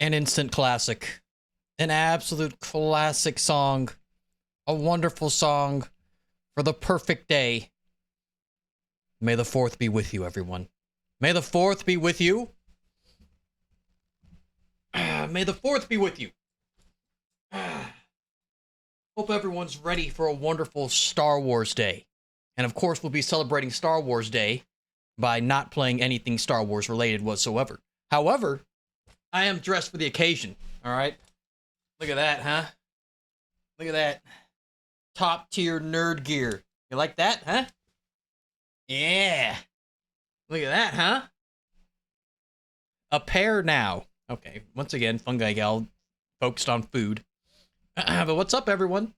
An instant classic. An absolute classic song. A wonderful song for the perfect day. May the 4th be with you, everyone. May the 4th be with you. May the 4th be with you. Hope everyone's ready for a wonderful Star Wars Day. And of course, we'll be celebrating Star Wars Day by not playing anything Star Wars related whatsoever. However, I am dressed for the occasion, all right? Look at that, huh? Look at that. Top tier nerd gear. You like that, huh? Yeah. Look at that, huh? A pair now. Okay, once again, Fungi Gal focused on food. But what's up, everyone?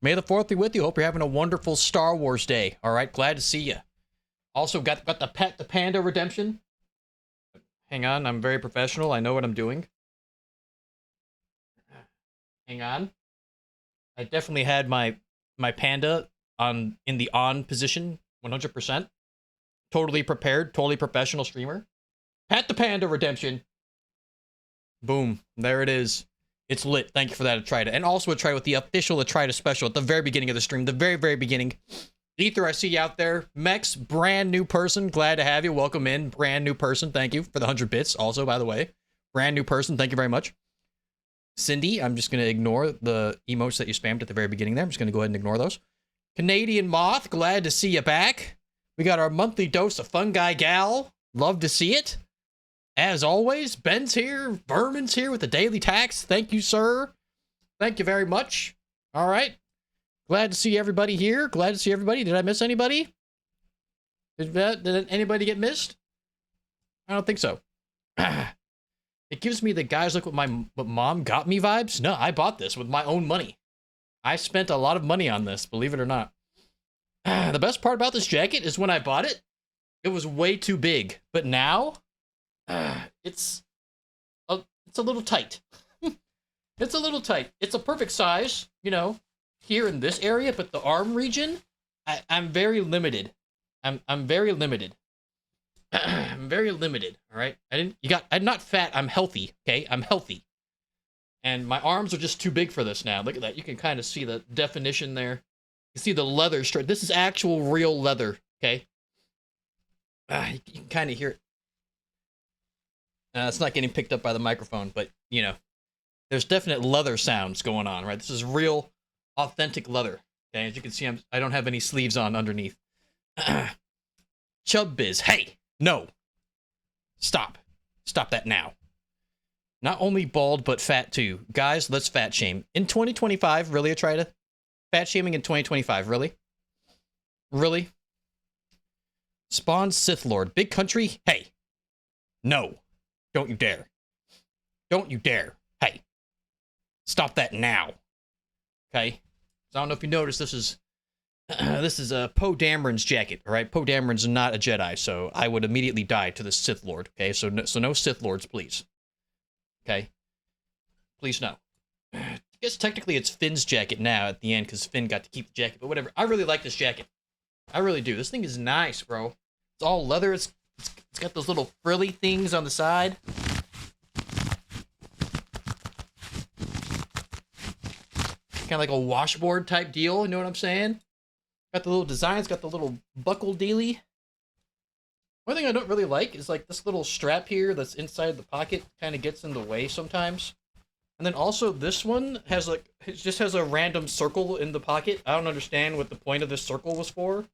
May the 4th be with you. Hope you're having a wonderful Star Wars Day. All right, glad to see you. Also, got the Pet the Panda redemption. Hang on, I'm very professional. I know what I'm doing. Hang on. I definitely had my panda in the on position, 100%. Totally prepared, totally professional streamer. Pat the Panda redemption. Boom, there it is. It's lit. Thank you for that, Atrida. And also Atrida with the official Atrida special at the very beginning of the stream. The very, very beginning. Ether, I see you out there. Mex, brand new person. Glad to have you. Welcome in. Brand new person. Thank you for the 100 bits. Also, by the way. Brand new person. Thank you very much. Cindy, I'm just going to ignore the emotes that you spammed at the very beginning there. I'm just going to go ahead and ignore those. Canadian Moth, glad to see you back. We got our monthly dose of Fungi Gal. Love to see it. As always, Ben's here. Vermin's here with the daily tax. Thank you, sir. Thank you very much. All right. Glad to see everybody here. Glad to see everybody. Did I miss anybody? Did anybody get missed? I don't think so. It gives me the guys look what mom got me vibes. No, I bought this with my own money. I spent a lot of money on this, believe it or not. The best part about this jacket is when I bought it, it was way too big. But now, it's a little tight. It's a little tight. It's a perfect size, you know, here in this area, but the arm region, I'm very limited. I'm very limited. I'm very limited, all right? I'm not fat, I'm healthy, okay? I'm healthy. And my arms are just too big for this now. Look at that. You can kind of see the definition there. You see the leather straight. This is actual real leather, okay? You can kind of hear it. It's not getting picked up by the microphone, but, you know, there's definite leather sounds going on, right? This is real, authentic leather, okay? As you can see, I don't have any sleeves on underneath. Chub Biz, hey! No. Stop. Stop that now. Not only bald, but fat too. Guys, let's fat shame. In 2025, really, I try to fat shaming in 2025, really? Really? Spawn Sith Lord. Big country? Hey. No. Don't you dare. Don't you dare. Hey. Stop that now. Okay? So I don't know if you noticed, this is Poe Dameron's jacket, all right? Poe Dameron's not a Jedi, so I would immediately die to the Sith Lord, okay? So no Sith Lords, please. Okay? Please no. I guess technically it's Finn's jacket now at the end, because Finn got to keep the jacket, but whatever. I really like this jacket. I really do. This thing is nice, bro. It's all leather. It's got those little frilly things on the side. Kind of like a washboard type deal, you know what I'm saying? Got the little designs, got the little buckle dealy. One thing I don't really like is like this little strap here that's inside the pocket kind of gets in the way sometimes. And then also this one has like, it just has a random circle in the pocket. I don't understand what the point of this circle was for.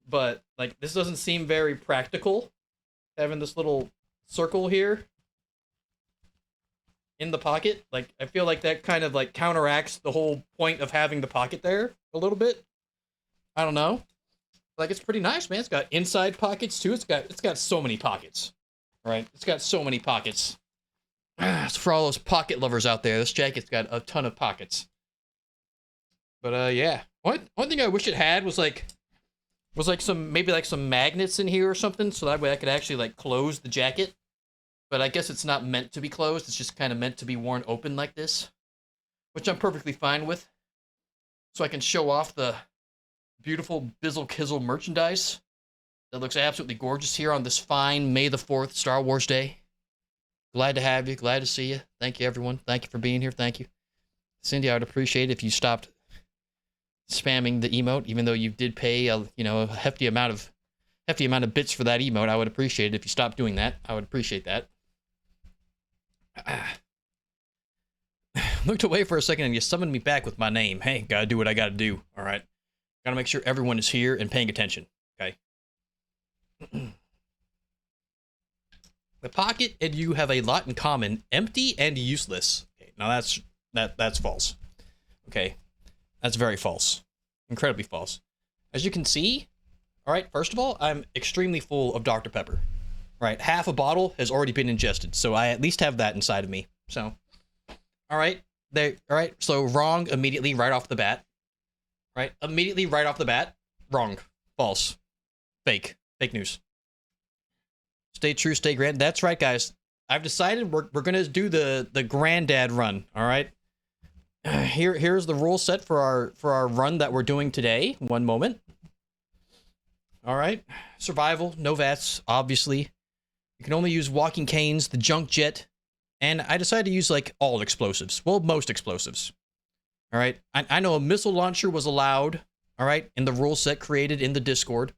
But like, this doesn't seem very practical, having this little circle here in the pocket. Like, I feel like that kind of like counteracts the whole point of having the pocket there a little bit. I don't know. Like, it's pretty nice, man. It's got inside pockets too. It's got so many pockets. Right? It's got so many pockets. So for all those pocket lovers out there, this jacket's got a ton of pockets. But yeah. One thing I wish it had was like some magnets in here or something, so that way I could actually like close the jacket. But I guess it's not meant to be closed. It's just kind of meant to be worn open like this, which I'm perfectly fine with. So I can show off the beautiful Bizzle Kizzle merchandise that looks absolutely gorgeous here on this fine May the 4th Star Wars Day. Glad to have you. Glad to see you. Thank you, everyone. Thank you for being here. Thank you. Cindy, I would appreciate it if you stopped spamming the emote, even though you did pay a hefty amount of bits for that emote. I would appreciate it if you stopped doing that. I would appreciate that. Looked away for a second and you summoned me back with my name. Hey, gotta do what I gotta do. All right. Gotta make sure everyone is here and paying attention. Okay. The pocket and you have a lot in common. Empty and useless. Okay, now that's false. Okay. That's very false. Incredibly false. As you can see, all right, first of all, I'm extremely full of Dr. Pepper. Right, half a bottle has already been ingested, so I at least have that inside of me. So, all right, so wrong immediately right off the bat. Right, immediately right off the bat, wrong, false, fake news. Stay true, stay grand. That's right, guys. I've decided we're gonna do the granddad run. All right. Here's the rule set for our run that we're doing today. One moment. All right, survival, no VATS, obviously. You can only use walking canes, the junk jet, and I decided to use, like, all explosives. Well, most explosives. All right? I know a missile launcher was allowed, all right, in the rule set created in the Discord.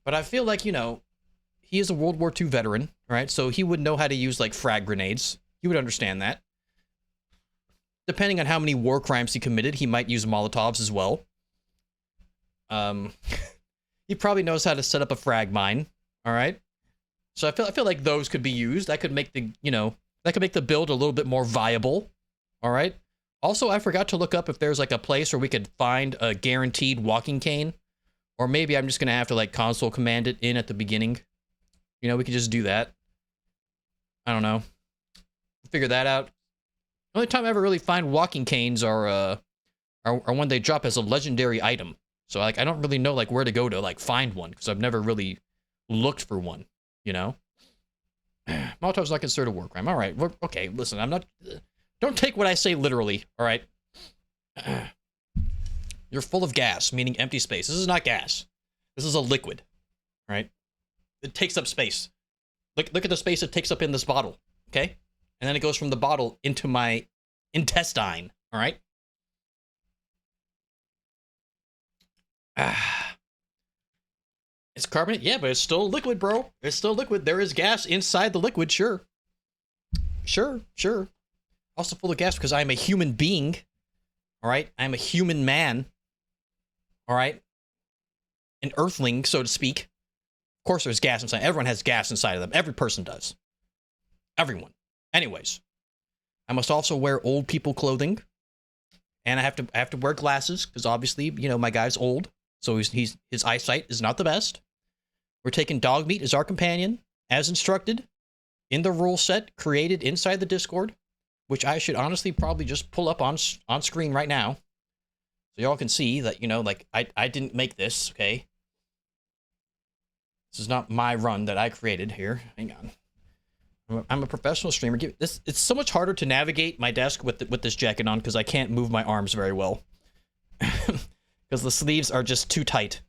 But I feel like, he is a World War II veteran, right? So he would know how to use, like, frag grenades. He would understand that. Depending on how many war crimes he committed, he might use Molotovs as well. He probably knows how to set up a frag mine, all right? So I feel like those could be used. That could make the build a little bit more viable. All right. Also, I forgot to look up if there's like a place where we could find a guaranteed walking cane, or maybe I'm just gonna have to like console command it in at the beginning. We could just do that. I don't know. Figure that out. The only time I ever really find walking canes are when they drop as a legendary item. So like I don't really know like where to go to like find one because I've never really looked for one. Molotov's not considered a war crime. All right. Okay, listen, I'm not... Don't take what I say literally, all right? You're full of gas, meaning empty space. This is not gas. This is a liquid, right? It takes up space. Look at the space it takes up in this bottle, okay? And then it goes from the bottle into my intestine, all right? It's carbonate? Yeah, but it's still a liquid, bro. It's still liquid. There is gas inside the liquid, sure. Sure. Also full of gas because I'm a human being. All right? I'm a human man. All right? An earthling, so to speak. Of course there's gas inside. Everyone has gas inside of them. Every person does. Everyone. Anyways. I must also wear old people clothing. And I have to wear glasses because obviously, my guy's old. So his eyesight is not the best. We're taking dog meat as our companion, as instructed, in the rule set created inside the Discord, which I should honestly probably just pull up on screen right now. So y'all can see that, I didn't make this, okay? This is not my run that I created here. Hang on. I'm a professional streamer. It's so much harder to navigate my desk with this jacket on because I can't move my arms very well. Because the sleeves are just too tight.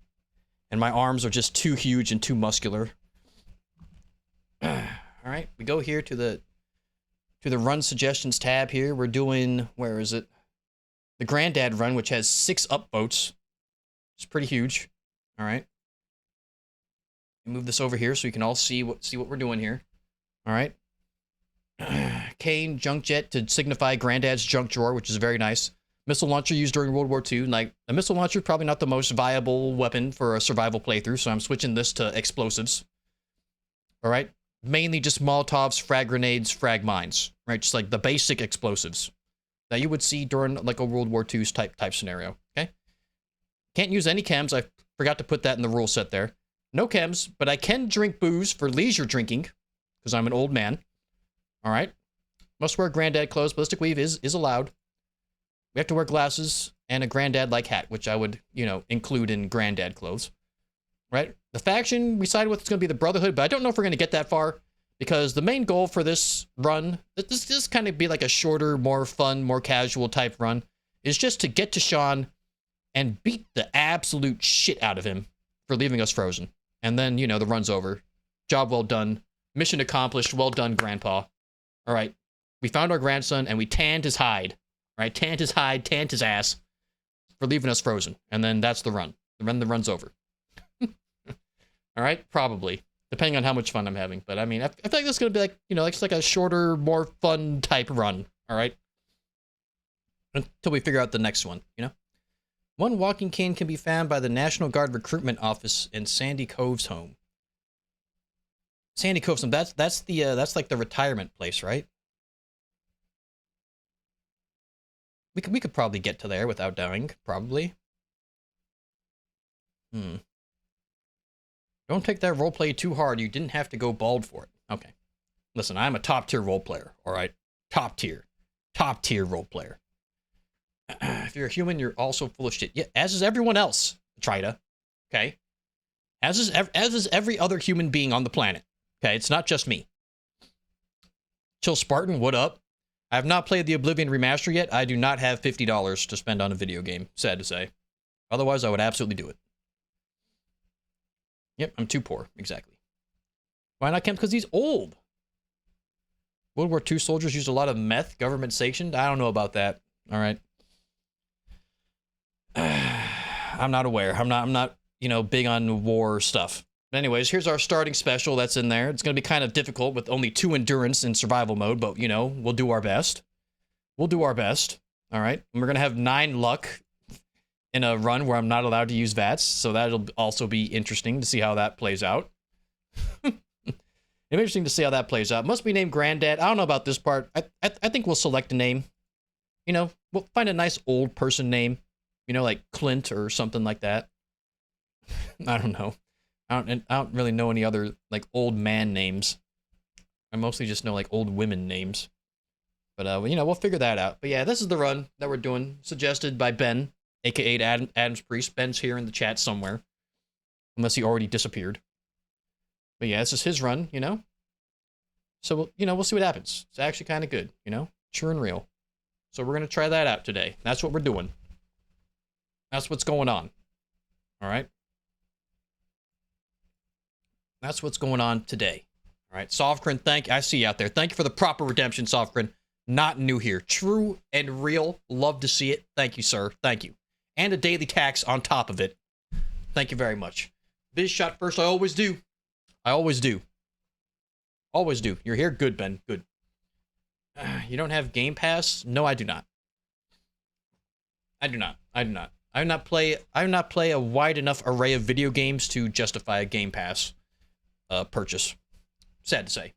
And my arms are just too huge and too muscular. Alright, we go here to the run suggestions tab here. We're doing, where is it? The Granddad run, which has 6 upvotes. It's pretty huge. Alright. Move this over here so you can all see what we're doing here. Alright. Cane, junk jet to signify Granddad's junk drawer, which is very nice. Missile launcher used during World War II. Like, a missile launcher probably not the most viable weapon for a survival playthrough, so I'm switching this to explosives. All right? Mainly just Molotovs, frag grenades, frag mines. Right? Just like the basic explosives that you would see during like a World War II type scenario. Okay? Can't use any chems. I forgot to put that in the rule set there. No chems, but I can drink booze for leisure drinking because I'm an old man. All right? Must wear Granddad clothes. Ballistic weave is allowed. We have to wear glasses and a Granddad-like hat, which I would, include in Granddad clothes. Right? The faction we sided with is going to be the Brotherhood, but I don't know if we're going to get that far because the main goal for this run, this kind of be like a shorter, more fun, more casual type run, is just to get to Sean and beat the absolute shit out of him for leaving us frozen. And then, the run's over. Job well done. Mission accomplished. Well done, Grandpa. All right. We found our grandson, and we tanned his hide. All right? Tanned his hide, tanned his ass for leaving us frozen. And then that's the run. The run's over. All right? Probably. Depending on how much fun I'm having. But, I mean, I feel like this is going to be like, you know, like, it's like a shorter, more fun type run. All right? Until we figure out the next one, you know? One walking cane can be found by the National Guard Recruitment Office in Sandy Cove's home. Sandy Cove's home. That's like the retirement place, right? We could probably get to there without dying, probably. Don't take that roleplay too hard. You didn't have to go bald for it. Okay. Listen, I'm a top-tier role player, all right? Top tier. Top-tier role player. If you're a human, you're also full of shit. Yeah, as is everyone else, Trita. Okay? As is every other human being on the planet. Okay? It's not just me. Chill Spartan, what up? I have not played the Oblivion remaster yet. I do not have $50 to spend on a video game, sad to say. Otherwise, I would absolutely do it. Yep, I'm too poor. Exactly. Why not Kemp? Because he's old. World War II soldiers used a lot of meth, government sanctioned. I don't know about that. All right. I'm not aware. I'm not, you know, big on war stuff. But anyways, here's our starting special that's in there. It's going to be kind of difficult with only 2 endurance in survival mode, but, you know, we'll do our best. We'll do our best. All right. And we're going to have 9 luck in a run where I'm not allowed to use VATS, so that'll also be interesting to see how that plays out. It'll be interesting to see how that plays out. Must be named Granddad. I don't know about this part. I think we'll select a name. You know, we'll find a nice old person name. You know, like Clint or something like that. I don't know. I don't really know any other, like, old man names. I mostly just know, like, old women names. But, you know, we'll figure that out. But, yeah, this is the run that we're doing, suggested by Ben, a.k.a. Adam's Priest. Ben's here in the chat somewhere. Unless he already disappeared. But, yeah, this is his run, you know? So, we'll see what happens. It's actually kind of good, you know? True and real. So we're going to try that out today. That's what we're doing. That's what's going on. All right? That's what's going on today. All right, Sovkrin, I see you out there. Thank you for the proper redemption, Sovkrin. Not new here. True and real. Love to see it. Thank you, sir. Thank you. And a daily tax on top of it. Thank you very much. Biz shot first. I always do. I always do. Always do. You're here? Good, Ben. Good. You don't have Game Pass? No, I do not. I do not. I do not. I do not play a wide enough array of video games to justify a Game Pass purchase. Sad to say.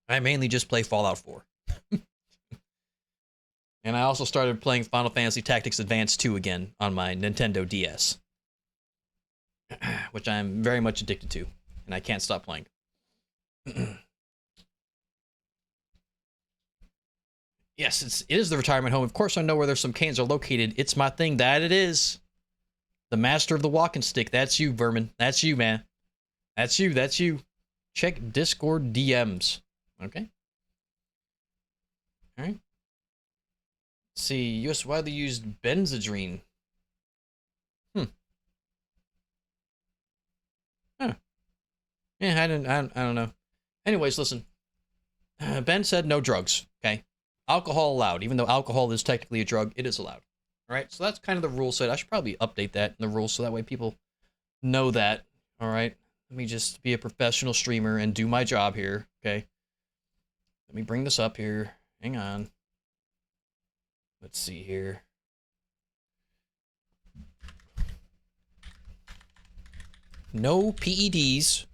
I mainly just play Fallout 4. And I also started playing Final Fantasy Tactics Advance 2 again on my Nintendo DS. Which I'm very much addicted to. And I can't stop playing. Yes, it is the retirement home. Of course I know where there's some canes are located. It's my thing. That it is. The master of the walking stick. That's you, Vermin. That's you, man. That's you. That's you. Check Discord DMs. Okay. All right. Let's see. U.S. widely used Benzedrine. Huh. Yeah, I don't know. Anyways, listen. Ben said no drugs. Okay. Alcohol allowed. Even though alcohol is technically a drug, it is allowed. All right. So that's kind of the rule set. I should probably update that in the rules so that way people know that. All right. Let me just be a professional streamer and do my job here. Okay. Let me bring this up here. Hang on. Let's see here. No PEDs.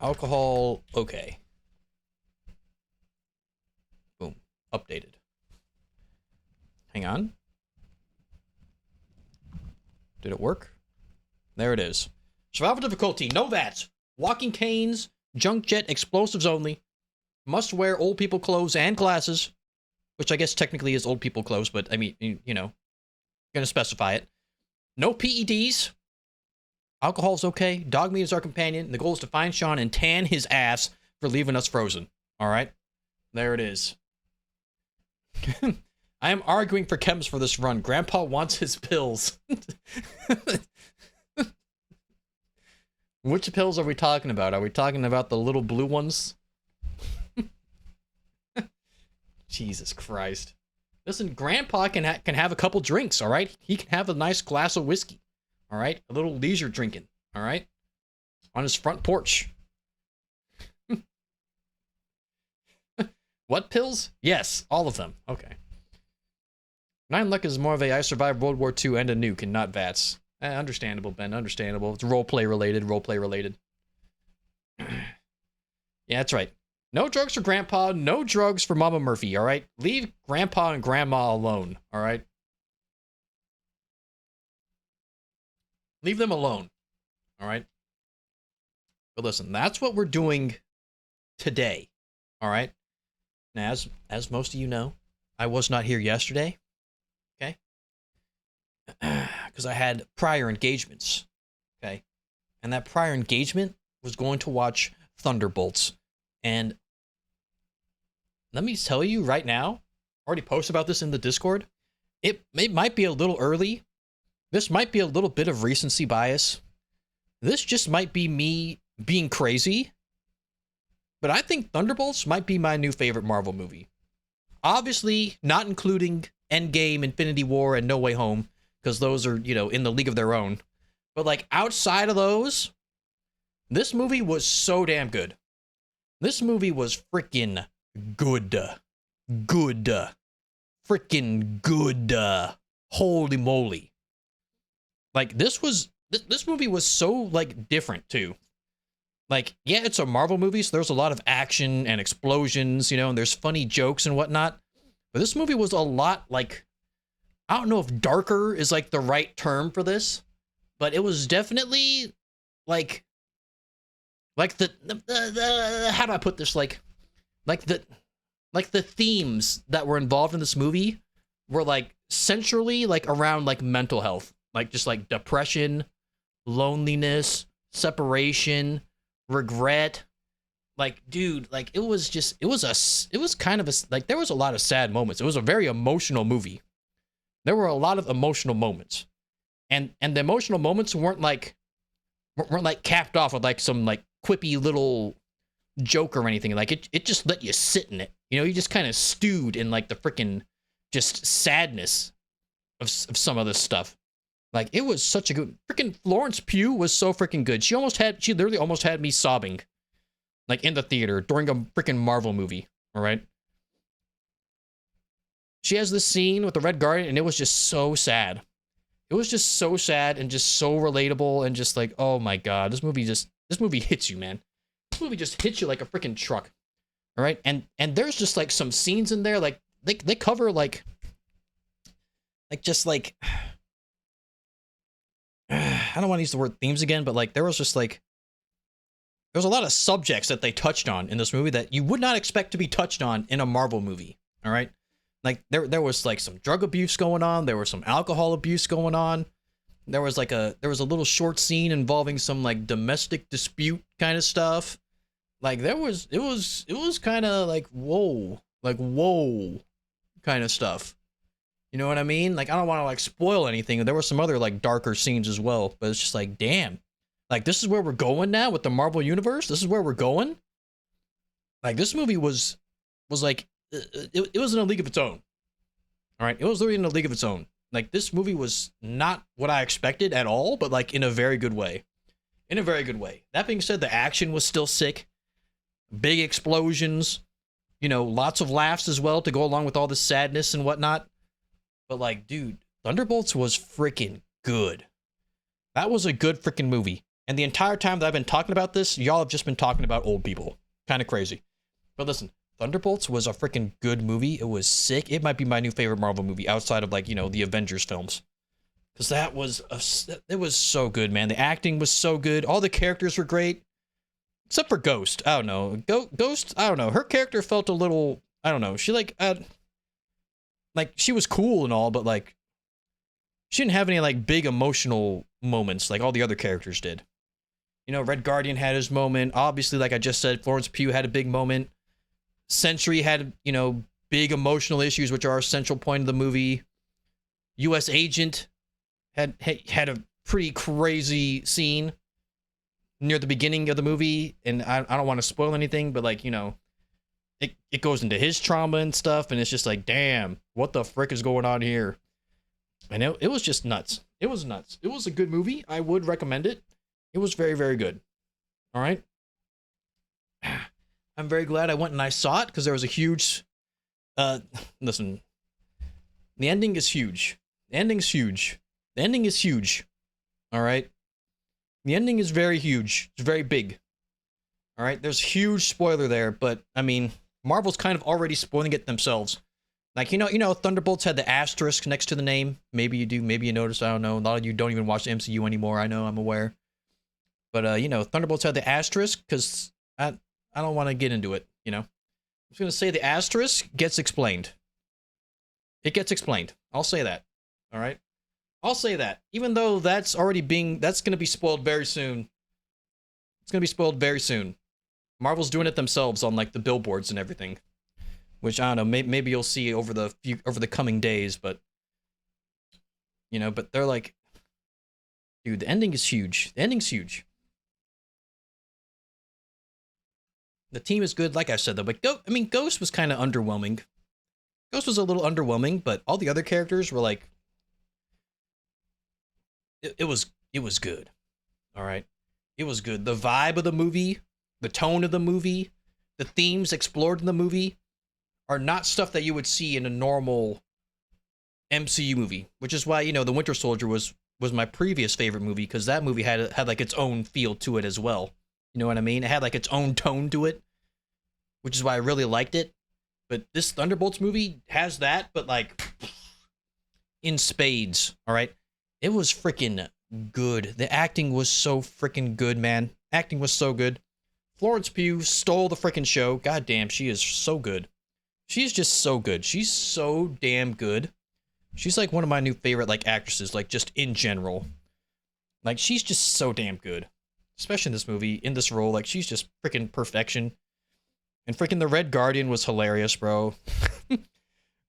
Alcohol, okay. Boom. Updated. Hang on. Did it work? There it is. Survival difficulty, no VATS. Walking canes, junk jet, explosives only. Must wear old people clothes and glasses. Which I guess technically is old people clothes, but I mean, you know. Gonna specify it. No PEDs. Alcohol's okay. Dog meat is our companion. The goal is to find Sean and tan his ass for leaving us frozen. All right? There it is. I am arguing for chems for this run. Grandpa wants his pills. Which pills are we talking about? Are we talking about the little blue ones? Jesus Christ. Listen, Grandpa can have a couple drinks, all right? He can have a nice glass of whiskey, all right? A little leisure drinking, all right? On his front porch. What pills? Yes, all of them. Okay. 9 Luck is more of a I survived World War II and a nuke and not VATS. Understandable, Ben. Understandable. It's roleplay related. Roleplay related. Yeah, that's right. No drugs for Grandpa. No drugs for Mama Murphy, all right? Leave Grandpa and Grandma alone, all right? Leave them alone, all right? But listen, that's what we're doing today, all right? Now, as most of you know, I was not here yesterday, okay? Because I had prior engagements, okay? And that prior engagement was going to watch Thunderbolts. And let me tell you right now, I already posted about this in the Discord. It might be a little early. This might be a little bit of recency bias. This just might be me being crazy. But I think Thunderbolts might be my new favorite Marvel movie. Obviously, not including Endgame, Infinity War, and No Way Home, because those are, in the league of their own. But, like, outside of those, this movie was so damn good. This movie was freaking good. Good. Freaking good. Holy moly. Like, this movie was so, like, different, too. Like, yeah, it's a Marvel movie, so there's a lot of action and explosions, and there's funny jokes and whatnot. But this movie was a lot, like, I don't know if darker is, like, the right term for this, but it was definitely, like the how do I put this? Like the themes that were involved in this movie were, like, centrally, like, around, like, mental health. Like, just, like, depression, loneliness, separation, regret. Like, dude, like, it was kind of like, there was a lot of sad moments. It was a very emotional movie. There were a lot of emotional moments. And the emotional moments weren't like capped off with, like, some, like, quippy little joke or anything. Like, it just let you sit in it. You just kind of stewed in, like, the freaking just sadness of some of this stuff. Like, it was such a good freaking Florence Pugh was so freaking good. She literally almost had me sobbing, like, in the theater during a freaking Marvel movie. All right. She has this scene with the Red Guardian, and it was just so sad. It was just so sad and just so relatable, and just like, oh my god, this movie hits you, man. This movie just hits you like a freaking truck. All right, and there's just, like, some scenes in there, like, they cover, like just, like, I don't want to use the word themes again, but, like, there was a lot of subjects that they touched on in this movie that you would not expect to be touched on in a Marvel movie. All right. Like, there was, like, some drug abuse going on. There was some alcohol abuse going on. There was a little short scene involving some, like, domestic dispute kind of stuff. Like, it was kind of like, whoa kind of stuff. You know what I mean? Like, I don't want to, like, spoil anything. There were some other, like, darker scenes as well, but it's just like, damn. Like, this is where we're going now with the Marvel Universe? This is where we're going? Like, this movie was like, it was in a league of its own. All right? It was literally in a league of its own. Like, this movie was not what I expected at all, but, like, in a very good way. In a very good way. That being said, the action was still sick. Big explosions. Lots of laughs as well to go along with all the sadness and whatnot. But, like, dude, Thunderbolts was freaking good. That was a good freaking movie. And the entire time that I've been talking about this, y'all have just been talking about old people. Kind of crazy. But listen, Thunderbolts was a freaking good movie. It was sick. It might be my new favorite Marvel movie outside of, like, the Avengers films. Because it was so good, man. The acting was so good. All the characters were great. Except for Ghost. I don't know. Ghost, I don't know. Her character felt a little, I don't know. She, like, she was cool and all, but, like, she didn't have any, like, big emotional moments like all the other characters did. Red Guardian had his moment. Obviously, like I just said, Florence Pugh had a big moment. Sentry had, big emotional issues, which are a central point of the movie. U.S. Agent had a pretty crazy scene. near the beginning of the movie, and I don't want to spoil anything, but like, you know, it goes into his trauma and stuff, and it's just like, damn, what the frick is going on here? And it was just nuts. It was nuts. It was a good movie. I would recommend it. It was very, very good. All right. I'm very glad I went and I saw it because there was a huge. Listen, the ending is huge. The ending's huge. The ending is huge. All right. The ending is very huge. It's very big. All right. There's huge spoiler there, but I mean, Marvel's kind of already spoiling it themselves. Like, you know, Thunderbolts had the asterisk next to the name. Maybe you do. Maybe you notice. I don't know. A lot of you don't even watch the MCU anymore. I know. I'm aware. But, you know, Thunderbolts had the asterisk because I don't want to get into it, you know. I'm just going to say the asterisk gets explained. It gets explained. I'll say that. All right? I'll say that. Even though that's going to be spoiled very soon. It's going to be spoiled very soon. Marvel's doing it themselves on, like, the billboards and everything. Which, I don't know, maybe you'll see over the coming days, but, you know, but they're like, dude, the ending is huge. The ending's huge. The team is good, like I said, though, but Ghost was kind of underwhelming. Ghost was a little underwhelming, but all the other characters were like, it was good. All right. It was good. The vibe of the movie, the tone of the movie, the themes explored in the movie are not stuff that you would see in a normal MCU movie, which is why, you know, The Winter Soldier was my previous favorite movie, because that movie had like its own feel to it as well. You know what I mean? It had like its own tone to it, which is why I really liked it. But this Thunderbolts movie has that, but like in spades. All right, it was freaking good. The acting was so freaking good, man. Acting was so good. Florence Pugh stole the freaking show. God damn, she is so good. She's just so good. She's so damn good. She's like one of my new favorite like actresses, like just in general. Like she's just so damn good. Especially in this movie, in this role, like she's just freaking perfection. And freaking the Red Guardian was hilarious, bro.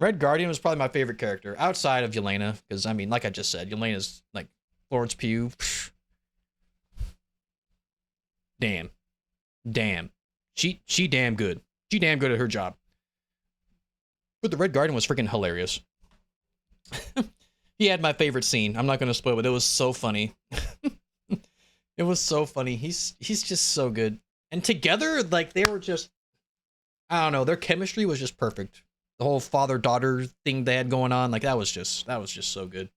Red Guardian was probably my favorite character outside of Yelena, because I mean, like I just said, Yelena's like Florence Pugh. Damn. She damn good. She damn good at her job. But the Red Guardian was freaking hilarious. He had my favorite scene. I'm not going to spoil it, but it was so funny. It was so funny. He's just so good. And together, like, they were just, I don't know, their chemistry was just perfect. The whole father-daughter thing they had going on, like, that was just so good.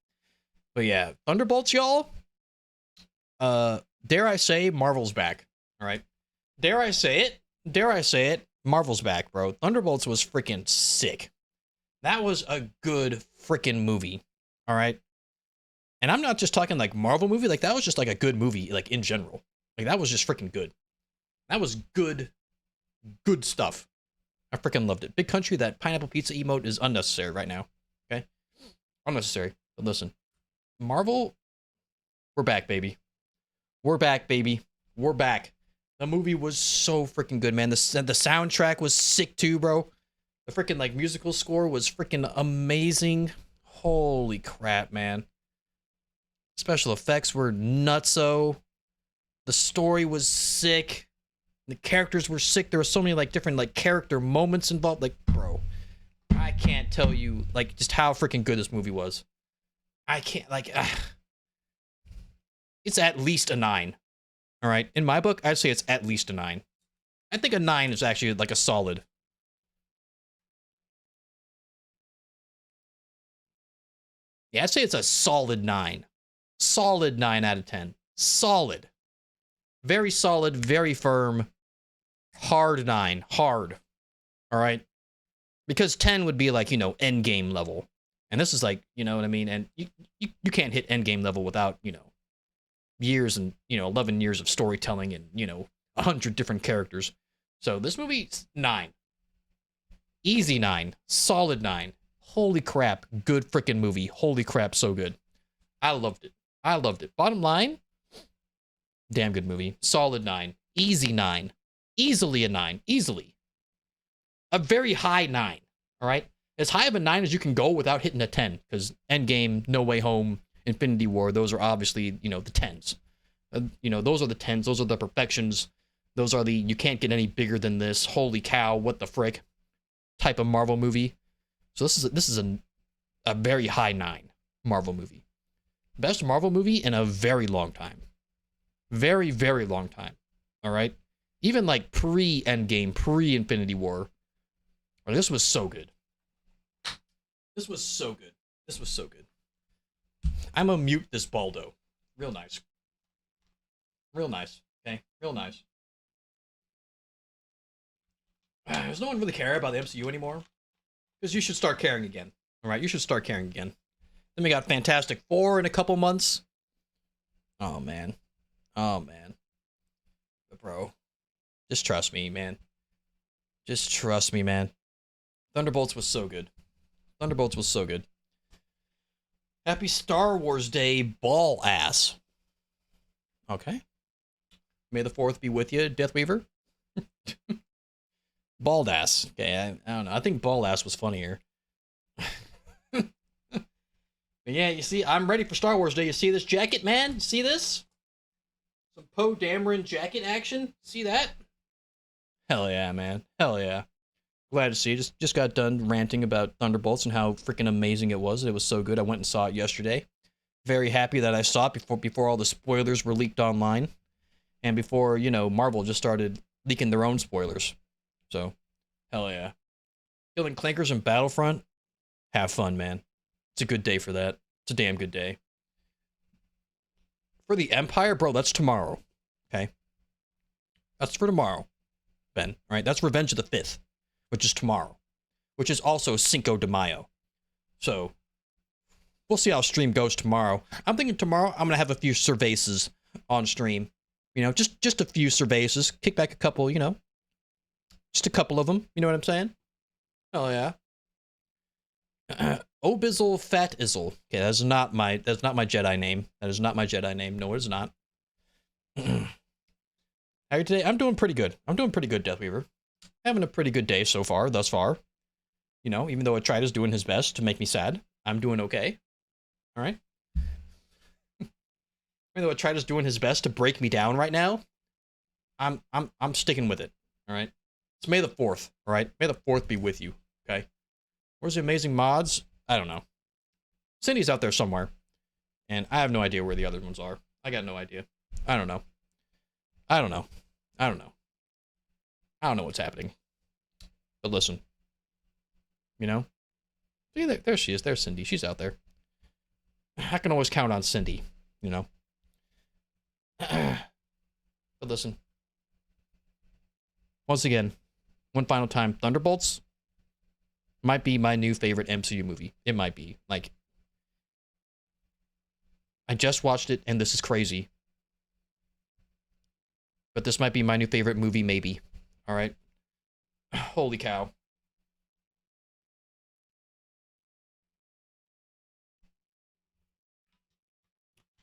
But yeah, Thunderbolts, y'all. Dare I say, Marvel's back. All right. Dare I say it, Marvel's back, bro. Thunderbolts was freaking sick. That was a good freaking movie. All right. And I'm not just talking like Marvel movie. Like that was just like a good movie, like in general. Like that was just freaking good. That was good stuff. I freaking loved it. Big Country, that pineapple pizza emote is unnecessary right now. Okay? Unnecessary. But listen, Marvel, we're back, baby. We're back, baby. We're back. The movie was so freaking good, man. The soundtrack was sick too, bro. The freaking like musical score was freaking amazing. Holy crap, man. Special effects were nutso. The story was sick. The characters were sick. There were so many like different like character moments involved. Like, bro, I can't tell you like just how freaking good this movie was. I can't like. It's at least a 9. All right, in my book, I'd say it's at least a 9. I think a 9 is actually like a solid. Yeah, I'd say it's a solid 9. Solid 9 out of 10. Solid. Very solid, very firm. Hard 9. Hard. All right? Because 10 would be like, you know, endgame level. And this is like, you know what I mean? And you can't hit endgame level without, you know, years and, you know, 11 years of storytelling and, you know, 100 different characters. So this movie's 9. Easy 9. Solid 9. Holy crap. Good freaking movie. Holy crap. So good. I loved it. I loved it. Bottom line, damn good movie. Solid 9. Easy 9. Easily a 9. Easily. A very high 9. All right? As high of a 9 as you can go without hitting a 10. Because Endgame, No Way Home, Infinity War, those are obviously, you know, the 10s. You know, those are the tens, those are the perfections, those are the you can't get any bigger than this. Holy cow, what the frick type of Marvel movie. So this is a very high 9 Marvel movie. Best Marvel movie in a very long time. Very, very long time. All right? Even like pre-Endgame, pre-Infinity War. This was so good. This was so good. This was so good. I'm gonna mute this Baldo. Real nice. Real nice. Okay? Real nice. Does no one really care about the MCU anymore? Because you should start caring again. All right? You should start caring again. Then we got Fantastic Four in a couple months. Oh, man. Oh, man. But bro, just trust me, man. Just trust me, man. Thunderbolts was so good. Thunderbolts was so good. Happy Star Wars Day, ball ass. Okay. May the 4th be with you, Deathweaver. Bald ass. Okay, I don't know. I think bald ass was funnier. But yeah, you see, I'm ready for Star Wars Day. You see this jacket, man? You see this? Some Poe Dameron jacket action. See that? Hell yeah, man. Hell yeah. Glad to see. Just got done ranting about Thunderbolts and how freaking amazing it was. It was so good. I went and saw it yesterday. Very happy that I saw it before all the spoilers were leaked online, and before, you know, Marvel just started leaking their own spoilers. So, hell yeah. Killing clankers in Battlefront. Have fun, man. It's a good day for that. It's a damn good day. For the Empire, bro, that's tomorrow. Okay? That's for tomorrow, Ben. All right? That's Revenge of the 5th, which is tomorrow, which is also Cinco de Mayo. So, we'll see how stream goes tomorrow. I'm thinking tomorrow I'm going to have a few cervezas on stream. You know, just a few cervezas. Kick back a couple, you know. Just a couple of them. You know what I'm saying? Oh, yeah. Obizzle Fat Izzle. Okay, that's not my Jedi name. That is not my Jedi name. No, it is not. How are you today? I'm doing pretty good. I'm doing pretty good, Deathweaver. Having a pretty good day so far, thus far. You know, even though Atrida's doing his best to make me sad, I'm doing okay. All right? Even though Atrida's doing his best to break me down right now, I'm sticking with it. All right? It's May the 4th, all right? May the 4th be with you, okay? Where's the amazing mods? I don't know. Cindy's out there somewhere, and I have no idea where the other ones are. I got no idea. I don't know. I don't know. I don't know. I don't know what's happening. But listen. You know? See, there she is. There's Cindy. She's out there. I can always count on Cindy, you know? But listen. Once again, one final time, Thunderbolts might be my new favorite MCU movie. It might be. Like, I just watched it, and this is crazy. But this might be my new favorite movie, maybe. All right? Holy cow.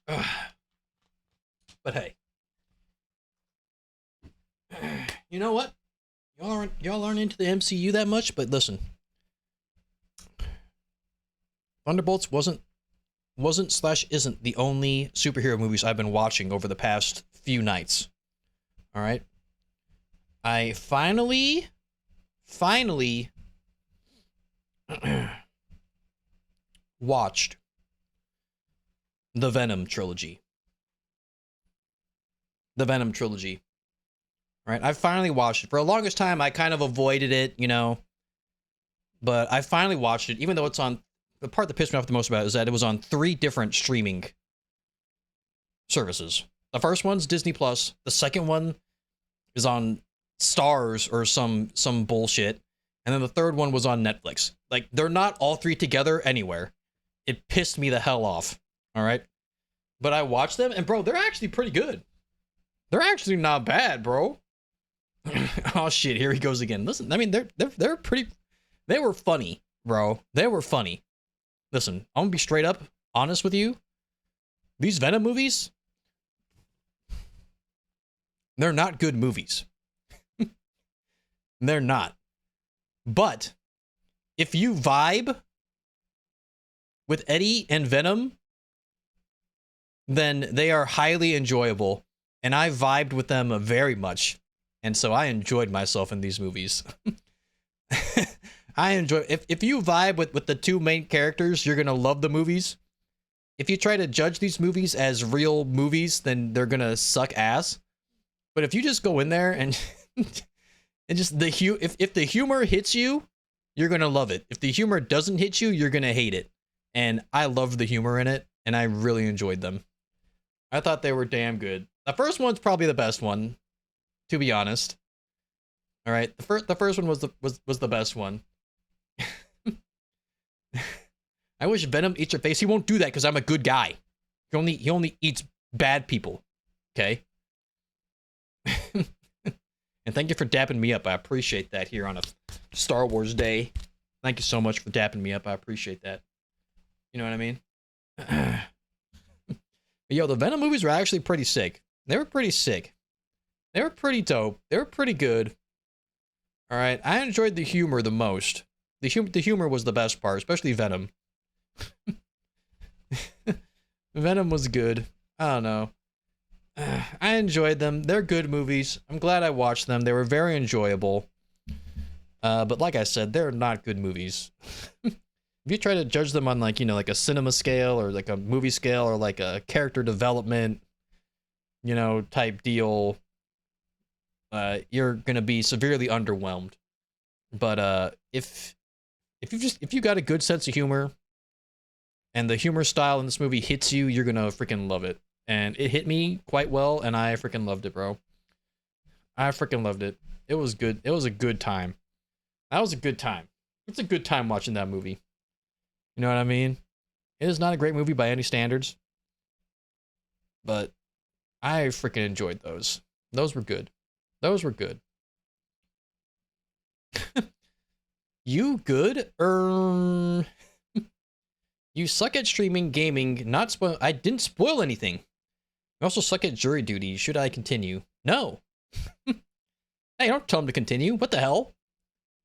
But hey. You know what? Y'all aren't into the MCU that much, but listen. Thunderbolts wasn't / isn't the only superhero movies I've been watching over the past few nights. All right? I finally watched the Venom trilogy. The Venom trilogy. Right? I finally watched it. For the longest time, I kind of avoided it, you know. But I finally watched it, even though it's on... The part that pissed me off the most about it is that it was on 3 different streaming services. The first one's Disney Plus. The second one is on Stars or some bullshit. And then the third one was on Netflix. Like, they're not all 3 together anywhere. It pissed me the hell off. All right? But I watched them, and bro, they're actually pretty good. They're actually not bad, bro. Oh shit, here he goes again. Listen, I mean, they're pretty... They were funny, bro. They were funny. Listen, I'm gonna be straight up honest with you. These Venom movies, they're not good movies. They're not. But if you vibe with Eddie and Venom, then they are highly enjoyable, and I vibed with them very much, and so I enjoyed myself in these movies. I enjoy if you vibe with the two main characters, you're gonna love the movies. If you try to judge these movies as real movies, then they're gonna suck ass. But if you just go in there and and just if the humor hits you, you're gonna love it. If the humor doesn't hit you, you're gonna hate it. And I loved the humor in it, and I really enjoyed them. I thought they were damn good. The first one's probably the best one, to be honest. All right, the first one was the best one. I wish Venom eats your face. He won't do that because I'm a good guy. He only eats bad people. Okay. And thank you for dapping me up. I appreciate that here on a Star Wars day. Thank you so much for dapping me up. I appreciate that. You know what I mean? Yo, the Venom movies were actually pretty sick. They were pretty sick. They were pretty dope. They were pretty good. All right, I enjoyed the humor the most. The humor was the best part, especially Venom. Venom was good. I don't know. I enjoyed them. They're good movies. I'm glad I watched them. They were very enjoyable. But like I said, they're not good movies. If you try to judge them on like, like a cinema scale or like a movie scale or like a character development, type deal, you're gonna be severely underwhelmed. But if you got a good sense of humor and the humor style in this movie hits you, you're gonna freaking love it. And it hit me quite well, and I freaking loved it, bro. I freaking loved it. It was good. It was a good time. That was a good time. It's a good time watching that movie. You know what I mean? It is not a great movie by any standards, but I freaking enjoyed those. Those were good. Those were good. You good? You suck at streaming, gaming, not spoil. I didn't spoil anything. You also suck at jury duty. Should I continue? No. Hey, don't tell him to continue. What the hell?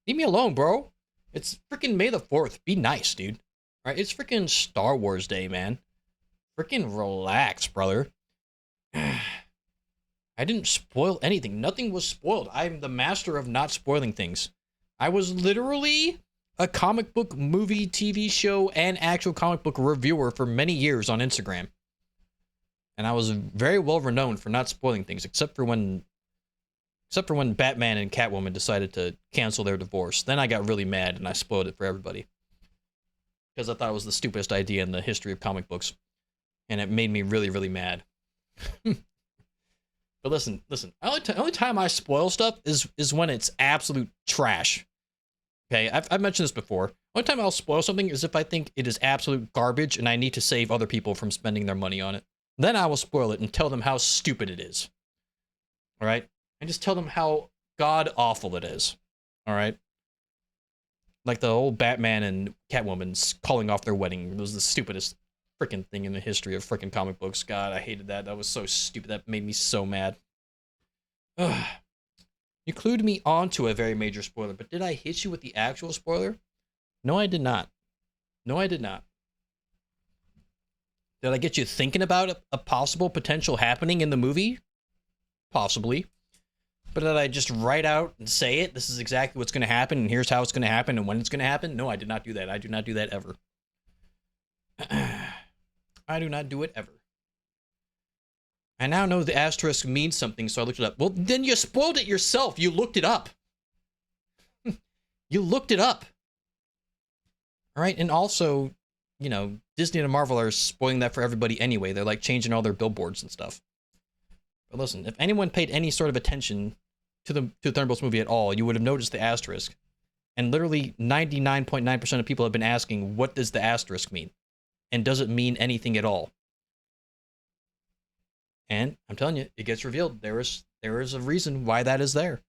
Leave me alone, bro. It's freaking May the 4th. Be nice, dude. All right, it's freaking Star Wars Day, man. Freaking relax, brother. I didn't spoil anything. Nothing was spoiled. I'm the master of not spoiling things. I was literally a comic book, movie, TV show, and actual comic book reviewer for many years on Instagram. And I was very well renowned for not spoiling things, except for when Batman and Catwoman decided to cancel their divorce. Then I got really mad and I spoiled it for everybody. Because I thought it was the stupidest idea in the history of comic books. And it made me really, really mad. But listen. Only time I spoil stuff is when it's absolute trash. Okay, I've mentioned this before. Only time I'll spoil something is if I think it is absolute garbage and I need to save other people from spending their money on it. Then I will spoil it and tell them how stupid it is. All right? And just tell them how god-awful it is. All right? Like the old Batman and Catwoman's calling off their wedding. It was the stupidest freaking thing in the history of freaking comic books. God, I hated that. That was so stupid. That made me so mad. Ugh. You clued me onto a very major spoiler, but did I hit you with the actual spoiler? No, I did not. No, I did not. Did I get you thinking about a possible potential happening in the movie? Possibly. But did I just write out and say it? This is exactly what's going to happen, and here's how it's going to happen, and when it's going to happen? No, I did not do that. I do not do that ever. I do not do it ever. I now know the asterisk means something, so I looked it up. Well, then you spoiled it yourself. You looked it up. You looked it up. All right, and also, Disney and Marvel are spoiling that for everybody anyway. They're like changing all their billboards and stuff. But listen, if anyone paid any sort of attention to the Thunderbolts movie at all, you would have noticed the asterisk. And literally 99.9% of people have been asking, what does the asterisk mean? And does it mean anything at all? And I'm telling you, it gets revealed. There is a reason why that is there.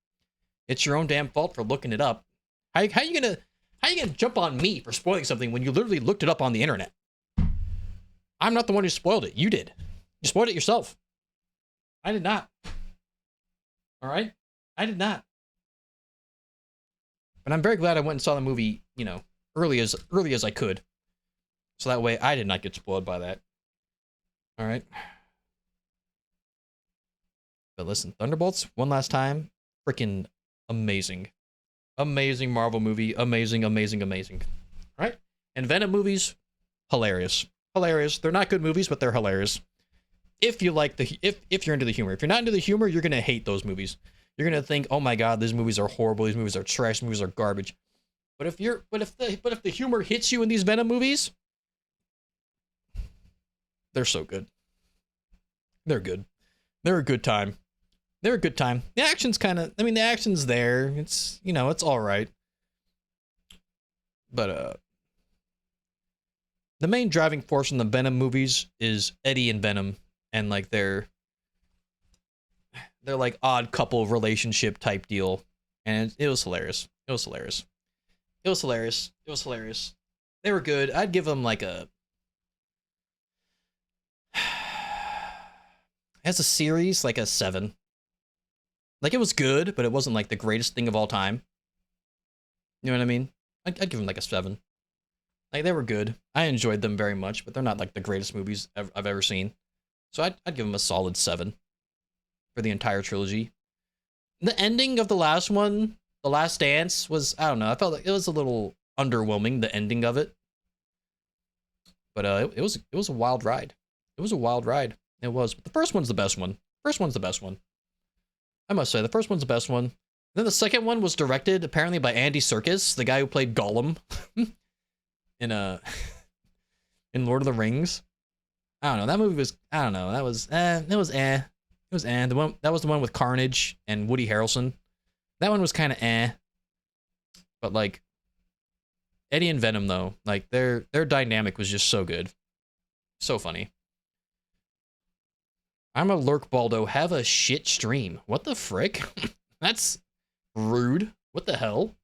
It's your own damn fault for looking it up. How you gonna jump on me for spoiling something when you literally looked it up on the internet? I'm not the one who spoiled it. You did. You spoiled it yourself. I did not. All right? I did not. But I'm very glad I went and saw the movie, early as I could. So that way I did not get spoiled by that. All right. But listen, Thunderbolts, one last time, freaking amazing. Amazing Marvel movie. Amazing, amazing, amazing. All right? And Venom movies, hilarious. Hilarious. They're not good movies, but they're hilarious. If you like if you're into the humor. If you're not into the humor, you're gonna hate those movies. You're gonna think, oh my god, these movies are horrible, these movies are trash, these movies are garbage. But if the humor hits you in these Venom movies, they're so good. They're good. They're a good time. They're a good time. The action's the action's there. It's, it's all right. But the main driving force in the Venom movies is Eddie and Venom, and like their like odd couple relationship type deal, and it was hilarious. It was hilarious. It was hilarious. It was hilarious. They were good. I'd give them like a as a series, like a 7. Like, it was good, but it wasn't like the greatest thing of all time. You know what I mean? I'd give them like a 7. Like, they were good. I enjoyed them very much, but they're not like the greatest movies I've ever seen. So I'd give them a solid 7 for the entire trilogy. The ending of the last one, The Last Dance, was, I don't know, I felt like it was a little underwhelming, the ending of it. But it was a wild ride. It was a wild ride. It was. But the first one's the best one. First one's the best one. I must say, the first one's the best one. Then the second one was directed apparently by Andy Serkis, the guy who played Gollum in Lord of the Rings. I don't know. That movie was, I don't know. That was it was eh. It was eh. That was the one with Carnage and Woody Harrelson. That one was kind of eh. But like Eddie and Venom though, like their dynamic was just so good. So funny. I'm a Lurk Baldo. Have a shit stream. What the frick? That's rude. What the hell?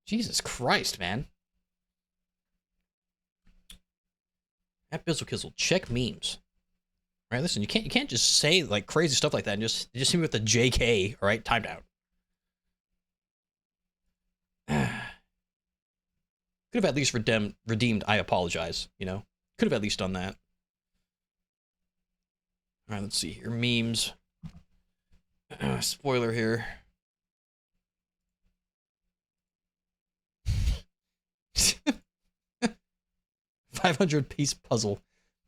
Jesus Christ, man. At Bizzle Kizzle, check memes. All right, listen, you can't just say like crazy stuff like that and just hit me with the JK. All right, timed out. Could have at least redeemed. I apologize. You know, could have at least done that. All right, let's see here. Memes. Spoiler here. $500-piece puzzle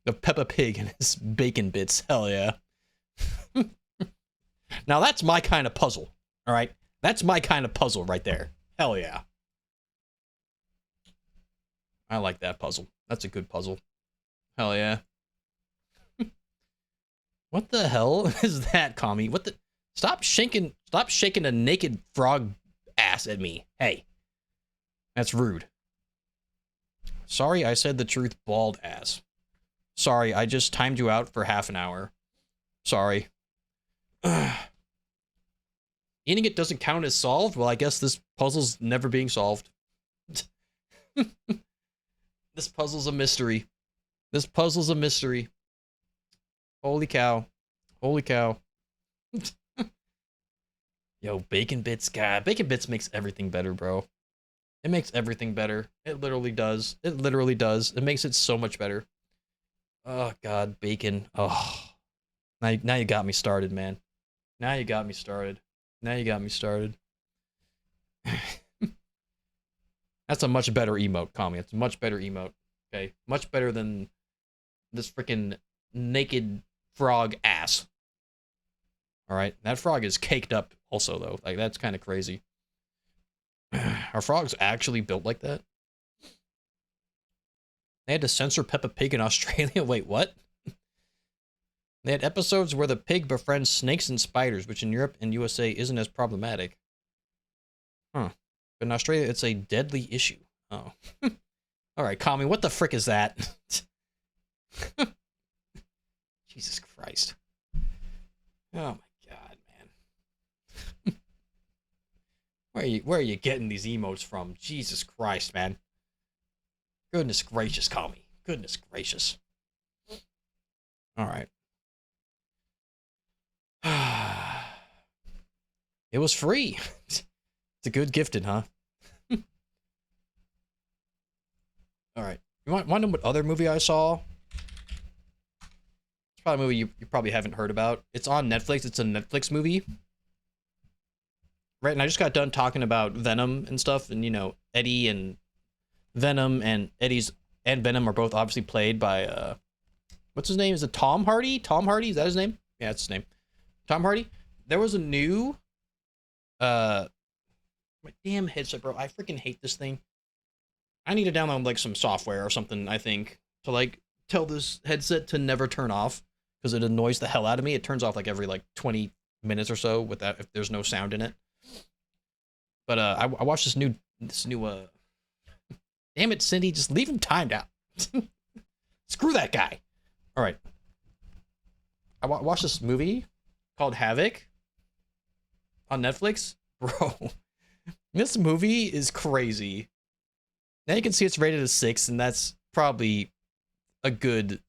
of Peppa Pig and his bacon bits. Hell yeah. Now that's my kind of puzzle. All right, that's my kind of puzzle right there. Hell yeah. I like that puzzle. That's a good puzzle. Hell yeah. What the hell is that, Kami? What the? Stop shaking a naked frog ass at me. Hey. That's rude. Sorry, I said the truth, bald ass. Sorry, I just timed you out for half an hour. Sorry. Eating it doesn't count as solved? Well, I guess this puzzle's never being solved. This puzzle's a mystery. This puzzle's a mystery. Holy cow. Holy cow. Yo, Bacon Bits, God. Bacon Bits makes everything better, bro. It makes everything better. It literally does. It literally does. It makes it so much better. Oh, God, bacon. Oh. Now you got me started, man. Now you got me started. Now you got me started. That's a much better emote, Kami. It's a much better emote. Okay? Much better than this freaking naked frog ass. Alright? That frog is caked up also, though. Like, that's kind of crazy. Are frogs actually built like that? They had to censor Peppa Pig in Australia? Wait, what? They had episodes where the pig befriends snakes and spiders, which in Europe and USA isn't as problematic. Huh. But in Australia, it's a deadly issue. Oh. Alright, Kami, what the frick is that? Jesus Christ. Oh my god, man. Where are you getting these emotes from? Jesus Christ, man. Goodness gracious, Kami. Goodness gracious. Alright. It was free. It's a good gifted, huh? Alright. You want to know what other movie I saw? probably a movie you probably haven't heard about. It's on Netflix. It's a Netflix movie. Right, and I just got done talking about Venom and stuff, and Eddie and Venom and Venom are both obviously played by what's his name? Is it Tom Hardy? Tom Hardy, is that his name? Yeah, that's his name. Tom Hardy. There was a new my damn headset, bro. I freaking hate this thing. I need to download like some software or something, I think, to like tell this headset to never turn off because it annoys the hell out of me. It turns off like every like 20 minutes or so with that if there's no sound in it. But I watched this new damn it, Cindy, just leave him timed out. Screw that guy. All right. I watched this movie called Havoc on Netflix. Bro, this movie is crazy. Now you can see it's rated as 6, and that's probably a good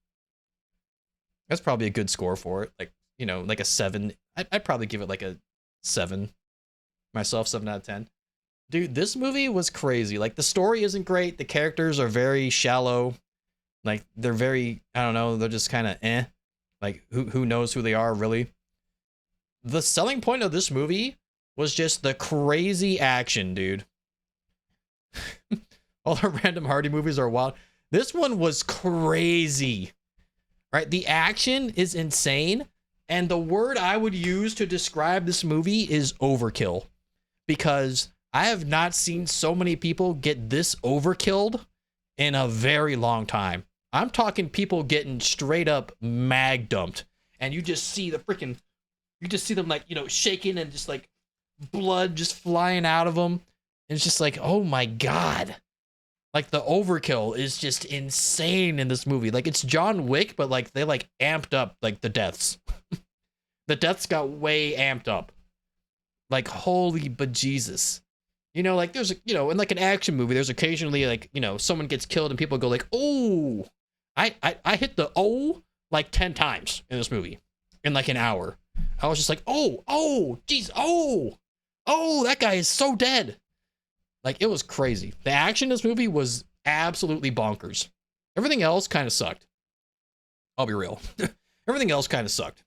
score for it. Like, like a 7. I'd probably give it like a 7 myself, 7 out of 10. Dude, this movie was crazy. Like, the story isn't great. The characters are very shallow. Like, they're very, I don't know, they're just kind of eh. Like, who knows who they are, really? The selling point of this movie was just the crazy action, dude. All the random Hardy movies are wild. This one was crazy. Right? The action is insane. And the word I would use to describe this movie is overkill. Because I have not seen so many people get this overkilled in a very long time. I'm talking people getting straight up mag dumped. And you just see them like, shaking and just like blood just flying out of them. And it's just like, oh my God. Like, the overkill is just insane in this movie. Like, it's John Wick, but like they like amped up like the deaths. The deaths got way amped up. Like, holy bejesus. Like there's in like an action movie, there's occasionally like, someone gets killed and people go like, oh, I hit the like 10 times in this movie in like an hour. I was just like, oh, geez, oh, that guy is so dead. Like, it was crazy. The action in this movie was absolutely bonkers. Everything else kind of sucked. I'll be real. Everything else kind of sucked.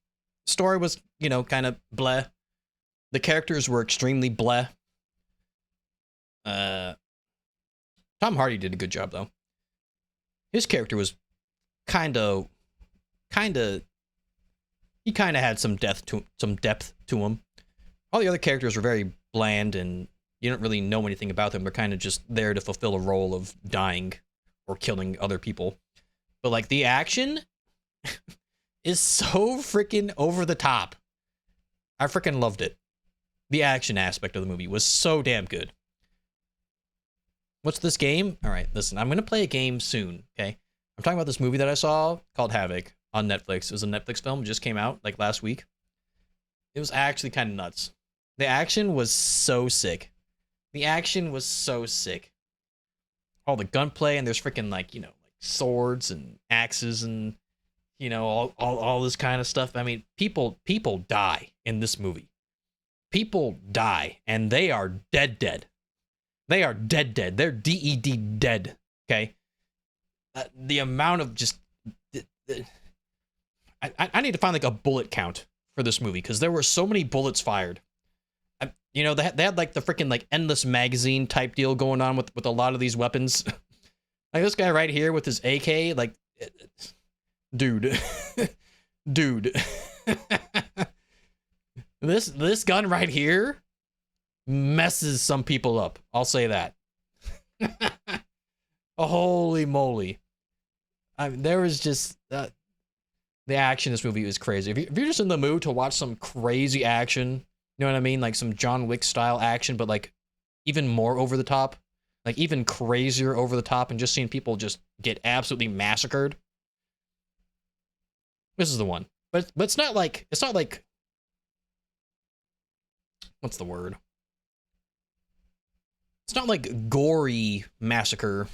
Story was, kind of bleh. The characters were extremely bleh. Tom Hardy did a good job, though. His character was he kind of had some depth to him. All the other characters were very bland, and you don't really know anything about them. They're kind of just there to fulfill a role of dying or killing other people. But like, the action is so freaking over the top. I freaking loved it. The action aspect of the movie was so damn good. What's this game? All right, listen, I'm going to play a game soon, okay? I'm talking about this movie that I saw called Havoc on Netflix. It was a Netflix film, just came out like last week. It was actually kind of nuts. The action was so sick. All the gunplay, and there's freaking like, like swords and axes and, all this kind of stuff. I mean, people die in this movie. People die, and they are dead. They are dead. They're dead dead. Okay. The amount of just, I need to find like a bullet count for this movie because there were so many bullets fired. They had like the freaking like endless magazine type deal going on with a lot of these weapons. Like this guy right here with his AK, like, dude, this gun right here messes some people up. I'll say that. Holy moly. There was just the action in this movie is crazy. If you're just in the mood to watch some crazy action, you know what I mean? Like some John Wick style action, but like even more over the top, like even crazier over the top, and just seeing people just get absolutely massacred. This is the one. But it's not like what's the word? It's not like gory massacre.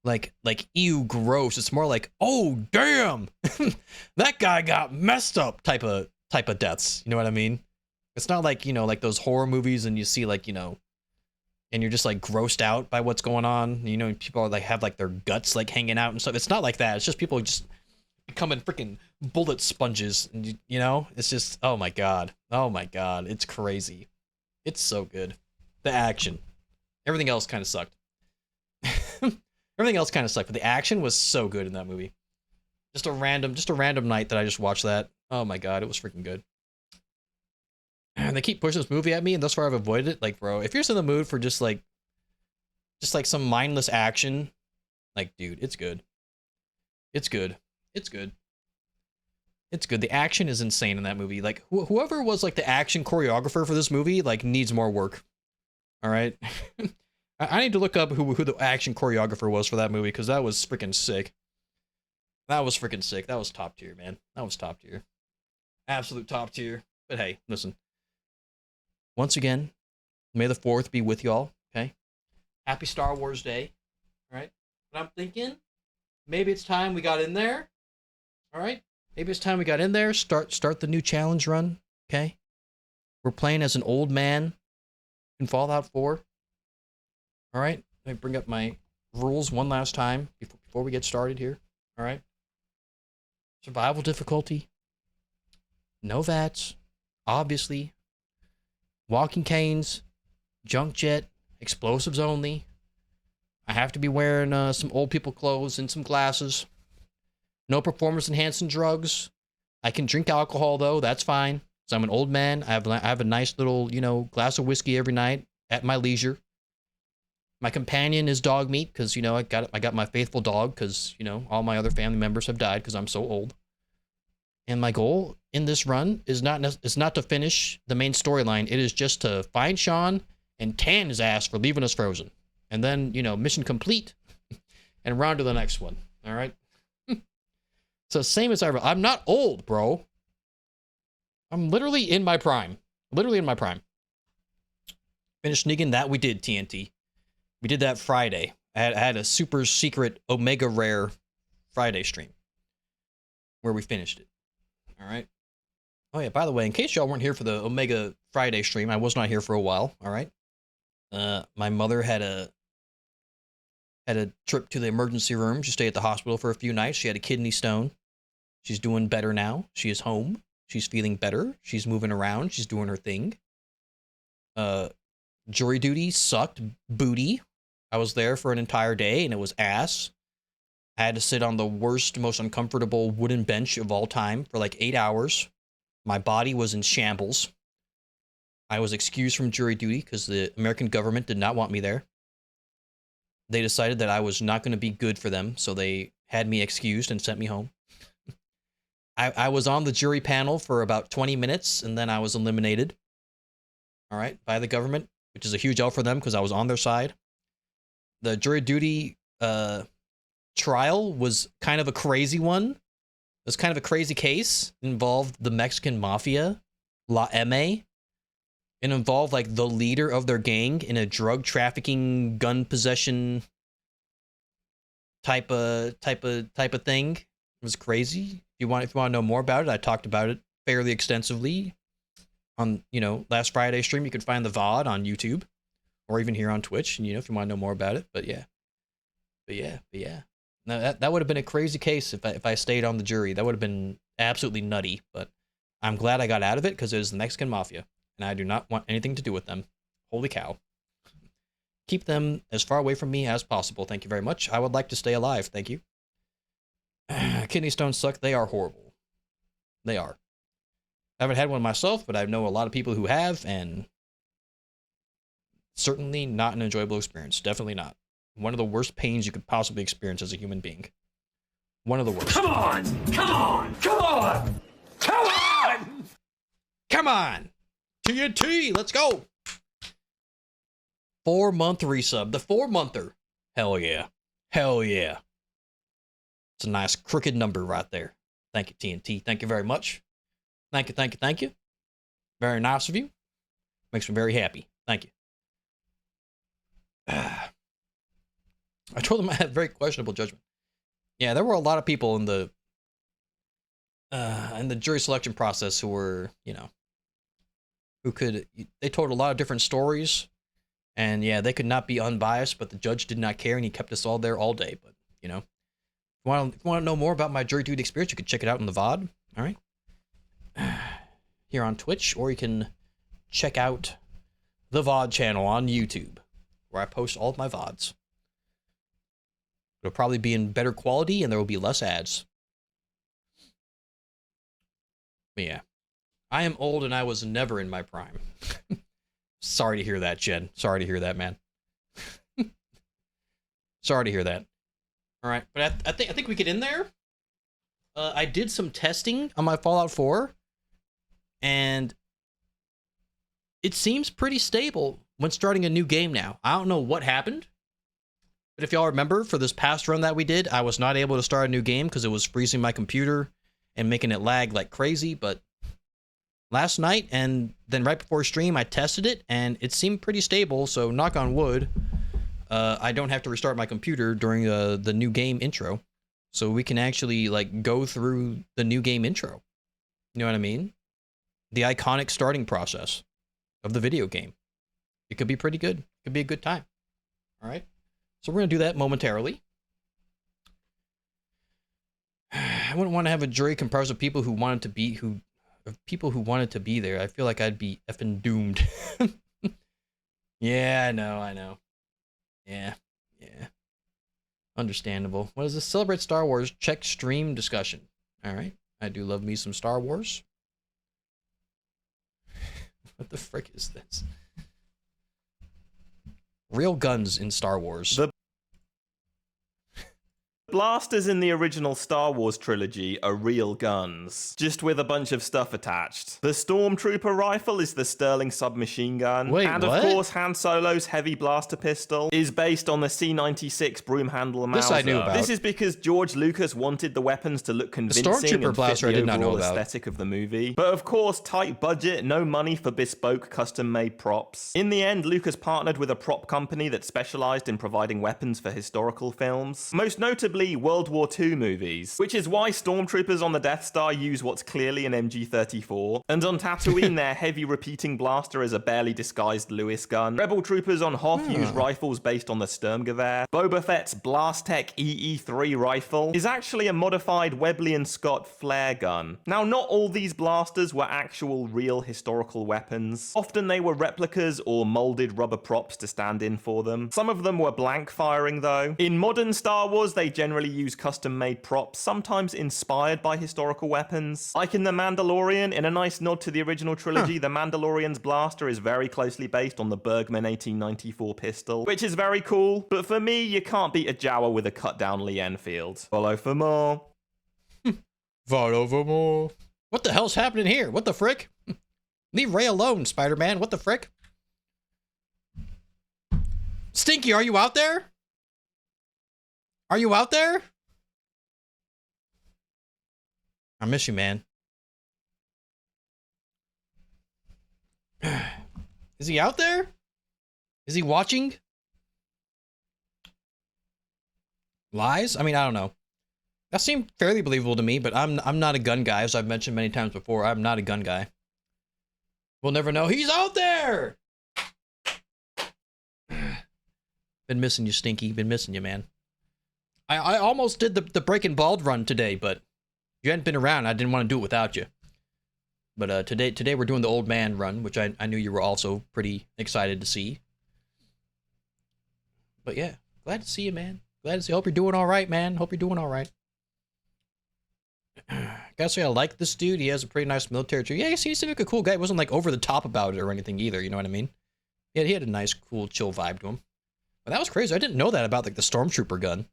Like ew, gross. It's more like, oh damn, that guy got messed up type of deaths. You know what I mean? It's not like, like those horror movies and you see like, and you're just like grossed out by what's going on. People are like have like their guts like hanging out and stuff. It's not like that. It's just people just becoming freaking bullet sponges. And you know, it's just, oh my god. Oh my god. It's crazy. It's so good. The action. Everything else kind of sucked. Everything else kind of sucked, but the action was so good in that movie. Just a random night that I just watched that. Oh my god, it was freaking good. And they keep pushing this movie at me, and thus far I've avoided it. Like, bro, if you're just in the mood for just like some mindless action, like, dude, it's good. It's good. It's good. It's good. The action is insane in that movie. Like, whoever was like the action choreographer for this movie, like, needs more work. All right. I need to look up who the action choreographer was for that movie, because that was freaking sick. That was freaking sick. That was top tier, man. That was top tier. Absolute top tier. But hey, listen. Once again, may the 4th be with y'all, okay? Happy Star Wars Day, all right? But I'm thinking maybe it's time we got in there, all right? Maybe it's time we got in there, start the new challenge run, okay? We're playing as an old man in Fallout 4, all right? Let me bring up my rules one last time before we get started here, all right? Survival difficulty, no VATS, obviously. Walking canes, junk jet, explosives only. I have to be wearing some old people clothes and some glasses. No performance enhancing drugs. I can drink alcohol though, that's fine. So I'm an old man. I have a nice little, glass of whiskey every night at my leisure. My companion is dog meat because, I got my faithful dog because, all my other family members have died because I'm so old. And my goal in this run is not to finish the main storyline. It is just to find Sean and tan his ass for leaving us frozen. And then, mission complete and round to the next one. All right? So same as I'm not old, bro. I'm literally in my prime. Literally in my prime. Finished Negan. That we did, TNT. We did that Friday. I had a super secret Omega Rare Friday stream where we finished it. All right. Oh yeah, by the way, in case y'all weren't here for the Omega Friday stream, I was not here for a while, all right? My mother had a trip to the emergency room. She stayed at the hospital for a few nights. She had a kidney stone. She's doing better now. She is home. She's feeling better. She's moving around. She's doing her thing. Jury duty sucked booty. I was there for an entire day and it was ass. I had to sit on the worst, most uncomfortable wooden bench of all time for like 8 hours. My body was in shambles. I was excused from jury duty because the American government did not want me there. They decided that I was not going to be good for them, so they had me excused and sent me home. I was on the jury panel for about 20 minutes, and then I was eliminated. All right, by the government, which is a huge L for them because I was on their side. The jury duty trial was kind of a crazy one. It was kind of a crazy case. It involved the Mexican mafia, La M. It involved like the leader of their gang in a drug trafficking, gun possession type of thing. It was crazy. If you want to know more about it, I talked about it fairly extensively on last Friday's stream. You can find the VOD on YouTube or even here on Twitch. And if you want to know more about it, but yeah. No, that would have been a crazy case if I stayed on the jury. That would have been absolutely nutty, but I'm glad I got out of it because it was the Mexican mafia, and I do not want anything to do with them. Holy cow. Keep them as far away from me as possible. Thank you very much. I would like to stay alive. Thank you. Kidney stones suck. They are horrible. They are. I haven't had one myself, but I know a lot of people who have, and certainly not an enjoyable experience. Definitely not. One of the worst pains you could possibly experience as a human being. One of the worst. Come on! Come on! Come on! Come on! Come on! TNT, let's go! 4-month resub. The 4-monther. Hell yeah. Hell yeah. It's a nice crooked number right there. Thank you, TNT. Thank you very much. Thank you, thank you, thank you. Very nice of you. Makes me very happy. Thank you. I told them I had very questionable judgment. Yeah, there were a lot of people in the jury selection process who were, they told a lot of different stories, and yeah, they could not be unbiased, but the judge did not care, and he kept us all there all day. But If you want to know more about my Jury Duty experience, you can check it out in the VOD. All right. Here on Twitch, or you can check out the VOD channel on YouTube, where I post all of my VODs. It'll probably be in better quality, and there will be less ads. But yeah, I am old, and I was never in my prime. Sorry to hear that, Jen. Sorry to hear that, man. Sorry to hear that. All right, but I think we get in there. I did some testing on my Fallout 4, and it seems pretty stable when starting a new game now. I don't know what happened, but if y'all remember, for this past run that we did, I was not able to start a new game because it was freezing my computer and making it lag like crazy. But last night and then right before stream, I tested it, and it seemed pretty stable, so knock on wood. I don't have to restart my computer during the new game intro, so we can actually like go through the new game intro. You know what I mean? The iconic starting process of the video game. It could be pretty good. It could be a good time. All right, so we're gonna do that momentarily. I wouldn't want to have a jury comprised of people who wanted to be there. I feel like I'd be effing doomed. Yeah, I know. Yeah. Understandable. What is this? Celebrate Star Wars. Check stream discussion. All right. I do love me some Star Wars. What the frick is this? Real guns in Star Wars. The blasters in the original Star Wars trilogy are real guns, just with a bunch of stuff attached. The Stormtrooper rifle is the Sterling submachine gun. Wait, and what? of course, Han Solo's heavy blaster pistol is based on the C-96 broom handle Mauser. This I knew about. This is because George Lucas wanted the weapons to look convincing Stormtrooper and blaster fit I the did not know overall about. aesthetic of the movie. But of course, tight budget, no money for bespoke, custom-made props. In the end, Lucas partnered with a prop company that specialized in providing weapons for historical films, most notably World War II movies, which is why Stormtroopers on the Death Star use what's clearly an MG-34, and on Tatooine their heavy repeating blaster is a barely disguised Lewis gun. Rebel troopers on Hoth use rifles based on the Sturmgewehr. Boba Fett's Blastech EE-3 rifle is actually a modified Webley & Scott flare gun. Now, not all these blasters were actual real historical weapons. Often they were replicas or molded rubber props to stand in for them. Some of them were blank firing though. In modern Star Wars, they generally use custom-made props, sometimes inspired by historical weapons. Like in The Mandalorian, in a nice nod to the original trilogy, The Mandalorian's blaster is very closely based on the Bergman 1894 pistol, which is very cool, but for me, you can't beat a Jawa with a cut-down Lee Enfield. Follow for more. Follow for more. What the hell's happening here? What the frick? Leave Rey alone, Spider-Man. What the frick? Stinky, are you out there? Are you out there? I miss you, man. Is he out there? Is he watching? Lies? I mean, I don't know. That seemed fairly believable to me, but I'm not a gun guy, as I've mentioned many times before. I'm not a gun guy. We'll never know. He's out there! Been missing you, Stinky. Been missing you, man. I almost did the Breaking Bald run today, but you hadn't been around. I didn't want to do it without you. But today we're doing the Old Man run, which I knew you were also pretty excited to see. But yeah, glad to see you, man. Glad to see you. Hope you're doing all right, man. Hope you're doing all right. Gotta say, I like this dude. He has a pretty nice military tree. Yeah, he seems like a cool guy. He wasn't like over the top about it or anything either. You know what I mean? Yeah, he had a nice, cool, chill vibe to him. But that was crazy. I didn't know that about like the Stormtrooper gun.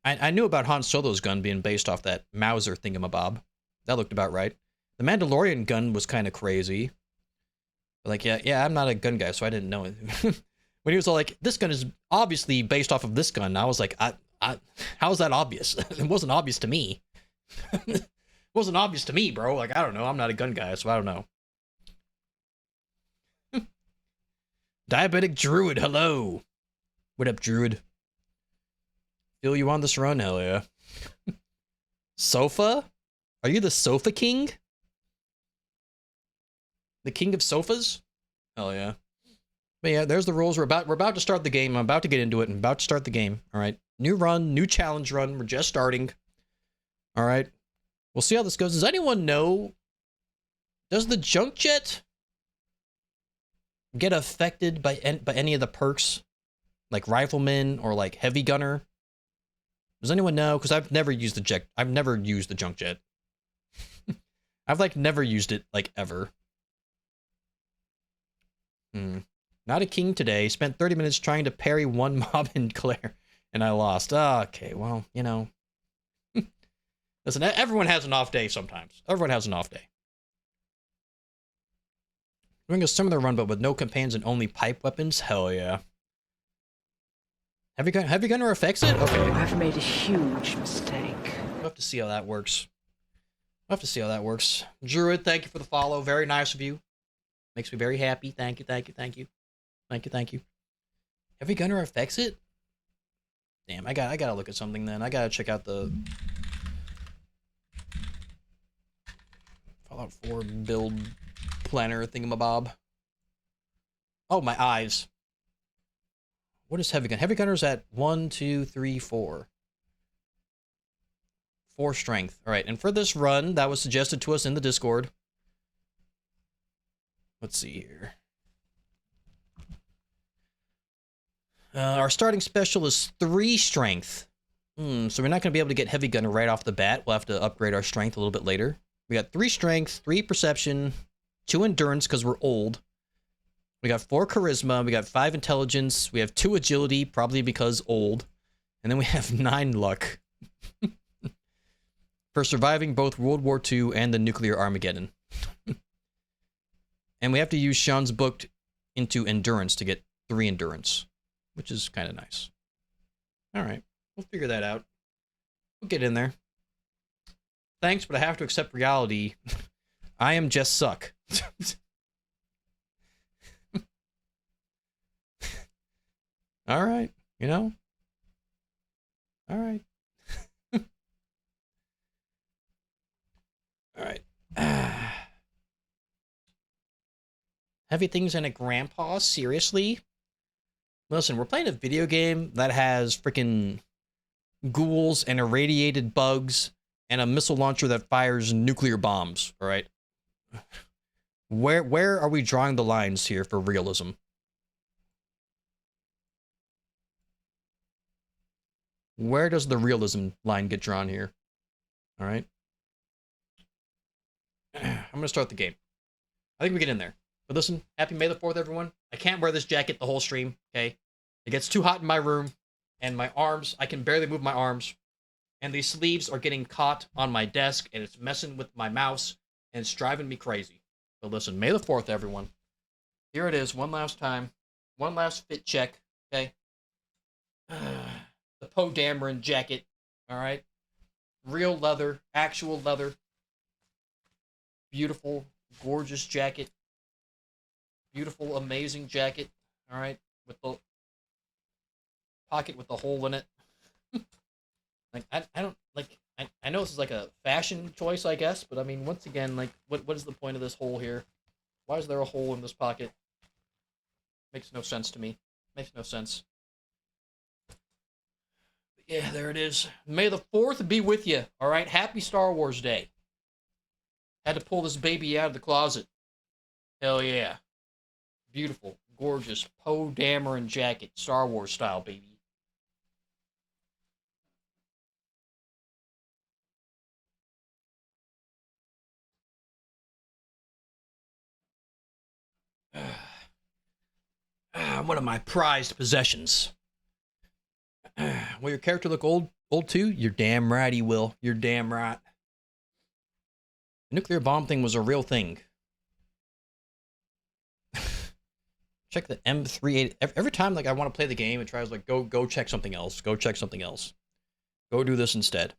I knew about Han Solo's gun being based off that Mauser thingamabob. That looked about right. The Mandalorian gun was kind of crazy. But like, yeah, I'm not a gun guy, so I didn't know it. When he was all like, this gun is obviously based off of this gun, I was like, how is that obvious? It wasn't obvious to me. It wasn't obvious to me, bro. Like, I don't know. I'm not a gun guy, so I don't know. Diabetic Druid, hello. What up, Druid? Feel you on this run? Hell yeah. Sofa? Are you the Sofa King? The king of sofas? Hell yeah. But yeah, there's the rules. We're about to start the game. I'm about to get into it. I'm about to start the game. All right. New run, new challenge run. We're just starting. All right. We'll see how this goes. Does anyone know? Does the junk jet get affected by any of the perks, like rifleman or like heavy gunner? Does anyone know? Because I've never used the jet. I've never used the junk jet. I've like never used it like ever. Not a king today. Spent 30 minutes trying to parry one mob in Claire, and I lost. Okay, well, you know. Listen, everyone has an off day sometimes. Everyone has an off day. Doing a similar run, but with no companions and only pipe weapons? Hell yeah. Heavy gunner affects it? Okay. I've made a huge mistake. We'll have to see how that works. Druid, thank you for the follow. Very nice of you. Makes me very happy. Thank you. Heavy gunner affects it? Damn, I gotta look at something then. I gotta check out the Fallout 4 build planner thingamabob. Oh, my eyes. What is heavy gun? Heavy gunner's at 1, 2, 3, 4. 4 strength. All right, and for this run, that was suggested to us in the Discord. Let's see here. Our starting special is 3 strength. So we're not going to be able to get heavy gunner right off the bat. We'll have to upgrade our strength a little bit later. We got 3 strength, 3 perception, 2 endurance because we're old. We got 4 charisma. We got 5 intelligence. We have 2 agility, probably because old. And then we have 9 luck. For surviving both World War II and the nuclear Armageddon. And we have to use Sean's book into endurance to get 3 endurance, which is kind of nice. All right, we'll figure that out. We'll get in there. Thanks, but I have to accept reality. I am just suck. All right, you know? All right. All right. Heavy things in a grandpa? Seriously? Listen, we're playing a video game that has freaking ghouls and irradiated bugs and a missile launcher that fires nuclear bombs, all right? Where are we drawing the lines here for realism? Where does the realism line get drawn here? All right? I'm going to start the game. I think we get in there. But listen, happy May the 4th, everyone. I can't wear this jacket the whole stream, okay? It gets too hot in my room, and my arms, I can barely move my arms. And these sleeves are getting caught on my desk, and it's messing with my mouse, and it's driving me crazy. So listen, May the 4th, everyone. Here it is, one last time. One last fit check, okay? The Poe Dameron jacket, all right? Real leather, actual leather. Beautiful, gorgeous jacket. Beautiful, amazing jacket, all right? With the pocket with the hole in it. Like, I don't, like, I know this is like a fashion choice, I guess, but I mean, once again, like, what is the point of this hole here? Why is there a hole in this pocket? Makes no sense to me. Makes no sense. But yeah, there it is. May the 4th be with you, all right? Happy Star Wars Day. Had to pull this baby out of the closet. Hell yeah. Beautiful, gorgeous Poe Dameron jacket, Star Wars style, baby. One of my prized possessions. Will your character look old too? You're damn right he will. You're damn right. The nuclear bomb thing was a real thing. Check the M38. Every time like I want to play the game, it tries like go check something else. Go check something else. Go do this instead.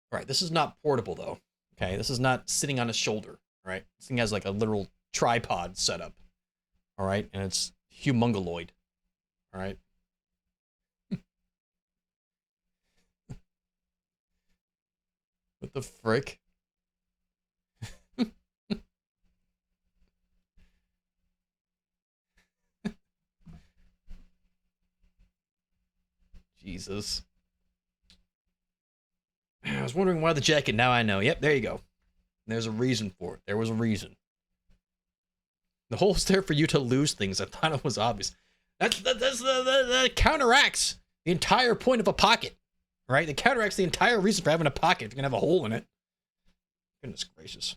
All right, this is not portable though. Okay, this is not sitting on a shoulder. All right, this thing has like a literal tripod setup. All right, and it's humongoloid. All right. What the frick? Jesus. I was wondering why the jacket. Now I know. Yep, there you go. There's a reason for it. There was a reason. The hole's there for you to lose things. I thought it was obvious. That counteracts the entire point of a pocket, right? It counteracts the entire reason for having a pocket. If you're gonna have a hole in it. Goodness gracious.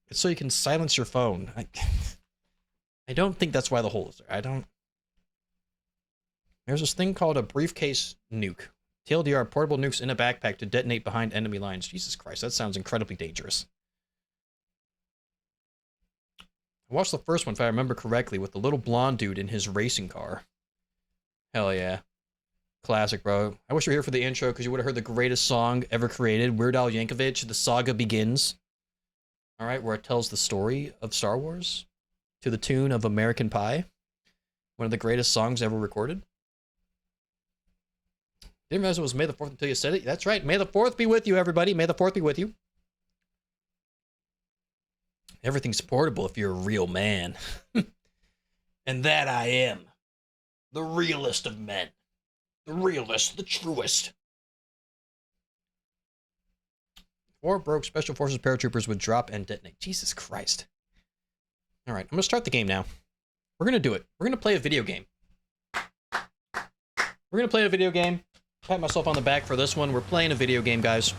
It's so you can silence your phone. I don't think that's why the hole is there. I don't. There's this thing called a briefcase nuke. TLDR, portable nukes in a backpack to detonate behind enemy lines. Jesus Christ, that sounds incredibly dangerous. I watched the first one, if I remember correctly, with the little blonde dude in his racing car. Hell yeah. Classic, bro. I wish you were here for the intro, because you would have heard the greatest song ever created, Weird Al Yankovic, The Saga Begins. Alright, where it tells the story of Star Wars to the tune of American Pie. One of the greatest songs ever recorded. Didn't realize it was May the 4th until you said it. That's right. May the 4th be with you, everybody. May the 4th be with you. Everything's portable if you're a real man. And that I am. The realest of men. The realest, the truest. War broke, Special Forces paratroopers would drop and detonate. Jesus Christ. Alright, I'm going to start the game now. We're going to do it. We're going to play a video game. We're going to play a video game. Pat myself on the back for this one. We're playing a video game, guys.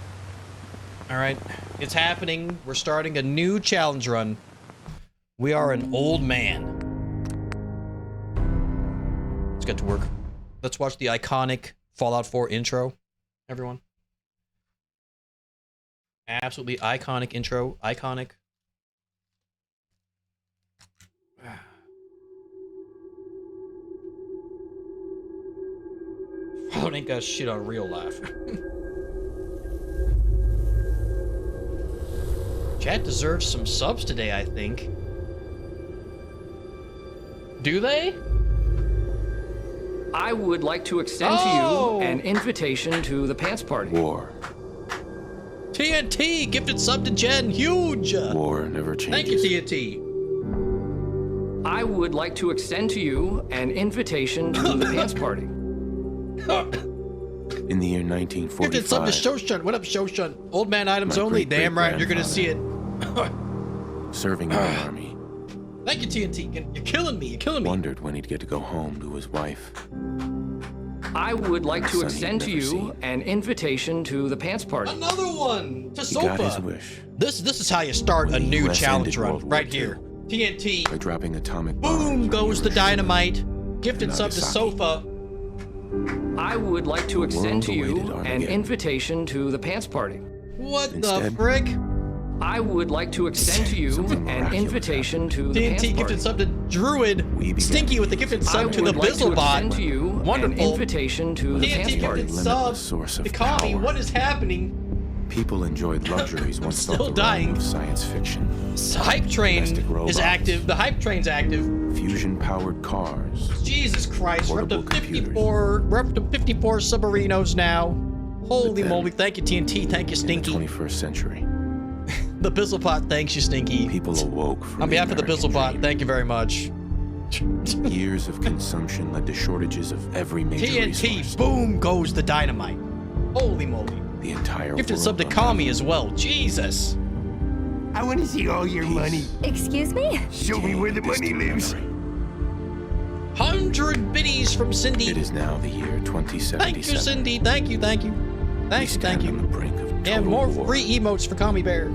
Alright, it's happening. We're starting a new challenge run. We are an old man. Let's get to work. Let's watch the iconic Fallout 4 intro, everyone. Absolutely iconic intro. Iconic. Fallout ain't got shit on real life. Chat deserves some subs today, I think. Do they? I would like to extend to you an invitation to the pants party. War. TNT, gifted sub to Jen, huge! War never changes. Thank you, TNT. I would like to extend to you an invitation to the pants party. In the year 1945. Gifted sub to Shoshun. What up, Shoshun? Old man items only. Damn right, you're gonna see it. Serving in the army. Thank you, TNT. You're killing me. You're killing me. Wondered when he'd get to go home to his wife. I would like to Son he'd extend to never you seen. an invitation to the pants party. Another one to He got his Sofa. wish This is how you start a When the new US challenge ended run World War right II. here. TNT. by dropping atomic Boom bombs on goes the Hiroshima dynamite. Gifted and sub to Nagasaki. Sofa. I would like to extend to you world-awaited an Armageddon. invitation to the pants party. What the Instead- frick? I would like to extend to you Something an miraculous invitation to the pants TNT party. gifted sub to Druid. We began Stinky with the gifted I sub to the would like to extend to Bizzlebot. you an Wonderful. invitation to the TNT pants party. gifted Limitless sub source of to Kami. power. What is happening? People enjoyed luxuries once still thought the dying. realm of science fiction. Hype train Domestic is robots. active. The hype train's active. Fusion-powered cars. Jesus Christ, we're up to Portable computers. 54. We're up to 54 submarinos now. Holy But then, moly! Thank you, TNT. Thank you, In the Stinky. 21st century, The Bizzlepot. Thanks you, Stinky. people awoke from On behalf of the American Bizzlepot, dream. thank you very much. Years of consumption led to shortages of every major TNT. resource. Boom goes the dynamite. Holy moly! The entire Gifted world sub to unraveled. Kami as well. Jesus. I want to see all your money. Excuse me? Show me where the money lives. 100 biddies from Cindy. It is now the year 2077. Thank you, Cindy. Thank you. Thank you. We Thank you. Thank stand on the you. brink of total And more war, free emotes for Kami Bear.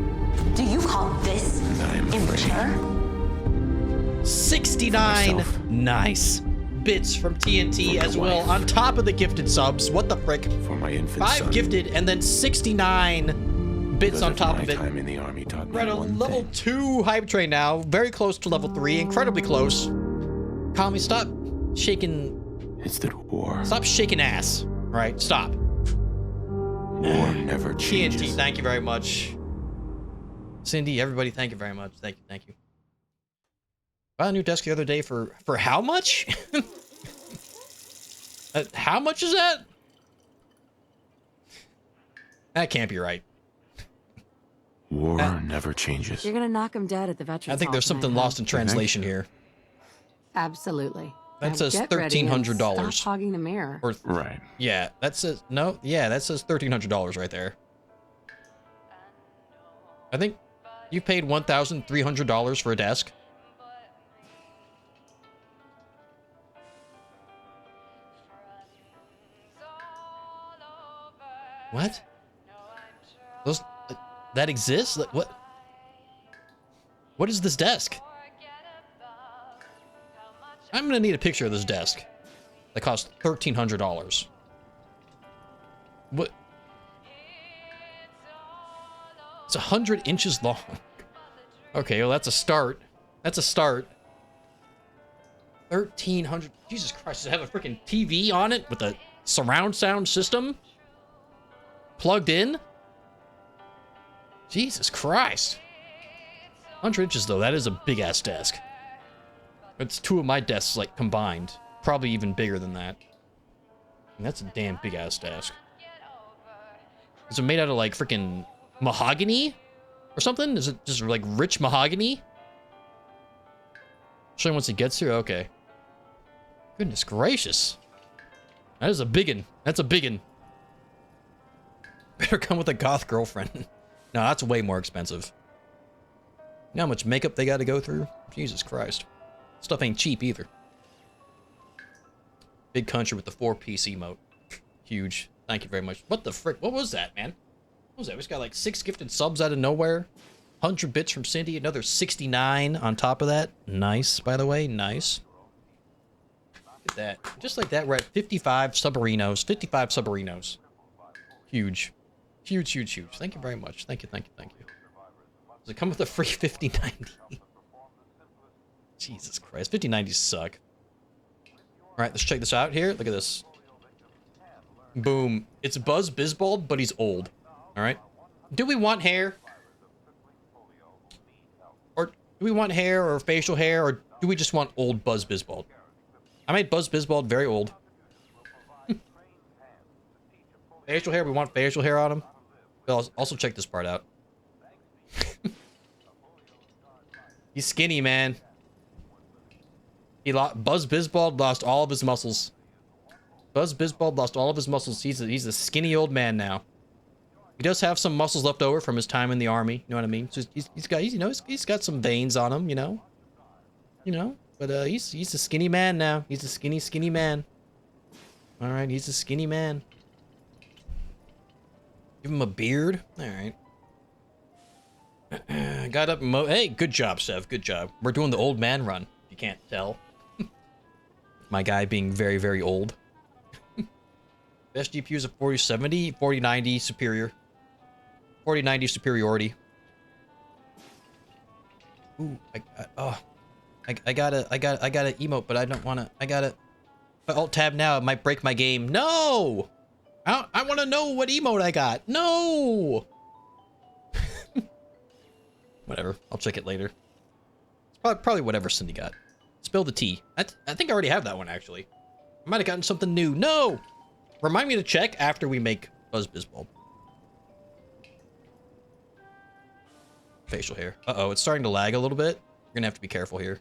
Do you call this and I am afraid immature? 69 myself. nice bits from TNT For as my well wife. on top of the gifted subs. What the frick? for my infant 5 son. gifted and then 69 bits Because on top my of it. time in the army taught me We're at a one level thing. 2 hype train now. Very close to level 3. Incredibly close. Kami, stop shaking. It's that war. Stop shaking ass. Right? Stop. War never changes. TNT, thank you very much. Cindy, everybody, thank you very much. Thank you, thank you. Bought a new desk the other day for how much? How much is that? That can't be right. War never changes. You're gonna knock him dead at the veterans. I think there's Hall something tonight, lost in translation here. huh? Absolutely. That Now says get ready and $1,300. Stop hogging the mirror. Or Right. yeah, that says no. Yeah, that says $1,300 right there. I think you paid $1,300 for a desk. What? Those that exists? Like, what? What is this desk? I'm gonna need a picture of this desk. That cost $1,300. What? It's 100 inches long. Okay, well that's a start. That's a start. 1,300. Jesus Christ! Does it have a freaking TV on it with a surround sound system plugged in? Jesus Christ! 100 inches though. That is a big ass desk. It's two of my desks like combined. Probably even bigger than that. And that's a damn big ass desk. Is it made out of like freaking mahogany or something? Is it just like rich mahogany? Show him once he gets here. Okay. Goodness gracious. That is a biggin. That's a biggin. Better come with a goth girlfriend. No, that's way more expensive. You know how much makeup they got to go through? Jesus Christ. Stuff ain't cheap either. Big country with the 4-piece emote. Huge. Thank you very much. What the frick? What was that, man? What was that? We just got like 6 gifted subs out of nowhere. 100 bits from Cindy. Another 69 on top of that. Nice, by the way. Nice. Look at that. Just like that, we're at 55 subarinos. 55 subarinos. Huge. Huge, huge, huge. Thank you very much. Thank you, thank you, thank you. Does it come with a free 5090? Jesus Christ. 5090s suck. Alright, let's check this out here. Look at this. Boom. It's Buzz Bizbald, but he's old. Alright. Do we want hair? Or do we want hair or facial hair? Or do we just want old Buzz Bizbald? I made Buzz Bizbald very old. Facial hair, we want facial hair on him. But also check this part out. He's skinny, man. Buzz Bizbald lost all of his muscles. Buzz Bizbald lost all of his muscles. He's a skinny old man now. He does have some muscles left over from his time in the army. You know what I mean? So he's got some veins on him. You know. But he's a skinny man now. He's a skinny man. All right, he's a skinny man. Give him a beard. All right. Got up. Hey, good job, Sev. Good job. We're doing the old man run. If you can't tell. My guy being very, very old. Best GPUs of 4070, 4090 superior. 4090 superiority. Ooh, I gotta emote, but I don't wanna. I gotta. If I alt tab now, it might break my game. No! I wanna know what emote I got. No! Whatever. I'll check it later. It's probably whatever Cindy got. Spill the tea. I think I already have that one, actually. I might have gotten something new. No! Remind me to check after we make Buzz Bizbald. Facial hair. Uh-oh, it's starting to lag a little bit. You're gonna have to be careful here.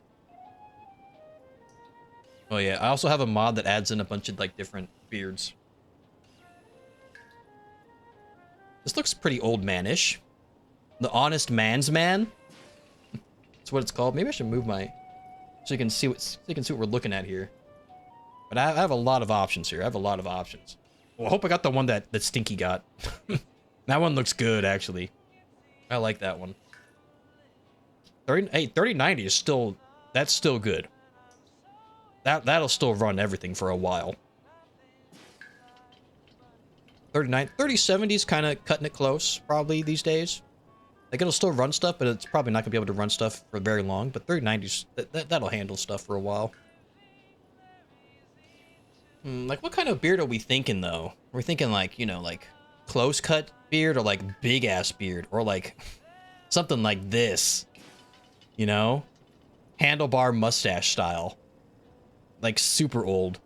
Oh yeah, I also have a mod that adds in a bunch of like different beards. This looks pretty old man-ish. The honest man's man. That's what it's called. Maybe I should move my so you can see what we're looking at here. But I have a lot of options here. I have a lot of options. Well, I hope I got the one that Stinky got. That one looks good, actually. I like that one. 3090 is still, that's still good. That'll still run everything for a while. 3070 is kind of cutting it close, probably these days. Like it'll still run stuff, but it's probably not gonna be able to run stuff for very long. But 3090s, that'll handle stuff for a while. Like what kind of beard are we thinking though? Are we thinking like, you know, like close cut beard or like big ass beard or like something like this, you know, handlebar mustache style, like super old.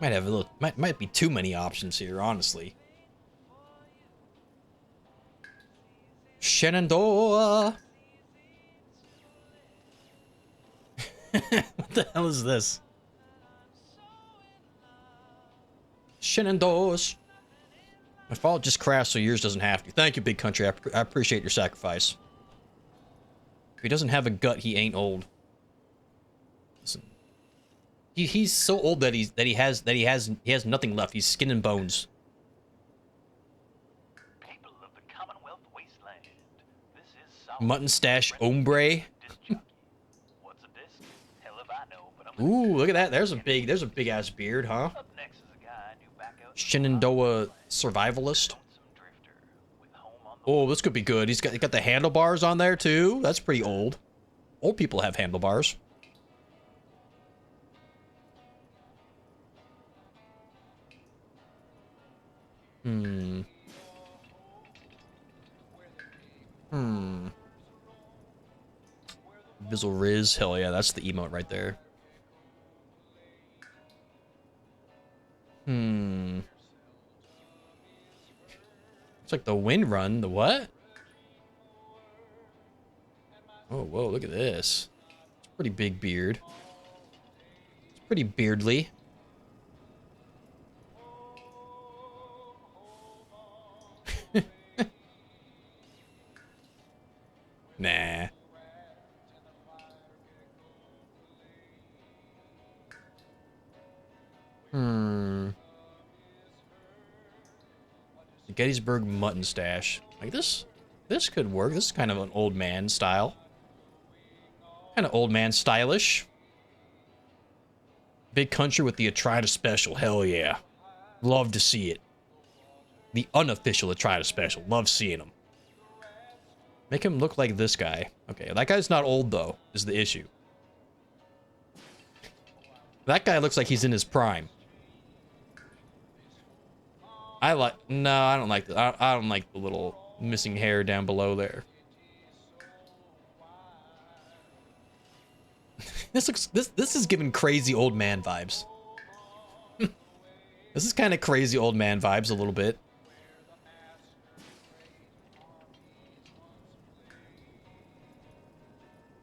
Might have a little, might be too many options here, honestly. Shenandoah. What the hell is this? Shenandoah. My fault just crashed so yours doesn't have to. Thank you, Big Country. I appreciate your sacrifice. If he doesn't have a gut, he ain't old. Listen. He's so old that he has nothing left. He's skin and bones. People of the Commonwealth Wasteland. This is South Mutton stash ombre. What's a disc? Hell if I know, but I'm Ooh, look at that. There's a big ass beard, huh? up next is a guy I knew back out Shenandoah survivalist. some drifter with home on the Oh, this could be good. He got the handlebars on there too. That's pretty old. Old people have handlebars. Bizzle Riz. Hell yeah, that's the emote right there. It's like the wind run. The what? Oh, whoa, look at this. It's a pretty big beard. It's pretty beardly. Nah. The Gettysburg mutton stash. Like this could work. This is kind of an old man style. Kind of old man stylish. Big Country with the Atrida special. Hell yeah. Love to see it. The unofficial Atrida special. Love seeing him. Make him look like this guy. Okay, that guy's not old though, is the issue. That guy looks like he's in his prime. No, I don't like the I don't like the little missing hair down below there. This is giving crazy old man vibes. This is kind of crazy old man vibes a little bit.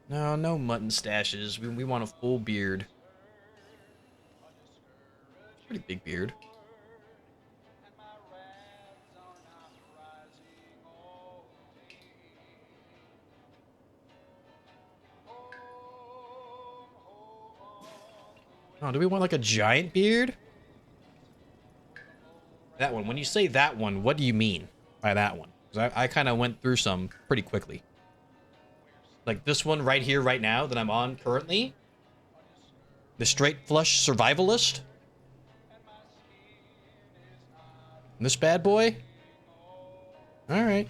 No mutton stashes. We want a full beard. Pretty big beard. Oh, do we want like a giant beard? That one. When you say that one, what do you mean by that one? Because I kind of went through some pretty quickly. Like this one right here, right now, that I'm on currently. The straight flush survivalist. And this bad boy. All right.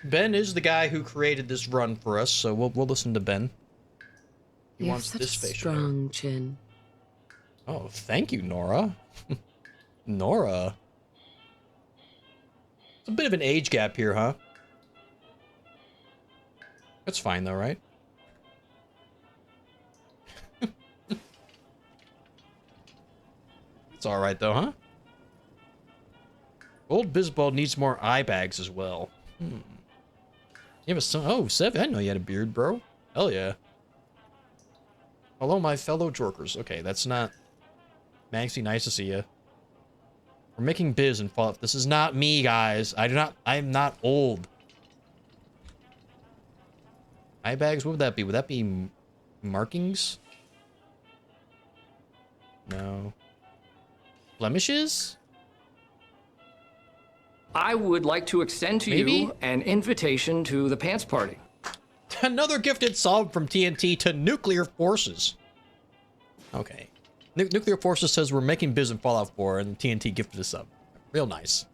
Ben is the guy who created this run for us, so we'll listen to Ben. He You have wants such this a facial hair. strong chin. Oh, thank you, Nora. Nora. It's a bit of an age gap here, huh? That's fine though, right? It's alright though, huh? Old Bizball needs more eye bags as well. You have a son? Oh, Sev, I didn't know you had a beard, bro. Hell yeah. Hello, my fellow Jorkers. Okay, that's not... Maxie, nice to see you. We're making biz and Fallout. This is not me, guys. I'm not old. Eye bags? What would that be? Would that be markings? No. Blemishes? I would like to extend to Maybe? you an invitation to the pants party. Another gifted sub from TNT to Nuclear Forces. Okay. Nuclear Forces says we're making biz in Fallout 4, and TNT gifted a sub. Real nice.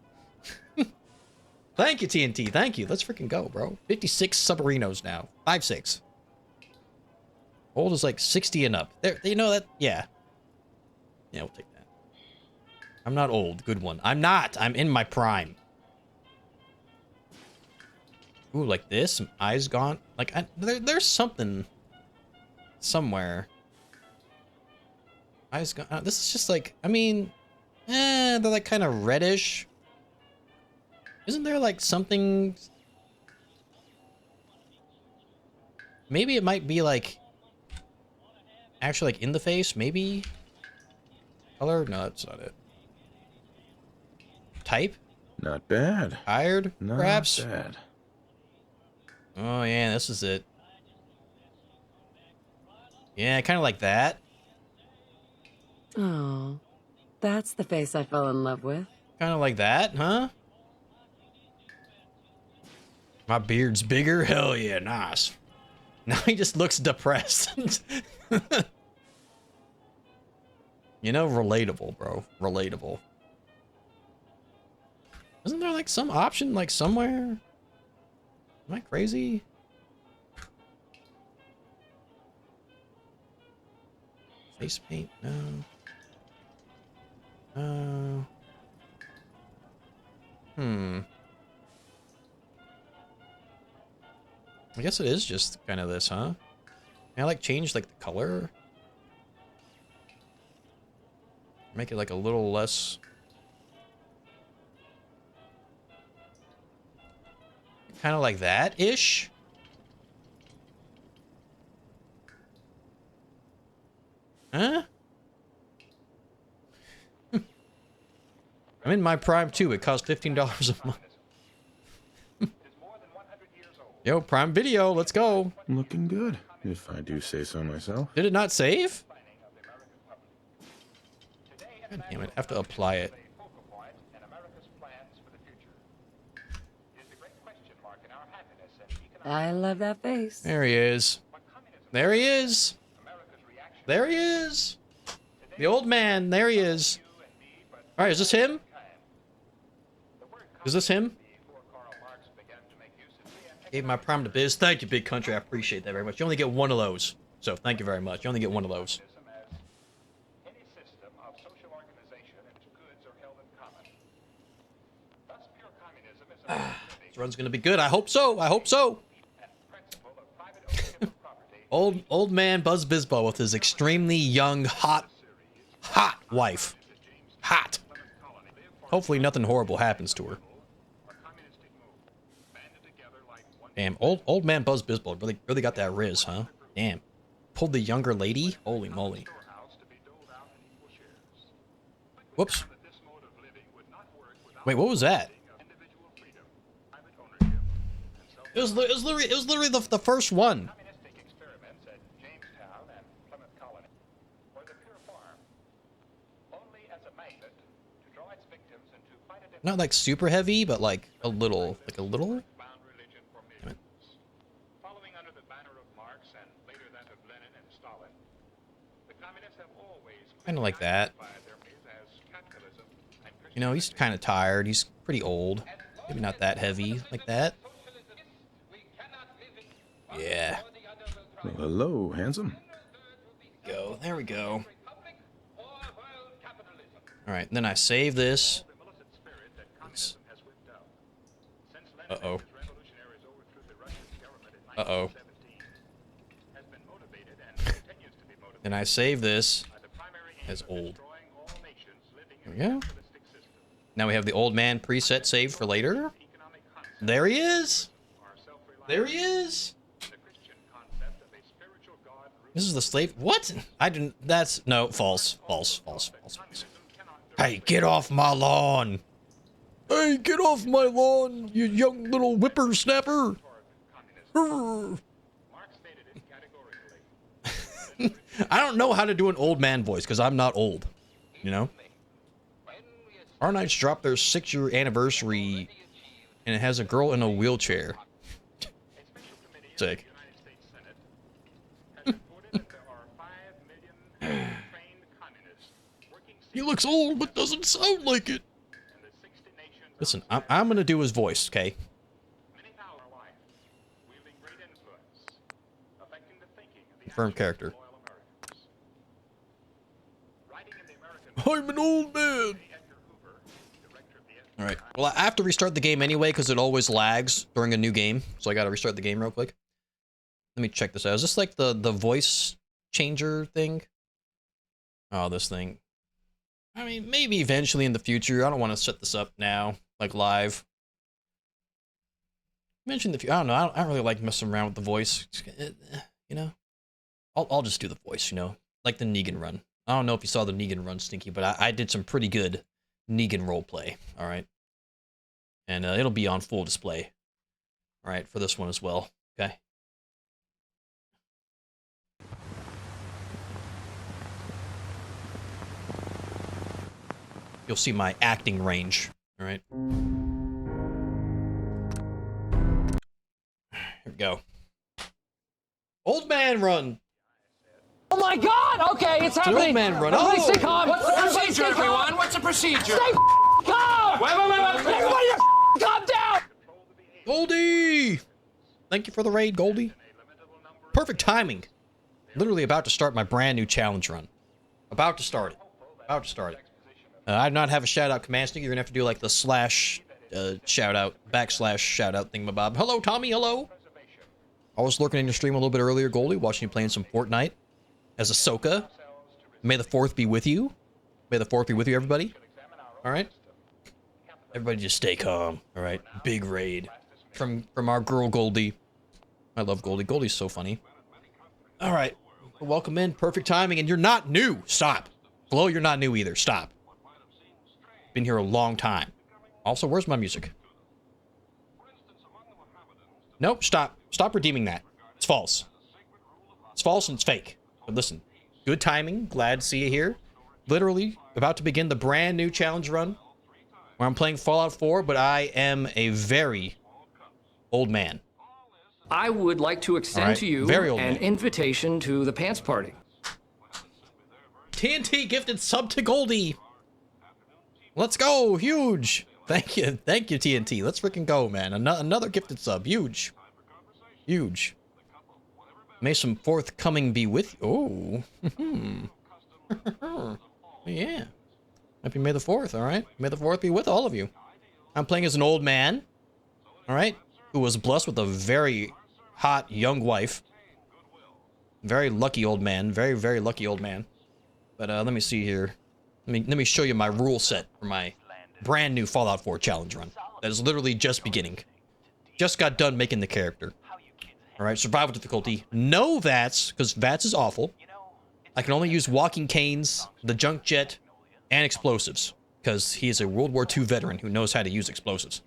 Thank you, TNT. Thank you. Let's freaking go, bro. 56 submarinos now. 5'6". Old is like 60 and up. There, you know that? Yeah. Yeah, we'll take that. I'm not old. Good one. I'm not. I'm in my prime. Ooh, like this? Some eyes gone? Like, there's something somewhere. Eyes gone. This is just like, I mean, they're like kind of reddish. Isn't there like something? Maybe it might be like actually like in the face, maybe. Color? No, that's not it. Type? Not bad. Tired? Not Perhaps? bad. Oh yeah, this is it. Yeah, kind of like that. Oh, that's the face I fell in love with. Kind of like that, huh? My beard's bigger? Hell yeah, nice. Now he just looks depressed. You know, relatable, bro. Relatable. Isn't there like some option like somewhere? Am I crazy? Face paint? No. I guess it is just kind of this, huh? Can I like change like the color? Make it like a little less. Kind of like that-ish. Huh? I'm in my prime too. It costs $15 a month. Yo, Prime Video, let's go. Looking good, if I do say so myself. Did it not save? God damn it, I have to apply it. I love that face. There he is. There he is. There he is. The old man, there he is. Alright, is this him? Is this him? Gave my prime to Biz. Thank you, Big Country. I appreciate that very much. You only get one of those. So, thank you very much. You only get one of those. This run's gonna be good. I hope so. I hope so. old man Buzz Bizball with his extremely young, hot wife. Hot. Hopefully nothing horrible happens to her. Damn, old man Buzz Bizball really got that riz, huh? Damn. Pulled the younger lady? Holy moly. Whoops. Wait, what was that? It was literally the first one. Not like super heavy, but like a little. Damn it. Kind of like that. You know, he's kind of tired. He's pretty old. Maybe not that heavy like that. Yeah. Well, hello, handsome. Go. There we go. All right, then I save this. Uh-oh. Uh-oh. Then I save this as old. There we go. Now we have the old man preset saved for later. There he is. There he is. This is the slave. What? I didn't. That's no. False. False. False. False. False. Hey, get off my lawn. Hey, get off my lawn, you young little whippersnapper. I don't know how to do an old man voice because I'm not old, you know? Our Knights dropped their 6-year anniversary and it has a girl in a wheelchair. Sick. He looks old but doesn't sound like it. Listen, I'm gonna do his voice, okay? Confirmed character. I'm an old man. All right. Well, I have to restart the game anyway because it always lags during a new game, so I gotta restart the game real quick. Let me check this out. Is this like the voice changer thing? Oh, this thing. I mean, maybe eventually in the future. I don't want to set this up now, like live. Mention the future. I don't know. I don't really like messing around with the voice. You know, I'll just do the voice. You know, like the Negan run. I don't know if you saw the Negan run, Stinky, but I did some pretty good Negan roleplay. All right, and it'll be on full display. All right, for this one as well. Okay. You'll see my acting range. All right. Here we go. Old man run. Oh my God! Okay, it's happening. Old man run. Everybody Oh! stay calm. What's the Everybody procedure, stay calm. everyone? What's the procedure? Stay calm. Wait. Everybody, calm down. Goldie! Thank you for the raid, Goldie. Perfect timing. Literally about to start my brand new challenge run. About to start it. About to start it. I do not have a shout out command stick. You're gonna have to do like the slash shout out, / shout out thingamabob. Hello, Tommy. Hello. I was lurking in your stream a little bit earlier, Goldie, watching you playing some Fortnite as Ahsoka. May the 4th be with you. May the 4th be with you, everybody. All right. Everybody just stay calm. All right. Big raid from our girl Goldie. I love Goldie. Goldie's so funny. All right. Welcome in. Perfect timing. And you're not new. Stop. Flo, you're not new either. Stop. Been here a long time. Also, where's my music? Nope. Stop. Stop redeeming that. It's false. It's false and it's fake. But listen. Good timing. Glad to see you here. Literally about to begin the brand new challenge run where I'm playing Fallout 4, but I am a very old man. I would like to extend to you Very old an man. invitation to the pants party. TNT gifted sub to Goldie. Let's go. Huge. Thank you. Thank you, TNT. Let's freaking go, man. Another gifted sub. Huge. Huge. May some forthcoming be with you. Oh. Yeah. Happy May the 4th, all right? May the 4th be with all of you. I'm playing as an old man, all right, who was blessed with a very hot young wife. Very lucky old man. Very, very lucky old man. But let me see here. Let me show you my rule set for my brand new Fallout 4 challenge run. That is literally just beginning. Just got done making the character. All right, survival difficulty. No VATS, because VATS is awful. I can only use walking canes, the junk jet, and explosives, because he is a World War II veteran who knows how to use explosives.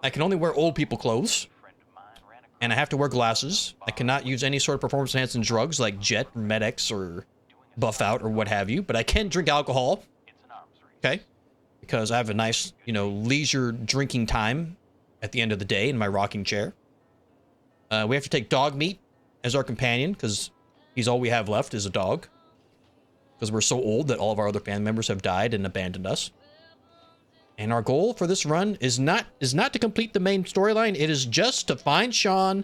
I can only wear old people clothes, and I have to wear glasses. I cannot use any sort of performance-enhancing drugs like Jet, Med-X, or Buff Out, or what have you, but I can drink alcohol, okay? Because I have a nice, you know, leisure drinking time at the end of the day in my rocking chair. We have to take dog meat as our companion, because he's all we have left is a dog. Because we're so old that all of our other family members have died and abandoned us. And our goal for this run is not to complete the main storyline. It is just to find Sean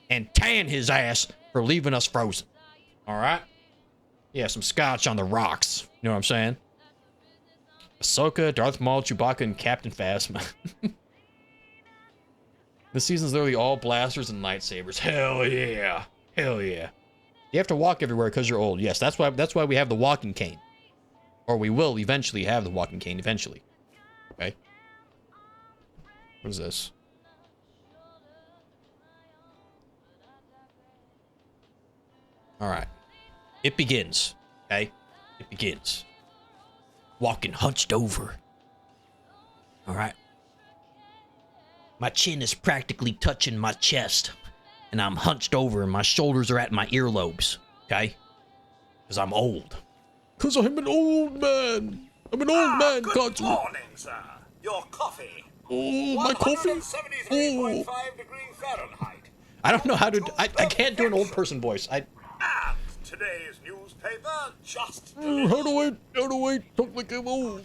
and tan his ass for leaving us frozen. All right? Yeah, some scotch on the rocks. You know what I'm saying? Ahsoka, Darth Maul, Chewbacca, and Captain Phasma. This season's literally all blasters and lightsabers. Hell yeah. Hell yeah. You have to walk everywhere because you're old. Yes, that's why we have the walking cane. Or we will eventually have the walking cane eventually. Okay. What is this? Alright. It begins. Okay? It begins. Walking hunched over. Alright. My chin is practically touching my chest. And I'm hunched over and my shoulders are at my earlobes. Okay? Because I'm old. Because I'm an old man. I'm an old man, Good morning, sir. Your coffee. Oh, my coffee? 173.5 degrees Fahrenheit. I don't know how to... I can't do an old person voice. And today's newspaper just... How do I talk like I'm old?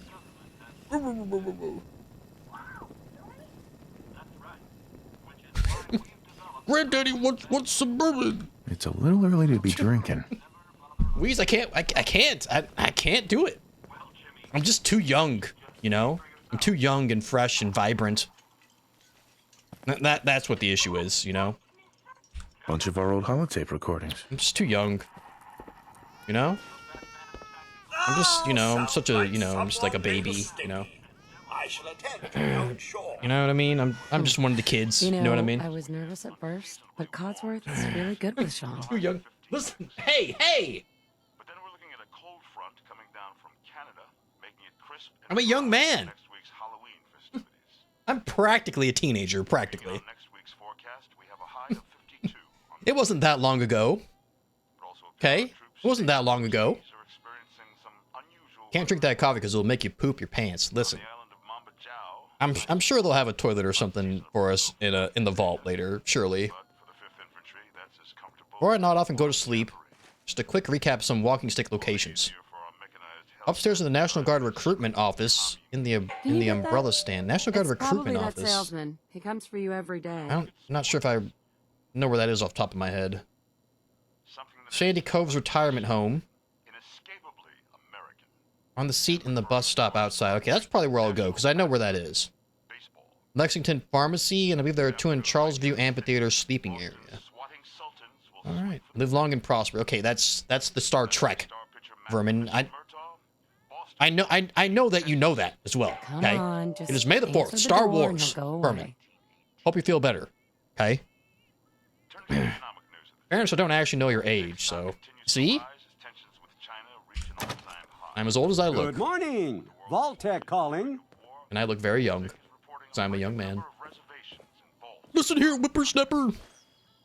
Granddaddy wants some bourbon. It's a little early to be drinking. Wheeze, I can't do it. I'm just too young, you know? I'm too young and fresh and vibrant. That's what the issue is, you know? Bunch of our old holotape recordings. I'm just too young. You know? I'm just, you know, I'm such a, you know, I'm just like a baby, you know. I shall attend to your chore. You know what I mean? I'm just one of the kids. You know what I mean? I was nervous at first, but Codsworth is really good with Sean. Too young. Listen, hey! But then we're looking at a cold front coming down from Canada, making it crisp. I'm a young man. Next week's Halloween festivities. I'm practically a teenager, practically. Next week's forecast, we have a high of 52. It wasn't that long ago. Okay? It wasn't that long ago. Can't drink that coffee because it'll make you poop your pants. Listen. I'm sure they'll have a toilet or something for us in the vault later, surely. Before I nod off and go to sleep, just a quick recap of some walking stick locations. Upstairs in the National Guard recruitment office, in the umbrella stand. National Guard recruitment Probably office. that salesman. He comes for you every day. I'm not sure if I know where that is off the top of my head. Sandy Cove's retirement home. On the seat in the bus stop outside. Okay, that's probably where I'll go, because I know where that is. Lexington Pharmacy, and I believe there are 2 in Charlesview Amphitheater sleeping area. Alright. Live long and prosper. Okay, that's the Star Trek, Vermin. I know that you know that as well. Okay? Come on, just it is May the 4th, answer the Star door and Wars, he'll go Vermin. away. Hope you feel better. Okay? Parents, I don't actually know your age, so... See? I'm as old as I look. Good morning. Vault-Tec calling. And I look very young, because I'm a young man. Listen here, whippersnapper.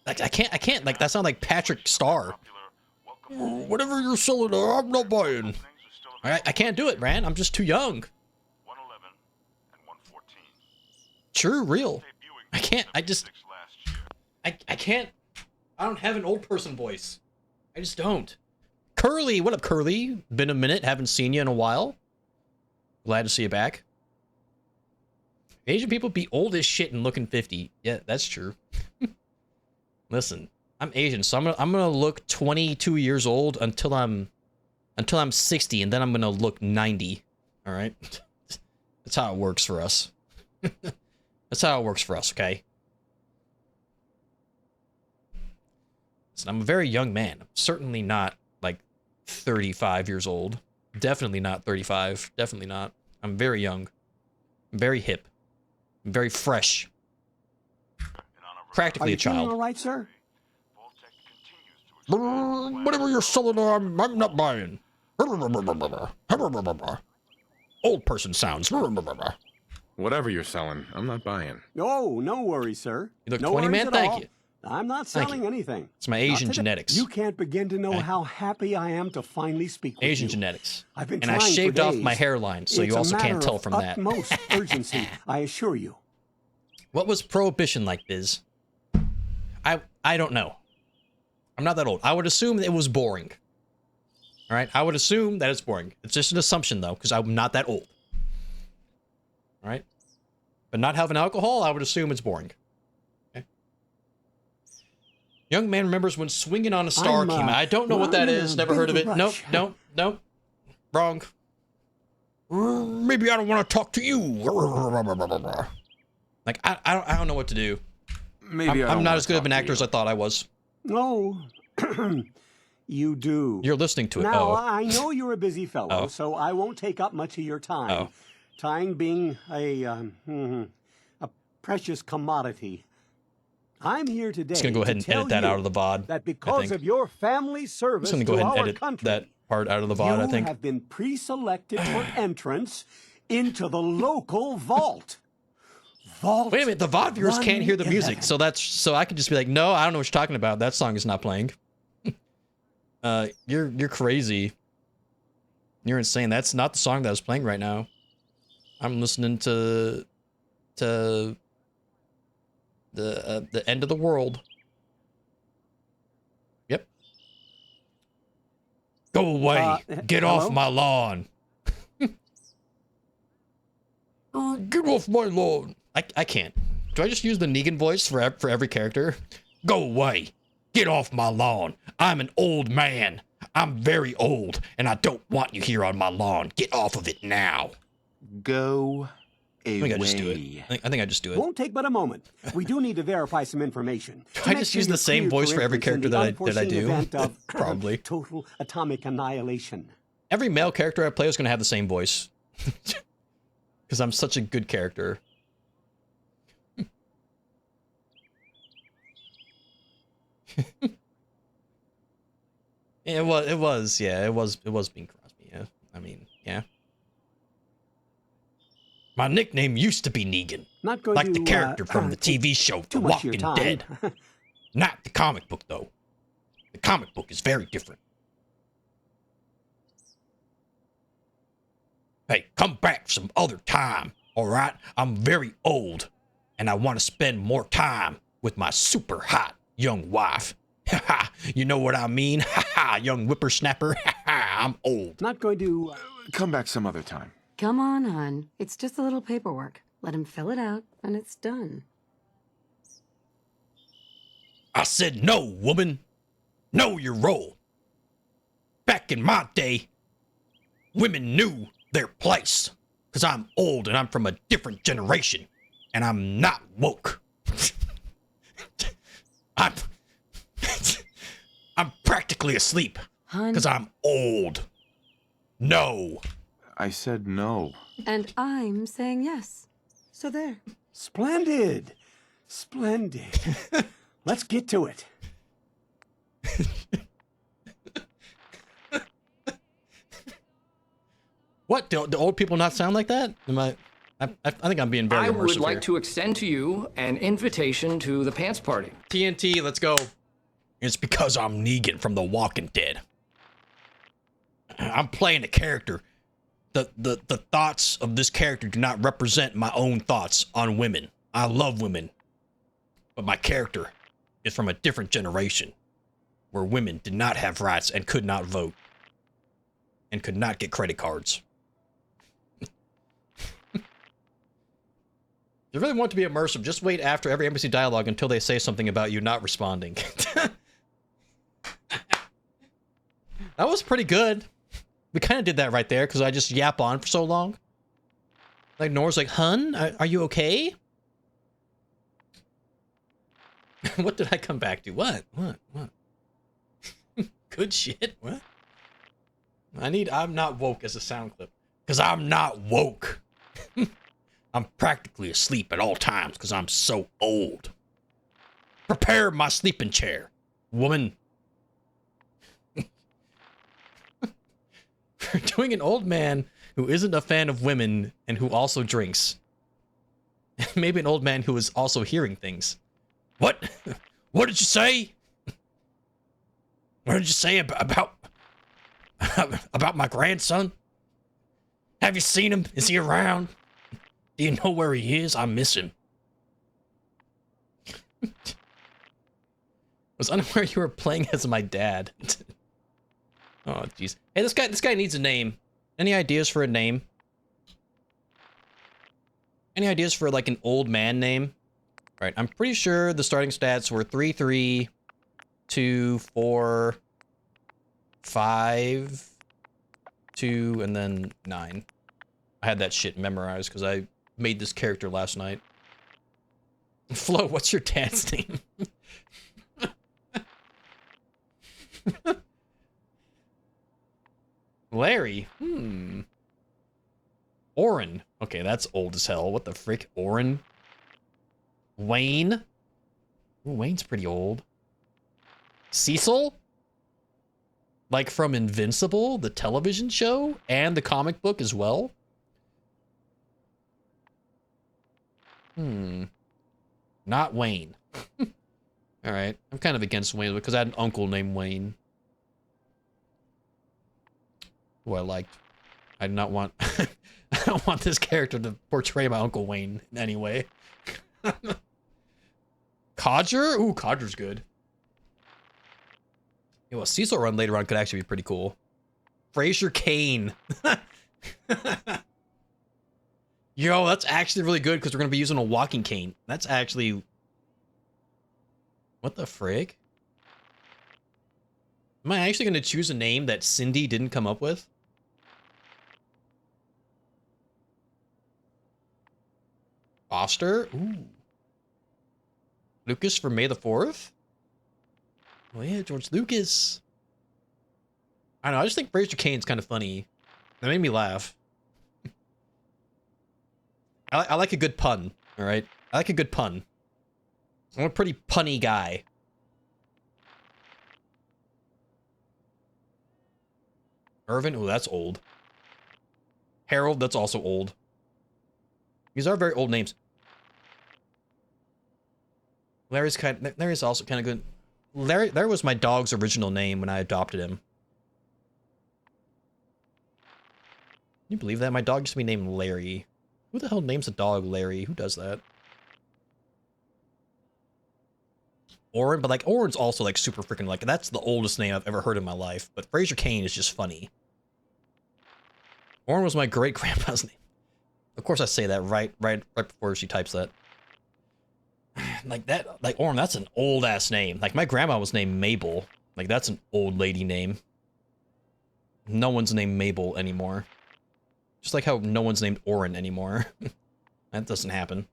Like I can't. Like that sounds like Patrick Starr. Whatever you're selling, I'm not buying. I can't do it, man. I'm just too young. True, real. I can't. I can't. I don't have an old person voice. I just don't. Curly, what up, Curly? Been a minute. Haven't seen you in a while. Glad to see you back. Asian people be old as shit and looking 50. Yeah, that's true. Listen, I'm Asian, so I'm gonna look 22 years old until I'm 60, and then I'm gonna look 90. All right, that's how it works for us. That's how it works for us. Okay. Listen, I'm a very young man. I'm certainly not like 35 years old. Definitely not 35. Definitely not. I'm very young. I'm very hip. I'm very fresh. Practically a child. All right, sir? Whatever you're selling, I'm not buying. Old person sounds. Whatever you're selling, I'm not buying. Oh, no worries, sir. You look no 20, man. Thank you. I'm not selling anything. It's my Asian genetics. You can't begin to know how happy I am to finally speak with Asian you. genetics. I've been and I trying shaved for off days. my hairline, so It's you a also can't matter tell of from that. utmost urgency, I assure you. What was Prohibition like, Biz? I don't know. I'm not that old. I would assume it was boring. All right? I would assume that it's boring. It's just an assumption, though, because I'm not that old. All right? But not having alcohol, I would assume it's boring. Okay? Young man remembers when Swinging on a Star came out. I don't know what that is. Never heard of it. Nope. Wrong. Maybe I don't want to talk to you. Like, I don't know what to do. Maybe I'm not as good of an actor as I thought I was. No, you do. You're listening to it. Now, I know you're a busy fellow, Oh. so I won't take up much of your time. Oh. Time being a precious commodity. I'm here today. Just gonna go ahead and edit that out of the VOD. That because of your family I'm service just gonna go to ahead and our edit country, that part out of the VOD, I think. you have been pre-selected for entrance into the local vault. Vault. Wait a minute, the VOD viewers can't hear the music, 111. so I could just be like, no, I don't know what you're talking about. That song is not playing. You're crazy. You're insane. That's not the song that I was playing right now. I'm listening to the end of the world. Yep. Go away. Get hello? off my lawn. Get off my lawn. I can't. Do I just use the Negan voice for every character? Go away. Get off my lawn. I'm an old man. I'm very old, and I don't want you here on my lawn. Get off of it now. Go away. I think I just do it. I think I just do it. Won't take but a moment. We do need to verify some information. Do I just use the same voice for every character that I do? Event of Probably. total atomic annihilation. Every male character I play is going to have the same voice. Because I'm such a good character. It was Bing Crosby, yeah. I mean, yeah. My nickname used to be Negan. Not going like to, the character from the TV show The much of your Walking time. Dead. Not the comic book, though. The comic book is very different. Hey, come back some other time, alright? I'm very old, and I want to spend more time with my super hot young wife. Haha, you know what I mean? Haha, young whippersnapper. Haha, I'm old. Not going to... Come back some other time. Come on, hon. It's just a little paperwork. Let him fill it out, and it's done. I said no, woman. Know your role. Back in my day, women knew their place. Because I'm old and I'm from a different generation. And I'm not woke. I'm practically asleep. Hun. Because I'm old. No. I said no. And I'm saying yes. So there. Splendid. Splendid. Let's get to it. What? Do old people not sound like that? I think I'm being very I immersive would like here. to extend to you an invitation to the pants party. TNT, let's go. It's because I'm Negan from The Walking Dead. I'm playing a character. The thoughts of this character do not represent my own thoughts on women. I love women. But my character is from a different generation where women did not have rights and could not vote and could not get credit cards. If you really want to be immersive, just wait after every NPC dialogue until they say something about you not responding. That was pretty good. We kind of did that right there because I just yap on for so long. Like Nora's like, hun, are you okay? What did I come back to? What? Good shit? What? I'm not woke as a sound clip. Because I'm not woke. I'm practically asleep at all times because I'm so old. Prepare my sleeping chair, woman. We're doing an old man who isn't a fan of women and who also drinks. Maybe an old man who is also hearing things. What? What did you say? What did you say about my grandson? Have you seen him? Is he around? Do you know where he is? I miss him. Was unaware you were playing as my dad. Oh, jeez. Hey, this guy needs a name. Any ideas for a name? Any ideas for, like, an old man name? All right, I'm pretty sure the starting stats were 3, 3, 2, 4, 5, 2, and then 9. I had that shit memorized because I made this character last night. Flo, what's your dad's name? Larry. Oren. Okay, that's old as hell. What the frick? Oren. Wayne. Ooh, Wayne's pretty old. Cecil? Like from Invincible, the television show, and the comic book as well? Not Wayne. Alright, I'm kind of against Wayne because I had an uncle named Wayne. Who I liked. I did not want... I don't want this character to portray my Uncle Wayne in any way. Codger? Ooh, Codger's good. Yeah, well, Cecil run later on could actually be pretty cool. Fraser Kane. Yo, that's actually really good because we're going to be using a walking cane. That's actually... What the frig? Am I actually going to choose a name that Cindy didn't come up with? Foster? Ooh. Lucas for May the 4th? Oh yeah, George Lucas. I don't know. I just think Fraser Cane's kind of funny. That made me laugh. I like a good pun. All right. I like a good pun. I'm a pretty punny guy. Irvin, oh, that's old. Harold, that's also old. These are very old names. Larry's also kind of good. Larry was my dog's original name when I adopted him. Can you believe that? My dog used to be named Larry. Who the hell names a dog Larry? Who does that? Oren, but like Oren's also like super freaking like that's the oldest name I've ever heard in my life. But Fraser Cain is just funny. Oren was my great grandpa's name. Of course I say that right before she types that. Like that, like Oren, that's an old ass name. Like my grandma was named Mabel. Like that's an old lady name. No one's named Mabel anymore. Just like how no one's named Oren anymore. That doesn't happen.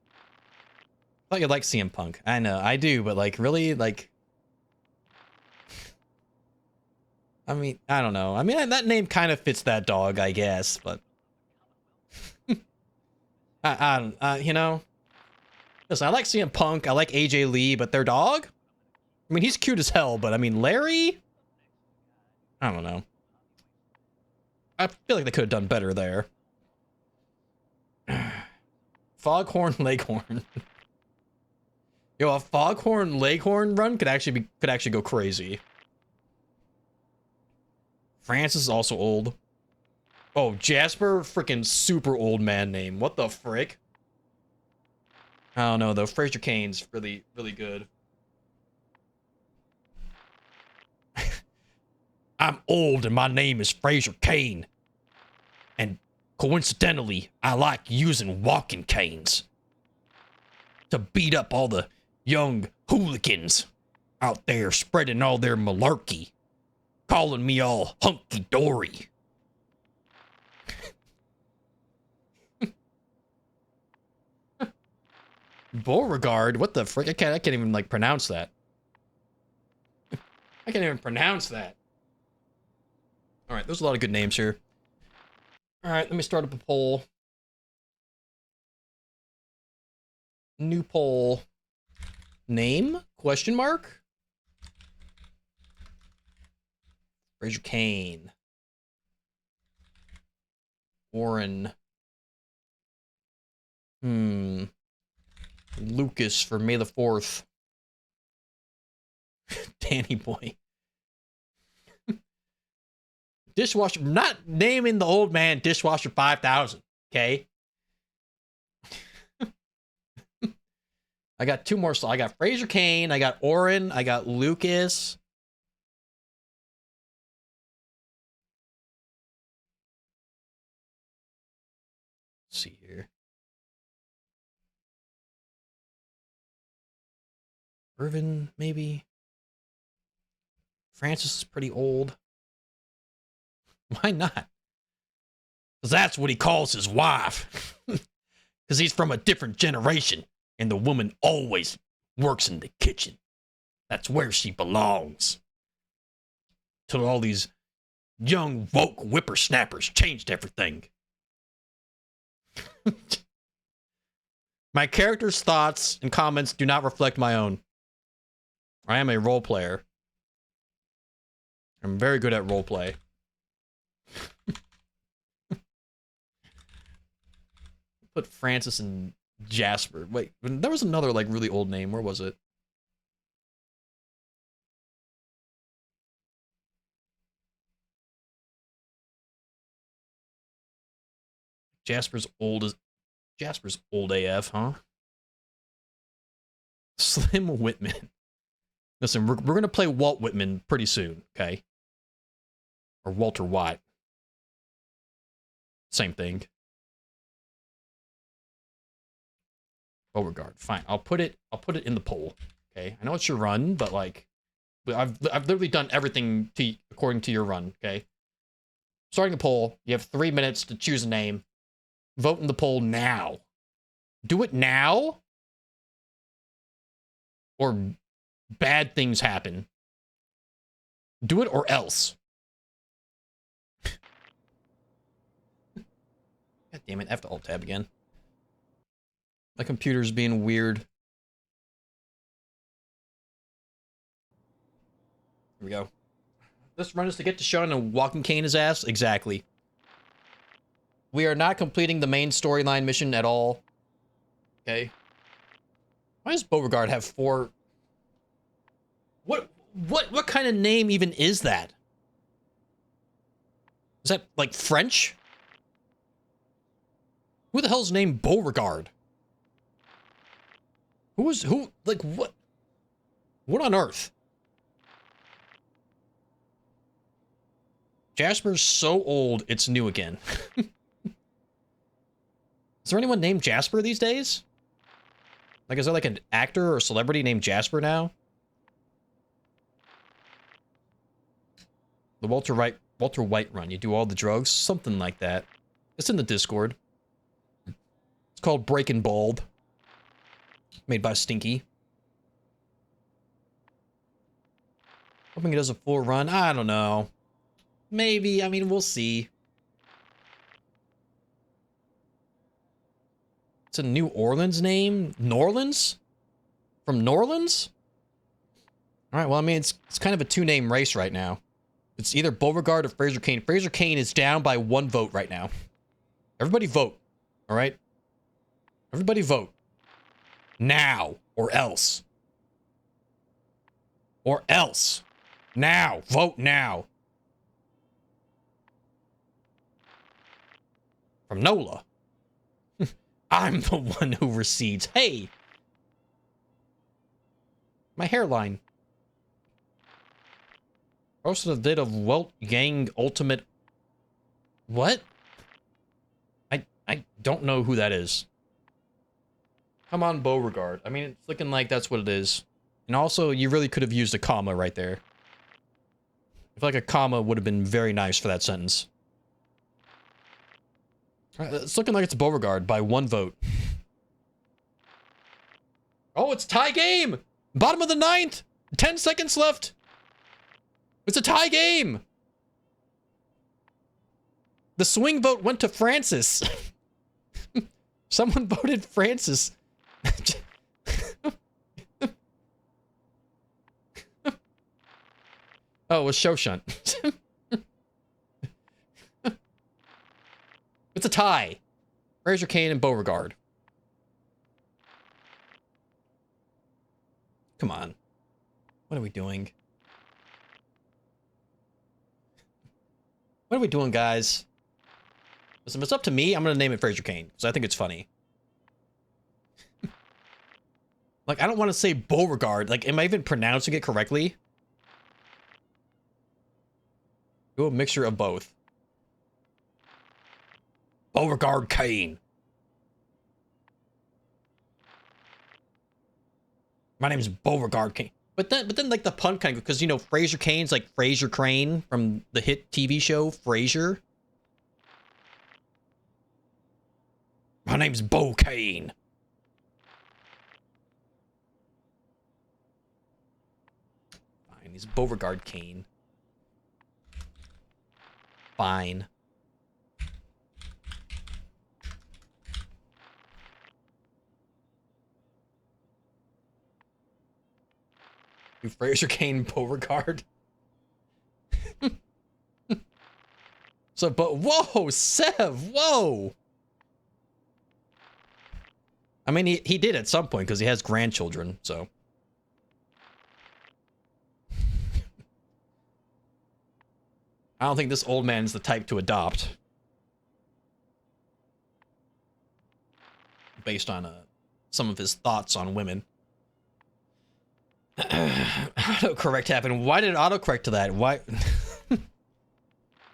I thought you'd like CM Punk. I know, I do, but like really, like I mean, I don't know. I mean, that name kind of fits that dog, I guess, but I don't, you know. Listen, I like CM Punk, I like AJ Lee, but their dog? I mean, he's cute as hell, but I mean, Larry? I don't know. I feel like they could have done better there. Foghorn Leghorn. Yo, a Foghorn Leghorn run could actually go crazy. Francis is also old. Oh, Jasper, freaking super old man name. What the frick? I don't know though. Fraser Cain's really, really good. I'm old and my name is Fraser Cain. And coincidentally, I like using walking canes to beat up all the young hooligans out there spreading all their malarkey, calling me all hunky-dory. Beauregard? What the frick? I can't even like pronounce that. I can't even pronounce that. All right, there's a lot of good names here. All right, let me start up a poll. New poll. Name? Question mark? Fraser Cain. Warren. Lucas for May the 4th. Danny Boy. Dishwasher. I'm not naming the old man Dishwasher 5000. Okay. I got two more. So I got Fraser Cain. I got Oren. I got Lucas. Let's see here. Irvin, maybe. Francis is pretty old. Why not? Because that's what he calls his wife. Because he's from a different generation, and the woman always works in the kitchen. That's where she belongs. Till all these young woke whippersnappers changed everything. My character's thoughts and comments do not reflect my own. I am a role player. I'm very good at role play. Put Francis and Jasper. Wait, there was another like really old name. Where was it? Jasper's old AF, huh? Slim Whitman. Listen, we're gonna play Walt Whitman pretty soon, okay? Or Walter White. Same thing. Beauregard. Fine. I'll put it in the poll. Okay. I know it's your run, but like I've literally done everything according to your run, okay? Starting the poll, you have 3 minutes to choose a name. Vote in the poll now. Do it now, or bad things happen. Do it or else. Damn it, I have to alt-tab again. My computer's being weird. Here we go. This run is to get to Sean and walking cane his ass? Exactly. We are not completing the main storyline mission at all. Okay. Why does Beauregard have 4... What kind of name even is that? Is that, like, French? Who the hell's named Beauregard? Who, like, what? What on earth? Jasper's so old, it's new again. Is there anyone named Jasper these days? Like, is there like an actor or celebrity named Jasper now? The Walter White run. You do all the drugs? Something like that. It's in the Discord. It's called Breaking Bald. Made by Stinky. Hoping it does a full run. I don't know. Maybe. I mean, we'll see. It's a New Orleans name? Norlands? From Norlands? Alright, well, I mean, it's kind of a two-name race right now. It's either Beauregard or Fraser Cain. Fraser Cain is down by 1 vote right now. Everybody vote. Alright? Everybody vote. Now. Or else. Or else. Now. Vote now. From NOLA. I'm the one who recedes. Hey! My hairline. Also the date of Welt Gang Ultimate... What? I don't know who that is. Come on, Beauregard. I mean, it's looking like that's what it is. And also, you really could have used a comma right there. I feel like a comma would have been very nice for that sentence. It's looking like it's Beauregard by 1 vote. Oh, it's tie game! Bottom of the 9th! 10 seconds left! It's a tie game! The swing vote went to Francis. Someone voted Francis. Oh, it was Shoshunt. It's a tie. Fraser Cain and Beauregard. Come on. What are we doing? What are we doing, guys? Listen, if it's up to me, I'm going to name it Fraser Cain, because I think it's funny. Like, I don't want to say Beauregard. Like, am I even pronouncing it correctly? Do a mixture of both. Beauregard Cain. My name is Beauregard Cain. But then, like, the pun kind of, because, you know, Fraser Cain's like Fraser Crane from the hit TV show Frasier. My name's Bo Cain. Fine, he's Beauregard Cain. Fine. Do Fraser Cain Beauregard? So, but whoa, Sev, whoa. I mean, he did at some point because he has grandchildren, so. I don't think this old man's the type to adopt. Based on some of his thoughts on women. Autocorrect happened. Why did it autocorrect to that? Why?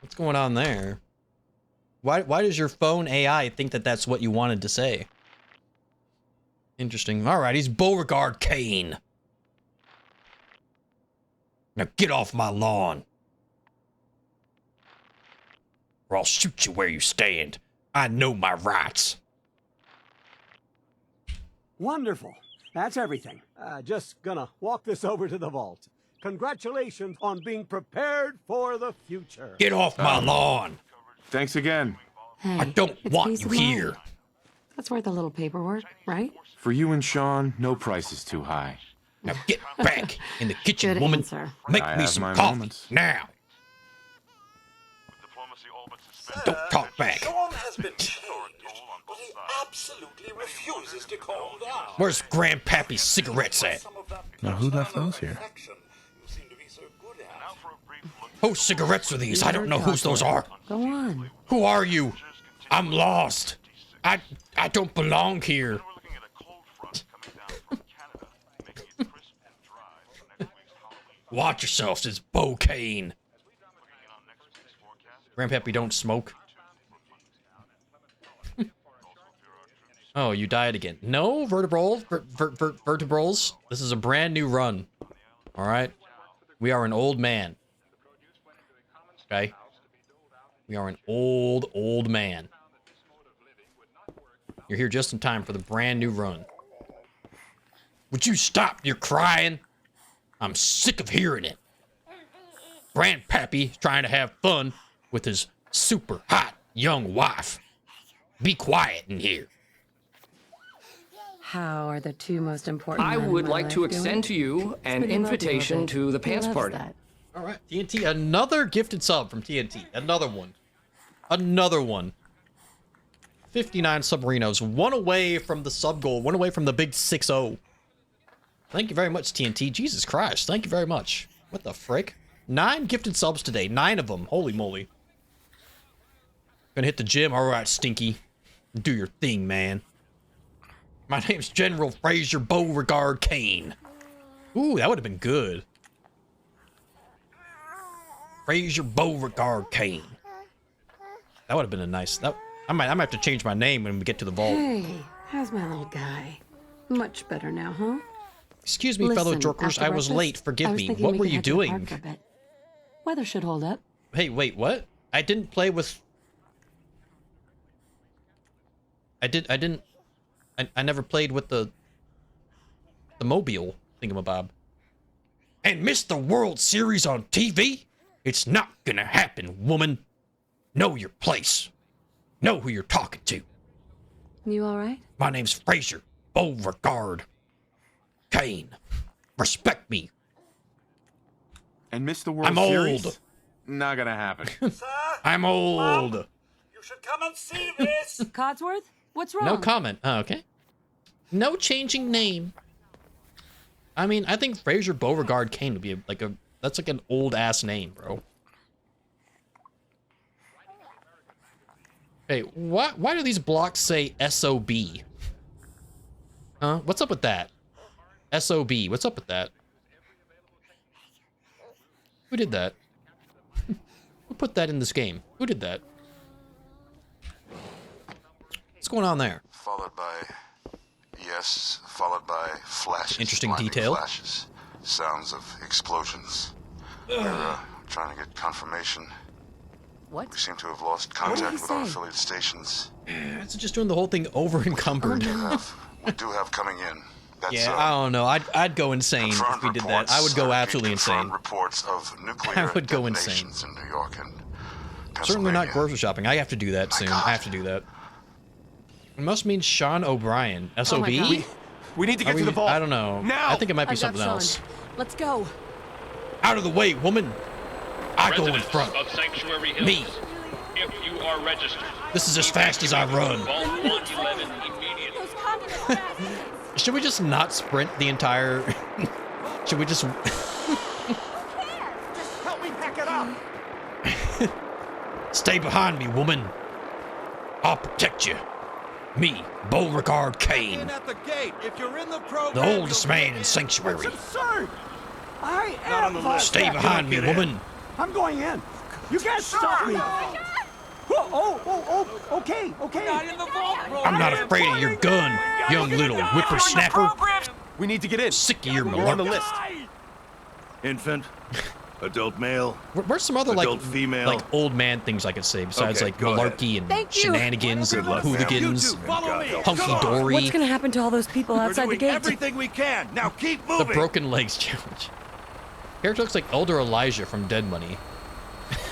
What's going on there? Why does your phone AI think that that's what you wanted to say? Interesting. All right, he's Beauregard Cain. Now get off my lawn, or I'll shoot you where you stand. I know my rights. Wonderful. That's everything. Just gonna walk this over to the vault. Congratulations on being prepared for the future. Get off my lawn. Thanks again. Hey, I don't it's want peace you of mind. here. That's worth a little paperwork, right? For you and Sean, no price is too high. Now get back in the kitchen, Good woman. answer. Make I me have some my coffee moments. now. Diplomacy all but suspended. Don't talk back. Sean has been changed, but he absolutely refuses to calm down. Where's Grandpappy's cigarettes at? Some of that Now, who left those here? affection you seem to be so good at. Now for a brief look. Whose cigarettes are these? I don't know whose those are. Go on. Who are you? I'm lost. I don't belong here. We're looking at a cold front coming down from Canada, making it crisp and dry for next week's Halloween. Watch yourselves, it's Bo Kane. Looking in on next week's forecast. Grandpappy, don't smoke. Oh, you died again. No, vertebrals. This is a brand new run. All right? We are an old man. Okay? We are an old man. You're here just in time for the brand new run. Would you stop your crying? I'm sick of hearing it. Grandpappy trying to have fun with his super hot young wife. Be quiet in here. How are the two most important I men in would my like to life doing? extend to you an Pretty lucky, invitation wasn't it? to the He pants loves party. that. All right, TNT, another gifted sub from TNT. Another one. Another one. 59 subrinos. One away from the sub goal. One away from the big 6-0. Thank you very much, TNT. Jesus Christ. Thank you very much. What the frick? 9 gifted subs today. 9 of them. Holy moly. Gonna hit the gym. All right, Stinky. Do your thing, man. My name's General Fraser Beauregard Kane. Ooh, that would have been good. Fraser Beauregard Kane. That would have been a nice... I might have to change my name when we get to the vault. Hey, how's my little guy? Much better now, huh? Excuse me, fellow Listen, Jorkers. after I was breakfast, late. Forgive I was me. thinking What we were could you head to the park doing? for a bit. Weather should hold up. Hey, wait, what? I didn't play with... I never played with the mobile thingamabob. And miss the World Series on TV? It's not gonna happen, woman. Know your place. Know who you're talking to. You all right? My name's Fraser Beauregard Kane. Respect me. And miss the World I'm Series? old. Not gonna happen. I'm old. You should come and see this. Codsworth? What's wrong? No comment. Oh, okay. No changing name. I mean, I think Fraser Beauregard Kane would be like that's like an old ass name, bro. Hey, why do these blocks say SOB? Huh? What's up with that? SOB. What's up with that? Who did that? Who put that in this game? Who did that? What's going on there? Followed by flashes. Interesting blinding detail. Flashes. Sounds of explosions. We're trying to get confirmation. What? We seem to have lost did contact he with our say? affiliate stations. It's just doing the whole thing over encumbered. We do have coming in. That's, Yeah, I don't know. I'd go insane if confirmed we did that. I would reports, go repeat, absolutely insane. confirmed reports of nuclear I would go insane. detonations in New York and Certainly not Pennsylvania. grocery shopping. I have to do that soon. I have to do that. It must mean Sean O'Brien. SOB? God. We need to Are get we- to the vault. I don't know. Now! I think it might be I've got something Sean. else. Let's go. Out of the way, woman. I go in front. Of Sanctuary Hills. Me. If you are registered, This is as fast as I run. Vault 111 immediately. Those communist bastards. Should we just not sprint the entire... Should we just... Help me pack it up. Stay behind me, woman. I'll protect you. Me, Beauregard Kane. At the gate. If you're in the program, The oldest man in Sanctuary. Absurd! I Not on am the Vault list. Stay Captain. behind me, woman. I'm going in. You can't stop me. Okay. I'm not afraid of your gun, young little whippersnapper. We need to get in. Sick of your We're on the malarkey. list. Infant, adult male. Where's some other like Adult female. like old man things I could say besides Okay, like go ahead. malarkey and Thank you. shenanigans and Good luck, ma'am. hooligans, You two, follow me. hunky Come on. dory, What's gonna happen to all those people We're outside the doing gate? everything we can. Now keep the moving. broken legs challenge. Character looks like Elder Elijah from Dead Money.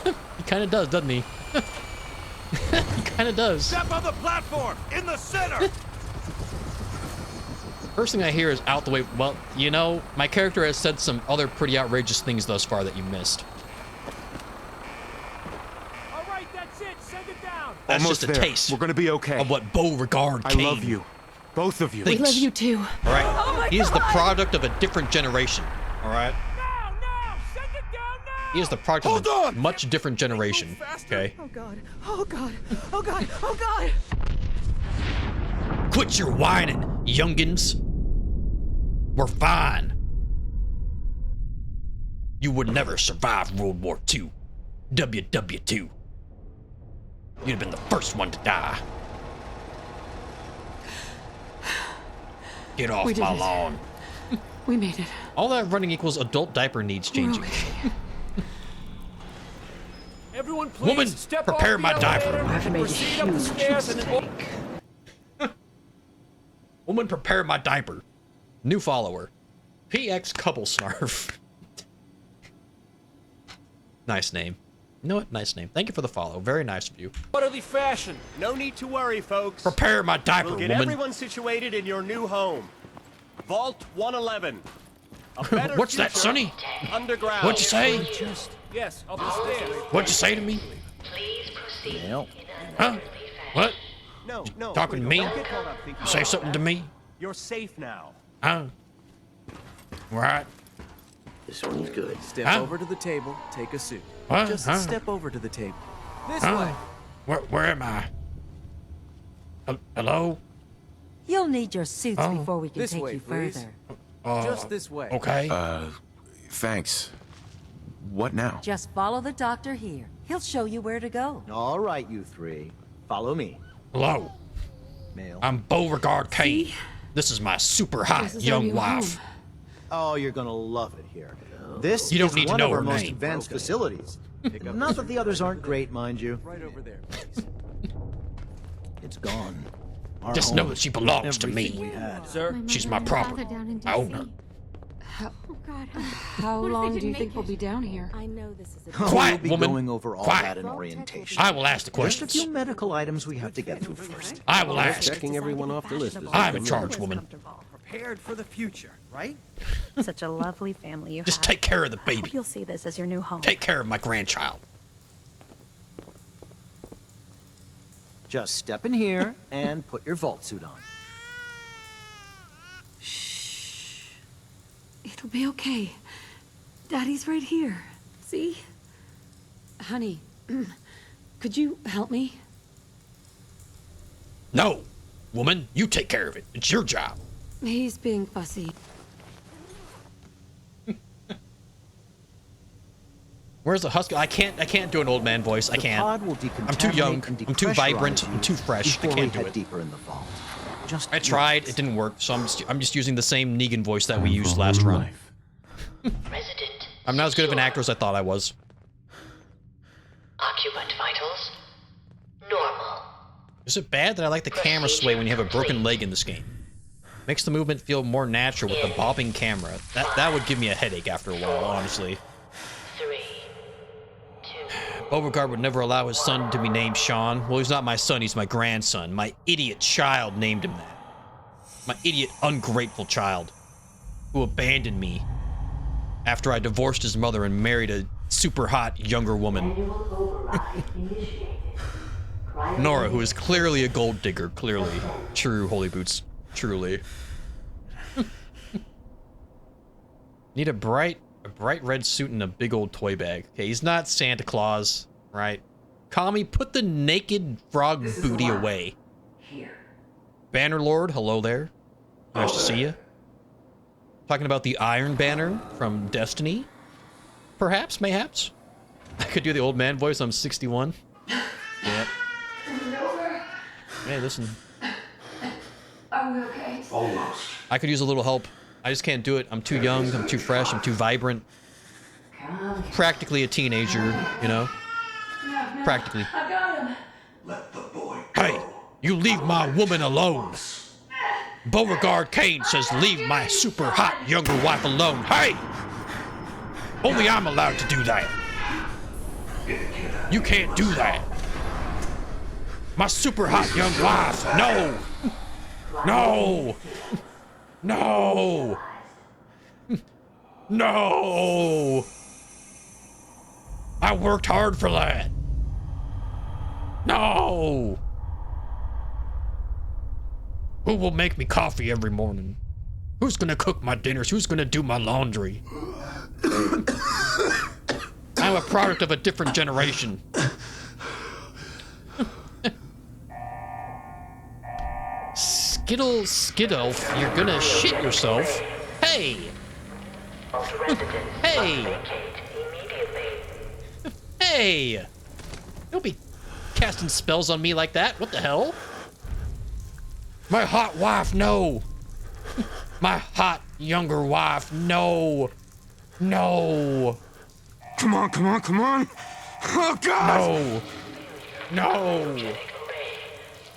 He kind of does, doesn't he? He kind of does. Step on the platform in the center. First thing I hear is out the way. Well, you know, my character has said some other pretty outrageous things thus far that you missed. All right, that's it. Send it down. That's Almost just a there. taste We're gonna be okay. of what Beauregard I Kane love you, both of you. thinks. We love you too. All right, he is the product of a different generation. All right, Now, send it down now. he is the product of a much different generation. Okay, Oh God. Oh God. Oh God. Oh God. quit your whining, youngins. We're fine. You would never survive World War II. WW2. You'd have been the first one to die. Get off We did my it. lawn. We made it. All that running equals adult diaper needs changing. Everyone, please Woman, step prepare off the my diaper. elevator, I've made a proceed up the huge stairs and then mistake. Woman, prepare my diaper. New follower. PX Couple Snarf. Nice name. You know what? Nice name. Thank you for the follow. Very nice of you. orderly fashion. No need to worry, folks. Prepare my diaper, We'll get woman. everyone situated in your new home. Vault 111. A better What's that, future Sonny? Underground. What'd you say? Yes, up the stairs. What'd you say to me? Huh? What? No. Talking to me? Don't get caught up thinking You say about something that. to me? You're safe now. Huh? Right. This one's good. Step Huh? over to the table, take a suit. What? Just Huh? step over to the table. This Huh? way. Where am I? Hello? You'll need your suits Oh. before we can This take way, you please. further. Just this way. Okay. Thanks. What now? Just follow the doctor here. He'll show you where to go. All right, you three. Follow me. Hello. Male. I'm Beauregard Kane. This is my super hot This is our young new wife. home. Oh, you're gonna love it here. This You don't is need to one know of our her most name. advanced facilities. Not that the others aren't great, mind you. Right over there, please. It's gone. Our Just know home, that she belongs to everything me. we had. Sir, She's my property. I own her. How long do you think we'll be down here? I know this is a Quiet, we'll be woman. going over all Quiet. that in orientation. I will ask the Just a few questions. medical items we have to get through first. I will ask. Checking everyone off the list. I'm in charge, woman. Prepared for the future, right? Such a lovely family you Just have. take care of the baby. You'll see this as your new home. Take care of my grandchild. Just step in here and put your vault suit on. It'll be okay. Daddy's right here. See? Honey, could you help me? No, woman, you take care of it. It's your job. He's being fussy. Where's the husky? I can't do an old man voice. I The can't. pod will I'm too young. decontaminate and I'm too vibrant. depressurize I'm you too fresh. I before can't we do head it. deeper in the vault. Just I tried. It didn't work. So I'm just using the same Negan voice that we used last run. I'm not as good of an actor as I thought I was. Occupant vitals normal. Is it bad that I like the camera sway when you have a broken leg in this game? Makes the movement feel more natural with the bobbing camera. That would give me a headache after a while, honestly. 3, 2. Beauregard would never allow his son to be named Sean. Well, he's not my son, he's my grandson. My idiot child named him that. My idiot, ungrateful child who abandoned me after I divorced his mother and married a super hot younger woman. Nora, who is clearly a gold digger, clearly. True, Holy Boots. Truly. Need a bright red suit and a big old toy bag. Okay, he's not Santa Claus, right? Kami, put the naked frog booty away. Bannerlord, hello there. Nice to see you. Talking about the Iron Banner from Destiny? Perhaps, mayhaps. I could do the old man voice, I'm 61. Yep. Hey, listen. Are we okay? Almost. I could use a little help. I just can't do it. I'm too young, I'm too fresh, I'm too vibrant. Practically a teenager, you know? Practically. I got him. Let the boy Hey, you leave my woman alone. Beauregard Kane says leave my super hot younger wife alone. Hey! Only I'm allowed to do that. You can't do that. My super hot young wife. No. No. No. No. I worked hard for that. No. Who will make me coffee every morning? Who's gonna cook my dinners? Who's gonna do my laundry? I'm a product of a different generation. Skittle, you're gonna shit yourself. Hey! Hey! Hey! Don't be casting spells on me like that. What the hell? My hot wife, no! My hot younger wife, no! No! Come on, come on, come on! Oh, God! No! No!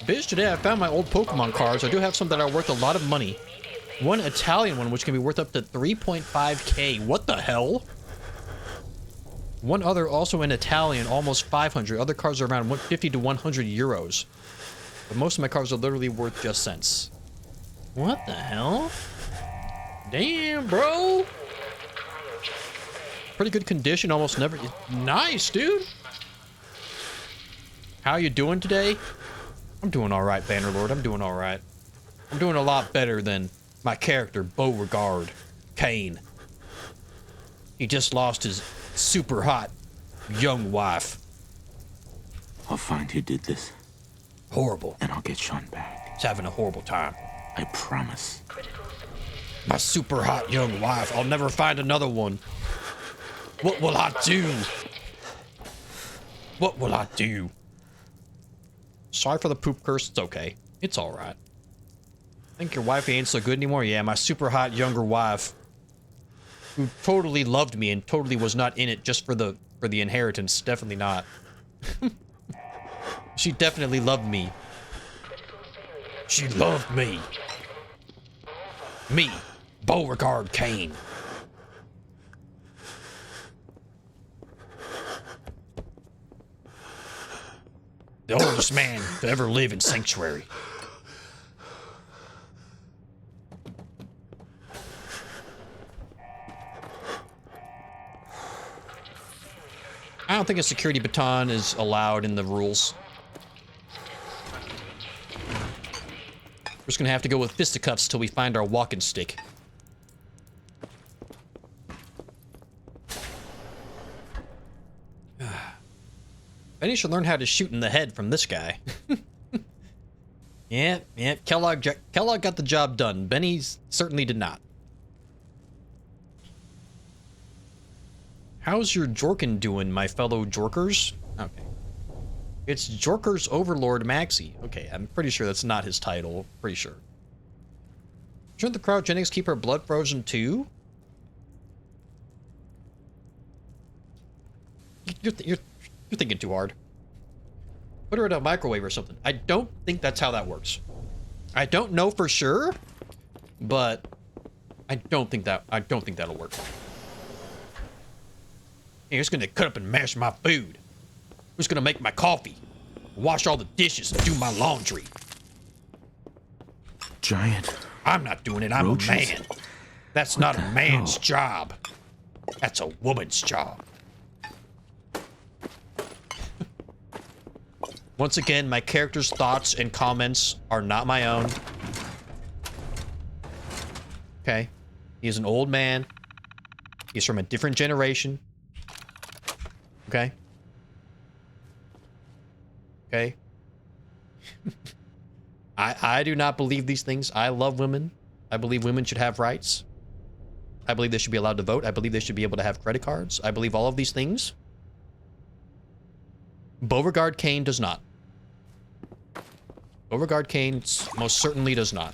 Bitch, today I found my old Pokemon cards. I do have some that are worth a lot of money. One Italian one, which can be worth up to 3.5k. What the hell? One other, also in Italian, almost 500. Other cards are around 150 to 100 euros. But most of my cards are literally worth just cents. What the hell? Damn, bro. Pretty good condition, almost never. Nice, dude. How you doing today? I'm doing all right, Bannerlord. I'm doing all right. I'm doing a lot better than my character, Beauregard Kane. He just lost his super hot young wife. I'll find who did this. Horrible. And I'll get Sean back. He's having a horrible time. I promise. My super hot young wife. I'll never find another one. What will I do? What will I do? Sorry for the poop curse. It's okay. It's all right. Think your wife ain't so good anymore? Yeah, my super hot younger wife, who totally loved me and totally was not in it just for the inheritance. Definitely not. She definitely loved me. She loved me. Me, Beauregard Kane. The oldest man to ever live in Sanctuary. I don't think a security baton is allowed in the rules. We're just gonna have to go with fisticuffs till we find our walking stick. Benny should learn how to shoot in the head from this guy. Yeah. Kellogg got the job done. Benny certainly did not. How's your Jorkin doing, my fellow Jorkers? Okay. It's Jorkers Overlord Maxi. Okay, I'm pretty sure that's not his title. Pretty sure. Shouldn't the cryogenics keep her blood frozen too? You're thinking too hard. Put her in a microwave or something. I don't think that's how that works. I don't know for sure, but I don't think that'll work. Hey, who's gonna cut up and mash my food? Who's gonna make my coffee? Wash all the dishes and do my laundry? Giant. I'm not doing it. I'm roaches? a man. That's not a man's job. That's a woman's job. Once again, my character's thoughts and comments are not my own. Okay. He's an old man. He's from a different generation. Okay. Okay. I do not believe these things. I love women. I believe women should have rights. I believe they should be allowed to vote. I believe they should be able to have credit cards. I believe all of these things. Beauregard Kane does not. Beauregard Kane most certainly does not.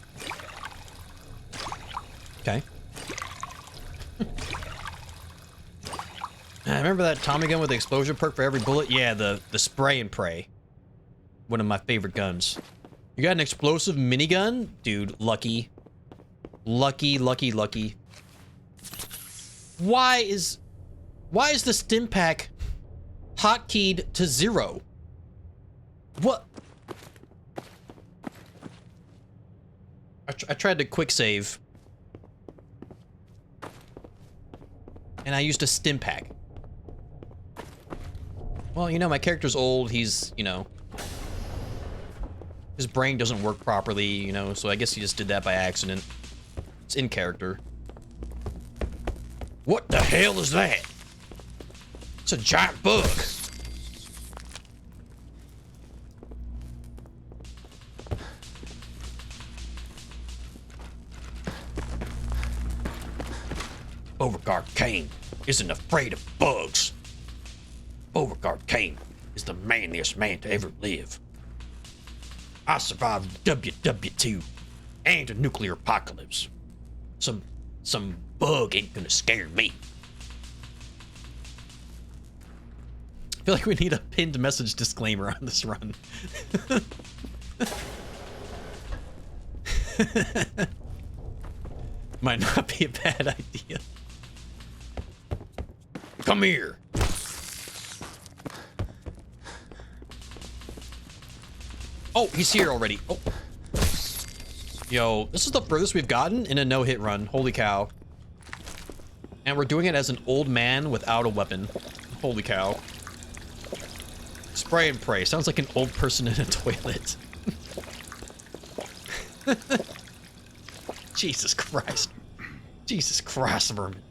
Okay. I remember that Tommy gun with the explosion perk for every bullet? Yeah, the spray and pray. One of my favorite guns. You got an explosive minigun? Dude, lucky. Lucky. Why is the stim pack hotkeyed to 0? What? I tried to quick save. And I used a stim pack. Well, you know, my character's old. He's, you know, his brain doesn't work properly, you know, so I guess he just did that by accident. It's in character. What the hell is that? It's a giant bug. Beauregard Kane isn't afraid of bugs. Beauregard Kane is the manliest man to ever live. I survived WW2 and a nuclear apocalypse. Some bug ain't gonna scare me. I feel like we need a pinned message disclaimer on this run. Might not be a bad idea. Come here. Oh, he's here already. Oh. Yo, this is the furthest we've gotten in a no-hit run. Holy cow. And we're doing it as an old man without a weapon. Holy cow. Spray and pray. Sounds like an old person in a toilet. Jesus Christ. Jesus Christ, Vermin.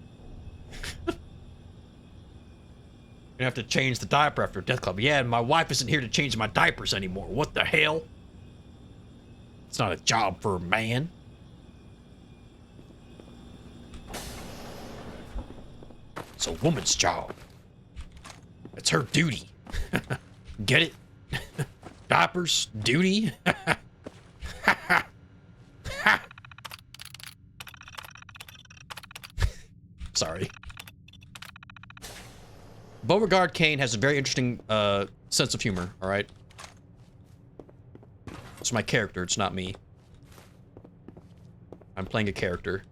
Gonna have to change the diaper after Death Club. Yeah, my wife isn't here to change my diapers anymore. What the hell? It's not a job for a man. It's a woman's job. It's her duty. Get it? Diapers, duty. Sorry. Beauregard Kane has a very interesting sense of humor, alright? It's my character, it's not me. I'm playing a character.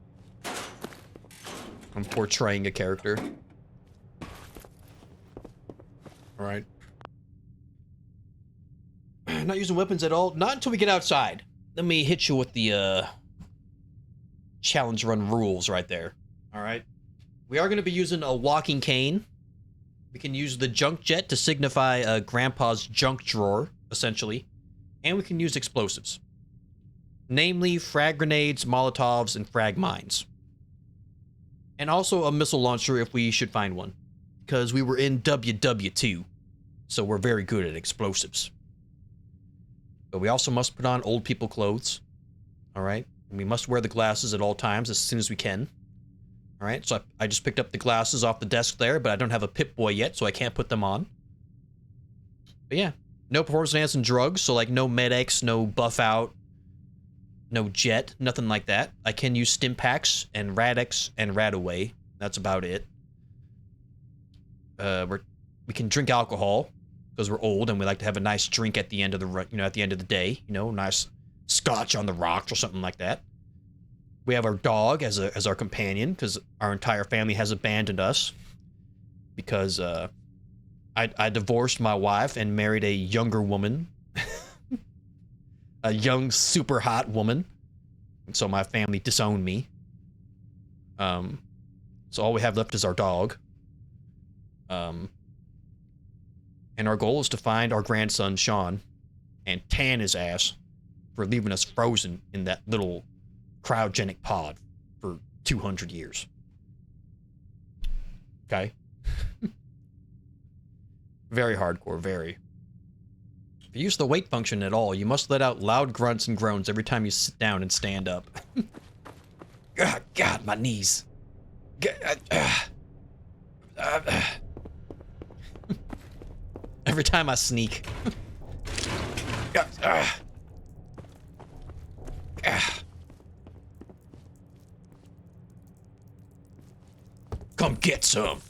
I'm portraying a character. Alright. Not using weapons at all. Not until we get outside. Let me hit you with the challenge run rules right there. Alright. We are going to be using a walking cane. We can use the junk jet to signify Grandpa's junk drawer, essentially. And we can use explosives. Namely, frag grenades, Molotovs, and frag mines. And also a missile launcher if we should find one. Because we were in WW2, so we're very good at explosives. But we also must put on old people clothes. Alright? And we must wear the glasses at all times as soon as we can. Alright, so I just picked up the glasses off the desk there, but I don't have a Pip-Boy yet, so I can't put them on. But yeah, no performance-enhancing drugs, so like no Med-X, no Buff-Out, no Jet, nothing like that. I can use Stimpaks and Rad-X and Radaway. That's about it. We can drink alcohol, because we're old and we like to have a nice drink at the end of the, at the end of the day. You know, nice scotch on the rocks or something like that. We have our dog as our companion, because our entire family has abandoned us. Because I divorced my wife and married a younger woman. A young, super hot woman. And so my family disowned me. So all we have left is our dog. And our goal is to find our grandson, Sean, and tan his ass for leaving us frozen in that little cryogenic pod for 200 years. Okay? Very hardcore, very. If you use the wait function at all, you must let out loud grunts and groans every time you sit down and stand up. God, my knees. Every time I sneak. Come get some.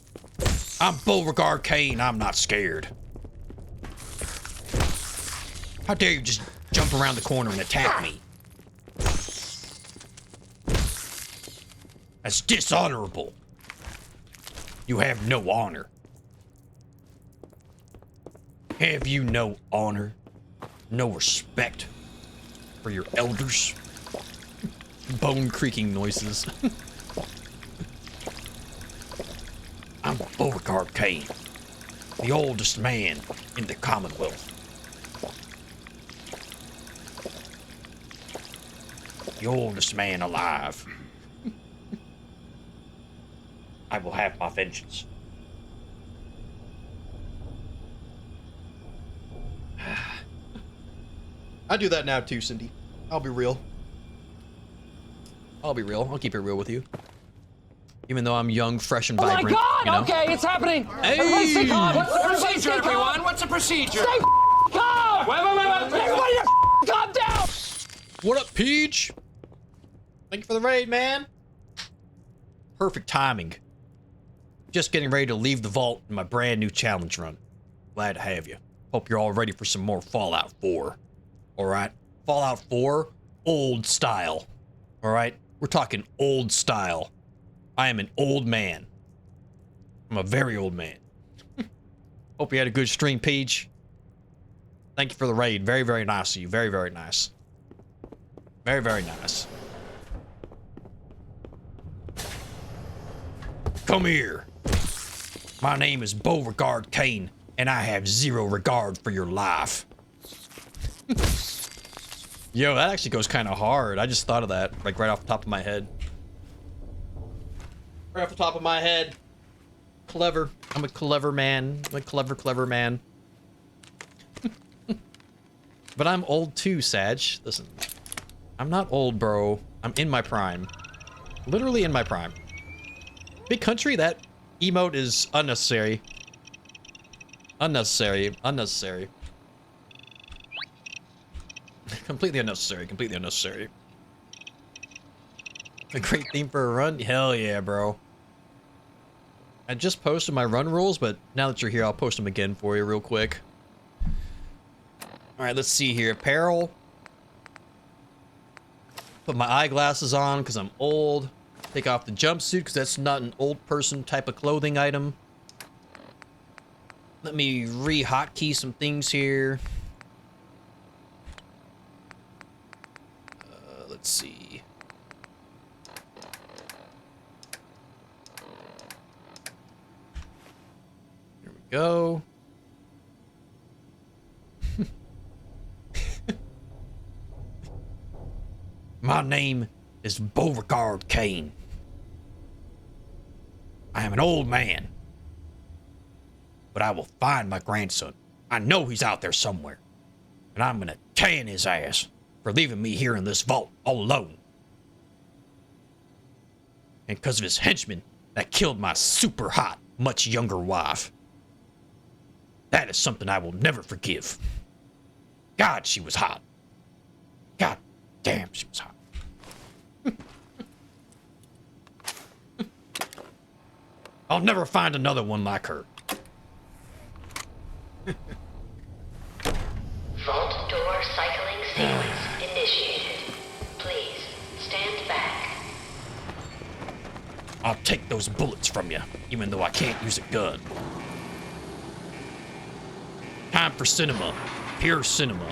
I'm Beauregard Kane. I'm not scared. How dare you just jump around the corner and attack me? That's dishonorable. You have no honor. Have you no honor? No respect for your elders? Bone creaking noises. I'm Beauregard Kane, the oldest man in the Commonwealth. The oldest man alive. I will have my vengeance. I do that now too, Cindy. I'll be real. I'll be real. I'll keep it real with you. Even though I'm young, fresh, and vibrant. Oh my God! You know? Okay, it's happening. Hey! Everybody stay calm. What's the Everybody procedure, stay calm. everyone? What's the procedure? Stay calm. Wait. Everybody calm down. What up, Peach? Thank you for the raid, man. Perfect timing. Just getting ready to leave the vault in my brand new challenge run. Glad to have you. Hope you're all ready for some more Fallout 4. Alright? Fallout 4, old style. Alright? We're talking old style. I am an old man. I'm a very old man. Hope you had a good stream, Peach. Thank you for the raid. Very, very nice of you. Very, very nice. Very, very nice. Come here. My name is Beauregard Kane, and I have zero regard for your life. Yo, that actually goes kind of hard. I just thought of that, like right off the top of my head. Right off the top of my head. Clever. I'm a clever man. I'm a clever man. But I'm old too, Sag. Listen. I'm not old, bro. I'm in my prime. Literally in my prime. Big country, that emote is unnecessary. Unnecessary. Completely unnecessary. A great theme for a run? Hell yeah, bro. I just posted my run rules, but now that you're here, I'll post them again for you real quick. Alright, let's see here. Apparel. Put my eyeglasses on because I'm old. Take off the jumpsuit because that's not an old person type of clothing item. Let me re-hotkey some things here. Let's see. Here we go. My name is Beauregard Kane. I am an old man. But I will find my grandson. I know he's out there somewhere. And I'm gonna tan his ass for leaving me here in this vault all alone. And because of his henchmen that killed my super hot, much younger wife. That is something I will never forgive. God, she was hot. God damn, she was hot. I'll never find another one like her. Vault door cycling sequence initiated. Please, stand back. I'll take those bullets from you, even though I can't use a gun. Time for cinema. Pure cinema.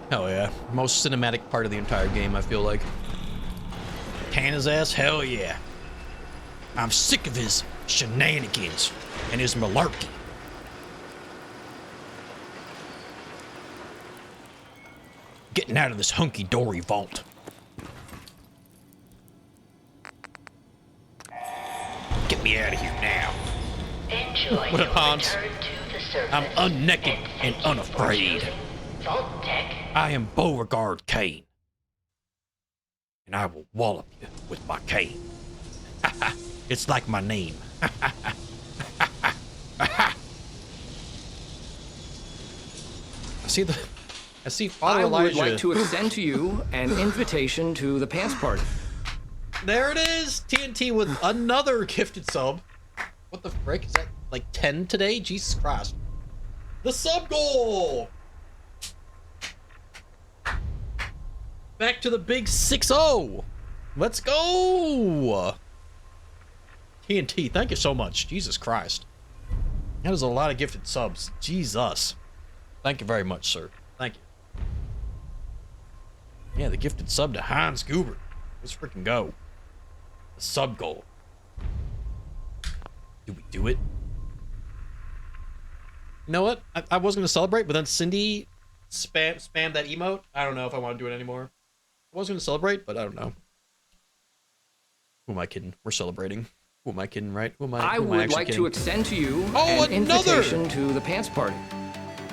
Hell yeah. Most cinematic part of the entire game, I feel like. Tan his ass? Hell yeah. I'm sick of his shenanigans and his malarkey. Getting out of this hunky-dory vault. Get me out of here now. Enjoy What your up, Hans? return to the surface. I'm unnaked and unafraid. Vault tech. I am Beauregard Kane. And I will wallop you with my cane. It's like my name. I I see Father I would Elijah. like to extend to you an invitation to the pants party. There it is! TNT with another gifted sub. What the frick? Is that like 10 today? Jesus Christ. The sub goal! Back to the big 6-0. Let's go! TNT, thank you so much. Jesus Christ. That is a lot of gifted subs. Jesus. Thank you very much, sir. Thank you. Yeah, the gifted sub to Hans Goober. Let's freaking go. The sub goal. Do we do it? You know what? I was going to celebrate, but then Cindy spammed that emote. I don't know if I want to do it anymore. I was going to celebrate, but I don't know. Who am I kidding? We're celebrating. Who am I kidding, right? Who am I? I would like to extend to you an invitation to the pants party.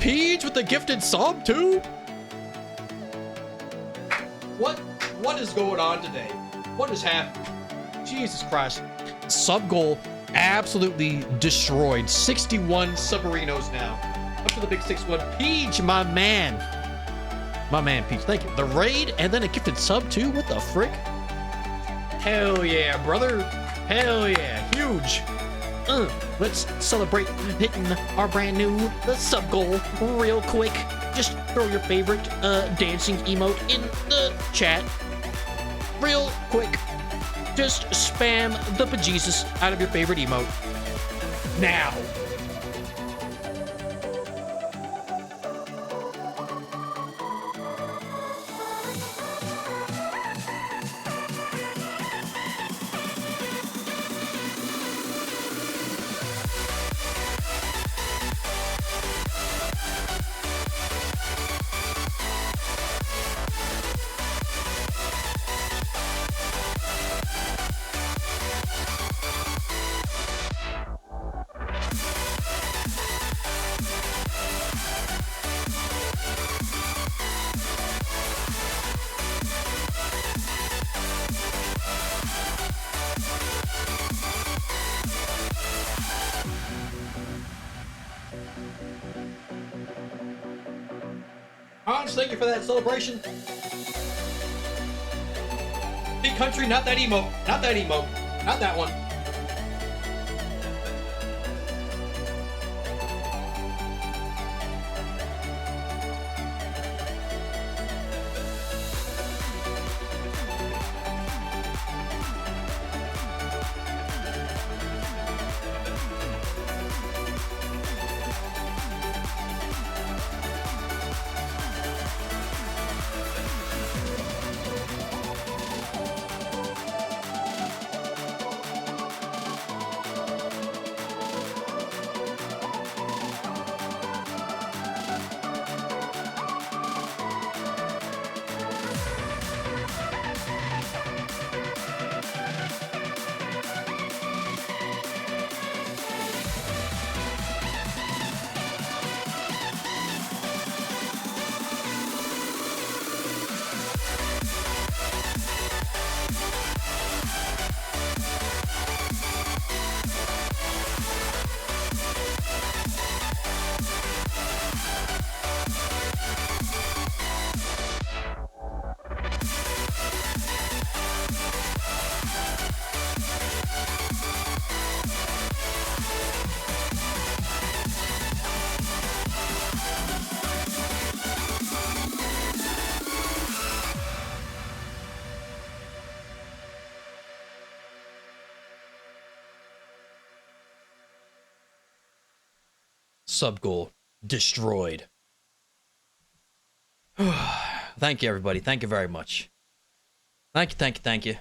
Peach with the gifted sub too? What is going on today? What is happening? Jesus Christ. Sub goal absolutely destroyed. 61 submarinos now. Up to the big 6-1. Peach, my man. My man, Peach. Thank you. The raid and then a gifted sub too? What the frick? Hell yeah, brother. Hell yeah. Huge. Let's celebrate hitting our brand new sub goal real quick. Just throw your favorite dancing emote in the chat. Real quick. Just spam the bejesus out of your favorite emote. Now. Hans, thank you for that celebration. Big country, not that emote. Not that emote. Not that one. Sub goal destroyed. Thank you, everybody. Thank you very much. Thank you, thank you, thank you.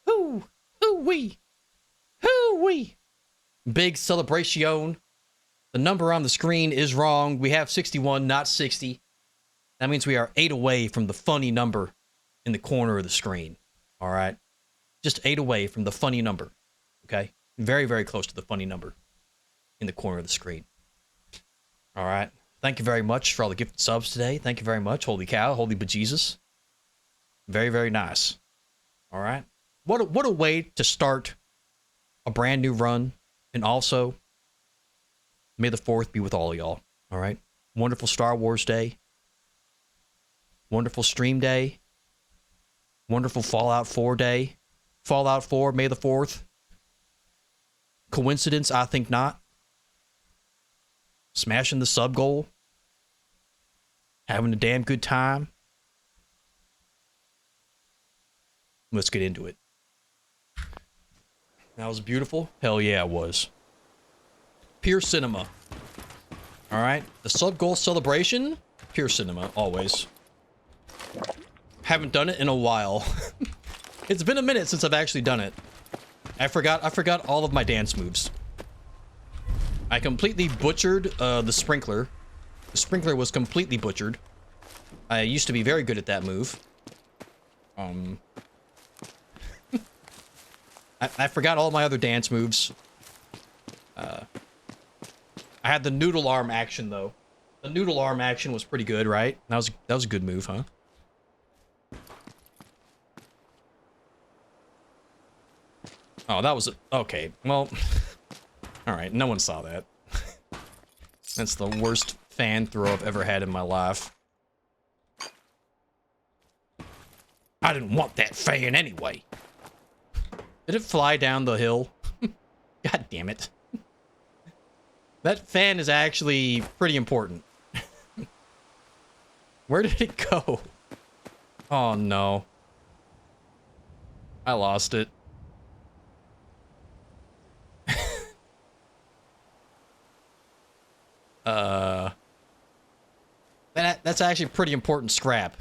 Hoo-wee. Big celebration. The number on the screen is wrong. We have 61, not 60. That means we are 8 away from the funny number in the corner of the screen. All right? Just 8 away from the funny number. Okay? Very, very close to the funny number in the corner of the screen. All right. Thank you very much for all the gifted subs today. Thank you very much. Holy cow. Holy bejesus. Very, very nice. All right. What a way to start a brand new run. And also, may the 4th be with all of y'all. All right. Wonderful Star Wars Day. Wonderful stream day. Wonderful Fallout 4 day. Fallout 4, May the 4th. Coincidence? I think not. Smashing the sub goal. Having a damn good time. Let's get into it. That was beautiful. Hell yeah, it was. Pure cinema. All right. The sub goal celebration. Pure cinema, always. Haven't done it in a while. It's been a minute since I've actually done it. I forgot all of my dance moves. I completely butchered the sprinkler. The sprinkler was completely butchered. I used to be very good at that move. I forgot all my other dance moves. I had the noodle arm action though. The noodle arm action was pretty good, right? That was a good move, huh? Oh, that was okay. Well, all right. No one saw that. That's the worst fan throw I've ever had in my life. I didn't want that fan anyway. Did it fly down the hill? God damn it. That fan is actually pretty important. Where did it go? Oh no. I lost it. That's actually pretty important scrap.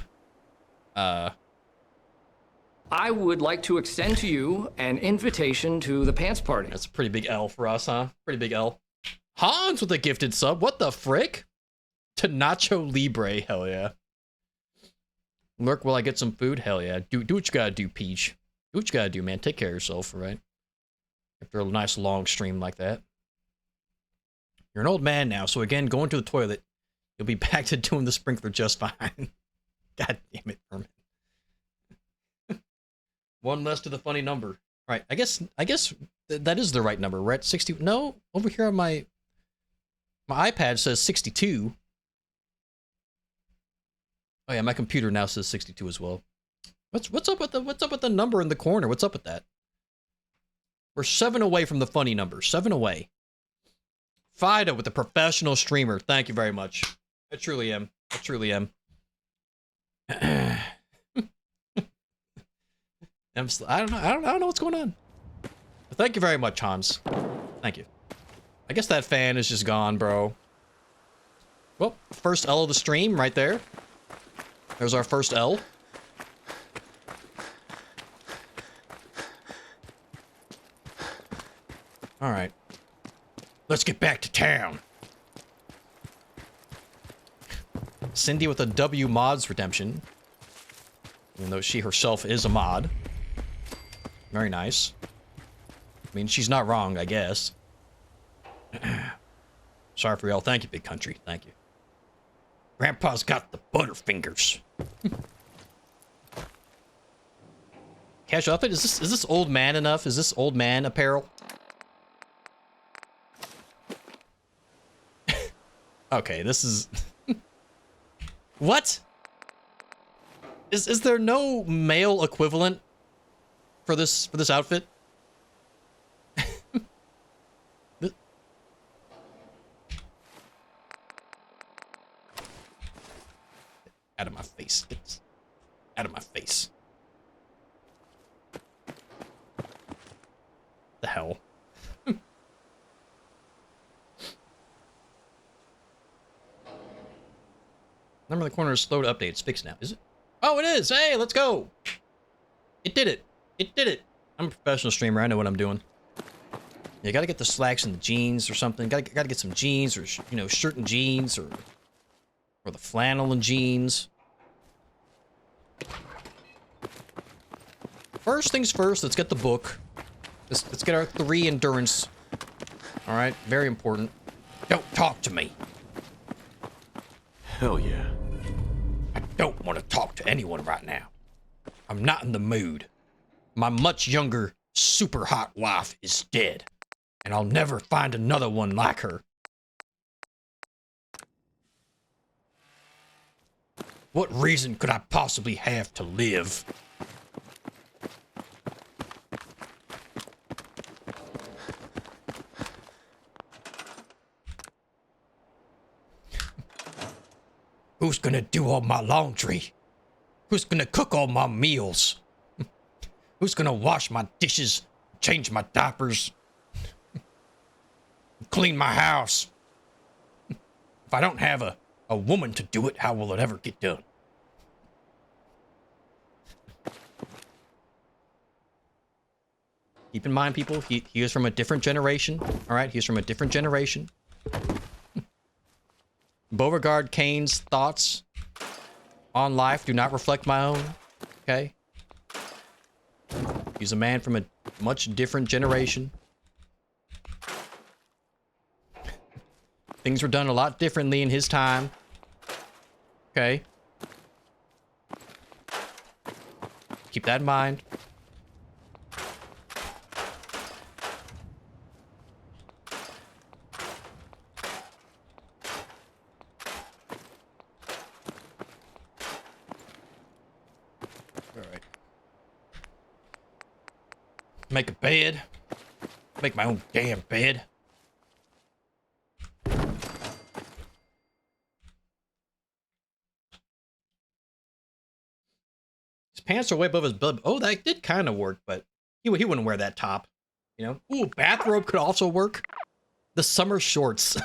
I would like to extend to you an invitation to the pants party. That's a pretty big L for us, huh? Pretty big L. Hans with a gifted sub. What the frick? To Nacho Libre. Hell yeah. Lurk while I get some food. Hell yeah. Do what you gotta do, Peach. Do what you gotta do, man. Take care of yourself, right? After a nice long stream like that. You're an old man now, so again, going to the toilet, you'll be back to doing the sprinkler just fine. God damn it, Herman. One less to the funny number. Right, I guess that is the right number, right? 60. No, over here on my iPad says 62. Oh yeah, my computer now says 62 as well. What's up with the number in the corner? What's up with that? We're 7 away from the funny number. 7 away. Fido with the professional streamer. Thank you very much. I truly am. I truly am. I don't know what's going on. But thank you very much, Hans. Thank you. I guess that fan is just gone, bro. Well, first L of the stream right there. There's our first L. All right. Let's get back to town. Cindy with a W mods redemption. Even though she herself is a mod. Very nice. I mean, she's not wrong, I guess. Sorry for y'all. Thank you, Big Country. Thank you. Grandpa's got the butterfingers. Cash up it? Is this old man enough? Is this old man apparel? Okay, this is... What? Is there no male equivalent for this outfit? Out of my face. It's out of my face. The hell? Number in the corner is slow to update. It's fixed now. Is it? Oh, it is. Hey, let's go. It did it. It did it. I'm a professional streamer. I know what I'm doing. You gotta get the slacks and the jeans or something. Gotta get some jeans or, you know, shirt and jeans or the flannel and jeans. First things first, let's get the book. Let's get our 3 endurance. All right, very important. Don't talk to me. Hell yeah. I don't want to talk to anyone right now. I'm not in the mood. My much younger, super hot wife is dead, and I'll never find another one like her. What reason could I possibly have to live? Who's gonna do all my laundry? Who's gonna cook all my meals? Who's gonna wash my dishes, change my diapers, clean my house? If I don't have a woman to do it, how will it ever get done? Keep in mind, people, he is from a different generation. All right, he's from a different generation. Beauregard Kane's thoughts on life do not reflect my own. Okay? He's a man from a much different generation. Things were done a lot differently in his time. Okay? Keep that in mind. Make a bed. Make my own damn bed. His pants are way above his butt. Oh, that did kind of work, but he wouldn't wear that top. You know? Ooh, bathrobe could also work. The summer shorts.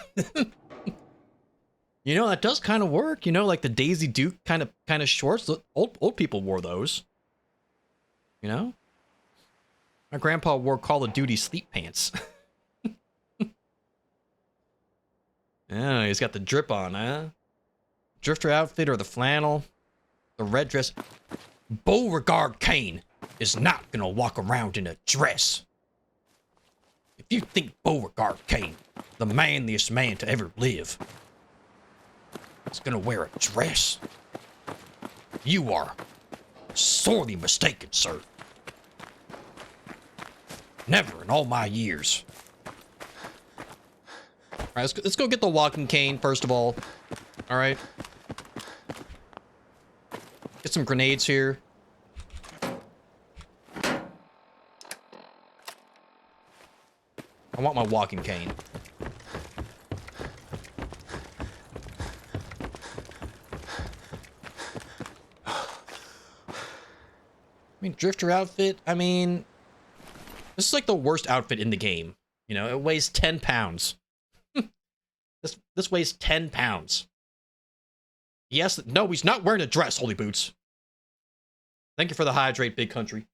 You know, that does kind of work. You know, like the Daisy Duke kind of shorts. Old people wore those. You know? My grandpa wore Call of Duty sleep pants. Yeah, he's got the drip on, huh? Drifter outfit or the flannel, the red dress. Beauregard Kane is not gonna walk around in a dress. If you think Beauregard Kane, the manliest man to ever live, is gonna wear a dress, you are sorely mistaken, sir. Never in all my years. All right, let's go get the walking cane first of all. All right. Get some grenades here. I want my walking cane. I mean, drifter outfit, I mean, this is like the worst outfit in the game. You know, it weighs 10 pounds. This weighs 10 pounds. Yes, no, he's not wearing a dress, Holy Boots. Thank you for the hydrate, big country.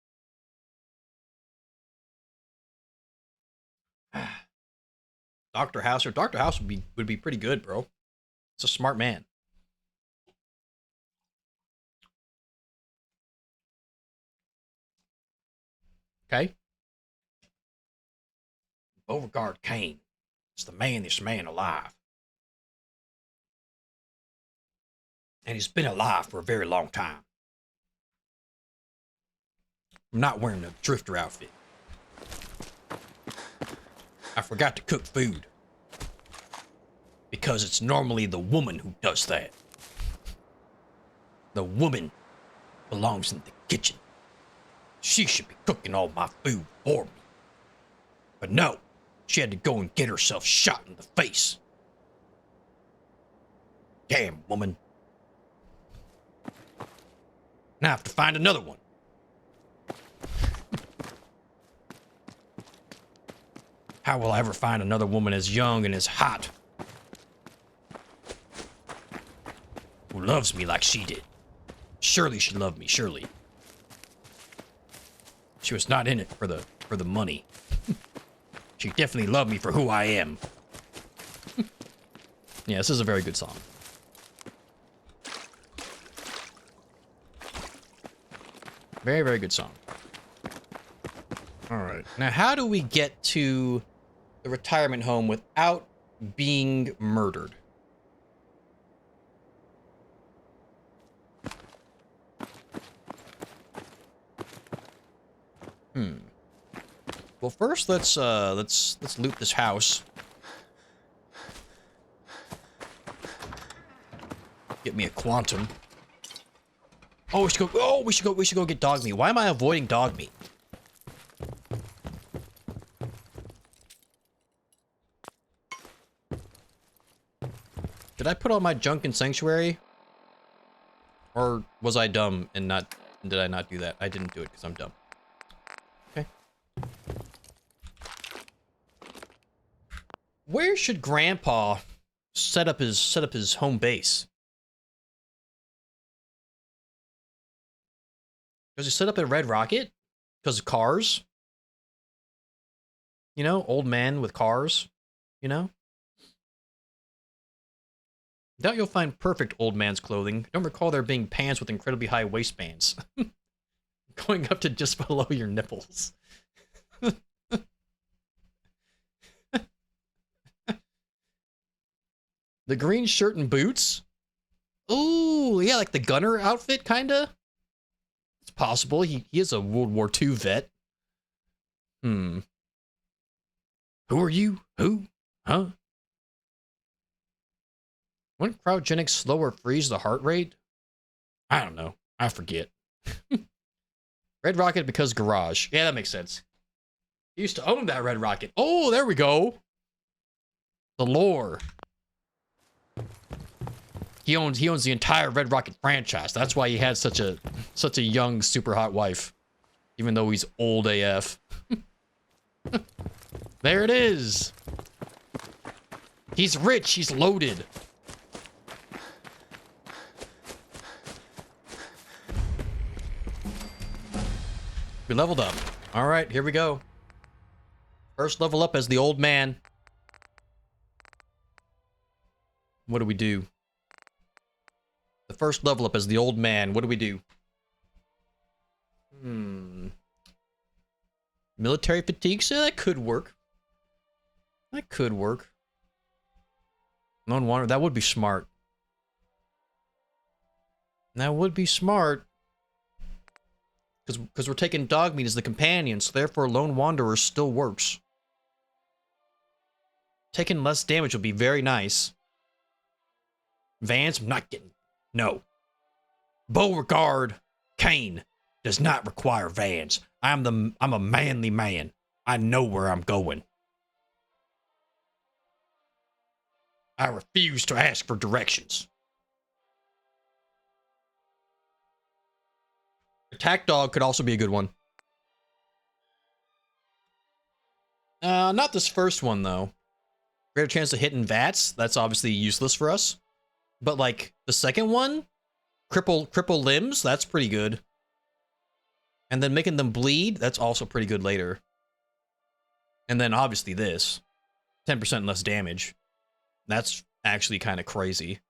Dr. House would be pretty good, bro. It's a smart man. Okay. Beauregard Kane is the manliest man alive. And he's been alive for a very long time. I'm not wearing a drifter outfit. I forgot to cook food. Because it's normally the woman who does that. The woman belongs in the kitchen. She should be cooking all my food for me. But no, she had to go and get herself shot in the face. Damn woman. Now I have to find another one. How will I ever find another woman as young and as hot? Who loves me like she did? Surely she loved me, surely. She was not in it for the money. She definitely loved me for who I am. Yeah, this is a very good song. Very, very good song. All right. Now, how do we get to the retirement home without being murdered? Well, first let's loot this house. Get me a quantum. Oh, we should go. Oh, we should go get dog meat. Why am I avoiding dog meat? Did I put all my junk in Sanctuary? Or was I dumb and not... Did I not do that? I didn't do it because I'm dumb. Okay. Where should Grandpa set up his home base? Does he set up at Red Rocket? Because of cars? You know, old man with cars, you know? Doubt you'll find perfect old man's clothing. Don't recall there being pants with incredibly high waistbands. Going up to just below your nipples. The green shirt and boots? Ooh, yeah, like the gunner outfit, kinda? It's possible. He is a World War II vet. Who are you? Who? Huh? Wouldn't cryogenics slow or freeze the heart rate? I don't know. I forget. Red Rocket because garage. Yeah, that makes sense. He used to own that Red Rocket. Oh, there we go. The lore. He owns the entire Red Rocket franchise. That's why he had such a young, super hot wife. Even though he's old AF. There it is. He's rich. He's loaded. We leveled up. All right, here we go. First level up as the old man. What do we do? The first level up as the old man. What do we do? Military fatigue? So that could work. That could work. Lone Wanderer. That would be smart. That would be smart. Because we're taking dog meat as the companion, so therefore Lone Wanderer still works. Taking less damage would be very nice. Vans, I'm not getting. No. Beauregard Kane does not require Vans. I'm a manly man. I know where I'm going. I refuse to ask for directions. Attack Dog could also be a good one. Not this first one, though. Greater chance of hitting VATS. That's obviously useless for us. But, like, the second one? Cripple limbs? That's pretty good. And then making them bleed? That's also pretty good later. And then, obviously, this. 10% less damage. That's actually kind of crazy.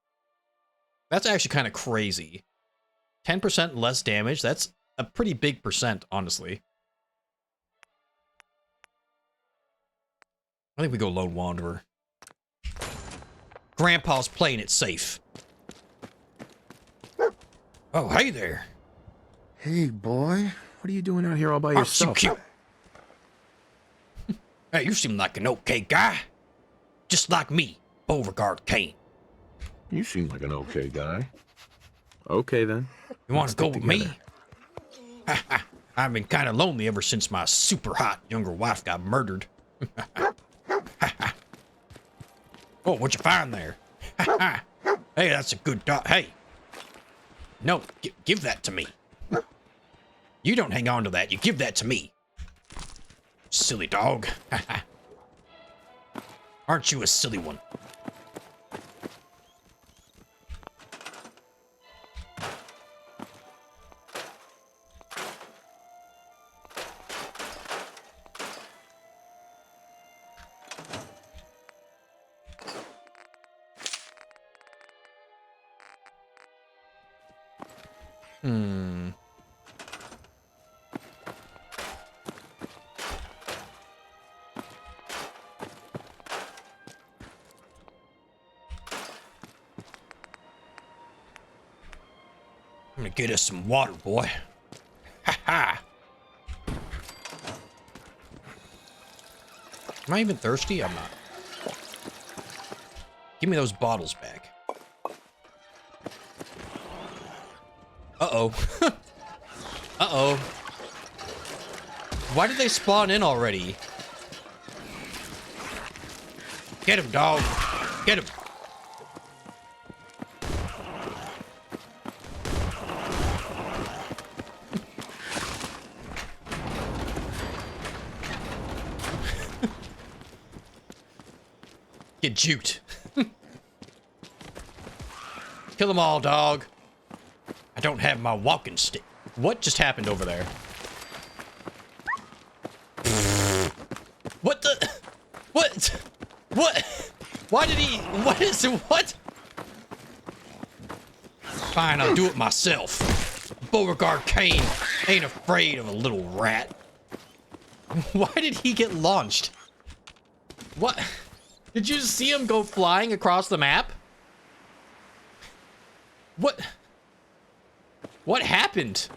That's actually kind of crazy. 10% less damage? That's a pretty big percent, honestly. I think we go Lone Wanderer. Grandpa's playing it safe. Oh, hey there. Hey, boy. What are you doing out here all by Aren't you yourself? cute? Hey, you seem like an okay guy. Just like me, Beauregard Kane. You seem like an okay guy. Okay, then. You want to go with me? I've been kind of lonely ever since my super hot younger wife got murdered. Oh, what'd you find there? Hey, that's a good dog. Hey. No, give that to me. You don't hang on to that. You give that to me. Silly dog. Aren't you a silly one? I'm gonna get us some water, boy. Ha ha. Am I even thirsty? I'm not. Give me those bottles back. Uh-oh. Uh-oh. Why did they spawn in already? Get him, dog. Get him. Get juked. Kill them all, dog. I don't have my walking stick. What just happened over there? What the? What? What? Why did he? What is it? What? Fine, I'll do it myself. Beauregard Kane ain't afraid of a little rat. Why did he get launched? What? Did you see him go flying across the map? What? What happened?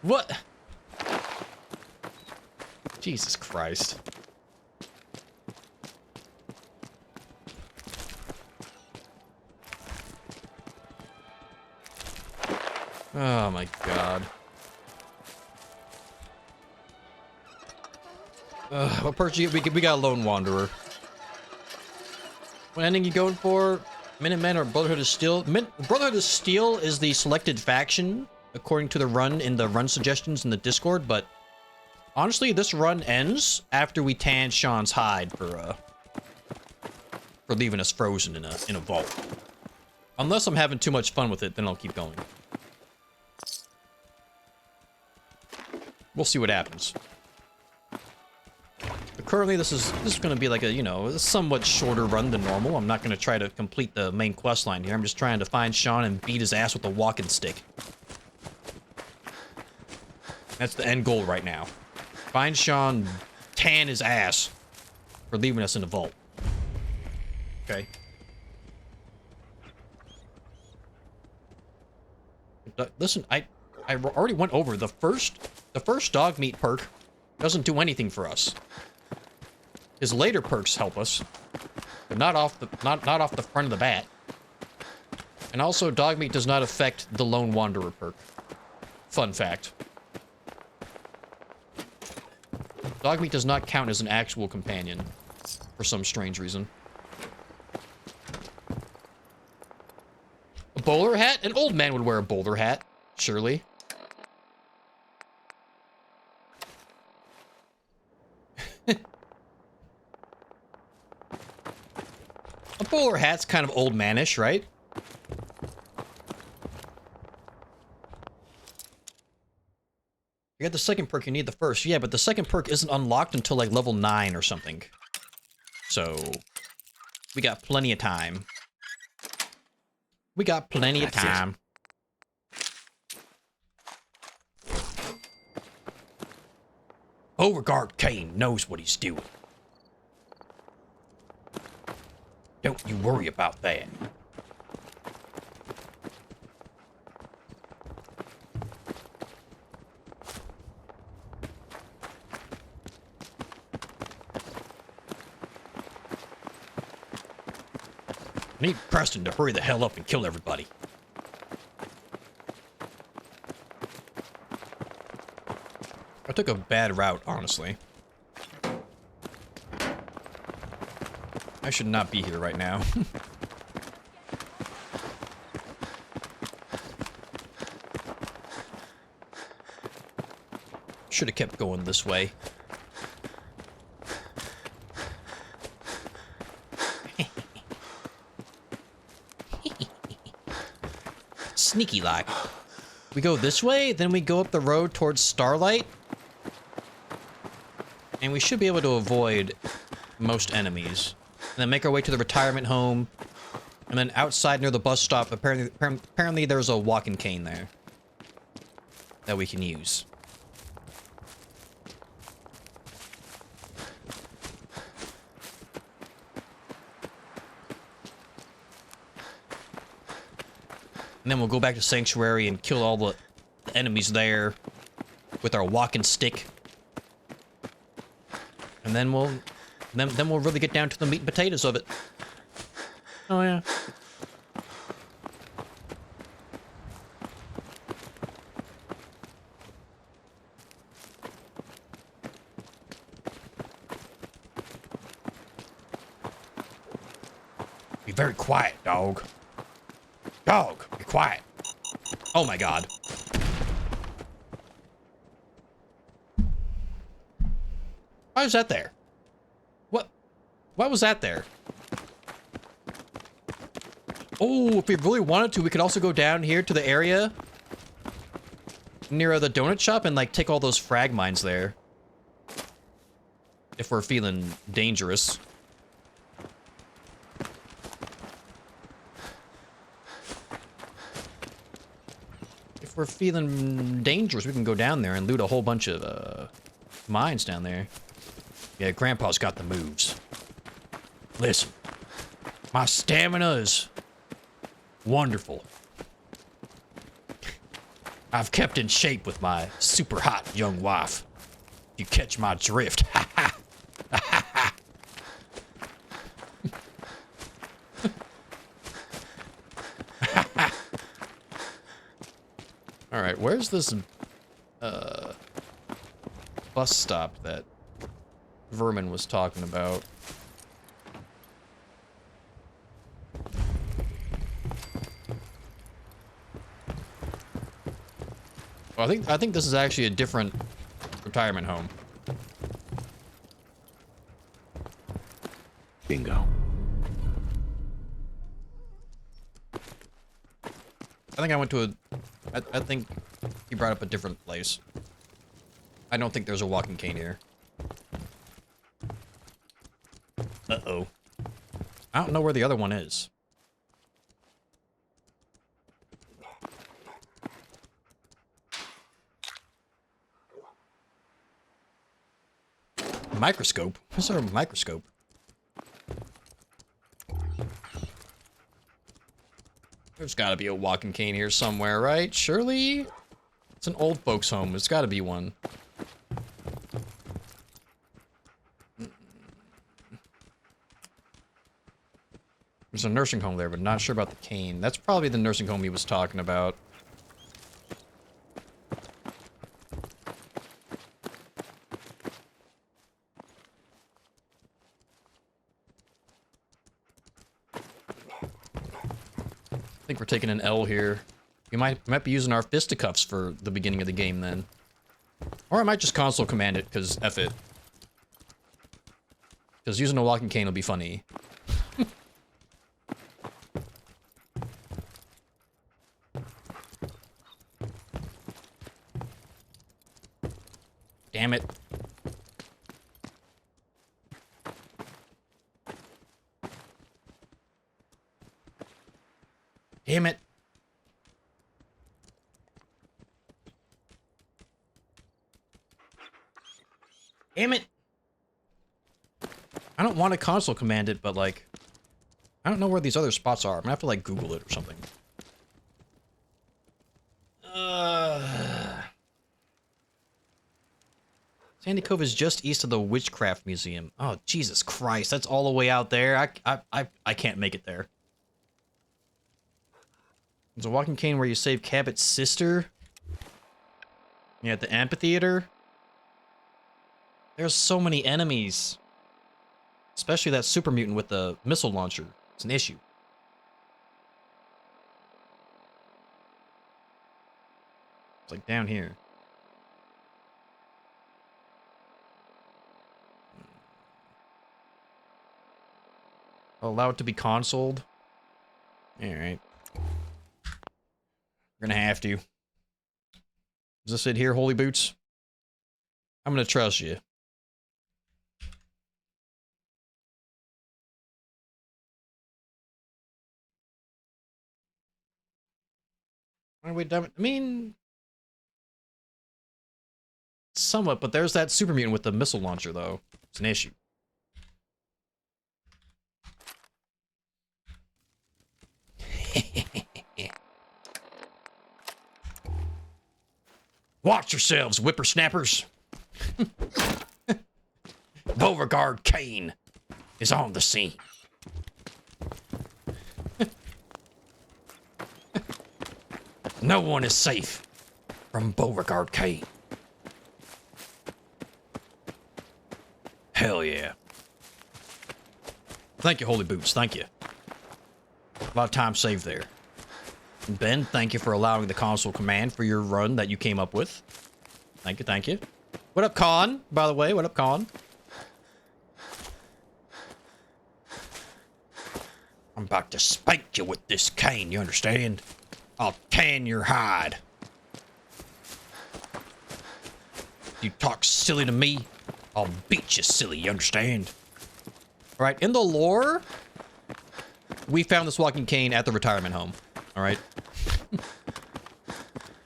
What? Jesus Christ. Oh my God. What perks you get? We got a Lone Wanderer. What ending you going for? Minutemen or Brotherhood of Steel? Brotherhood of Steel is the selected faction, according to the run in the run suggestions in the Discord, but honestly, this run ends after we tan Sean's hide for leaving us frozen in a vault. Unless I'm having too much fun with it, then I'll keep going. We'll see what happens. But currently, this is going to be like a, you know, a somewhat shorter run than normal. I'm not going to try to complete the main quest line here. I'm just trying to find Sean and beat his ass with a walking stick. That's the end goal right now. Find Sean, tan his ass for leaving us in the vault. Okay. Listen, I already went over the first dog meat perk doesn't do anything for us. His later perks help us, but not off the front of the bat. And also, dog meat does not affect the Lone Wanderer perk. Fun fact. Dog meat does not count as an actual companion for some strange reason. A bowler hat? An old man would wear a bowler hat, surely. A bowler hat's kind of old manish, right? You got the second perk, you need the first. Yeah, but the second perk isn't unlocked until like level 9 or something. So, we got plenty of time. We got plenty of time. Beauregard Kane knows what he's doing. Don't you worry about that. I need Preston to hurry the hell up and kill everybody. I took a bad route, honestly. I should not be here right now. Should have kept going this way. Sneaky like. We go this way, then we go up the road towards Starlight. And we should be able to avoid most enemies. And then make our way to the retirement home. And then outside near the bus stop, apparently there's a walking cane there. That we can use. And then we'll go back to Sanctuary and kill all the enemies there with our walking stick. And then we'll really get down to the meat and potatoes of it. Oh yeah. very quiet, dog. Dog, be quiet. Oh my god. Why was that there? What? Why was that there? Oh, if we really wanted to, we could also go down here to the area near the donut shop and like take all those frag mines there. If we're feeling dangerous. If we're feeling dangerous, we can go down there and loot a whole bunch of mines down there. Yeah, Grandpa's got the moves. Listen, my stamina is wonderful. I've kept in shape with my super hot young wife. You catch my drift. Ha ha. All right, where's this bus stop that Vermin was talking about? Well, I think this is actually a different retirement home. Bingo. I think I went to a... I think he brought up a different place. I don't think there's a walking cane here. Uh-oh. I don't know where the other one is. Microscope? What's our microscope? There's gotta be a walking cane here somewhere, right? Surely? It's an old folks home. There's gotta be one. There's a nursing home there, but not sure about the cane. That's probably the nursing home he was talking about. I think we're taking an L here. We might be using our fisticuffs for the beginning of the game then. Or I might just console command it, because F it. Because using a walking cane will be funny. Damn it. Damn it. Damn it. I don't want to console command it, but like, I don't know where these other spots are. I'm gonna have to like Google it or something. Sandy Cove is just east of the Witchcraft Museum. Oh, Jesus Christ. That's all the way out there. I can't make it there. There's a walking cane where you save Cabot's sister. Yeah, at the amphitheater. There's so many enemies. Especially that super mutant with the missile launcher. It's an issue. It's like down here. I'll allow it to be consoled. Alright. We're gonna have to. Is this it here, Holy Boots? I'm gonna trust you. Are we done? I mean, somewhat, but there's that super mutant with the missile launcher, though. It's an issue. Watch yourselves, whippersnappers. Beauregard Kane is on the scene. No one is safe from Beauregard Kane. Hell yeah. Thank you, Holy Boots. Thank you. A lot of time saved there. Ben, thank you for allowing the console command for your run that you came up with. Thank you, thank you. What up, Con? By the way, what up, Con? I'm about to spank you with this cane, you understand? I'll tan your hide. You talk silly to me, I'll beat you silly, you understand? Alright, in the lore, we found this walking cane at the retirement home. Alright?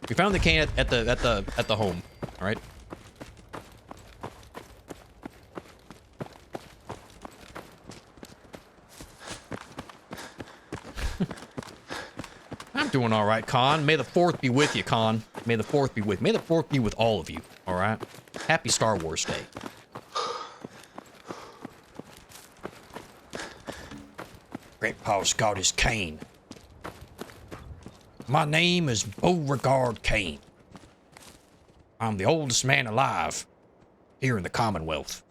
We found the cane at the home. Alright? I'm doing all right, Con. May the 4th be with you, Con. May the 4th be with. May the 4th be with all of you. All right. Happy Star Wars Day. Grandpa's got his cane. My name is Beauregard Kane. I'm the oldest man alive here in the Commonwealth.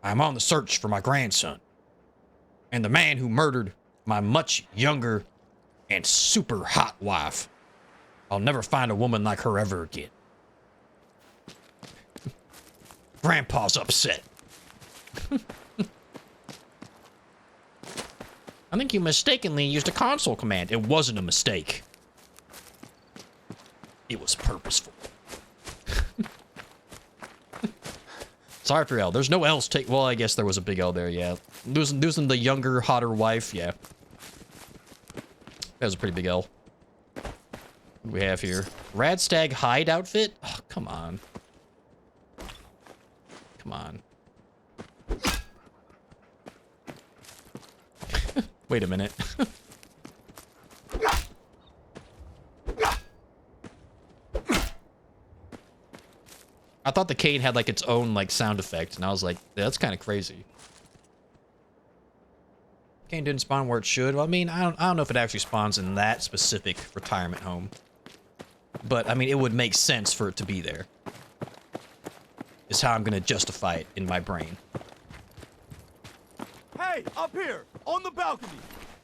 I'm on the search for my grandson and the man who murdered my much younger and super hot wife. I'll never find a woman like her ever again. Grandpa's upset. I think you mistakenly used a console command. It wasn't a mistake. It was purposeful. Sorry for L. There's no L's take. Well, I guess there was a big L there, yeah. Losing the younger, hotter wife, yeah. That was a pretty big L. What do we have here? Radstag hide outfit? Oh, come on. Come on. Wait a minute. I thought the cane had like its own like sound effect, and I was like, yeah, that's kind of crazy. Cane didn't spawn where it should. Well, I mean, I don't know if it actually spawns in that specific retirement home, but I mean, it would make sense for it to be there. Is how I'm gonna justify it in my brain. Hey, up here, on the balcony.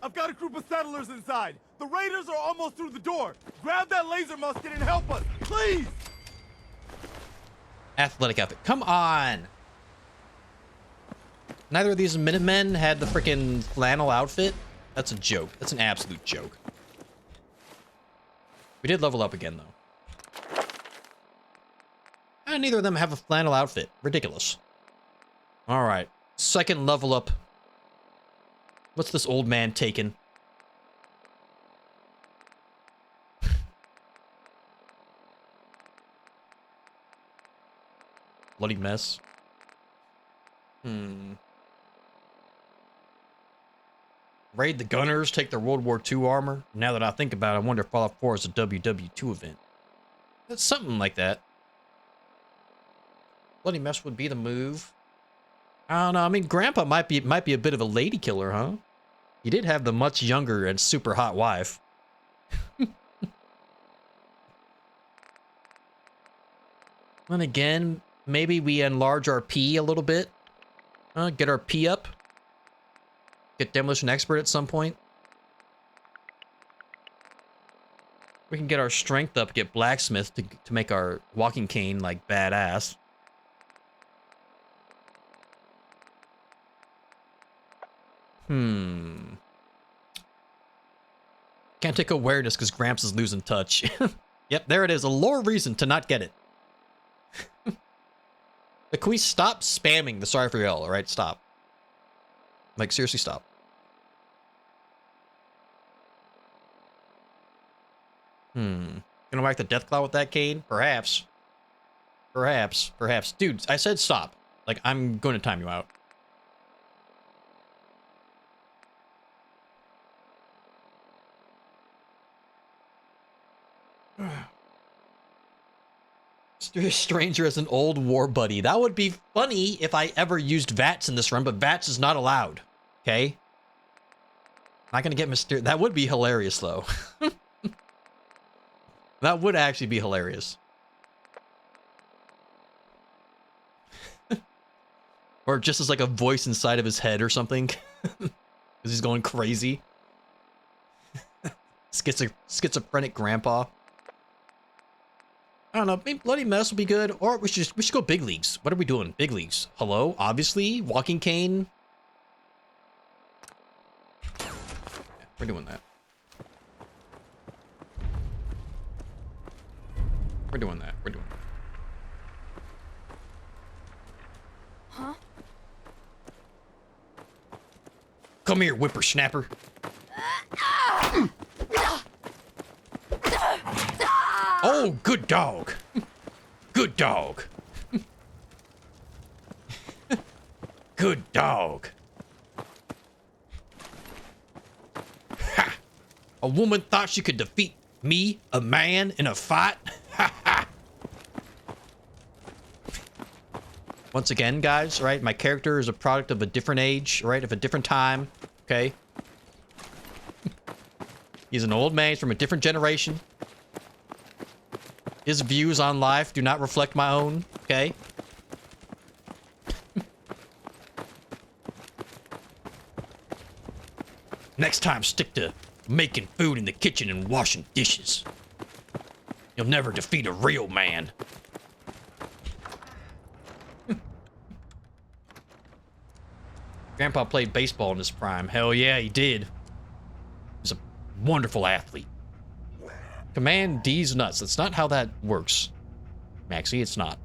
I've got a group of settlers inside. The raiders are almost through the door. Grab that laser musket and help us, please. Athletic outfit. Come on. Neither of these Minutemen had the freaking flannel outfit. That's a joke. That's an absolute joke. We did level up again, though. And neither of them have a flannel outfit. Ridiculous. All right. Second level up. What's this old man taking? Bloody mess. Raid the Gunners, take their World War II armor. Now that I think about it, I wonder if Fallout 4 is a WW2 event. That's something like that. Bloody mess would be the move. I don't know. I mean, Grandpa might be a bit of a lady killer, huh? He did have the much younger and super hot wife. Then again, maybe we enlarge our P a little bit. Get our P up. Get Demolition Expert at some point. We can get our strength up, get Blacksmith to make our walking cane, like, badass. Can't take awareness because Gramps is losing touch. Yep, there it is. A lore reason to not get it. But can we stop spamming the sorry for your L, alright? Stop. Like, seriously, stop. Gonna whack the Deathclaw with that cane? Perhaps. Perhaps. Perhaps. Dude, I said stop. Like, I'm going to time you out. Stranger as an old war buddy. That would be funny if I ever used VATS in this run, but VATS is not allowed. Okay? Not gonna get mysterious. That would be hilarious, though. That would actually be hilarious. Or just as like a voice inside of his head or something. Because he's going crazy. Schizophrenic grandpa. I don't know, maybe Bloody Mess will be good, or we should go big leagues. What are we doing? Big leagues. Hello, obviously, walking cane. Yeah, we're doing that. We're doing that. We're doing that. Huh? Come here, whippersnapper. Oh, good dog. Good dog. Good dog. Ha! A woman thought she could defeat me, a man, in a fight? Ha ha! Once again, guys, right? My character is a product of a different age, right? Of a different time, okay? He's an old man. He's from a different generation. His views on life do not reflect my own, okay? Next time, stick to making food in the kitchen and washing dishes. You'll never defeat a real man. Grandpa played baseball in his prime. Hell yeah, he did. He's a wonderful athlete. Command D's nuts. That's not how that works, Maxie. It's not.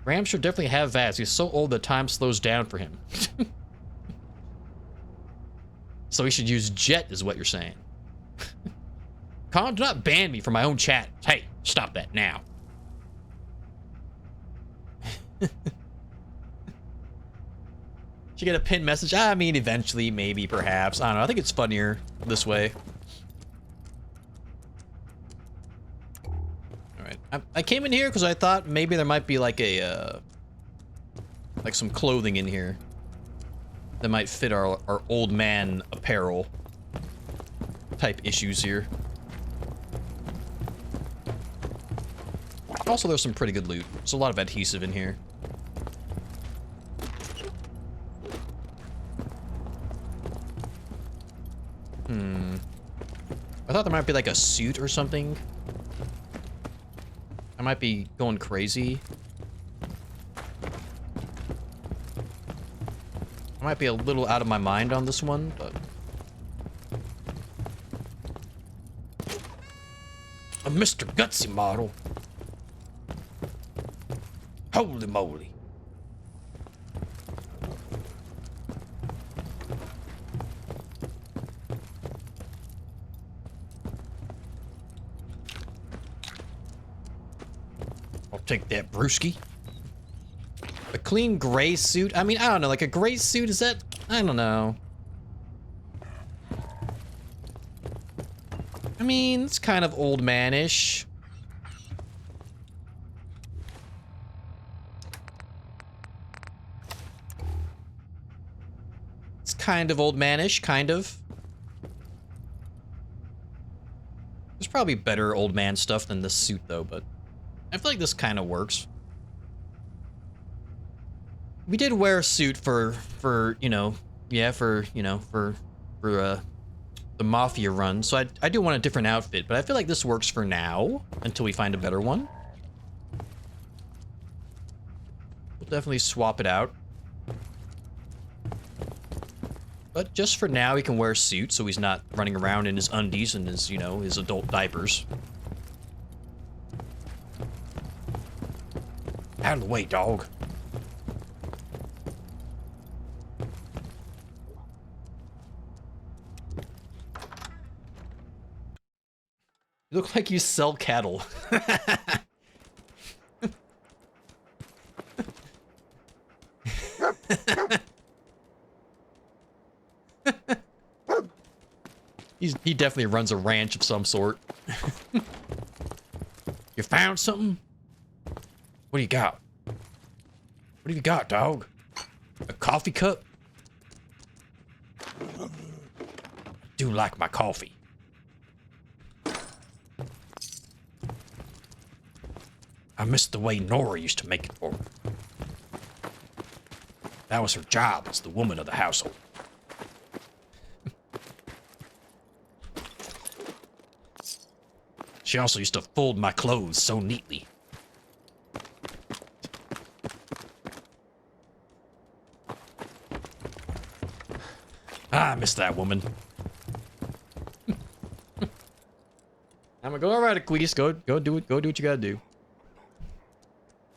Ram should definitely have Vaz. He's so old that time slows down for him. So he should use Jet, is what you're saying. Con, do not ban me from my own chat. Hey, stop that now. Should get a pinned message. I mean, eventually, maybe, perhaps. I don't know. I think it's funnier this way. All right. I came in here because I thought maybe there might be like a, like some clothing in here that might fit our old man apparel type issues here. Also, there's some pretty good loot. There's a lot of adhesive in here. I thought there might be like a suit or something. I might be going crazy. I might be a little out of my mind on this one, but... A Mr. Gutsy model. Holy moly. Take that, brewski. A clean gray suit? I mean, I don't know. Like a gray suit, is that? I don't know. I mean, it's kind of old man-ish. It's kind of old man-ish, kind of. There's probably better old man stuff than this suit, though, but I feel like this kind of works. We did wear a suit for you know, yeah, for the Mafia run, so I do want a different outfit, but I feel like this works for now until we find a better one. We'll definitely swap it out. But just for now, he can wear a suit, so he's not running around in his undies and his, you know, his adult diapers. Out of the way, dog. You look like you sell cattle. He definitely runs a ranch of some sort. You found something? What do you got? What have you got, dog? A coffee cup? I do like my coffee. I miss the way Nora used to make it for me. That was her job as the woman of the household. She also used to fold my clothes so neatly. I miss that woman. I'm gonna go, alright, Aquise, go do it, go do what you gotta do.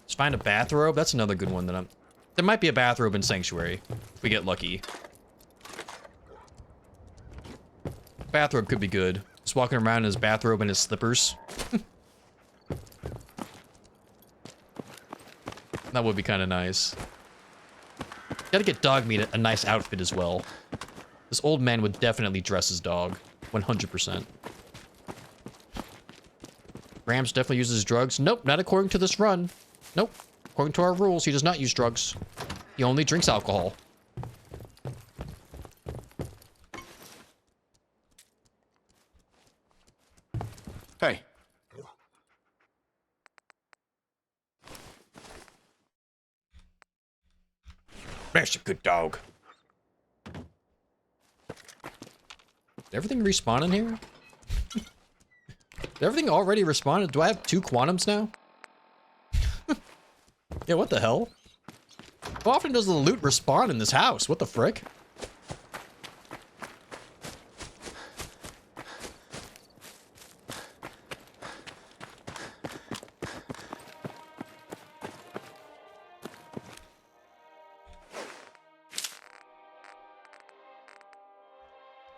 Let's find a bathrobe. That's another good one that there might be a bathrobe in Sanctuary, if we get lucky. Bathrobe could be good. Just walking around in his bathrobe and his slippers. That would be kind of nice. Gotta get dog meat a nice outfit as well. This old man would definitely dress his dog. 100%. Gramps definitely uses drugs. Nope, not according to this run. Nope. According to our rules, he does not use drugs. He only drinks alcohol. Hey. That's a good dog. Did everything respawn in here? Did everything already respawn? Do I have 2 quantums now? Yeah, what the hell? How often does the loot respawn in this house? What the frick?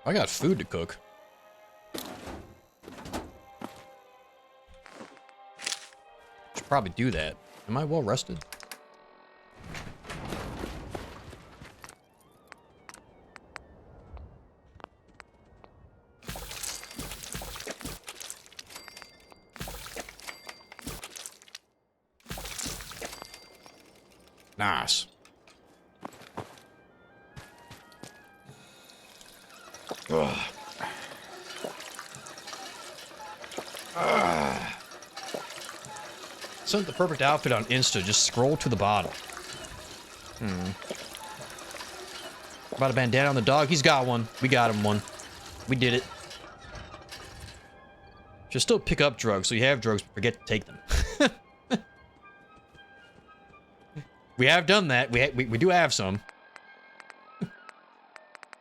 I got food to cook. Should probably do that. Am I well rested? Nice. Ugh. Sent the perfect outfit on Insta. Just scroll to the bottom. About a bandana on the dog. He's got one. We got him one. We did it. Should still pick up drugs, so you have drugs, but forget to take them. We have done that. We do have some.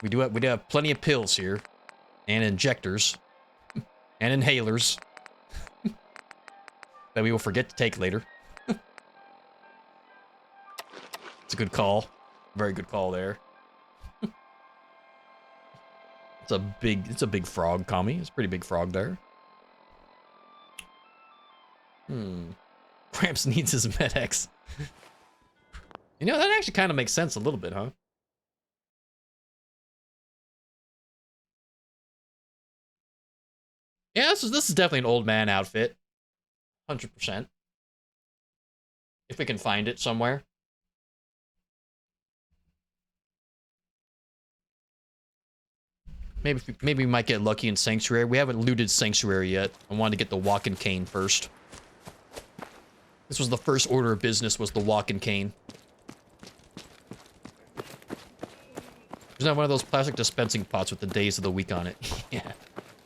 We do have plenty of pills here, and injectors, and inhalers that we will forget to take later. It's a good call, very good call there. It's a big frog, Kami. It's a pretty big frog there. Gramps needs his Med-X. You know, that actually kind of makes sense a little bit, huh? Yeah, this is definitely an old man outfit. 100%. If we can find it somewhere. Maybe we might get lucky in Sanctuary. We haven't looted Sanctuary yet. I wanted to get the walking cane first. This was the first order of business, was the walking cane. Isn't that one of those plastic dispensing pots with the days of the week on it? Yeah.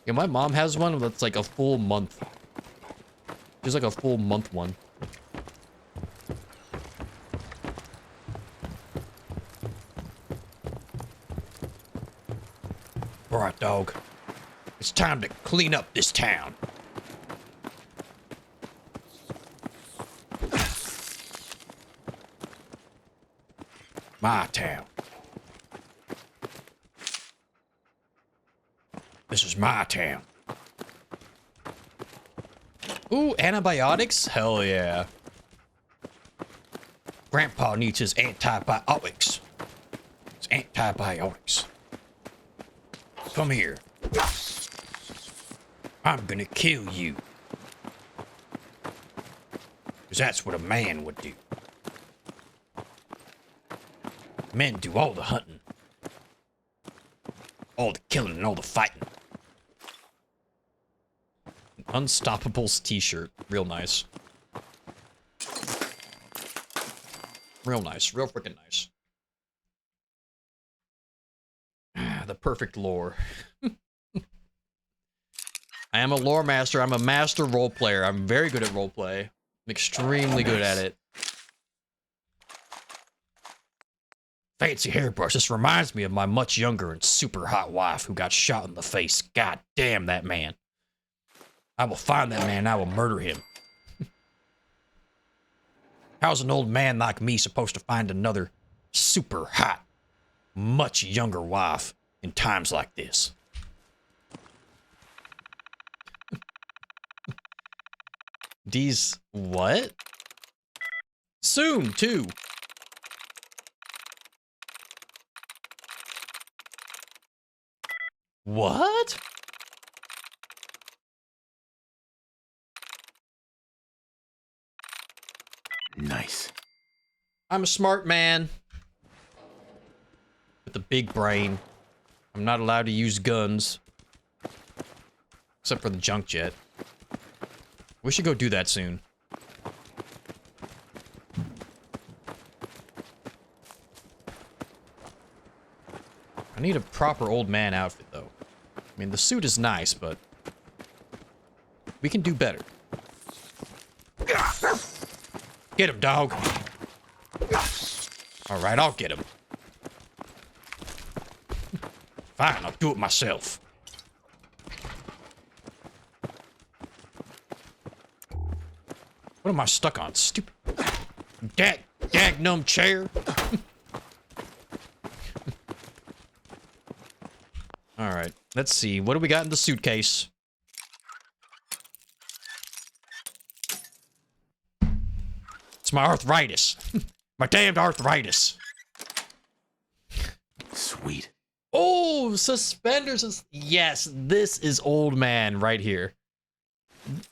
Yeah, my mom has one that's like a full month. There's like a full month one. Alright, dog. It's time to clean up this town. My town. This is my town. Ooh, antibiotics? Hell yeah. Grandpa needs his antibiotics. It's antibiotics. Come here. I'm gonna kill you. Because that's what a man would do. Men do all the hunting. All the killing and all the fighting. Unstoppables t-shirt. Real nice. Real nice. Real freaking nice. perfect lore. I am a lore master. I'm a master role player. I'm very good at roleplay. I'm extremely good at it. Fancy hairbrush. This reminds me of my much younger and super hot wife who got shot in the face. God damn that man. I will find that man and I will murder him. How's an old man like me supposed to find another super hot, much younger wife in times like this? These what? Soon, too. What? Nice. I'm a smart man with a big brain. I'm not allowed to use guns. Except for the junk jet. We should go do that soon. I need a proper old man outfit, though. I mean, the suit is nice, but we can do better. Get him, dog. All right, I'll get him. Fine, I'll do it myself. What am I stuck on? Stupid. Dagnum chair. All right, let's see. What do we got in the suitcase? It's my arthritis. My damned arthritis. Sweet. Oh, suspenders. Yes, this is old man right here.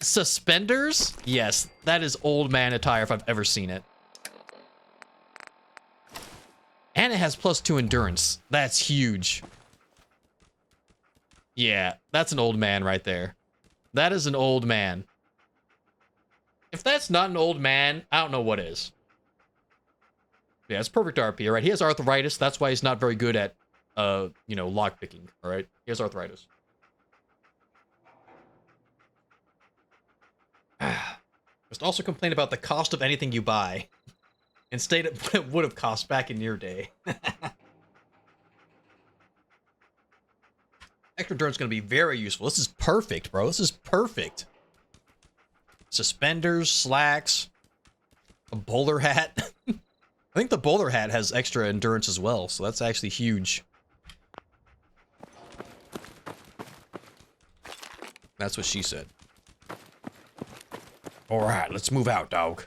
Suspenders? Yes, that is old man attire if I've ever seen it. And it has +2 endurance. That's huge. Yeah, that's an old man right there. That is an old man. If that's not an old man, I don't know what is. Yeah, it's perfect RP, right? He has arthritis. That's why he's not very good at, you know, lockpicking, all right? He has arthritis. Must also complain about the cost of anything you buy. And state what it would have cost back in your day. Extra endurance is going to be very useful. This is perfect, bro. This is perfect. Suspenders, slacks, a bowler hat. I think the bowler hat has extra endurance as well, so that's actually huge. That's what she said. All right, let's move out, dog.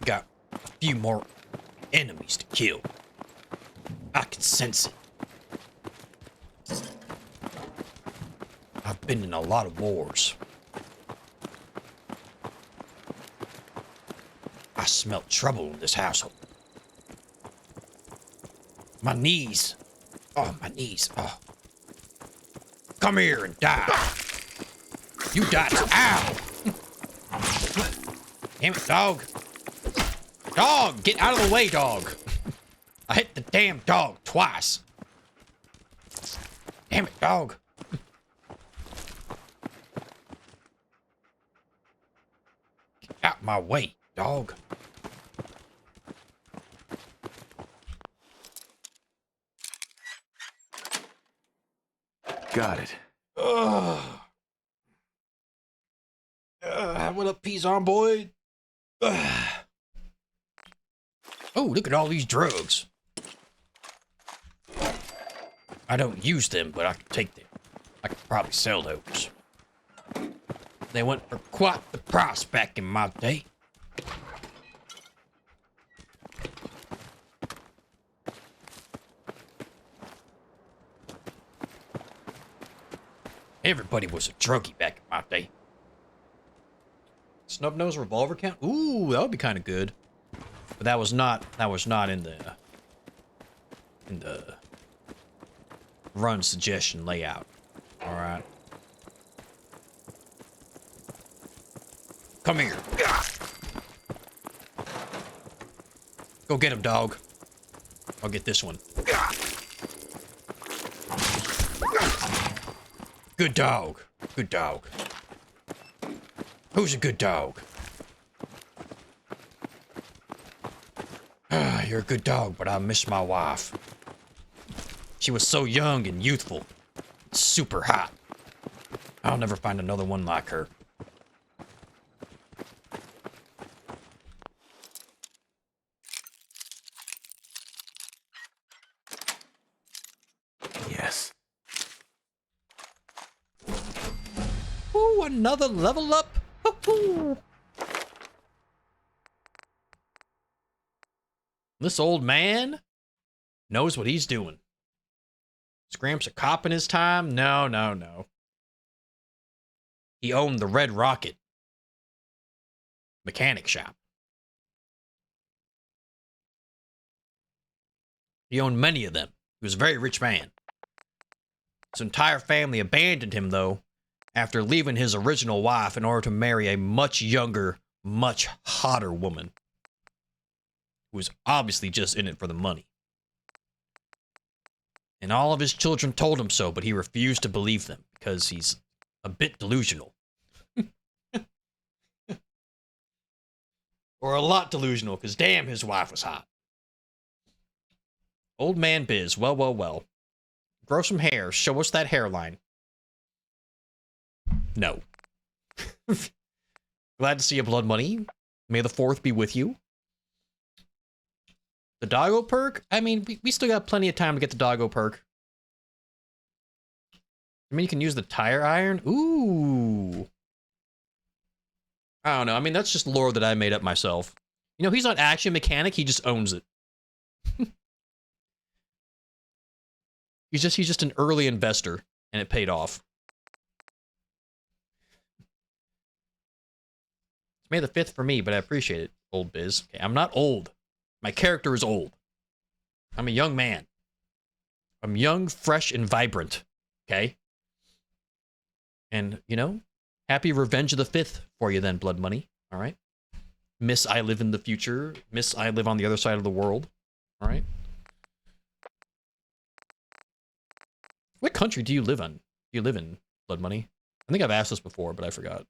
Got a few more enemies to kill. I can sense it. I've been in a lot of wars. I smell trouble in this household. My knees. Oh, my knees. Oh. Come here and die. You die too. Ow! Damn it, dog. Dog, get out of the way, dog. I hit the damn dog twice. Damn it, dog. Get out my way, dog. Got it. What up, peas on boy? Oh, look at all these drugs. I don't use them, but I can take them. I could probably sell those. They went for quite the price back in my day. Everybody was a druggie back in my day. Snub-nosed revolver count? Ooh, that would be kind of good. But that was not in the run suggestion layout. All right. Come here. Go get him, dog. I'll get this one. Good dog. Good dog. Who's a good dog? Ah, you're a good dog, but I miss my wife. She was so young and youthful. Super hot. I'll never find another one like her. Yes. Ooh, another level up. Woo-hoo. This old man knows what he's doing. Is Gramps a cop in his time? No, no, no. He owned the Red Rocket mechanic shop. He owned many of them. He was a very rich man. His entire family abandoned him, though, after leaving his original wife in order to marry a much younger, much hotter woman who was obviously just in it for the money. And all of his children told him so, but he refused to believe them because he's a bit delusional. Or a lot delusional, because damn, his wife was hot. Old man Biz, well, well, well. Grow some hair, show us that hairline. No. Glad to see you, Blood Money. May the 4th be with you. The doggo perk? I mean, we still got plenty of time to get the doggo perk. I mean, you can use the tire iron. Ooh. I don't know. I mean, that's just lore that I made up myself. You know, he's not Action Mechanic. He just owns it. he's just an early investor, and it paid off. It's May the 5th for me, but I appreciate it, old Biz. Okay, I'm not old. My character is old. I'm a young man. I'm young, fresh, and vibrant. Okay? And, you know, happy Revenge of the 5th for you then, Blood Money. All right? Miss I live in the future. Miss I live on the other side of the world. All right? What country do you live in? Do you live in, Blood Money? I think I've asked this before, but I forgot.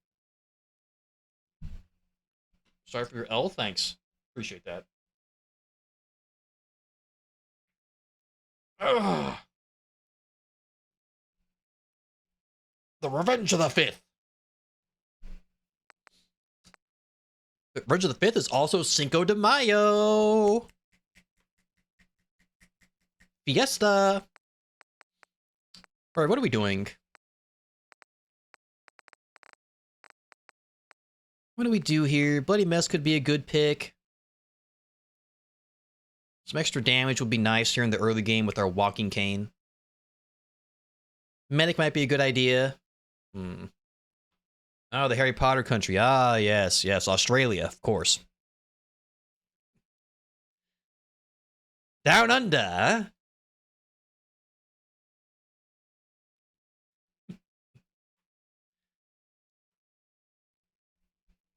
Sorry for your L. Thanks. Appreciate that. Ugh. The Revenge of the 5th. The Revenge of the 5th is also Cinco de Mayo. Fiesta. All right, what are we doing? What do we do here? Bloody Mess could be a good pick. Some extra damage would be nice here in the early game with our walking cane. Medic might be a good idea. Oh, the Harry Potter country. Ah, yes, yes. Australia, of course. Down under.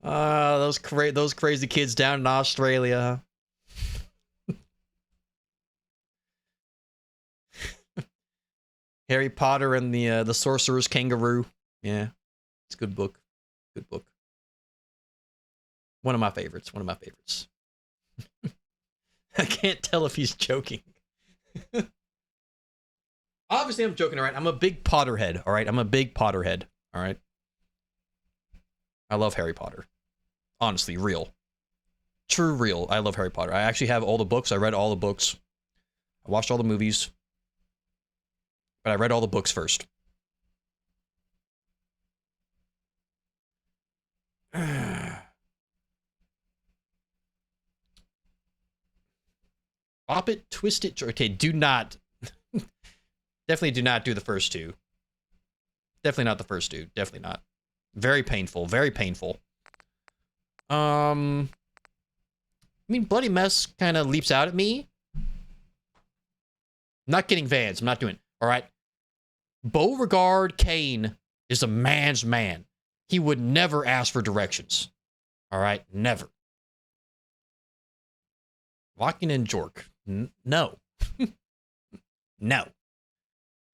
Those crazy kids down in Australia. Harry Potter and the Sorcerer's Kangaroo. Yeah, it's a good book. Good book. One of my favorites. One of my favorites. I can't tell if he's joking. Obviously, I'm joking. All right, I'm a big Potterhead. All right, I'm a big Potterhead. All right. I love Harry Potter. Honestly, real. True, real. I love Harry Potter. I actually have all the books. I read all the books. I watched all the movies. But I read all the books first. Pop it, twist it. Okay, do not. Definitely do not do the first two. Definitely not the first two. Definitely not. Very painful. Very painful. I mean, Bloody Mess kind of leaps out at me. I'm not getting Vans. I'm not doing it. All right. Beauregard Kane is a man's man. He would never ask for directions. All right? Never. Walking in Jork. No. No.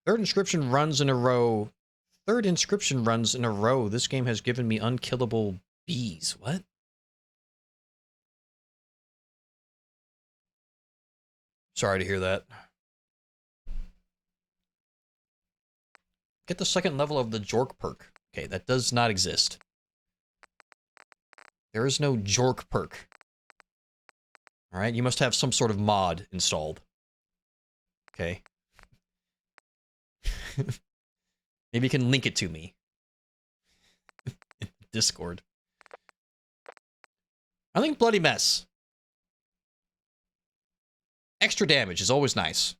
Third inscription runs in a row. This game has given me unkillable bees. What? Sorry to hear that. Get the second level of the Jork perk. Okay, that does not exist. There is no Jork perk. Alright, you must have some sort of mod installed. Okay. Maybe you can link it to me. In Discord. I think Bloody Mess. Extra damage is always nice.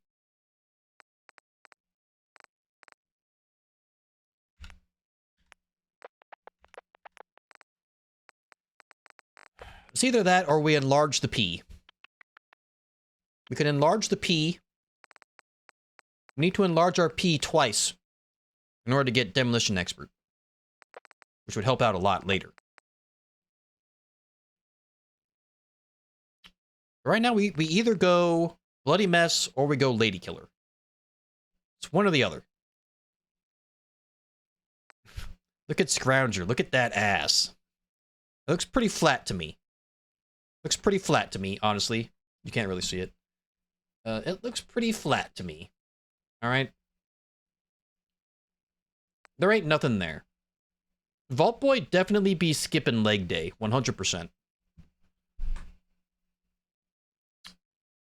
It's either that or we enlarge the P. We can enlarge the P. We need to enlarge our P twice in order to get Demolition Expert, which would help out a lot later. Right now, we either go Bloody Mess or we go Lady Killer. It's one or the other. Look at Scrounger. Look at that ass. It looks pretty flat to me. Looks pretty flat to me, honestly. You can't really see it. It looks pretty flat to me. Alright? There ain't nothing there. Vault Boy definitely be skipping leg day. 100%.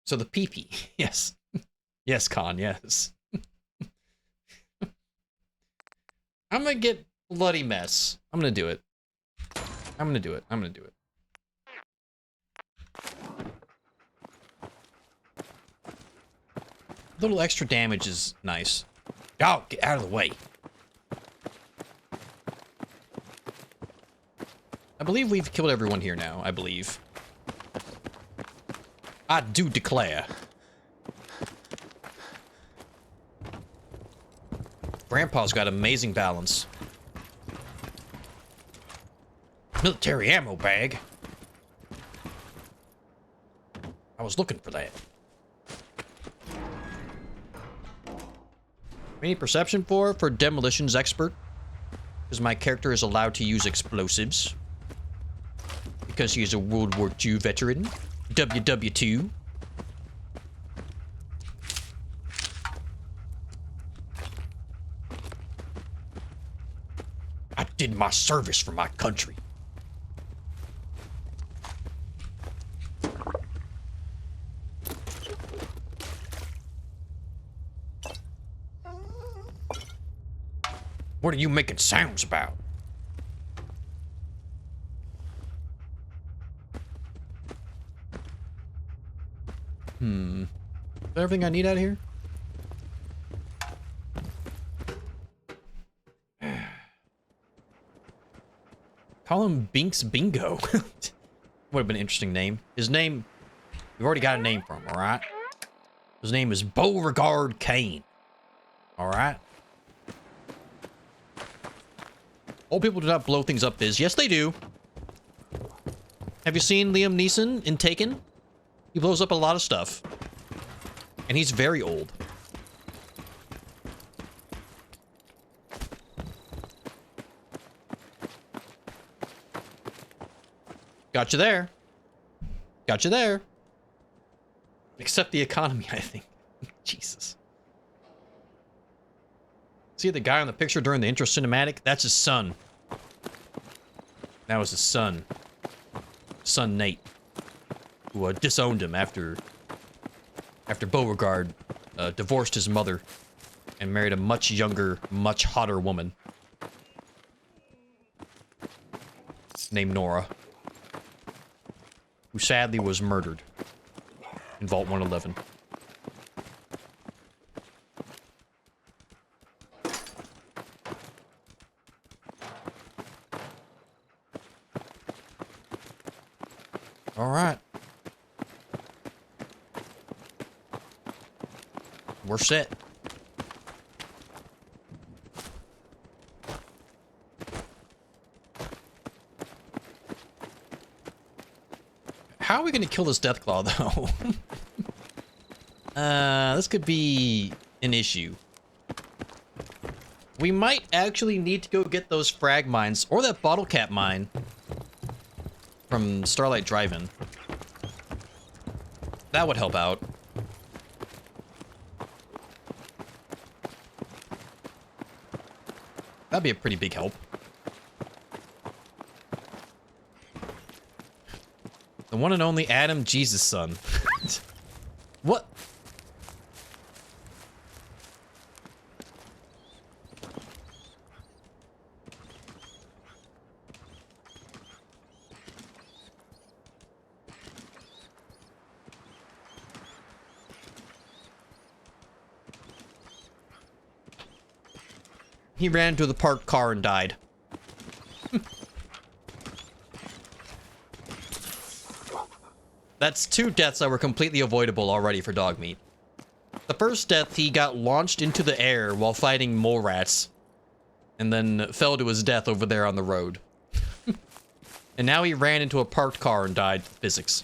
So the PP. Yes. Yes, Con. Yes. I'm gonna get Bloody Mess. I'm gonna do it. I'm gonna do it. I'm gonna do it. A little extra damage is nice. Oh, get out of the way. I believe we've killed everyone here now, I believe. I do declare. Grandpa's got amazing balance. Military ammo bag. I was looking for that. We need perception for Demolitions Expert. Because my character is allowed to use explosives. Because he is a World War II veteran. WW2. I did my service for my country. What are you making sounds about? Is that everything I need out of here? Call him Binks Bingo. Would have been an interesting name. His name, we've already got a name for him, alright? His name is Beauregard Kane. Alright? Old people do not blow things up, Biz. Yes, they do. Have you seen Liam Neeson in Taken? He blows up a lot of stuff. And he's very old. Got you there. Got you there. Except the economy, I think. Jesus. See the guy on the picture during the intro cinematic? That's his son. That was his son. Son Nate. Who disowned him after Beauregard divorced his mother and married a much younger, much hotter woman named Nora, who sadly was murdered in Vault 111. All right. We're set. How are we gonna kill this Deathclaw, though? This could be an issue. We might actually need to go get those frag mines, or that bottle cap mine from Starlight Drive-In. That would help out. That'd be a pretty big help. The one and only Adam Jesus son. What? He ran into the parked car and died. That's 2 deaths that were completely avoidable already for Dogmeat. The first death, he got launched into the air while fighting mole rats, and then fell to his death over there on the road. And now he ran into a parked car and died. Physics.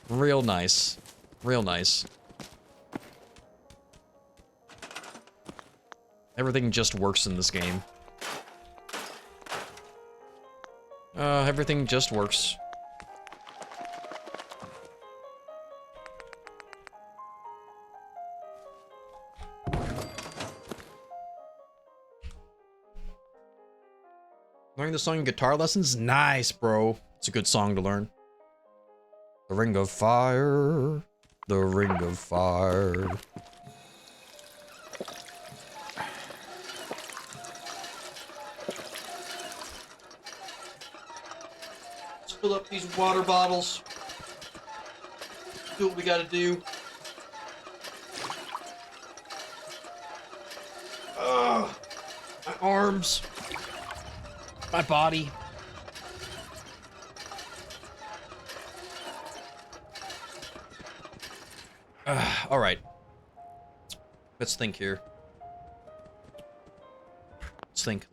Real nice. Real nice. Everything just works in this game. Everything just works. Learning the song in guitar lessons? Nice, bro. It's a good song to learn. The Ring of Fire. The Ring of Fire. Let's fill up these water bottles. Do what we gotta do. Ugh. My arms. My body. All right. Let's think here. Let's think.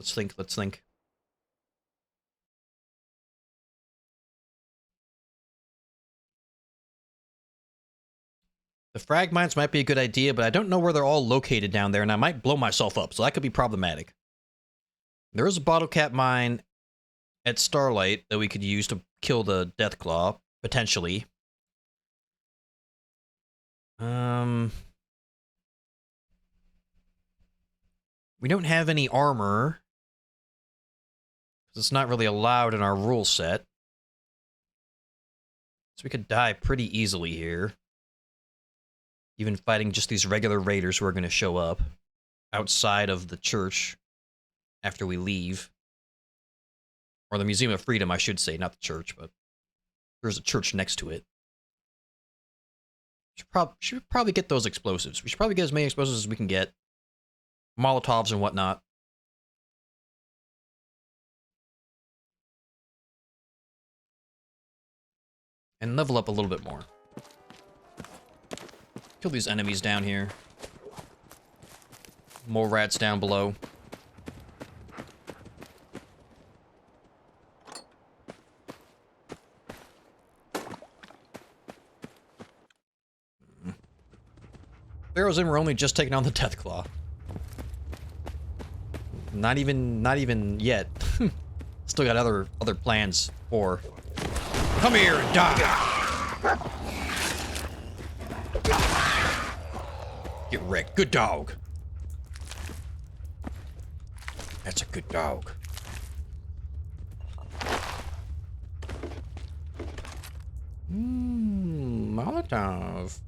The frag mines might be a good idea, but I don't know where they're all located down there, and I might blow myself up, so that could be problematic. There is a bottle cap mine at Starlight that we could use to kill the Deathclaw, potentially. We don't have any armor, because it's not really allowed in our rule set. So we could die pretty easily here. Even fighting just these regular raiders who are going to show up outside of the church after we leave. Or the Museum of Freedom, I should say, not the church, but there's a church next to it. Should probably get those explosives. We should probably get as many explosives as we can get. Molotovs and whatnot. And level up a little bit more. Kill these enemies down here. More rats down below. Pharaoh's Inn, we're only just taking on the Deathclaw. Not even yet. Still got other plans for. Come here and die. Get wrecked. Good dog. That's a good dog. Molotov.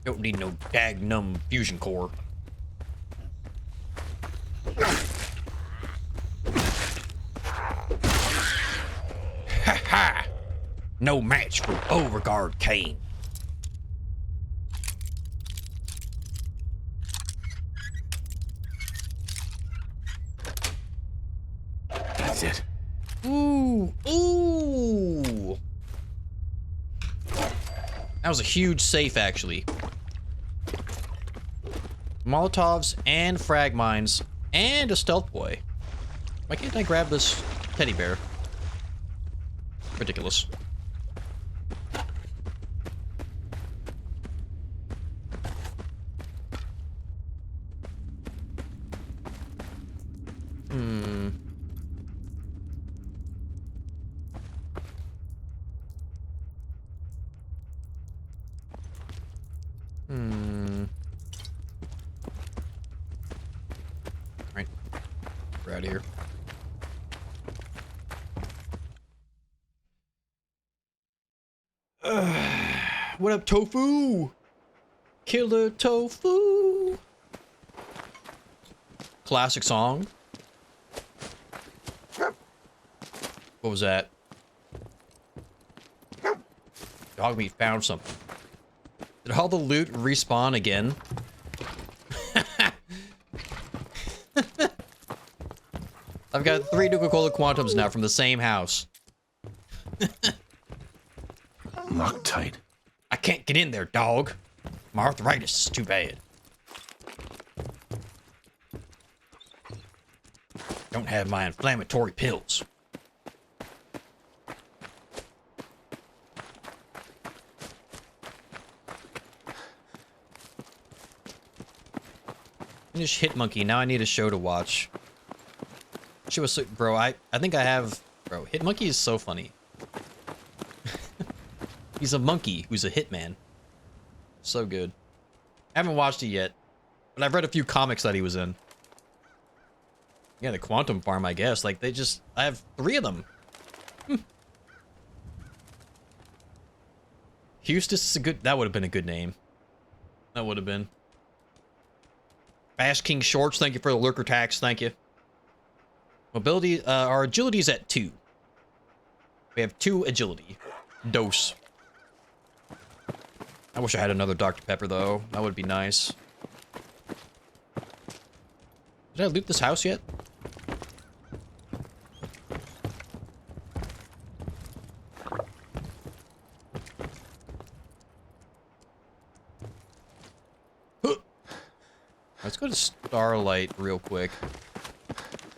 Don't need no dagnum fusion core. Ha ha! No match for Beauregard Kane. That's it. Ooh! Ooh! That was a huge safe, actually. Molotovs and frag mines and a stealth boy. Why can't I grab this teddy bear? Ridiculous. Hmm. Right. We're out of here. What up, Tofu? Killer Tofu. Classic song. What was that? Dog meat found something. Did all the loot respawn again? I've got 3 Nuka-Cola Quantums now from the same house. Loctite. I can't get in there, dog. My arthritis is too bad. Don't have my inflammatory pills. Finish Hit Monkey. Now I need a show to watch. She was so, bro. I think I have, bro. Hit Monkey is so funny. He's a monkey who's a hitman. So good. I haven't watched it yet, but I've read a few comics that he was in. Yeah, the Quantum Farm, I guess. Like, they just... I have 3 of them. Hustis is a good... That would have been a good name. That would have been. Bash King Shorts, thank you for the lurker tax. Thank you. Mobility... our agility is at 2. We have 2 agility. Dose. I wish I had another Dr. Pepper, though. That would be nice. Did I loot this house yet? Let's go to Starlight real quick.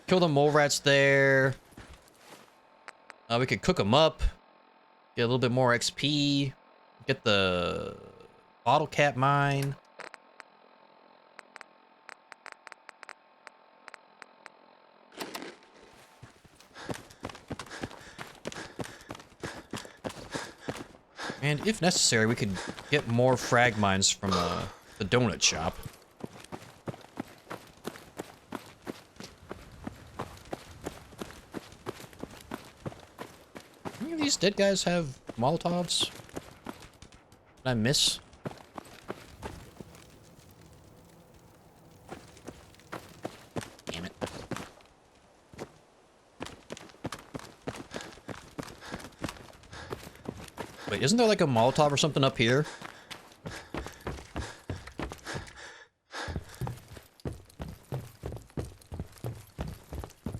Kill the mole rats there. We could cook them up. Get a little bit more XP. Get the bottle cap mine. And if necessary, we could get more frag mines from the donut shop. Any of these dead guys have Molotovs? Did I miss? Damn it. Wait, isn't there like a Molotov or something up here?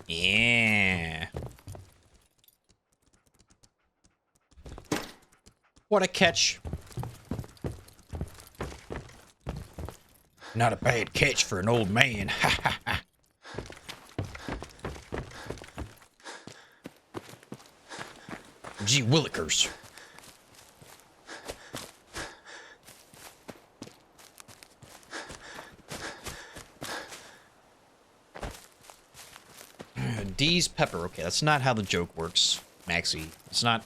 Yeah. What a catch. Not a bad catch for an old man. Ha ha ha. Gee willikers. D's pepper. Okay, that's not how the joke works, Maxie. It's not.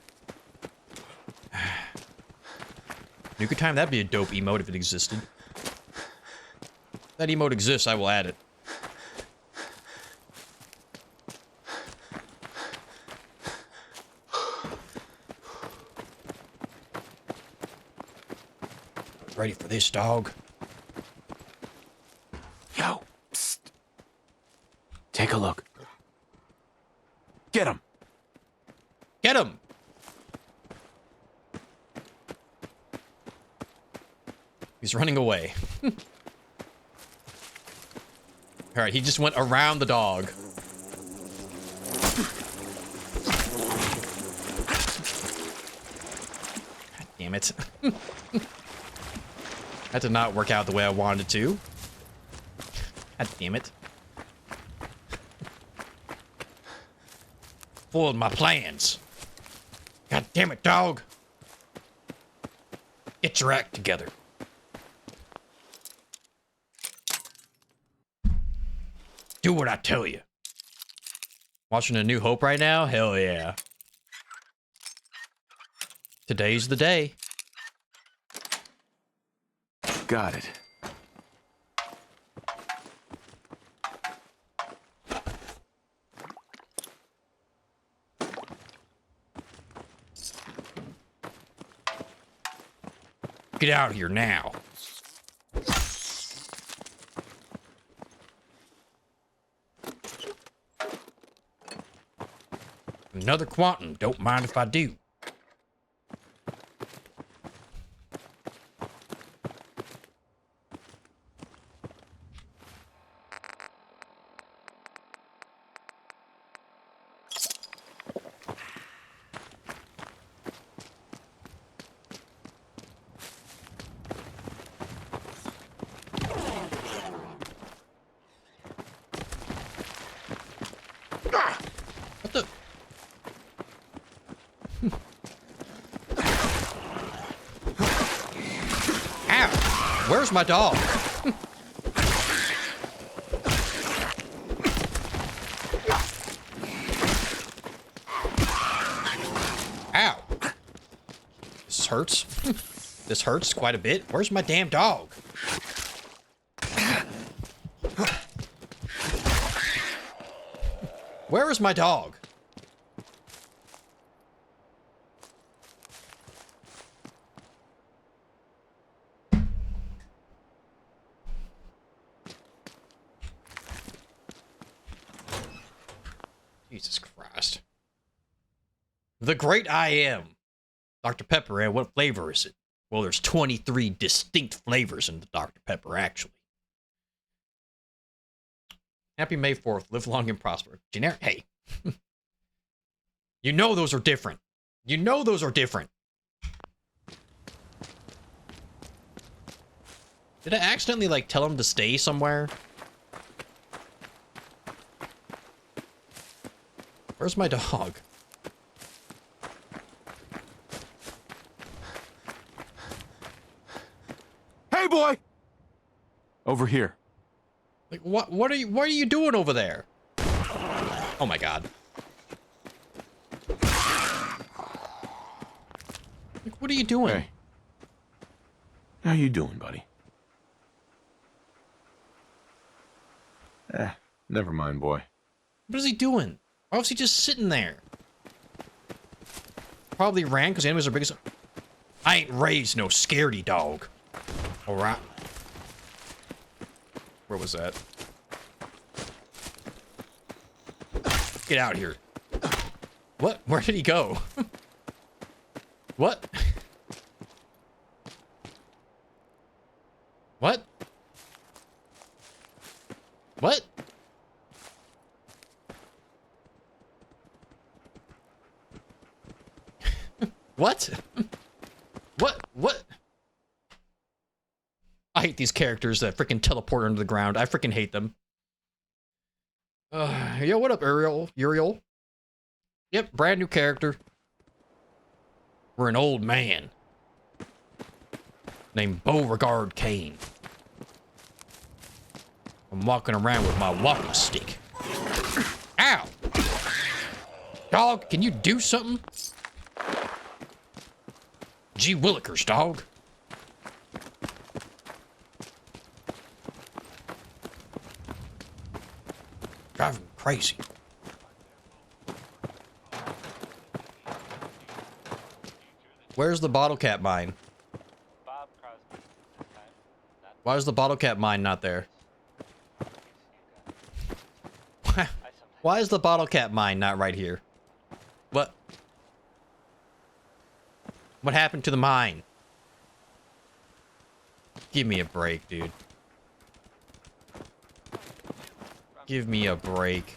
Nuka Time, that'd be a dope emote if it existed. If that emote exists, I will add it. Ready for this, dog? Yo, psst. Take a look. Get him. Get him. He's running away. All right, he just went around the dog. God damn it. That did not work out the way I wanted it to. God damn it. Foiled my plans. God damn it, dog. Get your act together. Do what I tell you. Watching A New Hope right now? Hell yeah. Today's the day. Got it. Get out of here now. Another quantum. Don't mind if I do. What the? Ow! Where's my dog? Ow! This hurts. This hurts quite a bit. Where's my damn dog? Where is my dog? Jesus Christ. The Great I Am. Dr. Pepper, and what flavor is it? Well, there's 23 distinct flavors in the Dr. Pepper, actually. Happy May 4th. Live long and prosper. Generic. Hey. You know those are different. You know those are different. Did I accidentally, like, tell him to stay somewhere? Where's my dog? Hey, boy! Over here. Like, what are you doing over there? Oh my god. Like, what are you doing? Hey. How you doing, buddy? Never mind, boy. What is he doing? Why was he just sitting there? Probably ran because enemies are big as... I ain't raised no scaredy dog. Alright. Where was that? Get out here. What? Where did he go? What? What? What? What? What? I hate these characters that freaking teleport under the ground. I freaking hate them. Yo, what up, Uriel? Yep, brand new character. We're an old man named Beauregard Kane. I'm walking around with my walking stick. Ow! Dog, can you do something? Gee Willikers, dog. Driving me crazy. Where's the bottle cap mine? Why is the bottle cap mine not there? Why is the bottle cap mine not right here? What? What happened to the mine? Give me a break, dude. Give me a break.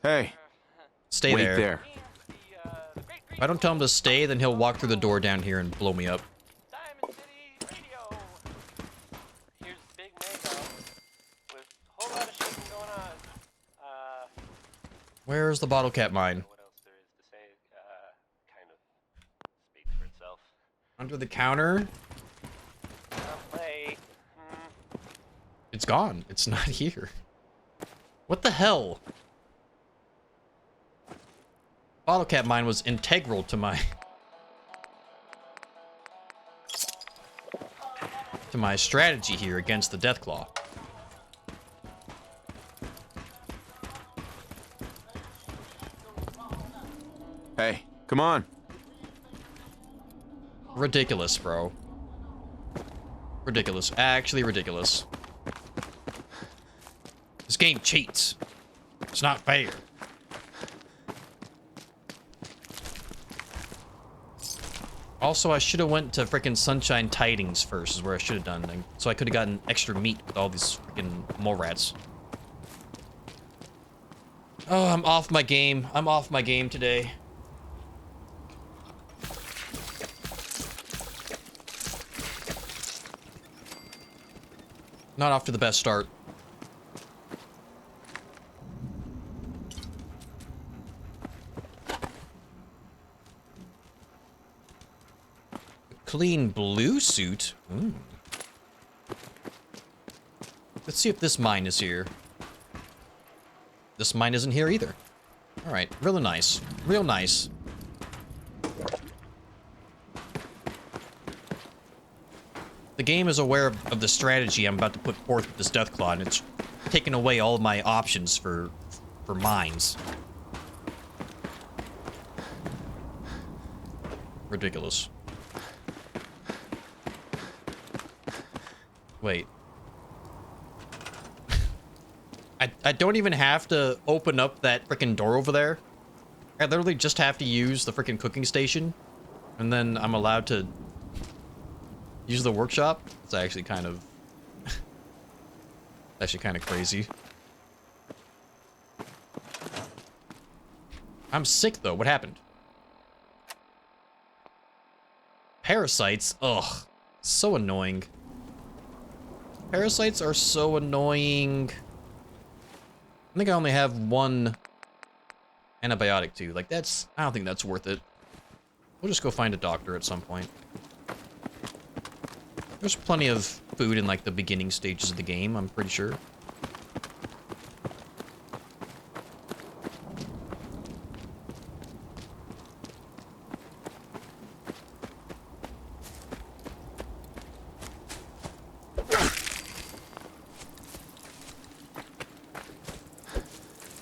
Hey. Stay Wait there. there. If I don't tell him to stay, then he'll walk through the door down here and blow me up. Where's the bottle cap mine? Under the counter? It's gone. It's not here. What the hell? Bottle cap mine was integral to my strategy here against the Deathclaw. Hey, come on. Ridiculous, bro. Ridiculous. Actually ridiculous. This game cheats. It's not fair. Also, I should have went to frickin' Sunshine Tidings first, is where I should have done. So I could have gotten extra meat with all these frickin' mole rats. Oh, I'm off my game. I'm off my game today. Not off to the best start. Clean blue suit? Ooh. Let's see if this mine is here. This mine isn't here either. Alright, really nice. Real nice. The game is aware of the strategy I'm about to put forth with this Deathclaw, and it's taken away all of my options for mines. Ridiculous. Wait. I don't even have to open up that frickin' door over there. I literally just have to use the frickin' cooking station, and then I'm allowed to use the workshop. It's actually kind of crazy. I'm sick though. What happened? Parasites? Ugh. So annoying. Parasites are so annoying. I think I only have one antibiotic too. Like that's, I don't think that's worth it. We'll just go find a doctor at some point. There's plenty of food in like the beginning stages of the game, I'm pretty sure.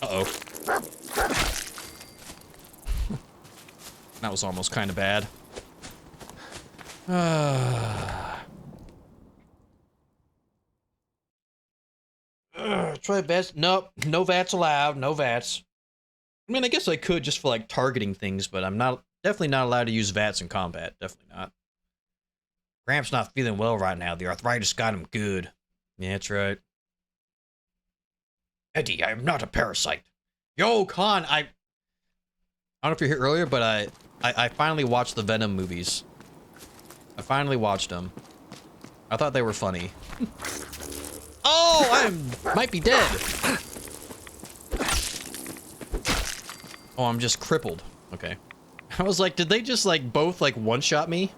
Uh-oh. That was almost kind of bad. Try best. Nope. No VATS allowed. No VATS. I mean, I guess I could just for like targeting things, but I'm definitely not allowed to use VATS in combat. Definitely not. Gramps not feeling well right now. The arthritis got him good. Yeah, that's right. Eddie, I am not a parasite. Yo, Khan, I don't know if you're here earlier, but I finally watched the Venom movies. I finally watched them. I thought they were funny. Oh, I might be dead. Oh, I'm just crippled. Okay. I was like, did they just like both like one-shot me?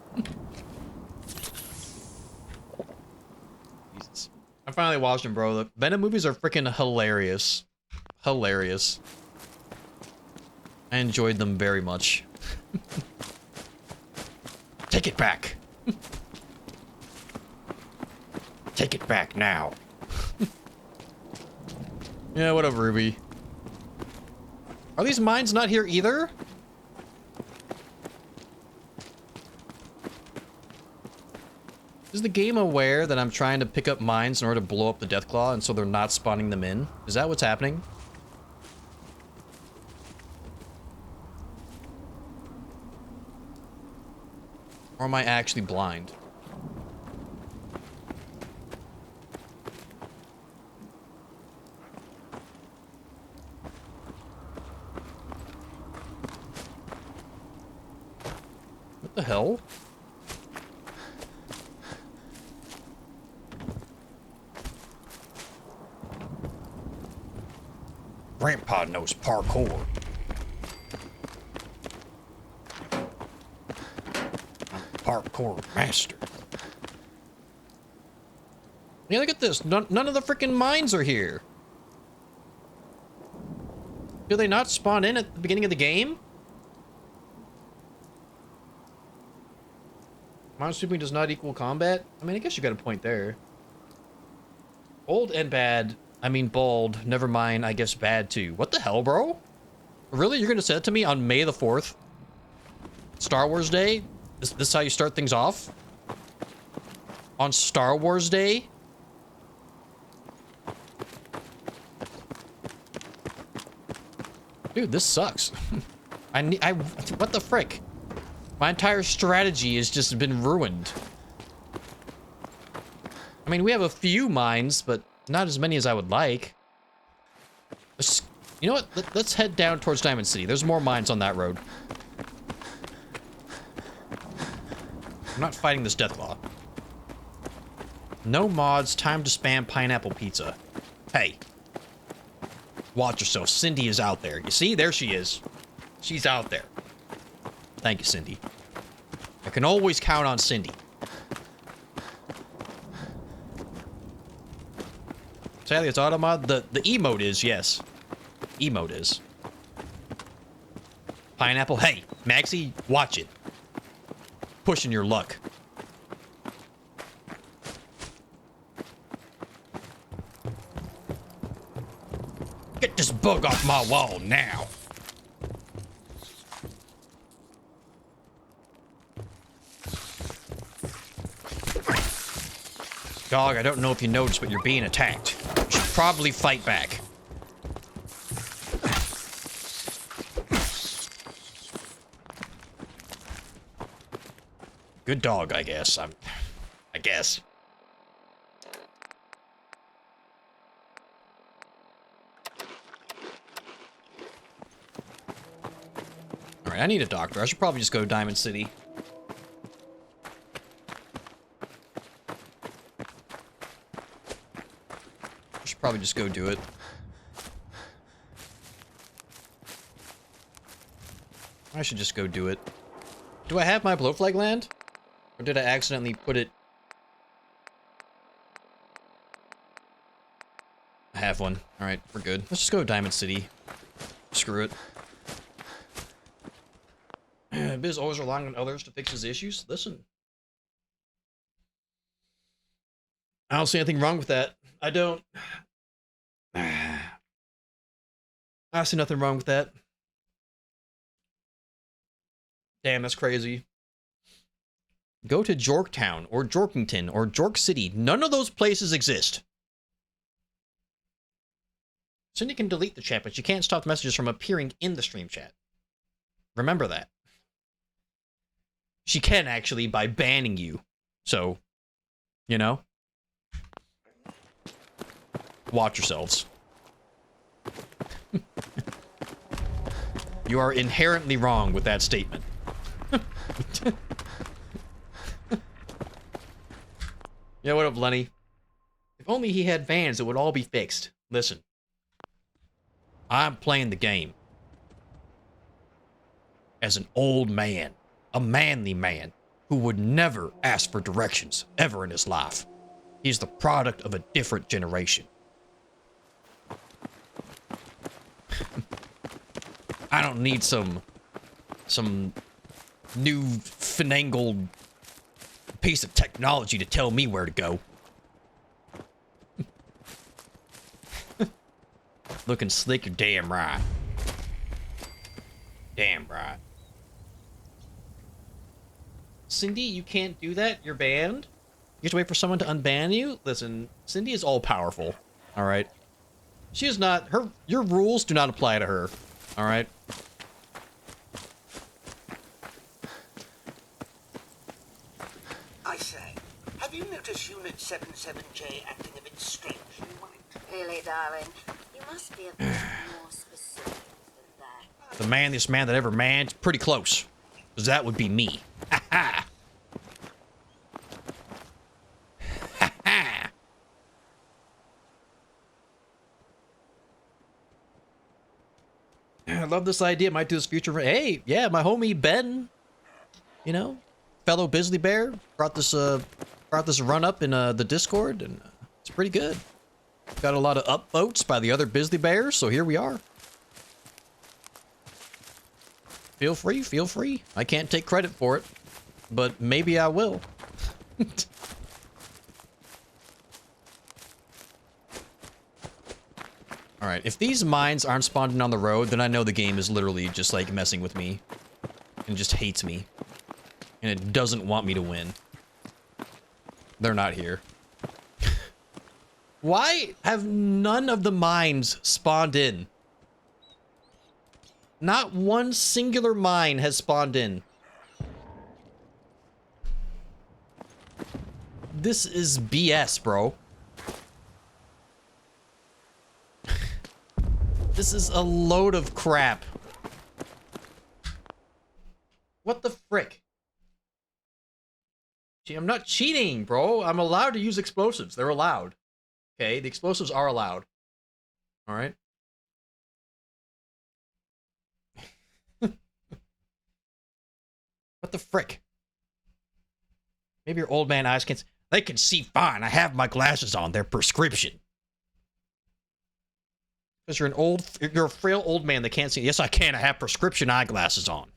Jesus. I finally watched them, bro. The Venom movies are freaking hilarious. Hilarious. I enjoyed them very much. Take it back. Take it back now. Yeah, whatever, Ruby. Are these mines not here either? Is the game aware that I'm trying to pick up mines in order to blow up the Deathclaw, and so they're not spawning them in? Is that what's happening? Or am I actually blind? What the hell? Grandpa knows parkour. I'm a parkour master. Yeah, look at this. None of the freaking mines are here. Do they not spawn in at the beginning of the game? Mine sweeping does not equal combat? I mean, I guess you got a point there. Old and bad. I mean, bold. Never mind. I guess bad too. What the hell, bro? Really? You're gonna say it to me on May the 4th? Star Wars Day? This is how you start things off? On Star Wars Day? Dude, this sucks. What the frick? My entire strategy has just been ruined. I mean, we have a few mines, but not as many as I would like. You know what? Let's head down towards Diamond City. There's more mines on that road. I'm not fighting this Deathclaw. No mods, time to spam pineapple pizza. Hey. Watch yourself. Cindy is out there. You see? There she is. She's out there. Thank you, Cindy. I can always count on Cindy. Sadly, it's auto mod. The emote is, yes. Emote is. Pineapple. Hey, Maxie, watch it. Pushing your luck. Get this bug off my wall now. Dog, I don't know if you noticed, but you're being attacked. You should probably fight back. Good dog, I guess. I guess. Alright, I need a doctor. I should probably just go to Diamond City. I should probably just go do it. I should just go do it. Do I have my blowfly gland? Or did I accidentally put it... I have one. Alright, we're good. Let's just go to Diamond City. Screw it. Biz always relying on others to fix his issues. Listen. I don't see anything wrong with that. I don't. I see nothing wrong with that. Damn, that's crazy. Go to Jorktown, or Jorkington, or Jork City. None of those places exist. Cindy can delete the chat, but she can't stop messages from appearing in the stream chat. Remember that. She can, actually, by banning you. So, you know? Watch yourselves. You are inherently wrong with that statement. Yeah, what up, Lenny? If only he had vans, it would all be fixed. Listen. I'm playing the game. As an old man. A manly man. Who would never ask for directions. Ever in his life. He's the product of a different generation. I don't need some new finagled piece of technology to tell me where to go. Looking slick, you're damn right. Damn right. Cindy, you can't do that. You're banned. You have to wait for someone to unban you? Listen, Cindy is all powerful. All right. She is not your rules do not apply to her. All right. I say, have you noticed Unit 77J acting a bit strangely? Really, darling, you must be a bit more specific than that. The manliest man that ever manned. Pretty close. Because that would be me. Ha ha. Ha ha. love this idea. Might do this future. Hey, yeah, my homie Ben, you know, fellow Bisley Bear, brought this run up in the Discord, and it's pretty good. Got a lot of upvotes by the other Bisley Bears, so here we are. Feel free, feel free. I can't take credit for it, but maybe I will. Alright, if these mines aren't spawning on the road, then I know the game is literally just like messing with me. And just hates me. And it doesn't want me to win. They're not here. Why have none of the mines spawned in? Not one singular mine has spawned in. This is BS, bro. This is a load of crap. What the frick? Gee, I'm not cheating, bro. I'm allowed to use explosives. They're allowed. Okay, the explosives are allowed. All right. What the frick? Maybe your old man eyes can't. They can see fine. I have my glasses on. They're prescription. Because you're a frail old man that can't see. Yes, I can. I have prescription eyeglasses on.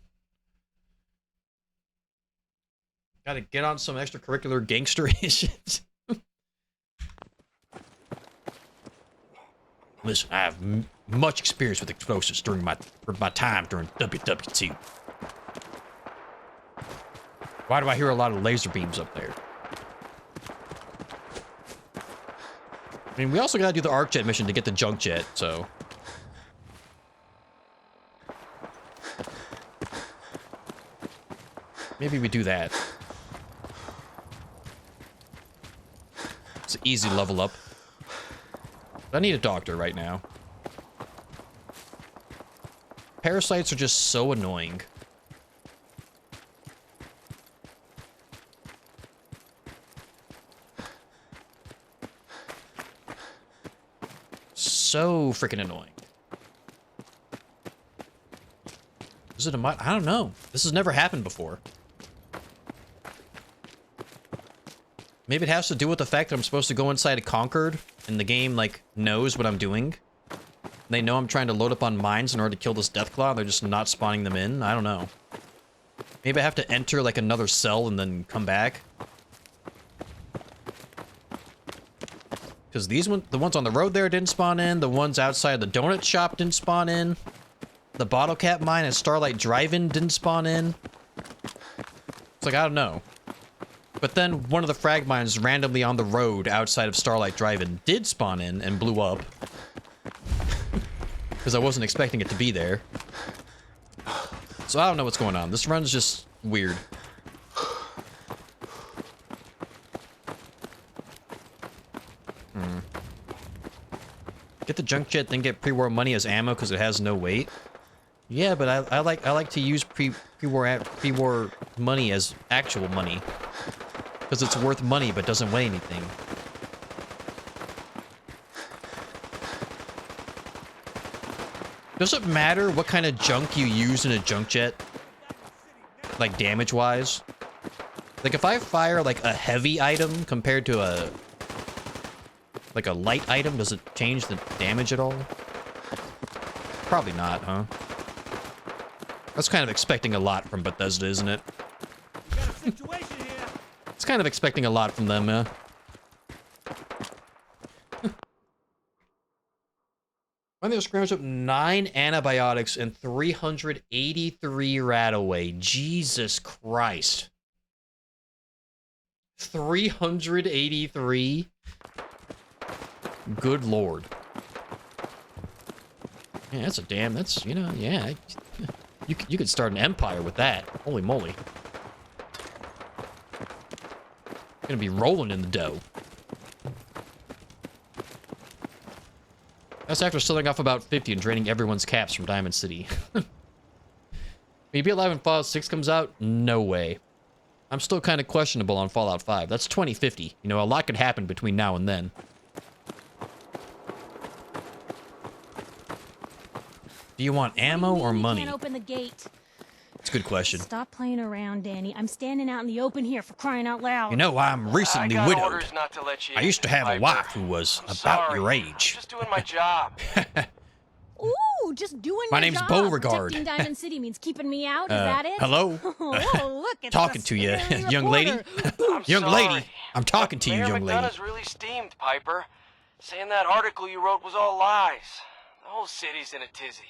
Gotta get on some extracurricular gangster shit. Listen, I have much experience with explosives during my time during WW2. Why do I hear a lot of laser beams up there? I mean, we also gotta do the arc jet mission to get the junk jet, so. Maybe we do that. It's an easy level up. But I need a doctor right now. Parasites are just so annoying. So freaking annoying. Is it a mod? I don't know. This has never happened before. Maybe it has to do with the fact that I'm supposed to go inside a Concord, and the game, like, knows what I'm doing. They know I'm trying to load up on mines in order to kill this Deathclaw, and they're just not spawning them in. I don't know. Maybe I have to enter, like, another cell and then come back. Because these the ones on the road there didn't spawn in. The ones outside the donut shop didn't spawn in. The bottle cap mine at Starlight Drive-In didn't spawn in. It's like, I don't know. But then one of the frag mines randomly on the road outside of Starlight Drive-In did spawn in and blew up. Because I wasn't expecting it to be there. So I don't know what's going on. This run's just weird. Get the junk jet, then get pre-war money as ammo because it has no weight. Yeah, but I like to use pre-war money as actual money because it's worth money but doesn't weigh anything. Does it matter what kind of junk you use in a junk jet? Like damage-wise? Like if I fire like a heavy item compared to a like a light item, does it change the damage at all? Probably not, huh? That's kind of expecting a lot from Bethesda, isn't it? It's kind of expecting a lot from them, yeah. I think they scrounged up 9 antibiotics and 383 Radaway. Jesus Christ. 383? Good lord. Yeah, that's a damn, that's, you know, yeah. You could start an empire with that. Holy moly. Gonna be rolling in the dough. That's after selling off about 50 and draining everyone's caps from Diamond City. Will you be alive when Fallout 6 comes out? No way. I'm still kind of questionable on Fallout 5. That's 2050. You know, a lot could happen between now and then. Do you want ammo or money? Can't open the gate. It's a good question. Stop playing around, Danny. I'm standing out in the open here for crying out loud. You know, I'm recently I got widowed. orders not to let you I used to have a Piper. wife who was I'm about sorry. your I'm age. just doing my job. Ooh, just doing My my name's job. Beauregard. Protecting Diamond City means keeping me out. Is that it? Hello? Whoa, look, it's Talking the to you, scary young lady. reporter. Young sorry. lady. I'm talking to you, Mayor young lady. McDonough's really steamed, Piper. Saying that article you wrote was all lies. The whole city's in a tizzy.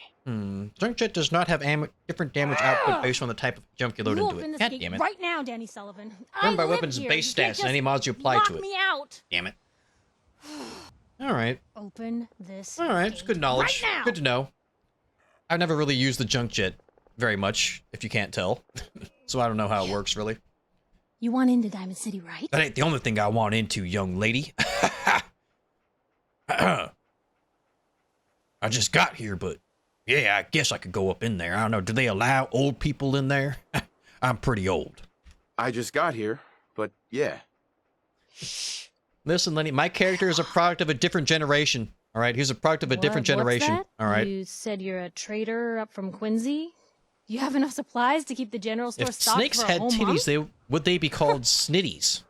Junk jet does not have different damage output based on the type of junk you load You into open it. this God gate damn it. right now, Danny Sullivan. Governed by I live weapons here. base You can't stats and any just mods you apply lock to it. me out. Damn it. Alright. Open this. Alright, it's good knowledge. Right now. Good to know. I've never really used the junk jet very much, if you can't tell. So I don't know how it works, really. You want into Diamond City, right? That ain't the only thing I want into, young lady. I just got here, but yeah, I guess I could go up in there. I don't know. Do they allow old people in there? I'm pretty old. I just got here, but yeah. Listen, Lenny, my character is a product of a different generation. All right, he's a product of a different generation. What's that? All right. You said you're a trader up from Quincy? You have enough supplies to keep the general store If stocked snakes for a had whole titties, would they be called snitties?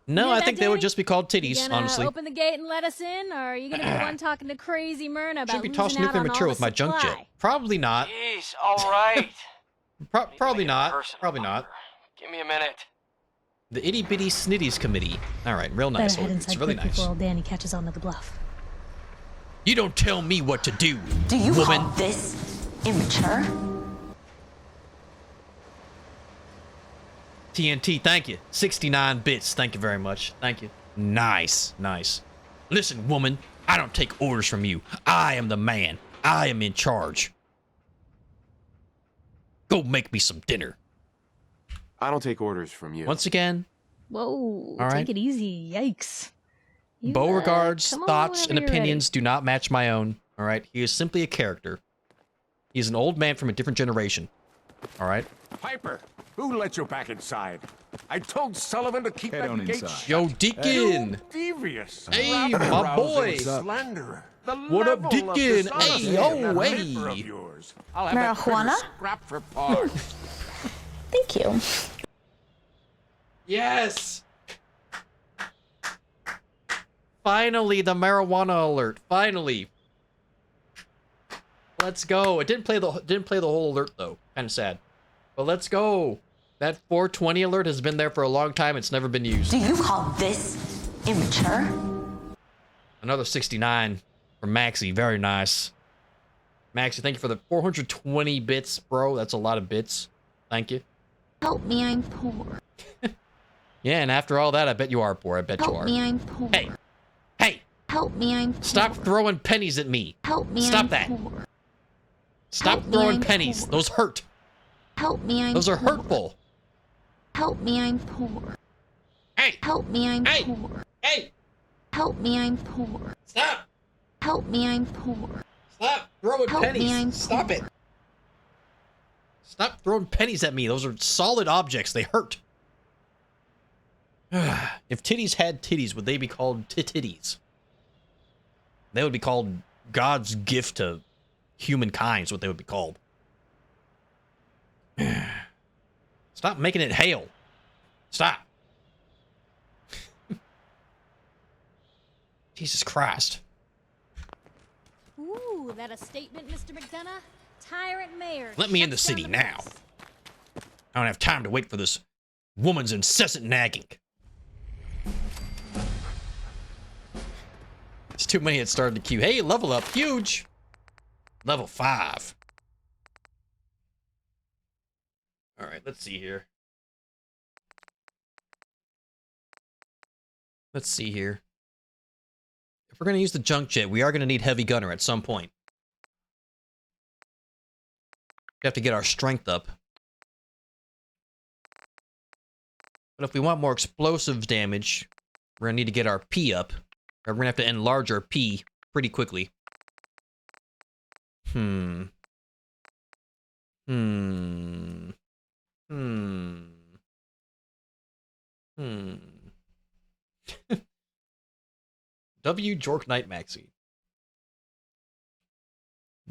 No, hear I that, think they would Danny? just be called You titties, gonna honestly. open the gate and let us in, or are you gonna be the one talking to crazy Myrna about Should be losing tossing out nuclear on material all with my the junk supply? jet. Probably not. Jeez, all right. Probably not. Probably not. Give me a minute. The itty bitty snitties committee. All right, real nice. Better head It's inside really quick nice. before old Danny catches on to the bluff. You don't tell me what to do, Do you woman. call this immature? TNT, thank you. 69 bits. Thank you very much. Thank you. Nice, nice. Listen, woman, I don't take orders from you. I am the man. I am in charge. Go make me some dinner. I don't take orders from you. Once again, Whoa, All right. take it easy. Yikes. You, Beauregard's come on thoughts whenever and you're ready. opinions do not match my own. All right, he is simply a character. He is an old man from a different generation. All right. Piper, who let you back inside? I told Sullivan to keep that gate shut. Yo, Deacon. You devious. Hey, my rabble-rousing boy. Slanderer. The What up, level of Deacon? dishonesty Hey, yo, in that hey. paper of yours. I'll have that critter Marijuana? scrapped for parts. Thank you. Yes. Finally, the marijuana alert. Finally. Let's go. It didn't play the whole alert though. Kind of sad. But let's go. That 420 alert has been there for a long time. It's never been used. Do you call this immature? Another 69 from Maxi. Very nice. Maxi, thank you for the 420 bits, bro. That's a lot of bits. Thank you. Help me, I'm poor. Yeah, and after all that, I bet you are poor. I bet you Help are. me, I'm poor. Hey. Hey. Help me, I'm poor. Stop throwing pennies at me. Help me, Stop I'm that. poor. Stop Help me, throwing I'm pennies. poor. Those hurt. Help me, I'm Those are poor. hurtful. Help me, I'm poor. Hey. Help me, I'm Hey. poor. Hey. Help me, I'm poor. Stop. Help me, I'm poor. Stop throwing Help me, pennies. I'm Stop poor. it. Stop throwing pennies at me. Those are solid objects. They hurt. If titties had titties, would they be called titties? They would be called God's gift to humankind, is what they would be called. Stop making it hail. Stop. Jesus Christ. Ooh, that a statement, Mr. McDonough? Tyrant mayor. Let me in the shuts down city the now. press. I don't have time to wait for this woman's incessant nagging. There's too many that started the queue. Hey, level up. Huge. Level 5. All right, let's see here. Let's see here. If we're going to use the junk jet, we are going to need heavy gunner at some point. We have to get our strength up. But if we want more explosive damage, we're going to need to get our P up. Or we're going to have to enlarge our P pretty quickly. W. Jork Knight Maxi.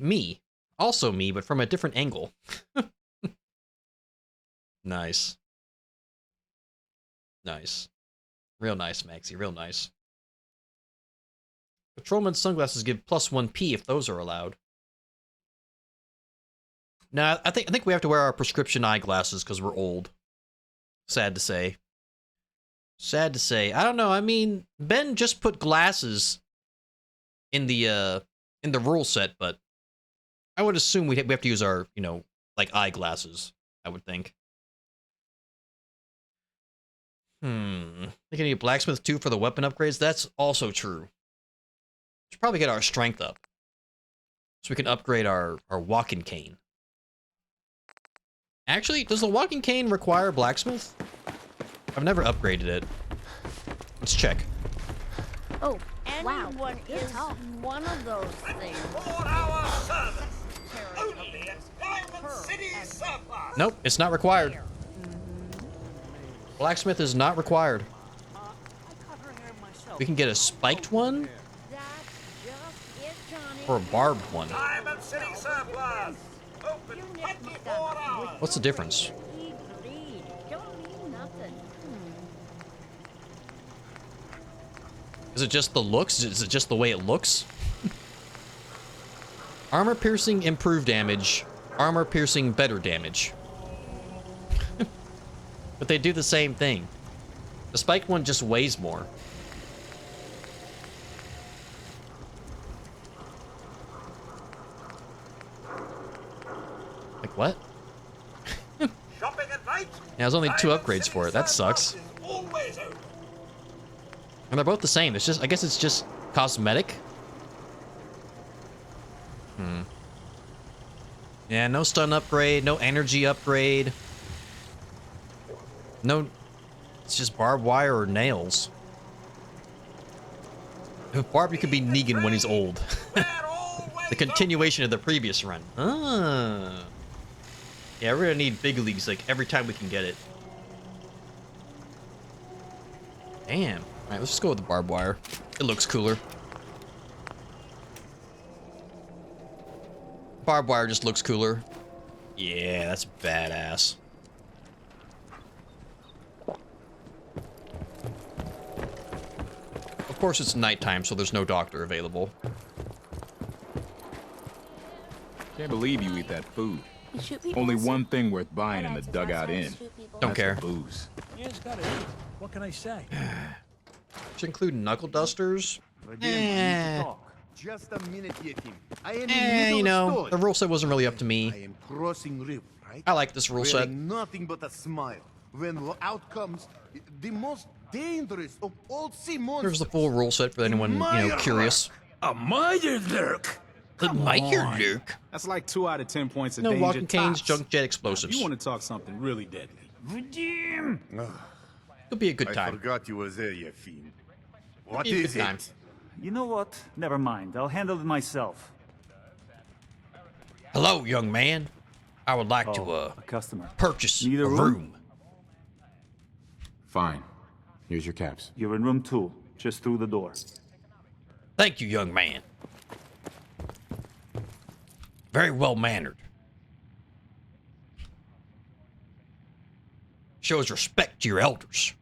me. Also me, but from a different angle. Nice. Nice. Real nice, Maxie. Real nice. Patrolman sunglasses give +1p if those are allowed. No, I think we have to wear our prescription eyeglasses because we're old. Sad to say. Sad to say. I don't know. I mean, Ben just put glasses in the rule set, but I would assume we have to use our, you know, like eyeglasses, I would think. Think I need a blacksmith too for the weapon upgrades? That's also true. Should probably get our strength up. So we can upgrade our walking cane. Actually, does the walking cane require blacksmith? I've never upgraded it. Let's check. Oh, anyone is one of those things. 4-hour service. Only at Diamond City Surplus. Nope, it's not required. Blacksmith is not required. We can get a spiked one or a barbed one. Diamond City Surplus. Open 24 hours. What's the difference? Is it just the looks? Is it just the way it looks? Armor piercing, improved damage. Armor piercing, better damage. But they do the same thing. The spiked one just weighs more. Like what? Shopping at night? Yeah, there's only 2 upgrades for it. That sucks. Always open. And they're both the same. It's just, I guess it's just cosmetic. Yeah, no stun upgrade, no energy upgrade. No, it's just barbed wire or nails. If Barb, you could be Negan when he's old. The continuation of the previous run. Ah. Yeah, we're gonna need big leagues like every time we can get it. Damn. Alright, let's just go with the barbed wire. It looks cooler. Barbed wire just looks cooler. Yeah, that's badass. Of course it's nighttime, so there's no doctor available. Can't believe you eat that food. Only one thing worth buying in the dugout inn. Don't care. Booze. Yeah, it's gotta eat. What can I say? Should include knuckle dusters. Just a minute, Yetim. I am in You middle know, story. the rule set wasn't really up to I me. am crossing river, right? I like this rule set. Wearing nothing but a smile. When out comes the most dangerous of all sea monsters. Here's the full rule set for anyone, you know, curious. A Meyerlurk. The Meyerlurk. That's like 2 out of 10 points of No danger walking canes, tops. junk jet explosives. You want to talk something really deadly? Redeem. It'll be a good I time. forgot you was there, you fiend. What Be a is good time. it? You know what? Never mind. I'll handle it myself. Hello, young man. I would like to a customer. purchase Need a a room? room. Fine. Here's your caps. You're in room 2, just through the door. Thank you, young man. Very well mannered. Shows respect to your elders.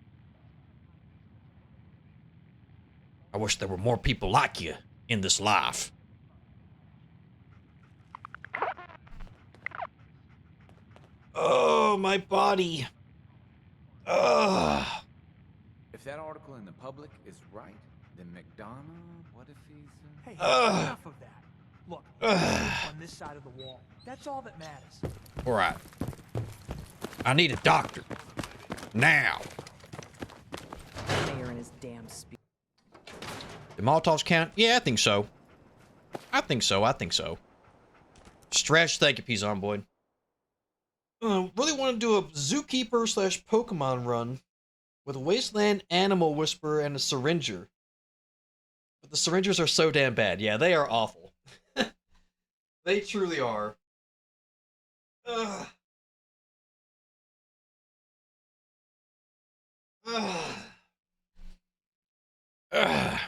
I wish there were more people like you in this life. Oh, my body. Ugh. If that article in the public is right, then McDonough, what if he's... Hey, Ugh. enough of that. Look, on this side of the wall. That's all that matters. All right. I need a doctor. Now. Mayor and his damn speech. Do Molotovs count? Yeah, I think so. I think so. Stretch, thank you, Peas on Boyd. Really want to do a zookeeper / Pokemon run with a wasteland animal whisperer and a syringer. But the syringers are so damn bad. Yeah, they are awful. They truly are. Ugh. Ugh. Ugh.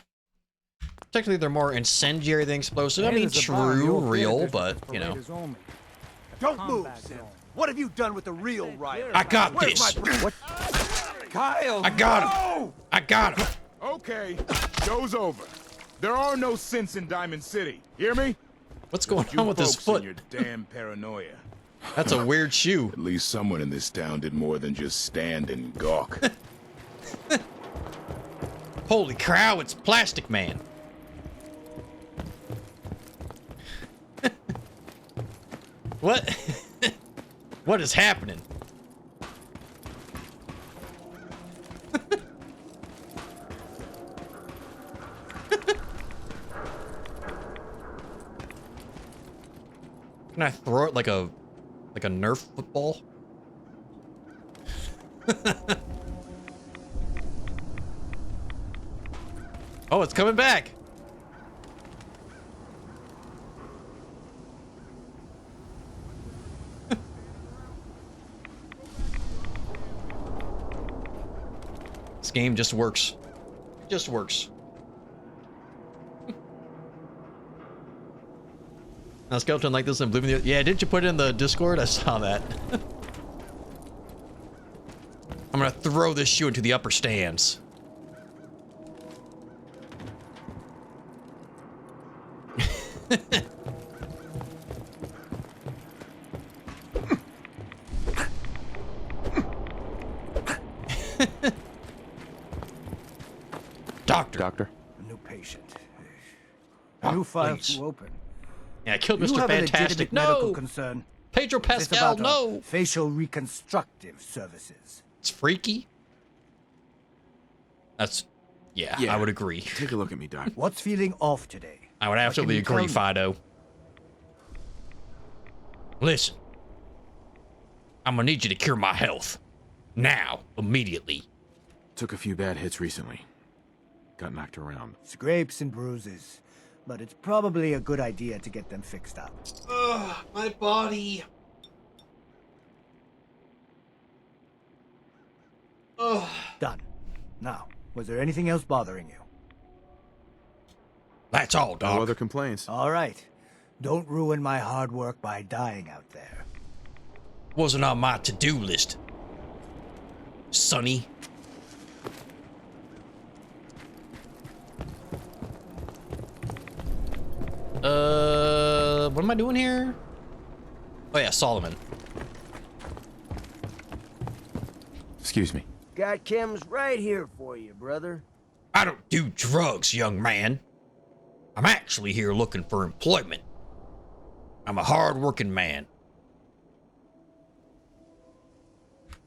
technically they're more incendiary than explosive. I mean, true, real, but, you know. Don't move, Sim. What have you done with the real Riley? I got Where's this. What? Kyle! I got him. I got him. Okay, show's over. There are no synths in Diamond City. Hear me? What's going You on with his folks and foot? Your damn paranoia. That's a weird shoe. At least someone in this town did more than just stand and gawk. Holy cow, it's Plastic Man. What? What is happening? Can I throw it like a Nerf football? Oh, it's coming back. This game just works. It just works. Now, Skeleton like this and Oblivion. Yeah, didn't you put it in the Discord? I saw that. I'm gonna throw this shoe into the upper stands. Doctor. A new patient. A new file to open. Yeah, I killed You Mr. have a Fantastic. legitimate medical No! concern. Pedro Is this Pascal, about no! facial reconstructive services. It's freaky. That's... Yeah, I would agree. Take a look at me, Doc. What's feeling off today? I would absolutely you tell agree, me? Fido. Listen. I'm gonna need you to cure my health. Now. Immediately. Took a few bad hits recently. Got knocked around. Scrapes and bruises. But it's probably a good idea to get them fixed up. Ugh, my body. Ugh. Done. Now, was there anything else bothering you? That's all, Doc. No other complaints. All right. Don't ruin my hard work by dying out there. Wasn't on my to-do list. Sonny. What am I doing here? Oh yeah, Solomon. Excuse me. Got chems right here for you, brother. I don't do drugs, young man. I'm actually here looking for employment. I'm a hard-working man.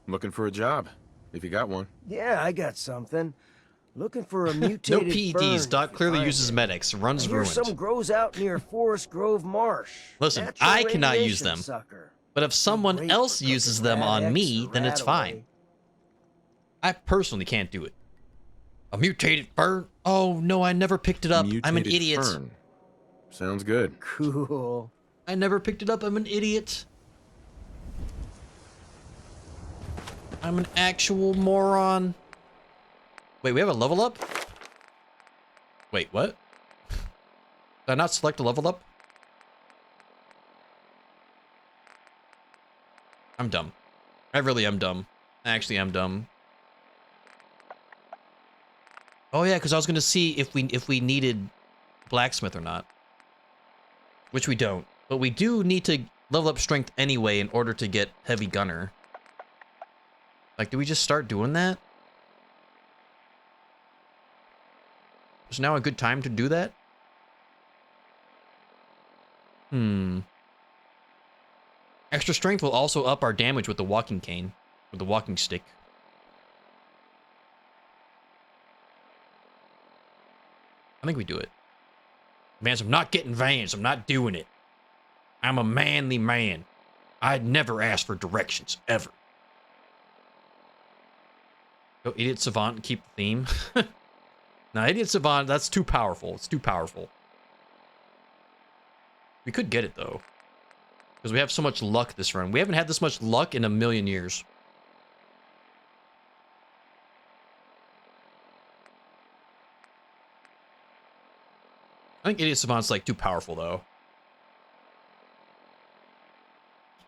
Looking for a job, if you got one. Yeah, I got something. Looking for a No mutated PEDs. fern. Doc clearly uses medics. Runs I hear ruined. some grows out near Forest Grove Marsh. Listen, Natural I cannot use radiation them. Sucker. But if someone else uses them on me, then it's fine. I personally can't do it. A mutated fern? Oh no, I never picked it up. I'm an Mutated idiot. fern. Sounds good. Cool. I never picked it up. I'm an idiot. I'm an actual moron. Wait, we have a level up? Wait, what? Did I not select a level up? I'm dumb. I really am dumb. I actually am dumb. Oh yeah, because I was gonna see if we needed blacksmith or not. Which we don't. But we do need to level up strength anyway in order to get heavy gunner. Like, do we just start doing that? Is now a good time to do that? Extra strength will also up our damage with the walking cane. With the walking stick. I think we do it. Vance, I'm not getting Vans. I'm not doing it. I'm a manly man. I'd never ask for directions, ever. Go Idiot Savant and keep the theme. No, Idiot Savant, that's too powerful. It's too powerful. We could get it, though. Because we have so much luck this run. We haven't had this much luck in a million years. I think Idiot Savant's like too powerful though.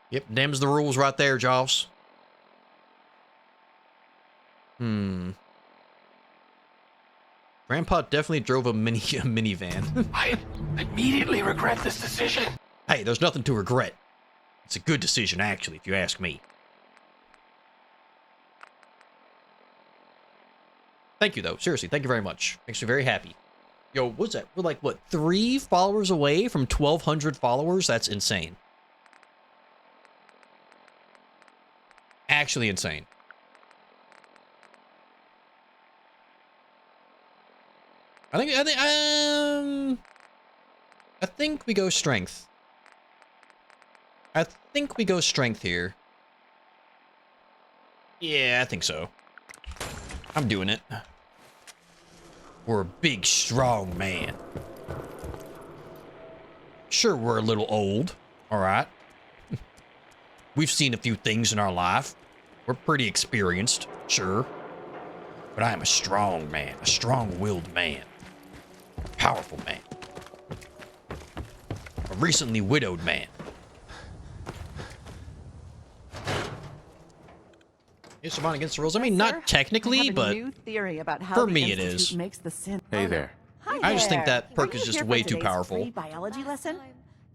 Yep, them's the rules right there, Joss. Grandpa definitely drove a minivan. I immediately regret this decision. Hey, there's nothing to regret. It's a good decision, actually, if you ask me. Thank you, though. Seriously, thank you very much. Makes me very happy. Yo, what's that? We're like, what, 3 followers away from 1,200 followers? That's insane. Actually insane. I think we go strength. I think we go strength here. Yeah, I think so. I'm doing it. We're a big, strong man. Sure, we're a little old, alright? We've seen a few things in our life. We're pretty experienced, sure. But I am a strong man, a strong-willed man. A powerful man. A recently widowed man. Is Savant against the rules? I mean, not technically, but theory about how for the me it Institute is. Makes the sin. Hey there. I just think that perk is just way too Free powerful. biology lesson.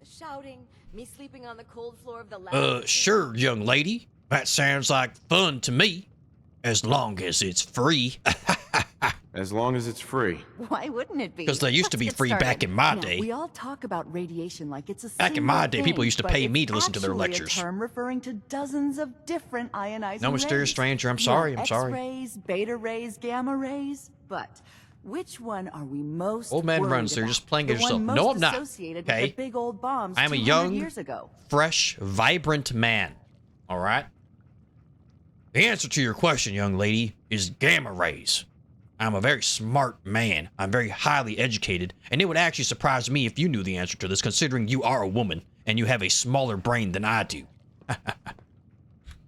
The shouting, me sleeping on the cold floor of the lab. Sure, young lady. That sounds like fun to me. As long as it's free. As long as it's free. Why wouldn't it be? Because they used to be Let's get free started. back in my Now, day. We all talk about radiation like it's a Back in my single day, people thing, used to but pay it's me to listen to their actually lectures. A term referring to dozens of different ionizing No, mysterious rays. stranger, I'm You sorry, have I'm sorry. X-rays, beta rays, gamma rays, but which one are we most Old man worried runs, so you're about? just playing The yourself. one No, most I'm not. associated Okay? with the big old bombs I'm a 200 young, years ago. fresh, vibrant man. Alright? The answer to your question, young lady, is gamma rays. I'm a very smart man. I'm very highly educated, and it would actually surprise me if you knew the answer to this, considering you are a woman, and you have a smaller brain than I do.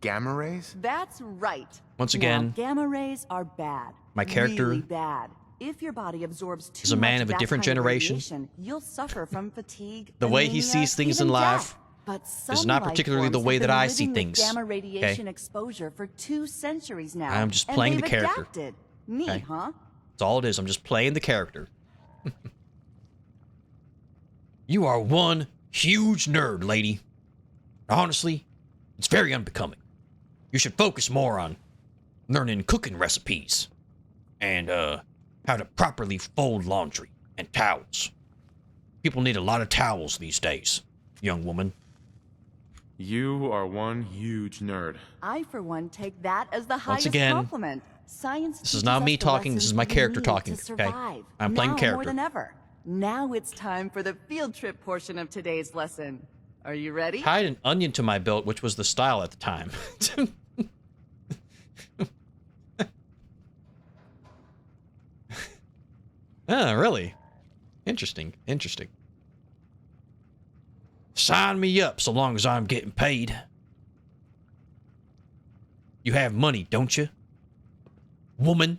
Gamma rays? That's right. Once Now, again, gamma rays are bad. my character really bad. If your body absorbs too is a man much of a that different kind of generation. radiation, you'll suffer from fatigue. The way he anemia, sees things even in life death. But is some not life particularly the forms way have that been I living see with things. Gamma Okay? radiation exposure for 2 centuries now. I'm just and playing the they've character. Adapted. Neat, Okay? huh? That's all it is. I'm just playing the character. You are one huge nerd, lady. Honestly, it's very unbecoming. You should focus more on learning cooking recipes and how to properly fold laundry and towels. People need a lot of towels these days, young woman. You are one huge nerd. I, for one, take that as the Once highest again, compliment. Science this is teaches not us me the talking, this is lessons my we character need talking, to okay? survive. I'm playing now character. more than ever. Now it's time for the field trip portion of today's lesson. Are you ready? Tied an onion to my belt, which was the style at the time. Ah, really? Interesting, interesting. Sign me up so long as I'm getting paid. You have money, don't you? Woman?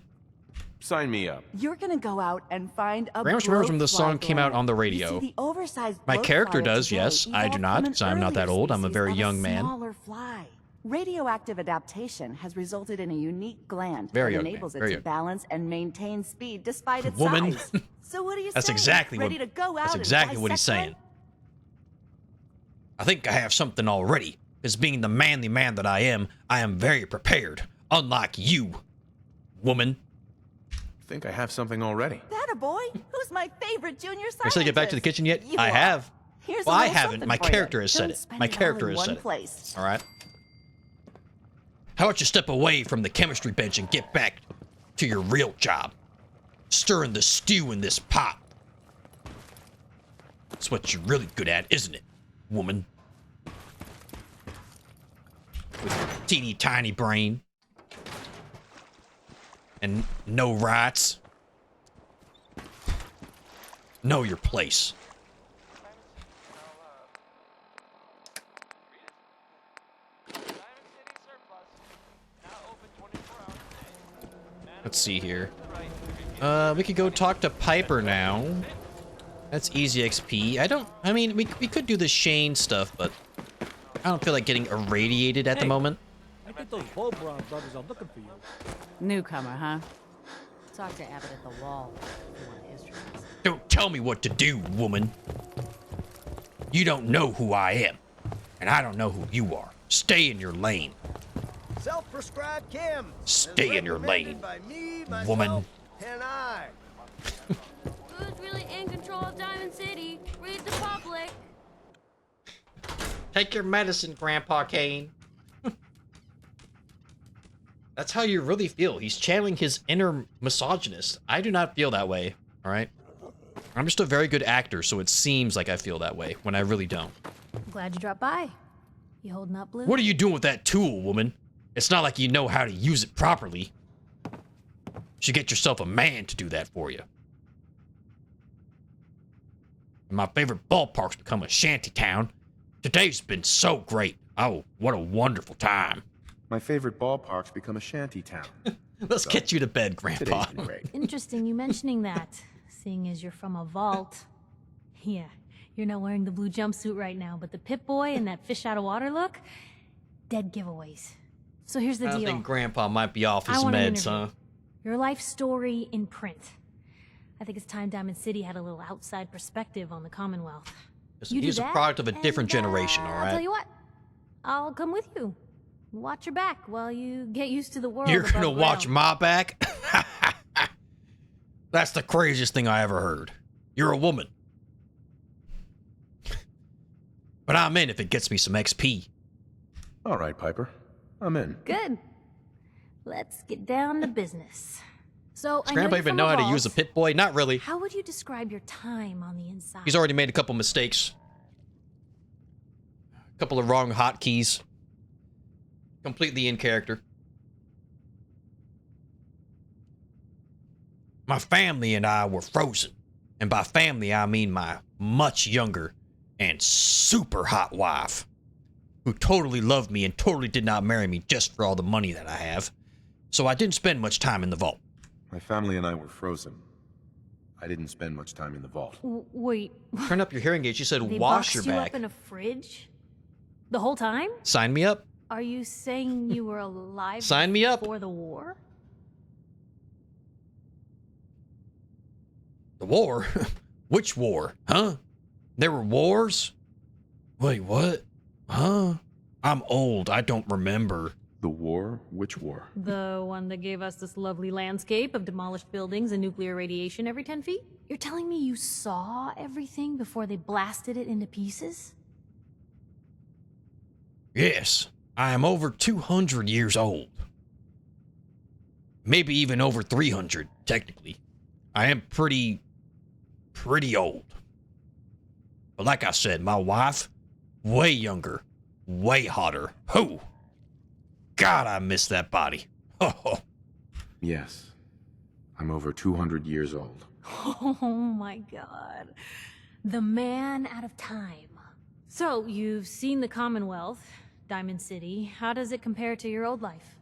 Sign me up. You're gonna go out and find a Very much remembers when the blowfly song came out gland. on the You radio. see, the oversized My blowfly character of does, today yes. I do evolved not, from an because I'm not that earlier old. I'm a very species of young man. Smaller fly. Radioactive adaptation has resulted in a unique gland Very that young man, enables it very to young. balance and maintain speed despite its Woman. size. So what do you That's say? exactly Ready what. to go out That's and exactly what he's dissect saying. I think I have something already. As being the manly man that I am very prepared. Unlike you, woman. I think I have something already. That a boy? Who's my favorite junior scientist? Have I said get back to the kitchen yet? You I are. have. Here's Well, a I little haven't. something My for you. character has said Don't it. spend My it all character in has said one it. place. All right. How about you step away from the chemistry bench and get back to your real job? Stirring the stew in this pot. That's what you're really good at, isn't it, woman? With your teeny tiny brain. And no rights. Know your place. Let's see here. We could go talk to Piper now. That's easy XP. I mean, we could do the Shane stuff, but I don't feel like getting irradiated at the moment. I think those Bull Brown brothers are looking for you. Newcomer, huh? Talk to Abbott at the wall if you want a history lesson. Don't tell me what to do, woman. You don't know who I am, and I don't know who you are. Stay in your lane. Self-prescribed Kim. Stay in your lane, By me, myself, woman. and I. Who's really in control of Diamond City? Read the public. Take your medicine, Grandpa Kane. That's how you really feel. He's channeling his inner misogynist. I do not feel that way, all right? I'm just a very good actor, so it seems like I feel that way when I really don't. Glad you dropped by. You holding up, Blue? What are you doing with that tool, woman? It's not like you know how to use it properly. You should get yourself a man to do that for you. And my favorite ballpark's become a shanty town. Today's been so great. Oh, what a wonderful time. My favorite ballpark's become a shanty town. Let's get you to bed, Grandpa. Today's been great. Interesting you mentioning that, seeing as you're from a vault. Yeah, you're not wearing the blue jumpsuit right now, but the Pip-Boy and that fish out of water look, dead giveaways. So here's the I deal. think Grandpa might be off his I want an meds, interview. huh? Your life story in print. I think it's time Diamond City had a little outside perspective on the Commonwealth. Listen, You do he's a that, product of a different and, generation, all I'll tell right? you what, I'll come with you. Watch your back while you get used to the world. You're gonna above watch ground. my back? That's the craziest thing I ever heard. You're a woman. But I'm in if it gets me some XP. All right, Piper. I'm in. Good. Let's get down to business. So, Does I Grandpa you're even from know a how to use a vault. Pip-Boy? Not really. How would you describe your time on the inside? He's already made a couple mistakes. A couple of wrong hotkeys. Completely in character. My family and I were frozen. And by family, I mean my much younger and super hot wife, who totally loved me and totally did not marry me just for all the money that I have. So I didn't spend much time in the vault. My family and I were frozen. I didn't spend much time in the vault. Wait, Turn up your hearing aid. She said, they wash boxed your you back. up in a fridge? The whole time? Sign me up. Are you saying you were alive Sign me up. before the war? The war? Which war? Huh? There were wars? Wait, what? Huh? I'm old. I don't remember. The war? Which war? The one that gave us this lovely landscape of demolished buildings and nuclear radiation every 10 feet? You're telling me you saw everything before they blasted it into pieces? Yes, I am over 200 years old. Maybe even over 300, technically. I am pretty old. But like I said, my wife, way younger, way hotter. Who? God, I miss that body. Oh, Yes. I'm over 200 years old. Oh my god. The man out of time. So, you've seen the Commonwealth, Diamond City. How does it compare to your old life?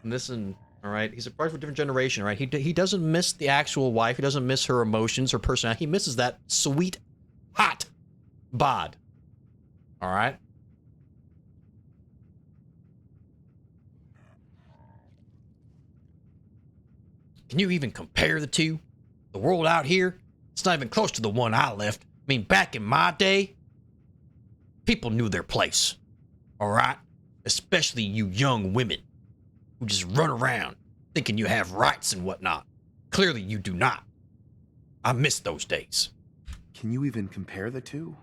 listen, all right? He's a part of a different generation, all right? He doesn't miss the actual wife. He doesn't miss her emotions, her personality. He misses that sweet, hot bod. All right? Can you even compare the two? The world out here, it's not even close to the one I left. I mean, back in my day, people knew their place. All right? Especially you young women who just run around thinking you have rights and whatnot. Clearly you do not. I miss those days. Can you even compare the two?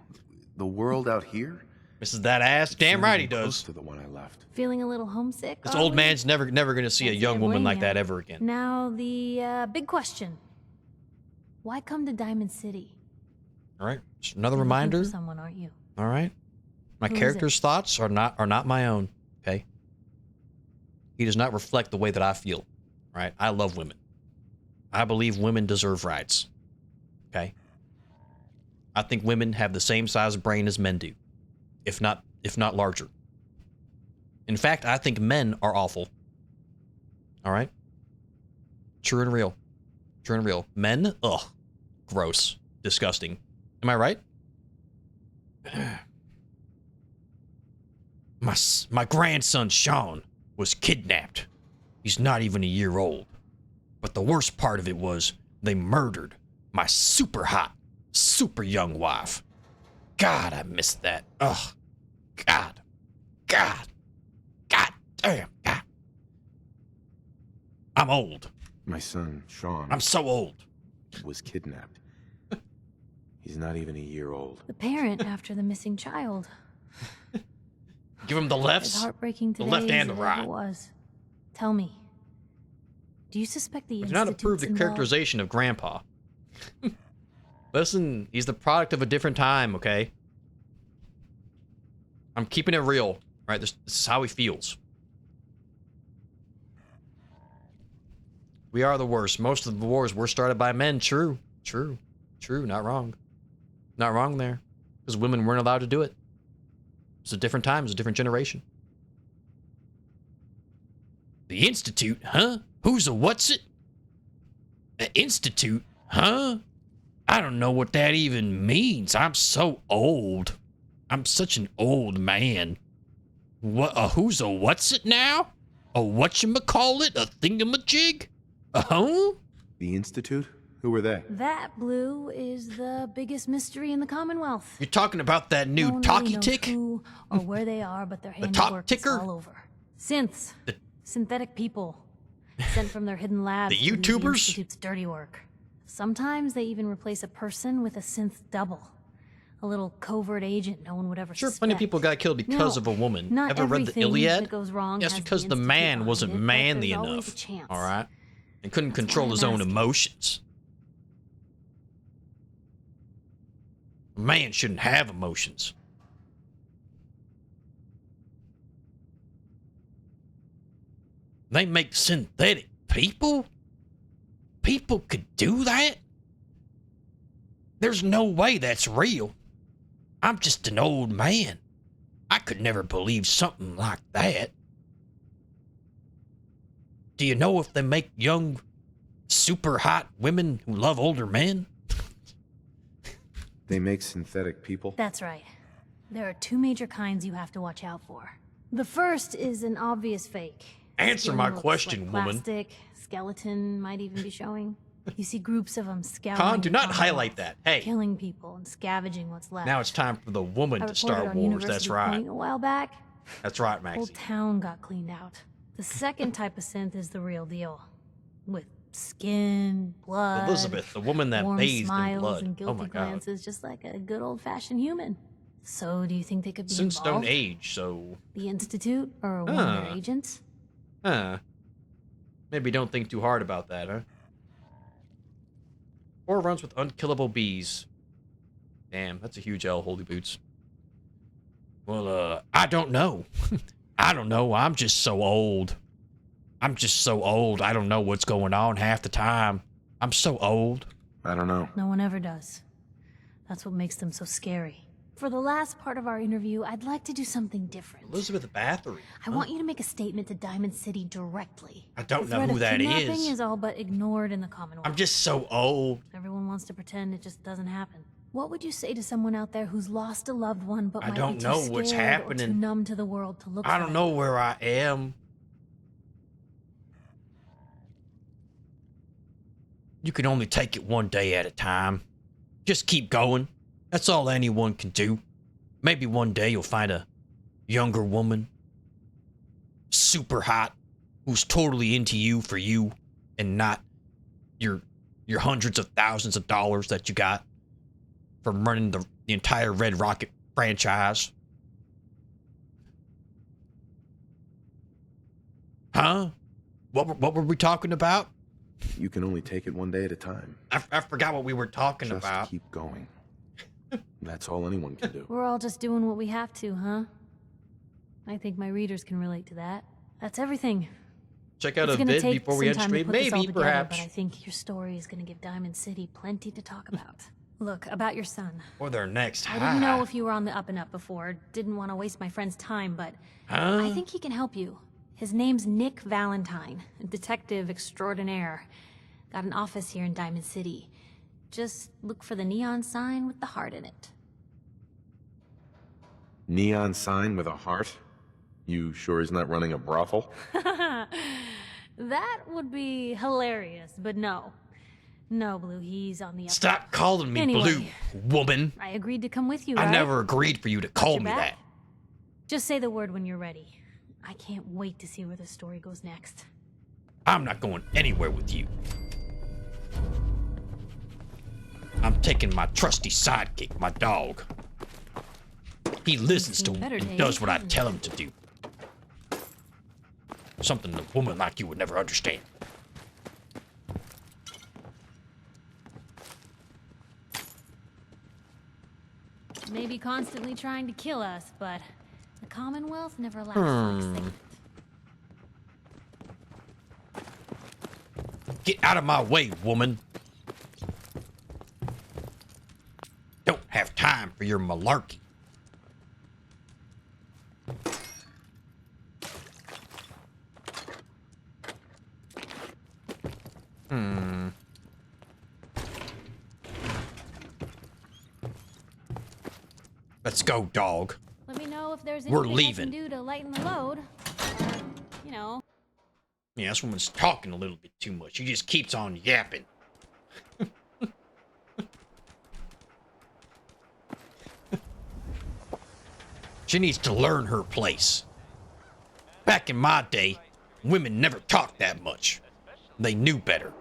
The world out here? Misses that ass? Damn right he does. To the one I left. Feeling a little homesick? This are old we? man's never going to see a young woman like that ever again. Now, the big question. Why come to Diamond City? All right? Just another You're looking reminder. for someone, aren't you? All right? My Who is character's thoughts are not my own, okay? He does not reflect the way that I feel. All right? I love women. I believe women deserve rights. Okay? I think women have the same size brain as men do, if not larger. In fact, I think men are awful. All right? True and real. True and real. Men, ugh, gross, disgusting. Am I right? My grandson Sean was kidnapped. He's not even a year old. But the worst part of it was they murdered my super hot, super young wife. God, I missed that. Ugh. God. God damn. God. I'm old. My son, Sean. I'm so old. Was kidnapped. He's not even a year old. The parent after the missing child. Give him the lefts. As heartbreaking The today left and as the it ever right. was. Tell me, do you suspect the I do not approve Institute's the involved? characterization of Grandpa. Listen, he's the product of a different time, okay? I'm keeping it real, right? This is how he feels. We are the worst. Most of the wars were started by men. True. Not wrong. Not wrong there. Because women weren't allowed to do it. It's a different time. It's a different generation. The Institute, huh? Who's a what's it? An Institute, huh? I don't know what that even means. I'm so old. I'm such an old man. What? Who's a what's it now? A whatchamacallit? A thingamajig? Huh? The Institute? Who were they? That, Blue, is the biggest mystery in the Commonwealth. You're talking about that new No one talkie really knows tick? who or where they are, but their The top handiwork is ticker? all over. Synths. Synthetic people. Sent from their hidden labs The to do YouTubers? the Institute's dirty work. Sometimes they even replace a person with a synth double. A little covert agent no one would ever Sure, suspect. plenty of people got killed because No, of a woman. not Ever read the everything Iliad? that goes wrong Yes, has because the the Institute man behind wasn't it, but manly there's always enough. a chance. All right? And couldn't That's control why his I'm own asking. emotions. A man shouldn't have emotions. They make synthetic people? People could do that? There's no way that's real. I'm just an old man. I could never believe something like that. Do you know if they make young, super hot women who love older men? They make synthetic people? That's right. There are two major kinds you have to watch out for. The first is an obvious fake. Answer Skin my looks question, like woman. plastic, skeleton might even be showing. You see groups of them scouring. Khan, do the not Commonwealth, highlight that. Hey. Killing people and scavenging what's left. Now it's time for the woman I to reported start on wars. University That's right. Point a while back. That's right, Whole Maxie. town got cleaned out. The second type of synth is the real deal. With skin, blood, Elizabeth, the woman that warm bathed in smiles blood. and Oh guilty my God. glances, just like a good old-fashioned human. So, do you think they could be Since Stone involved? Age, so... The Institute or one of their agents? Maybe don't think too hard about that, huh? 4 runs with unkillable bees. Damn, that's a huge L, Holy Boots. Well, I don't know. I don't know. I'm just so old. I'm just so old. I don't know what's going on half the time. I'm so old. I don't know. No one ever does. That's what makes them so scary. For the last part of our interview, I'd like to do something different. Elizabeth Bathory. I want you to make a statement to Diamond City directly. I don't The know threat who of that kidnapping is. is all but ignored in the Commonwealth. I'm just so old. Everyone wants to pretend it just doesn't happen. What would you say to someone out there who's lost a loved one but I might don't be too know scared what's or too happening. numb to the world to look I for don't it? know where I am. You can only take it one day at a time. Just keep going. That's all anyone can do. Maybe one day you'll find a younger woman, super hot, who's totally into you for you and not your hundreds of thousands of dollars that you got from running the entire Red Rocket franchise. Huh? What were we talking about? You can only take it one day at a time. I forgot what we were talking Just about. keep going. That's all anyone can do. We're all just doing what we have to, huh? I think my readers can relate to that. That's everything. Check out It's a gonna vid take before we some end time to stream. put this all Maybe, together, perhaps. But I think your story is gonna give Diamond City plenty to talk about. Look, about your son. Or their next I high. didn't know if you were on the up and up before. Didn't want to waste my friend's time, but Huh? I think he can help you. His name's Nick Valentine, a detective extraordinaire. Got an office here in Diamond City. Just look for the neon sign with the heart in it. Neon sign with a heart? You sure he's not running a brothel? That would be hilarious, but no. No, Blue, he's on the up. Stop calling me Anyway, Blue, woman. I agreed to come with you, I right? never agreed for you to call Watch me your back. that. Just say the word when you're ready. I can't wait to see where the story goes next. I'm not going anywhere with you. I'm taking my trusty sidekick, my dog. He listens to me and does what I tell him to do. Something a woman like you would never understand. Maybe constantly trying to kill us, but the Commonwealth never lacks for excitement. Get out of my way, woman. Don't have time for your malarkey. Let's go, dog. Let me know if there's We're anything leaving. I can do to lighten the load. You know. Yeah, this woman's talking a little bit too much. She just keeps on yapping. She needs to learn her place. Back in my day, women never talked that much. They knew better.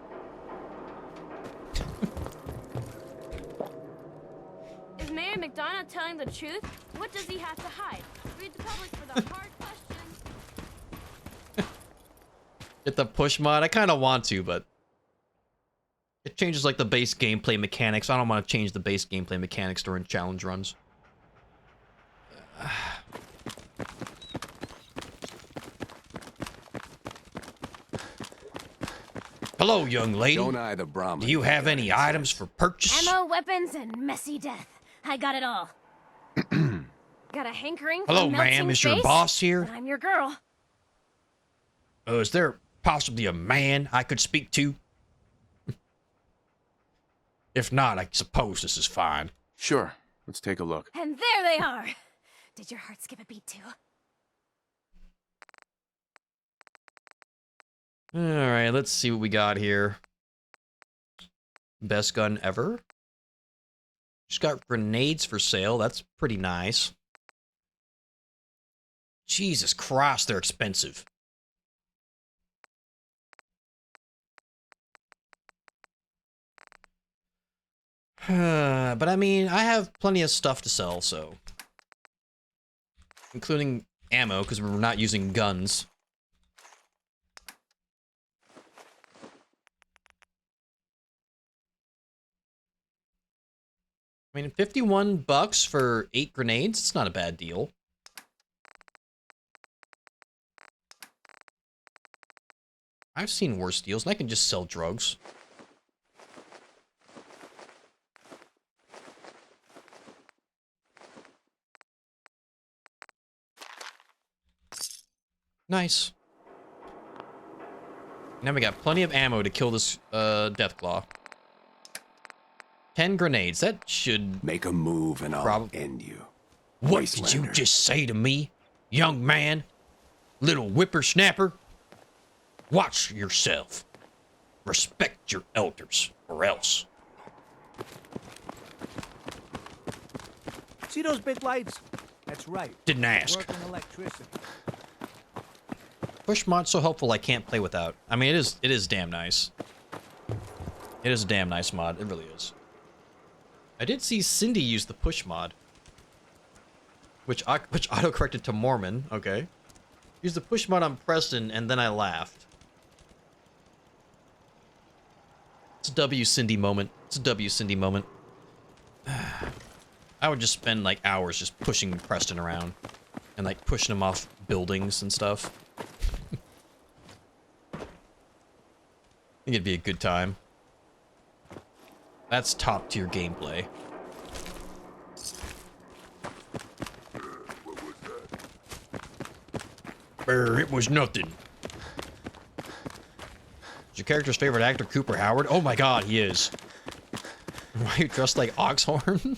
Is Mayor McDonough telling the truth? What does he have to hide? Read the public for the hard questions. Get the push mod? I kind of want to, but it changes like the base gameplay mechanics. I don't want to change the base gameplay mechanics during challenge runs. Hello, young lady. Don't eye the Brahmin. Do you have any items for purchase? Ammo, weapons, and messy death. I got it all. Got a hankering for Hello, melting ma'am. Is your face? boss here? And I'm your girl. Is there possibly a man I could speak to? If not, I suppose this is fine. Sure. Let's take a look. And there they are. Did your heart skip a beat too? Alright, let's see what we got here. Best gun ever. Just got grenades for sale. That's pretty nice. Jesus Christ, they're expensive. But I mean, I have plenty of stuff to sell, so. Including ammo, because we're not using guns. I mean, $51 for 8 grenades, it's not a bad deal. I've seen worse deals, and I can just sell drugs. Nice. Now we got plenty of ammo to kill this Deathclaw. 10 grenades. That should make a move and I'll end you. What did you just say to me, young man? Little whippersnapper? Watch yourself. Respect your elders, or else. See those big lights? That's right. Didn't ask. Working electricity. Push mod's so helpful I can't play without. I mean, it is damn nice. It is a damn nice mod. It really is. I did see Cindy use the push mod. Which auto-corrected to Mormon. Okay. Used the push mod on Preston, and then I laughed. It's a W Cindy moment. It's a W Cindy moment. I would just spend, like, hours just pushing Preston around. And, like, pushing him off buildings and stuff. I think it'd be a good time. That's top tier gameplay. It was nothing. Is your character's favorite actor Cooper Howard? Oh my god, he is. Why are you dressed like Oxhorn?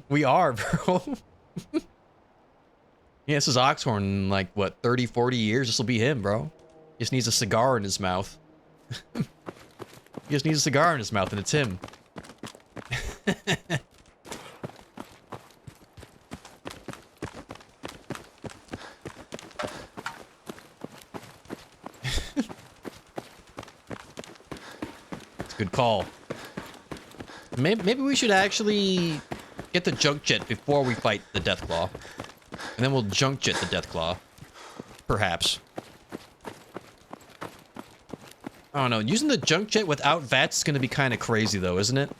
We are, bro. Yeah, this is Oxhorn in like, what, 30, 40 years? This will be him, bro. He just needs a cigar in his mouth. He just needs a cigar in his mouth, and it's him. It's a good call. Maybe we should actually get the junk jet before we fight the Deathclaw. And then we'll junk jet the Deathclaw. Perhaps. I don't know. Using the junk jet without VATS is going to be kind of crazy, though, isn't it?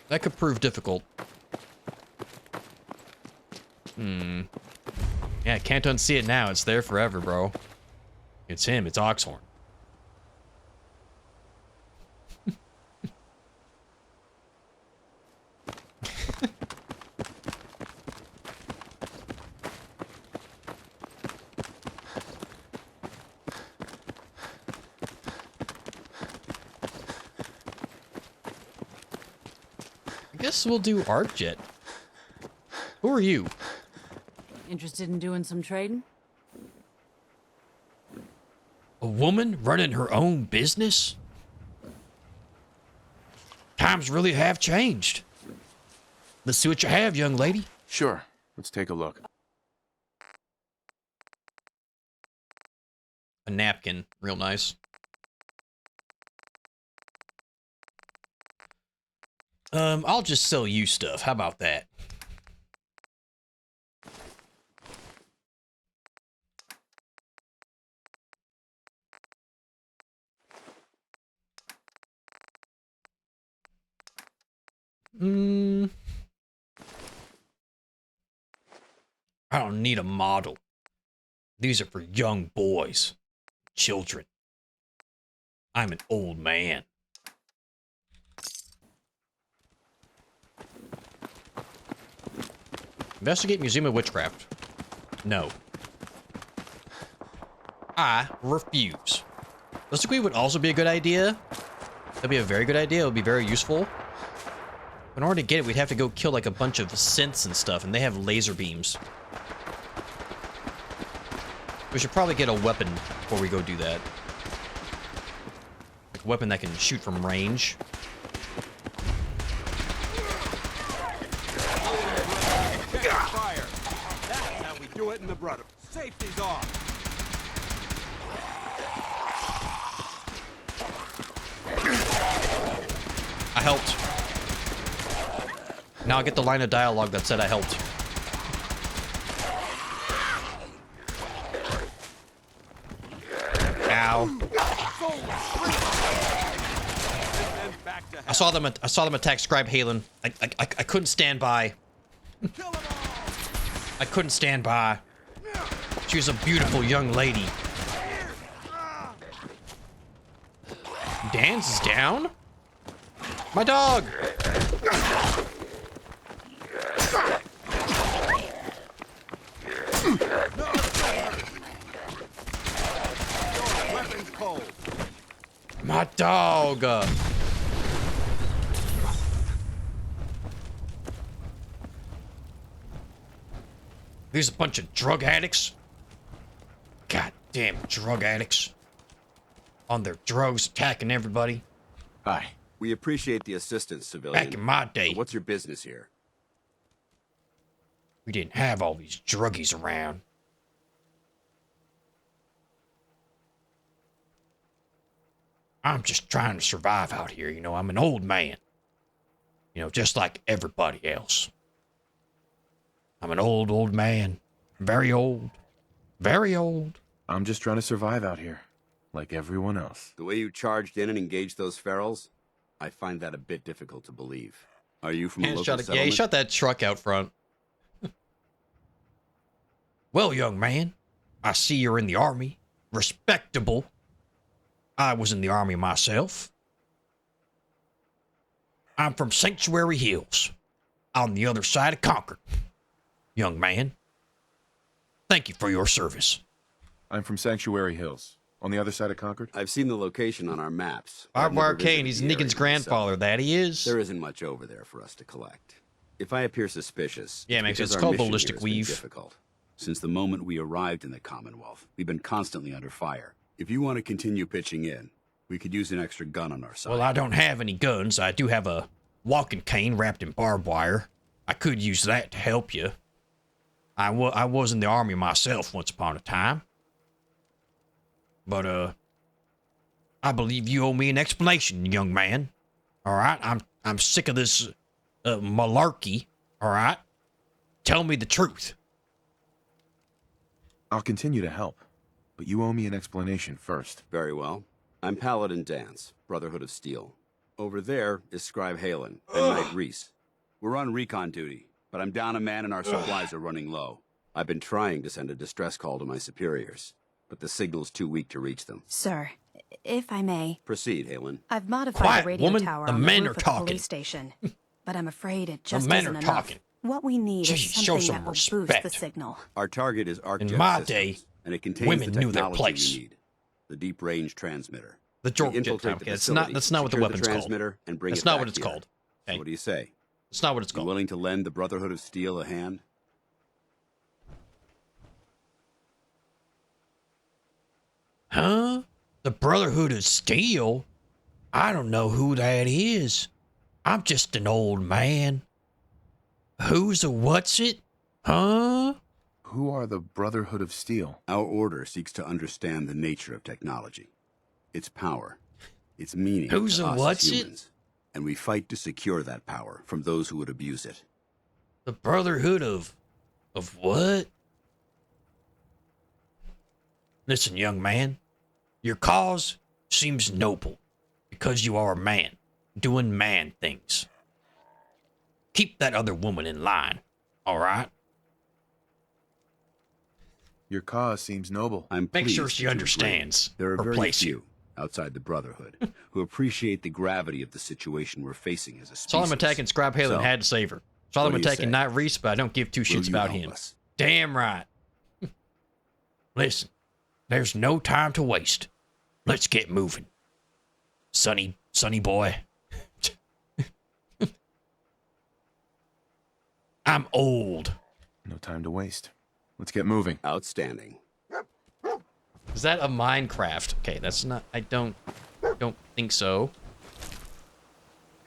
That could prove difficult. Yeah, can't unsee it now. It's there forever, bro. It's him. It's Oxhorn. I guess we'll do ArcJet. Who are you? Interested in doing some trading? A woman running her own business? Times really have changed. Let's see what you have, young lady. Sure. Let's take a look. A napkin. Real nice. I'll just sell you stuff. How about that? I don't need a model. These are for young boys, children. I'm an old man. Investigate Museum of Witchcraft. No. I refuse. Listiquid would also be a good idea. That'd be a very good idea. It would be very useful. In order to get it, we'd have to go kill like a bunch of synths and stuff, and they have laser beams. We should probably get a weapon before we go do that. Like a weapon that can shoot from range. Fire. That's how we do it in the brother. Safety's off. I helped. Now I get the line of dialogue that said I helped. Ow. I saw them attack Scribe Halen. I couldn't stand by. I couldn't stand by. She was a beautiful young lady. Dan's is down? My dog! My dog! These a bunch of drug addicts? Goddamn drug addicts. On their drugs, attacking everybody. Hi. We appreciate the assistance, civilian. Back in my day. So what's your business here? We didn't have all these druggies around. I'm just trying to survive out here, you know. I'm an old man. You know, just like everybody else. I'm an old man. Very old. Very old. I'm just trying to survive out here, like everyone else. The way you charged in and engaged those ferals, I find that a bit difficult to believe. Are you from a local settlement? Yeah, he shot that truck out front. Well, young man, I see you're in the army. Respectable. I was in the army myself. I'm from Sanctuary Hills, on the other side of Concord. Young man, thank you for your service. I'm from Sanctuary Hills, on the other side of Concord. I've seen the location on our maps. but I've Barbed never Wire Kane, visited he's the area Negan's grandfather, myself. that he is. There isn't much over there for us to collect. If I appear suspicious, Yeah, it's Max, because it's our called mission ballistic here has been weave. difficult. Since the moment we arrived in the Commonwealth, we've been constantly under fire. If you want to continue pitching in, we could use an extra gun on our side. Well, I don't have any guns. I do have a walking cane wrapped in barbed wire. I could use that to help you. I was in the army myself once upon a time. But, I believe you owe me an explanation, young man. All right? I'm sick of this, malarkey. All right? Tell me the truth. I'll continue to help, but you owe me an explanation first. Very well. I'm Paladin Dance, Brotherhood of Steel. Over there is Scribe Halen and Knight Reese. We're on recon duty, but I'm down a man and our supplies are running low. I've been trying to send a distress call to my superiors, but the signal's too weak to reach them. Sir, if I may, Proceed, Halen. I've modified Quiet, the radio woman. tower The on men the are roof of the talking. police station, but I'm afraid it just men isn't are enough. talking. What we need Gee, is show something some that will boost respect. the signal. Our target is ArcJet In my Systems, day, and it contains women the knew their technology place. you need. The deep range transmitter. The We Jork jet infiltrate time. the That's facility, not what the secure weapon's called. transmitter, and bring That's it not back what it's here. called. So Okay. what do you say? That's not what it's You called. willing to lend the Brotherhood of Steel a hand? Huh? The Brotherhood of Steel? I don't know who that is. I'm just an old man. Who's a what's it? Huh? Who are the Brotherhood of Steel? Our order seeks to understand the nature of technology, its power, its meaning Who's to a us what's as it? humans, and we fight to secure that power from those who would abuse it. The Brotherhood of what? Listen, young man. Your cause seems noble because you are a man doing man things. Keep that other woman in line, all right? Your cause seems noble. I'm Make sure pleased she that you understands agree. There are her very place few outside the Brotherhood who appreciate the gravity of the situation we're facing as a species. That's all I'm attacking Scribe Halen So, had to save her. That's all I'm what do you attacking say? Knight Reese, but I don't give two Will shits you about help him. us? Damn right. Listen, there's no time to waste. Let's get moving. Sonny boy. I'm old. No time to waste. Let's get moving. Outstanding. Is that a Minecraft? Okay, that's not. I don't think so.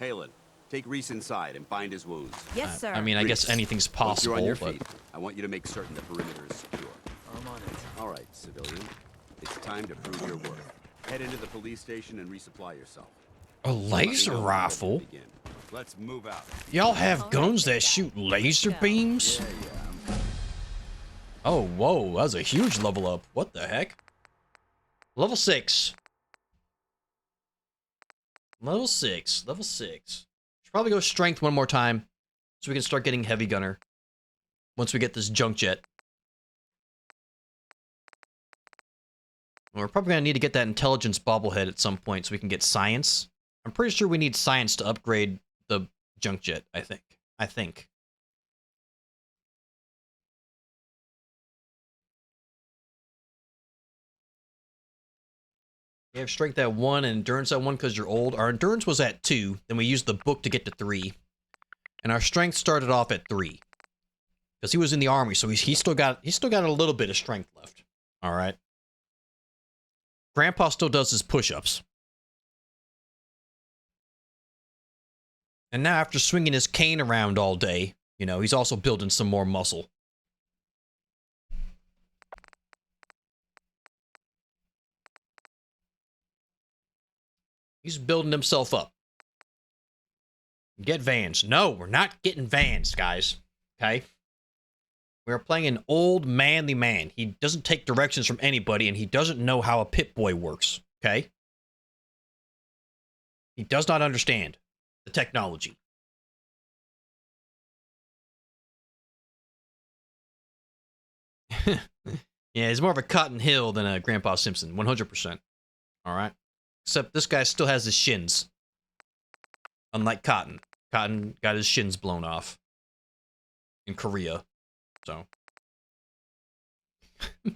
Halen, take Reese inside and bind his wounds. Yes, sir. I mean, I guess Reese, anything's once you're possible, on your but feet, I want you to make certain the perimeter is secure. I'm on it. All right, civilian. It's time to prove your worth. Head into the police station and resupply yourself. a laser Let me know when rifle. we're ready to begin. Let's move out. Y'all have guns that shoot laser beams? Oh, whoa, that was a huge level up. What the heck? Level 6. Level 6. Level 6. Should probably go strength one more time so we can start getting heavy gunner once we get this junk jet. We're probably going to need to get that intelligence bobblehead at some point so we can get science. I'm pretty sure we need science to upgrade the junk jet, I think. We have strength at 1 and endurance at 1 because you're old. Our endurance was at 2, then we used the book to get to 3. And our strength started off at 3. Because he was in the army, so he's still got a little bit of strength left. Alright. Grandpa still does his push-ups. And now after swinging his cane around all day, you know, he's also building some more muscle. He's building himself up. Get Vans. No, we're not getting Vans, guys. Okay? We're playing an old, manly man. He doesn't take directions from anybody, and he doesn't know how a Pip-Boy works. Okay? He does not understand the technology. Yeah, he's more of a Cotton Hill than a Grandpa Simpson. 100%. Alright? Except this guy still has his shins. Unlike Cotton. Cotton got his shins blown off in Korea. So. Just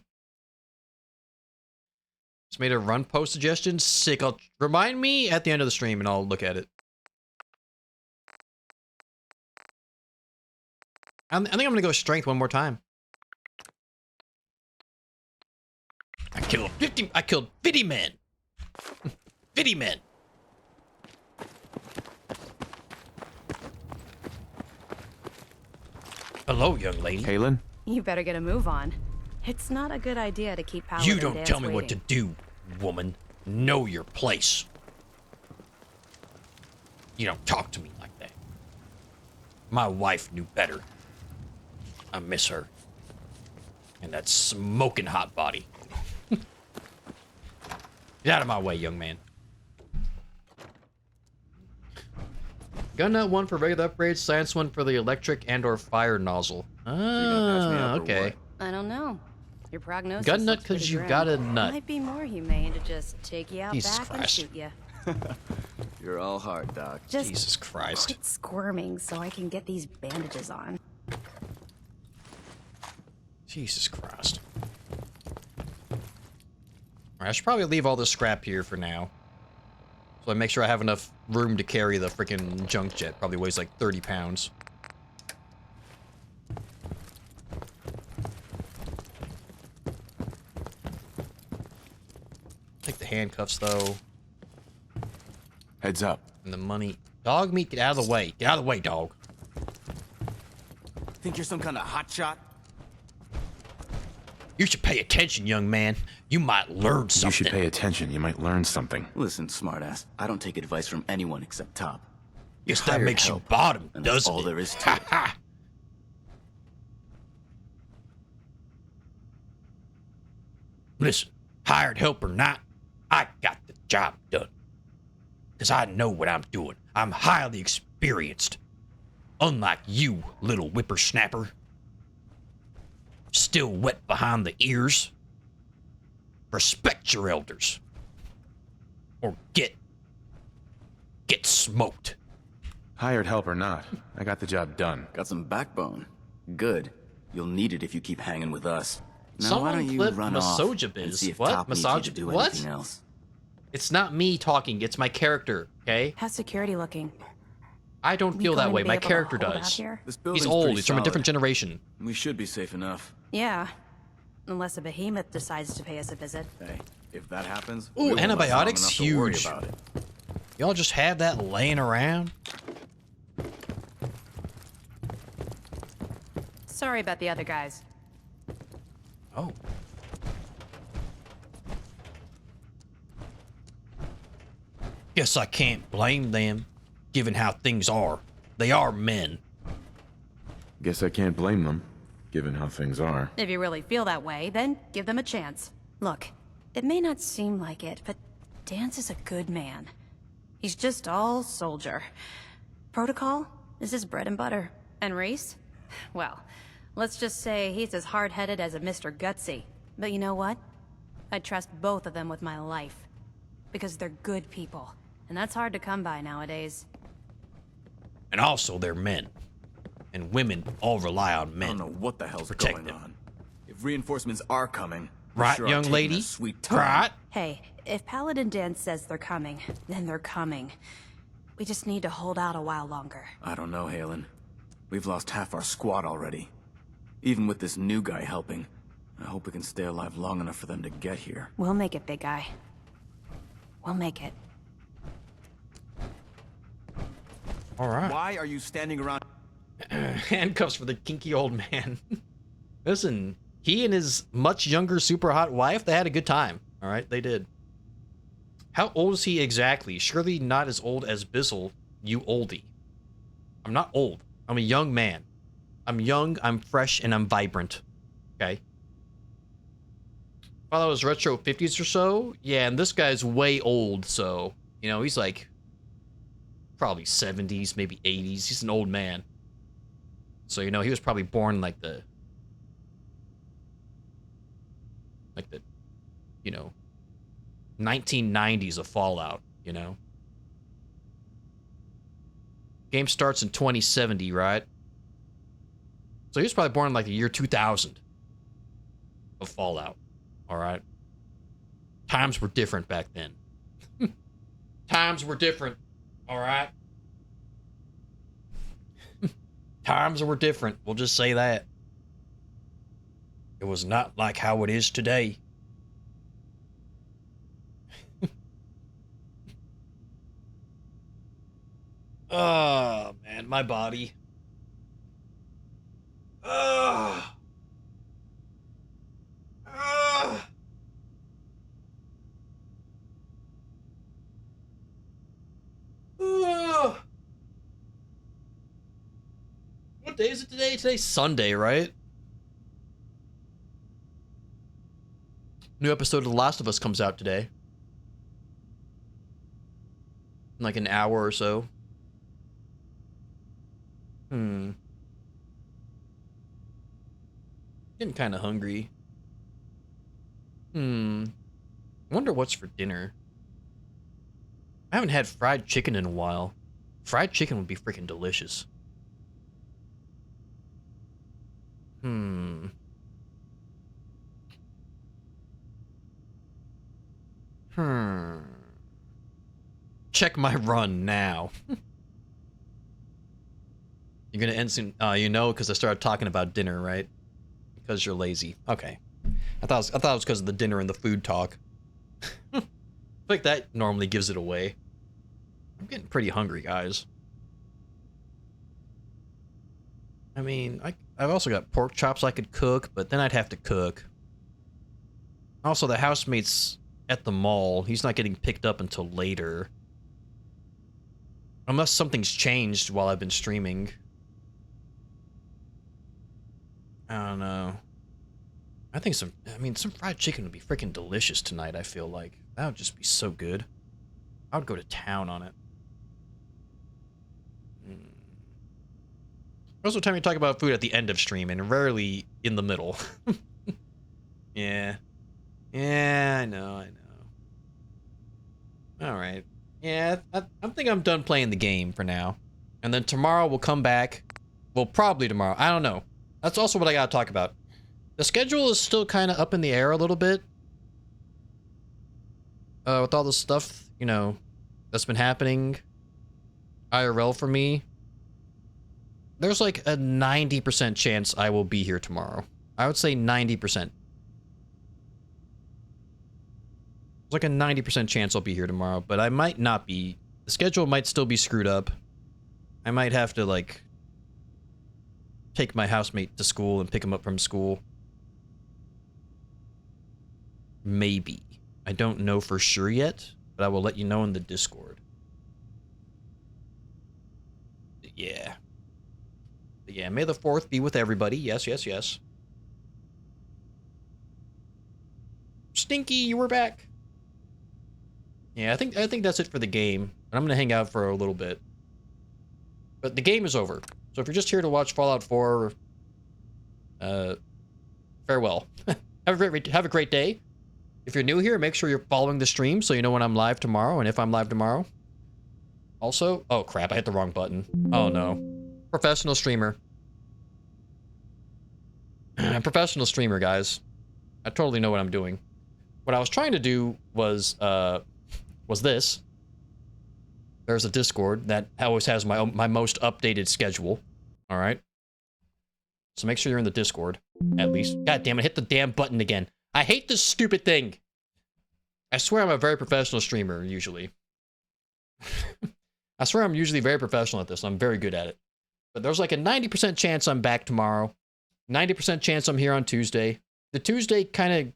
made a run post suggestion. Sick. Remind me at the end of the stream and I'll look at it. I think I'm gonna go strength one more time. I killed 50 men. 50 men. Hello, young lady. Halen? You better get a move on. It's not a good idea to keep Paladin You don't Dance tell me what to waiting. do, woman. Know your place. You don't talk to me like that. My wife knew better. I miss her. And that smoking hot body. Get out of my way, young man. Gun nut one for regular upgrades, science one for the electric and or fire nozzle. Ah, okay. I don't know. Your prognosis Gun nut looks pretty because you grim. got a nut. Might be more humane to just take you out Jesus back Christ. and shoot you. You're all hard, Doc. Just Jesus Christ. quit squirming so I can get these bandages on. Jesus Christ. Alright, I should probably leave all this scrap here for now. So I make sure I have enough room to carry the freaking junk jet. Probably weighs like 30 pounds. Take the handcuffs though. Heads up. And the money. Dog meat, get out of the way. Get out of the way, dog. Think you're some kind of hotshot? You should pay attention, young man. You might learn something. You should pay attention. You might learn something. Listen, smartass. I don't take advice from anyone except Top. Guess that makes you bottom, and that's doesn't all it? there is to it. Listen, hired help or not, I got the job done. Because I know what I'm doing. I'm highly experienced. Unlike you, little whippersnapper. Still wet behind the ears. Respect your elders. Or get smoked. Hired help or not, I got the job done. Got some backbone. Good. You'll need it if you keep hanging with us. Now why Someone don't you clip run off and Masojabiz. see if What? Top needs you to do What? anything else? It's not me talking, it's my character, okay? How's security looking? I don't We feel that going to way. be My able to character hold out does. here? This He's building's old, pretty he's from a different solid. generation. We should be safe enough. Yeah. Unless a behemoth decides to pay us a visit. Hey, if that happens, Ooh, we won't last long antibiotics? enough to worry Huge. about it. Y'all just have that laying around? Sorry about the other guys. Oh. Guess I can't blame them, given how things are. They are men. Guess I can't blame them, given how things are. If you really feel that way, then give them a chance. Look, it may not seem like it, but Dance is a good man. He's just all soldier. Protocol is his bread and butter. And Reese? Well, let's just say he's as hard-headed as a Mr. Gutsy. But you know what? I trust both of them with my life. Because they're good people. And that's hard to come by nowadays. And also, they're men. And women all rely on I men. don't know what the hell's Protect going them. on. If reinforcements are coming, I'm Right, sure I'm young taking lady? a sweet time. Right? Hey, if Paladin Dance says they're coming, then they're coming. We just need to hold out a while longer. I don't know, Halen. We've lost half our squad already. Even with this new guy helping. I hope we can stay alive long enough for them to get here. We'll make it, big guy. We'll make it. All right. Why are you standing around? Handcuffs for the kinky old man. Listen, he and his much younger super hot wife, they had a good time. All right, they did. How old is he exactly? Surely not as old as Bizzle, you oldie. I'm not old. I'm a young man. I'm young, I'm fresh, and I'm vibrant. Okay? While I was retro 50s or so, yeah, and this guy's way old, so, you know, he's like probably 70s, maybe 80s. He's an old man. So, you know, he was probably born like the, you know, 1990s of Fallout, you know? Game starts in 2070, right? So he was probably born in like the year 2000 of Fallout. All right. Times were different back then. Times were different. All right. Times were different. We'll just say that. It was not like how it is today. Oh, man, my body. Ugh. Ugh. Ugh. What day is it today? Today's Sunday, right? New episode of The Last of Us comes out today. In like an hour or so. Getting kind of hungry. Wonder what's for dinner. I haven't had fried chicken in a while. Fried chicken would be freaking delicious. Check my run now. You're gonna end soon. You know, because I started talking about dinner, right? Because you're lazy. Okay. I thought it was because of the dinner and the food talk. I think that normally gives it away. I'm getting pretty hungry, guys. I mean, I've also got pork chops I could cook, but then I'd have to cook. Also, the housemate's at the mall. He's not getting picked up until later. Unless something's changed while I've been streaming. I don't know. I think some fried chicken would be freaking delicious tonight, I feel like. That would just be so good. I would go to town on it. Most of the time we talk about food at the end of stream and rarely in the middle. Yeah. Yeah, I know. Alright. Yeah, I think I'm done playing the game for now. And then tomorrow we'll come back. Well, probably tomorrow. I don't know. That's also what I gotta talk about. The schedule is still kind of up in the air a little bit. With all the stuff, you know, that's been happening IRL for me. There's like a 90% chance I will be here tomorrow. I would say 90%. There's like a 90% chance I'll be here tomorrow, but I might not be. The schedule might still be screwed up. I might have to, like, take my housemate to school and pick him up from school. Maybe. I don't know for sure yet, but I will let you know in the Discord. Yeah. But yeah, may the 4th be with everybody. Yes, yes, yes. Stinky, you were back. Yeah, I think that's it for the game. I'm gonna hang out for a little bit. But the game is over. So if you're just here to watch Fallout 4, farewell. Have a great day. If you're new here, make sure you're following the stream so you know when I'm live tomorrow and if I'm live tomorrow. Also, oh crap, I hit the wrong button. Oh no. Professional streamer. I'm professional streamer, guys. I totally know what I'm doing. What I was trying to do was this. There's a Discord that always has my most updated schedule. All right. So make sure you're in the Discord, at least. God damn it, hit the damn button again. I hate this stupid thing. I swear I'm a very professional streamer, usually. I swear I'm usually very professional at this. I'm very good at it. But there's like a 90% chance I'm back tomorrow. 90% chance I'm here on Tuesday. The Tuesday kind of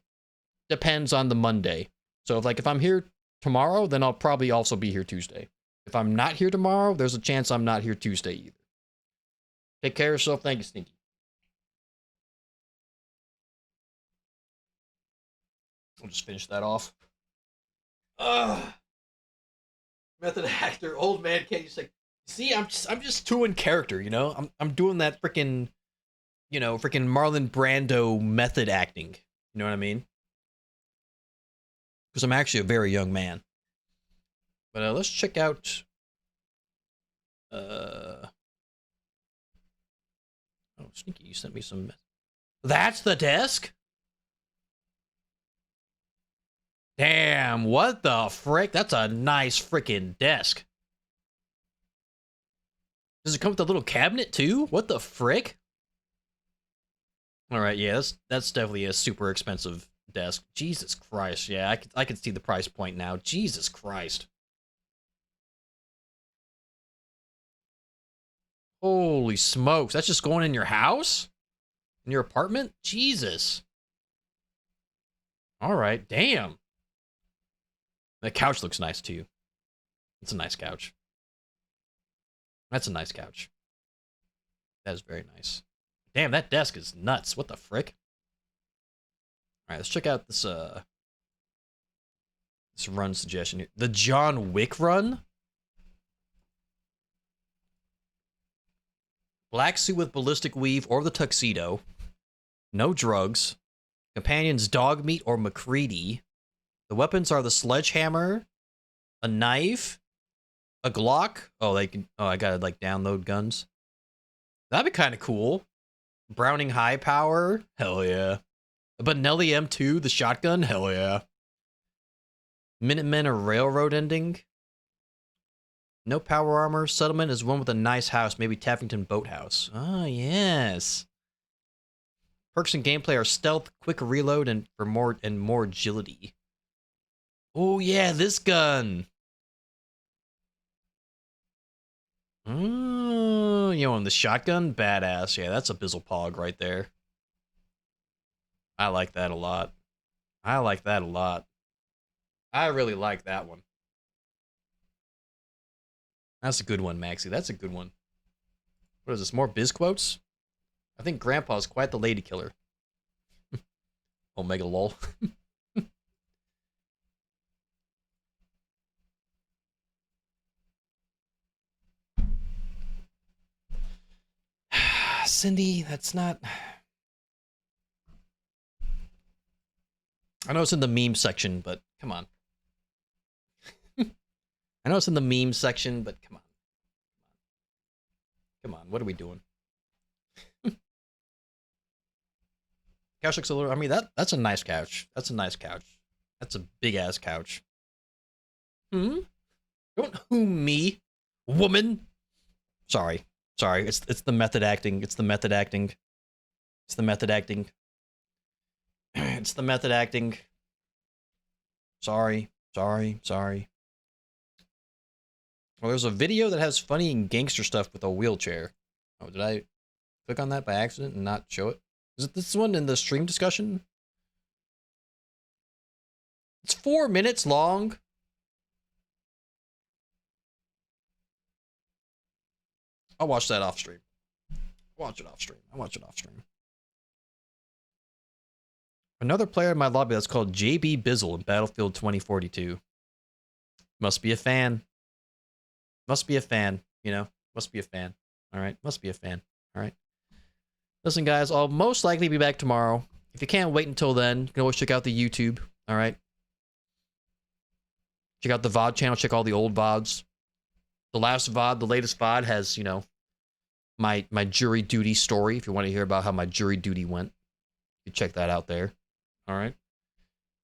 depends on the Monday. So if I'm here tomorrow, then I'll probably also be here Tuesday. If I'm not here tomorrow, there's a chance I'm not here Tuesday either. Take care of yourself. Thank you, Stinky. I'll just finish that off. Method actor, old man can't you say? See, I'm just too in character, you know. I'm doing that freaking, you know, freaking Marlon Brando method acting. You know what I mean? Because I'm actually a very young man. But let's check out Oh, Sneaky, you sent me some. That's the desk? Damn, what the frick? That's a nice freaking desk. Does it come with a little cabinet too? What the frick? All right, yeah, that's definitely a super expensive desk. Jesus Christ, yeah, I can see the price point now. Jesus Christ. Holy smokes, that's just going in your house? In your apartment? Jesus. All right, damn. The couch looks nice too. It's a nice couch. That's a nice couch. That is very nice. Damn, that desk is nuts. What the frick? All right, let's check out this this run suggestion here. The John Wick run? Black suit with ballistic weave or the tuxedo. No drugs. Companions dog meat or McCready. The weapons are the sledgehammer, a knife, a Glock. Oh, they can. Oh, I gotta like download guns. That'd be kind of cool. Browning high power. Hell yeah. A Benelli M2, the shotgun. Hell yeah. Minutemen or railroad ending. No power armor. Settlement is one with a nice house, maybe Taffington Boathouse. Oh, yes. Perks and gameplay are stealth, quick reload, and more agility. Oh yeah, this gun. Oh, you know, and the shotgun, badass. Yeah, that's a Bizzle Pog right there. I like that a lot. I like that a lot. I really like that one. That's a good one, Maxie. That's a good one. What is this? More biz quotes? I think Grandpa's quite the lady killer. Omega lol. Cindy, that's not... I know it's in the meme section, but come on. I know it's in the meme section, but come on. Come on, what are we doing? Couch looks a little... I mean, that's a nice couch. That's a nice couch. That's a big-ass couch. Don't whom me, woman. Sorry. Sorry, it's the method acting. It's the method acting. It's the method acting. It's the method acting. Sorry. Sorry. Sorry. Well, there's a video that has funny and gangster stuff with a wheelchair. Oh, did I click on that by accident and not show it? Is it this one in the stream discussion? It's 4 minutes long. I'll watch that off stream. Watch it off stream. I'll watch it off stream. Another player in my lobby that's called JB Bizzle in Battlefield 2042. Must be a fan. Must be a fan, you know? Must be a fan. Alright? Must be a fan. Alright? Listen, guys, I'll most likely be back tomorrow. If you can't wait until then, you can always check out the YouTube. Alright? Check out the VOD channel. Check all the old VODs. The last VOD, the latest VOD has, you know, my jury duty story. If you want to hear about how my jury duty went, you can check that out there. All right.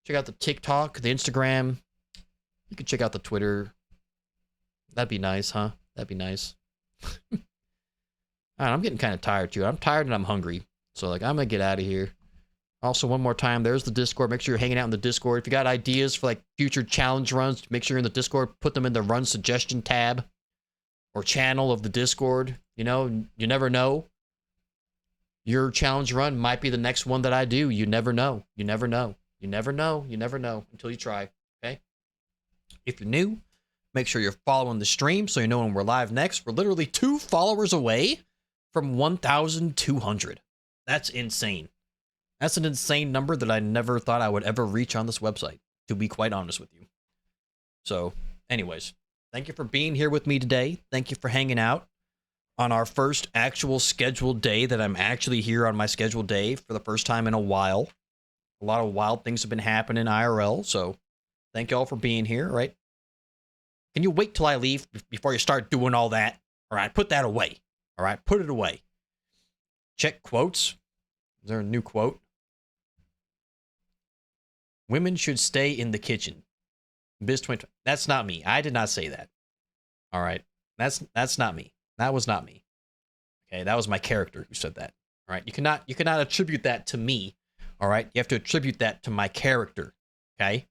Check out the TikTok, the Instagram. You can check out the Twitter. That'd be nice, huh? That'd be nice. I'm getting kind of tired, too. I'm tired and I'm hungry. So, like, I'm going to get out of here. Also, one more time, there's the Discord. Make sure you're hanging out in the Discord. If you got ideas for, like, future challenge runs, make sure you're in the Discord. Put them in the run suggestion tab or channel of the Discord. You know, you never know. Your challenge run might be the next one that I do. You never know. You never know. You never know. You never know until you try. Okay? If you're new, make sure you're following the stream so you know when we're live next. We're literally 2 followers away from 1,200. That's insane. That's an insane number that I never thought I would ever reach on this website, to be quite honest with you. So, anyways, thank you for being here with me today. Thank you for hanging out on our first actual scheduled day that I'm actually here on my scheduled day for the first time in a while. A lot of wild things have been happening IRL, so thank you all for being here, right? Can you wait till I leave before you start doing all that? All right, put that away. All right, put it away. Check quotes. Is there a new quote? Women should stay in the kitchen. Biz 20. That's not me. I did not say that. All right. That's not me. That was not me. Okay, that was my character who said that. All right. You cannot attribute that to me. All right. You have to attribute that to my character. Okay?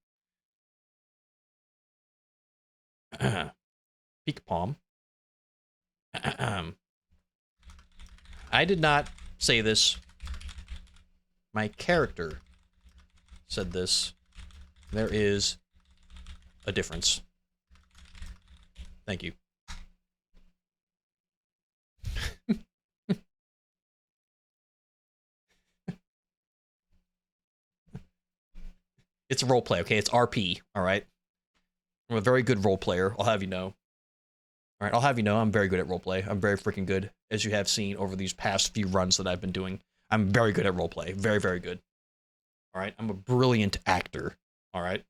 Peak palm. I did not say this. My character said this. There is a difference. Thank you. It's a role play, okay? It's RP, all right? I'm a very good role player, I'll have you know. All right, I'll have you know I'm very good at roleplay. I'm very freaking good, as you have seen over these past few runs that I've been doing. I'm very good at roleplay. Very, very good. All right, I'm a brilliant actor. All right?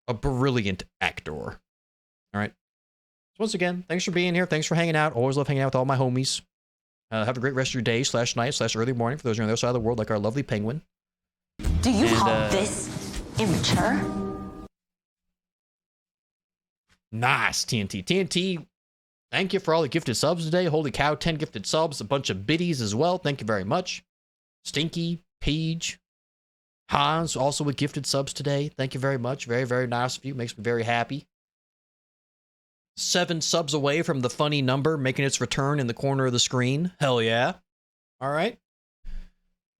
A brilliant actor. All right? So once again, thanks for being here. Thanks for hanging out. Always love hanging out with all my homies. Have a great rest of your day / night / early morning for those on the other side of the world, like our lovely penguin. Do you call this immature? Nice, TNT. TNT, thank you for all the gifted subs today. Holy cow, 10 gifted subs. A bunch of biddies as well. Thank you very much. Stinky, Peach, Hans, also with gifted subs today. Thank you very much. Very, very nice of you. Makes me very happy. 7 subs away from the funny number making its return in the corner of the screen. Hell yeah. All right.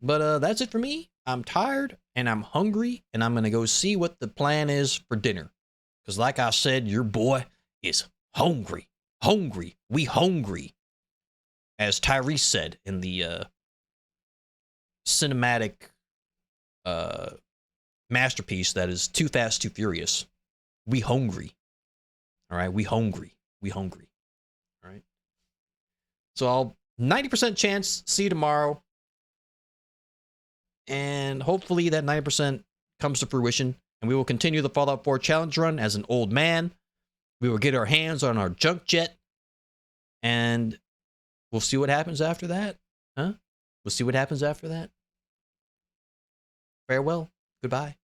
But that's it for me. I'm tired and I'm hungry and I'm going to go see what the plan is for dinner. Because like I said, your boy is hungry. Hungry. We hungry. As Tyrese said in the cinematic masterpiece that is Too Fast, Too Furious. We hungry. All right? We hungry. We hungry. All right? So I'll 90% chance see you tomorrow. And hopefully that 90% comes to fruition. And we will continue the Fallout 4 challenge run as an old man. We will get our hands on our junk jet. And we'll see what happens after that. Huh? We'll see what happens after that. Farewell. Goodbye.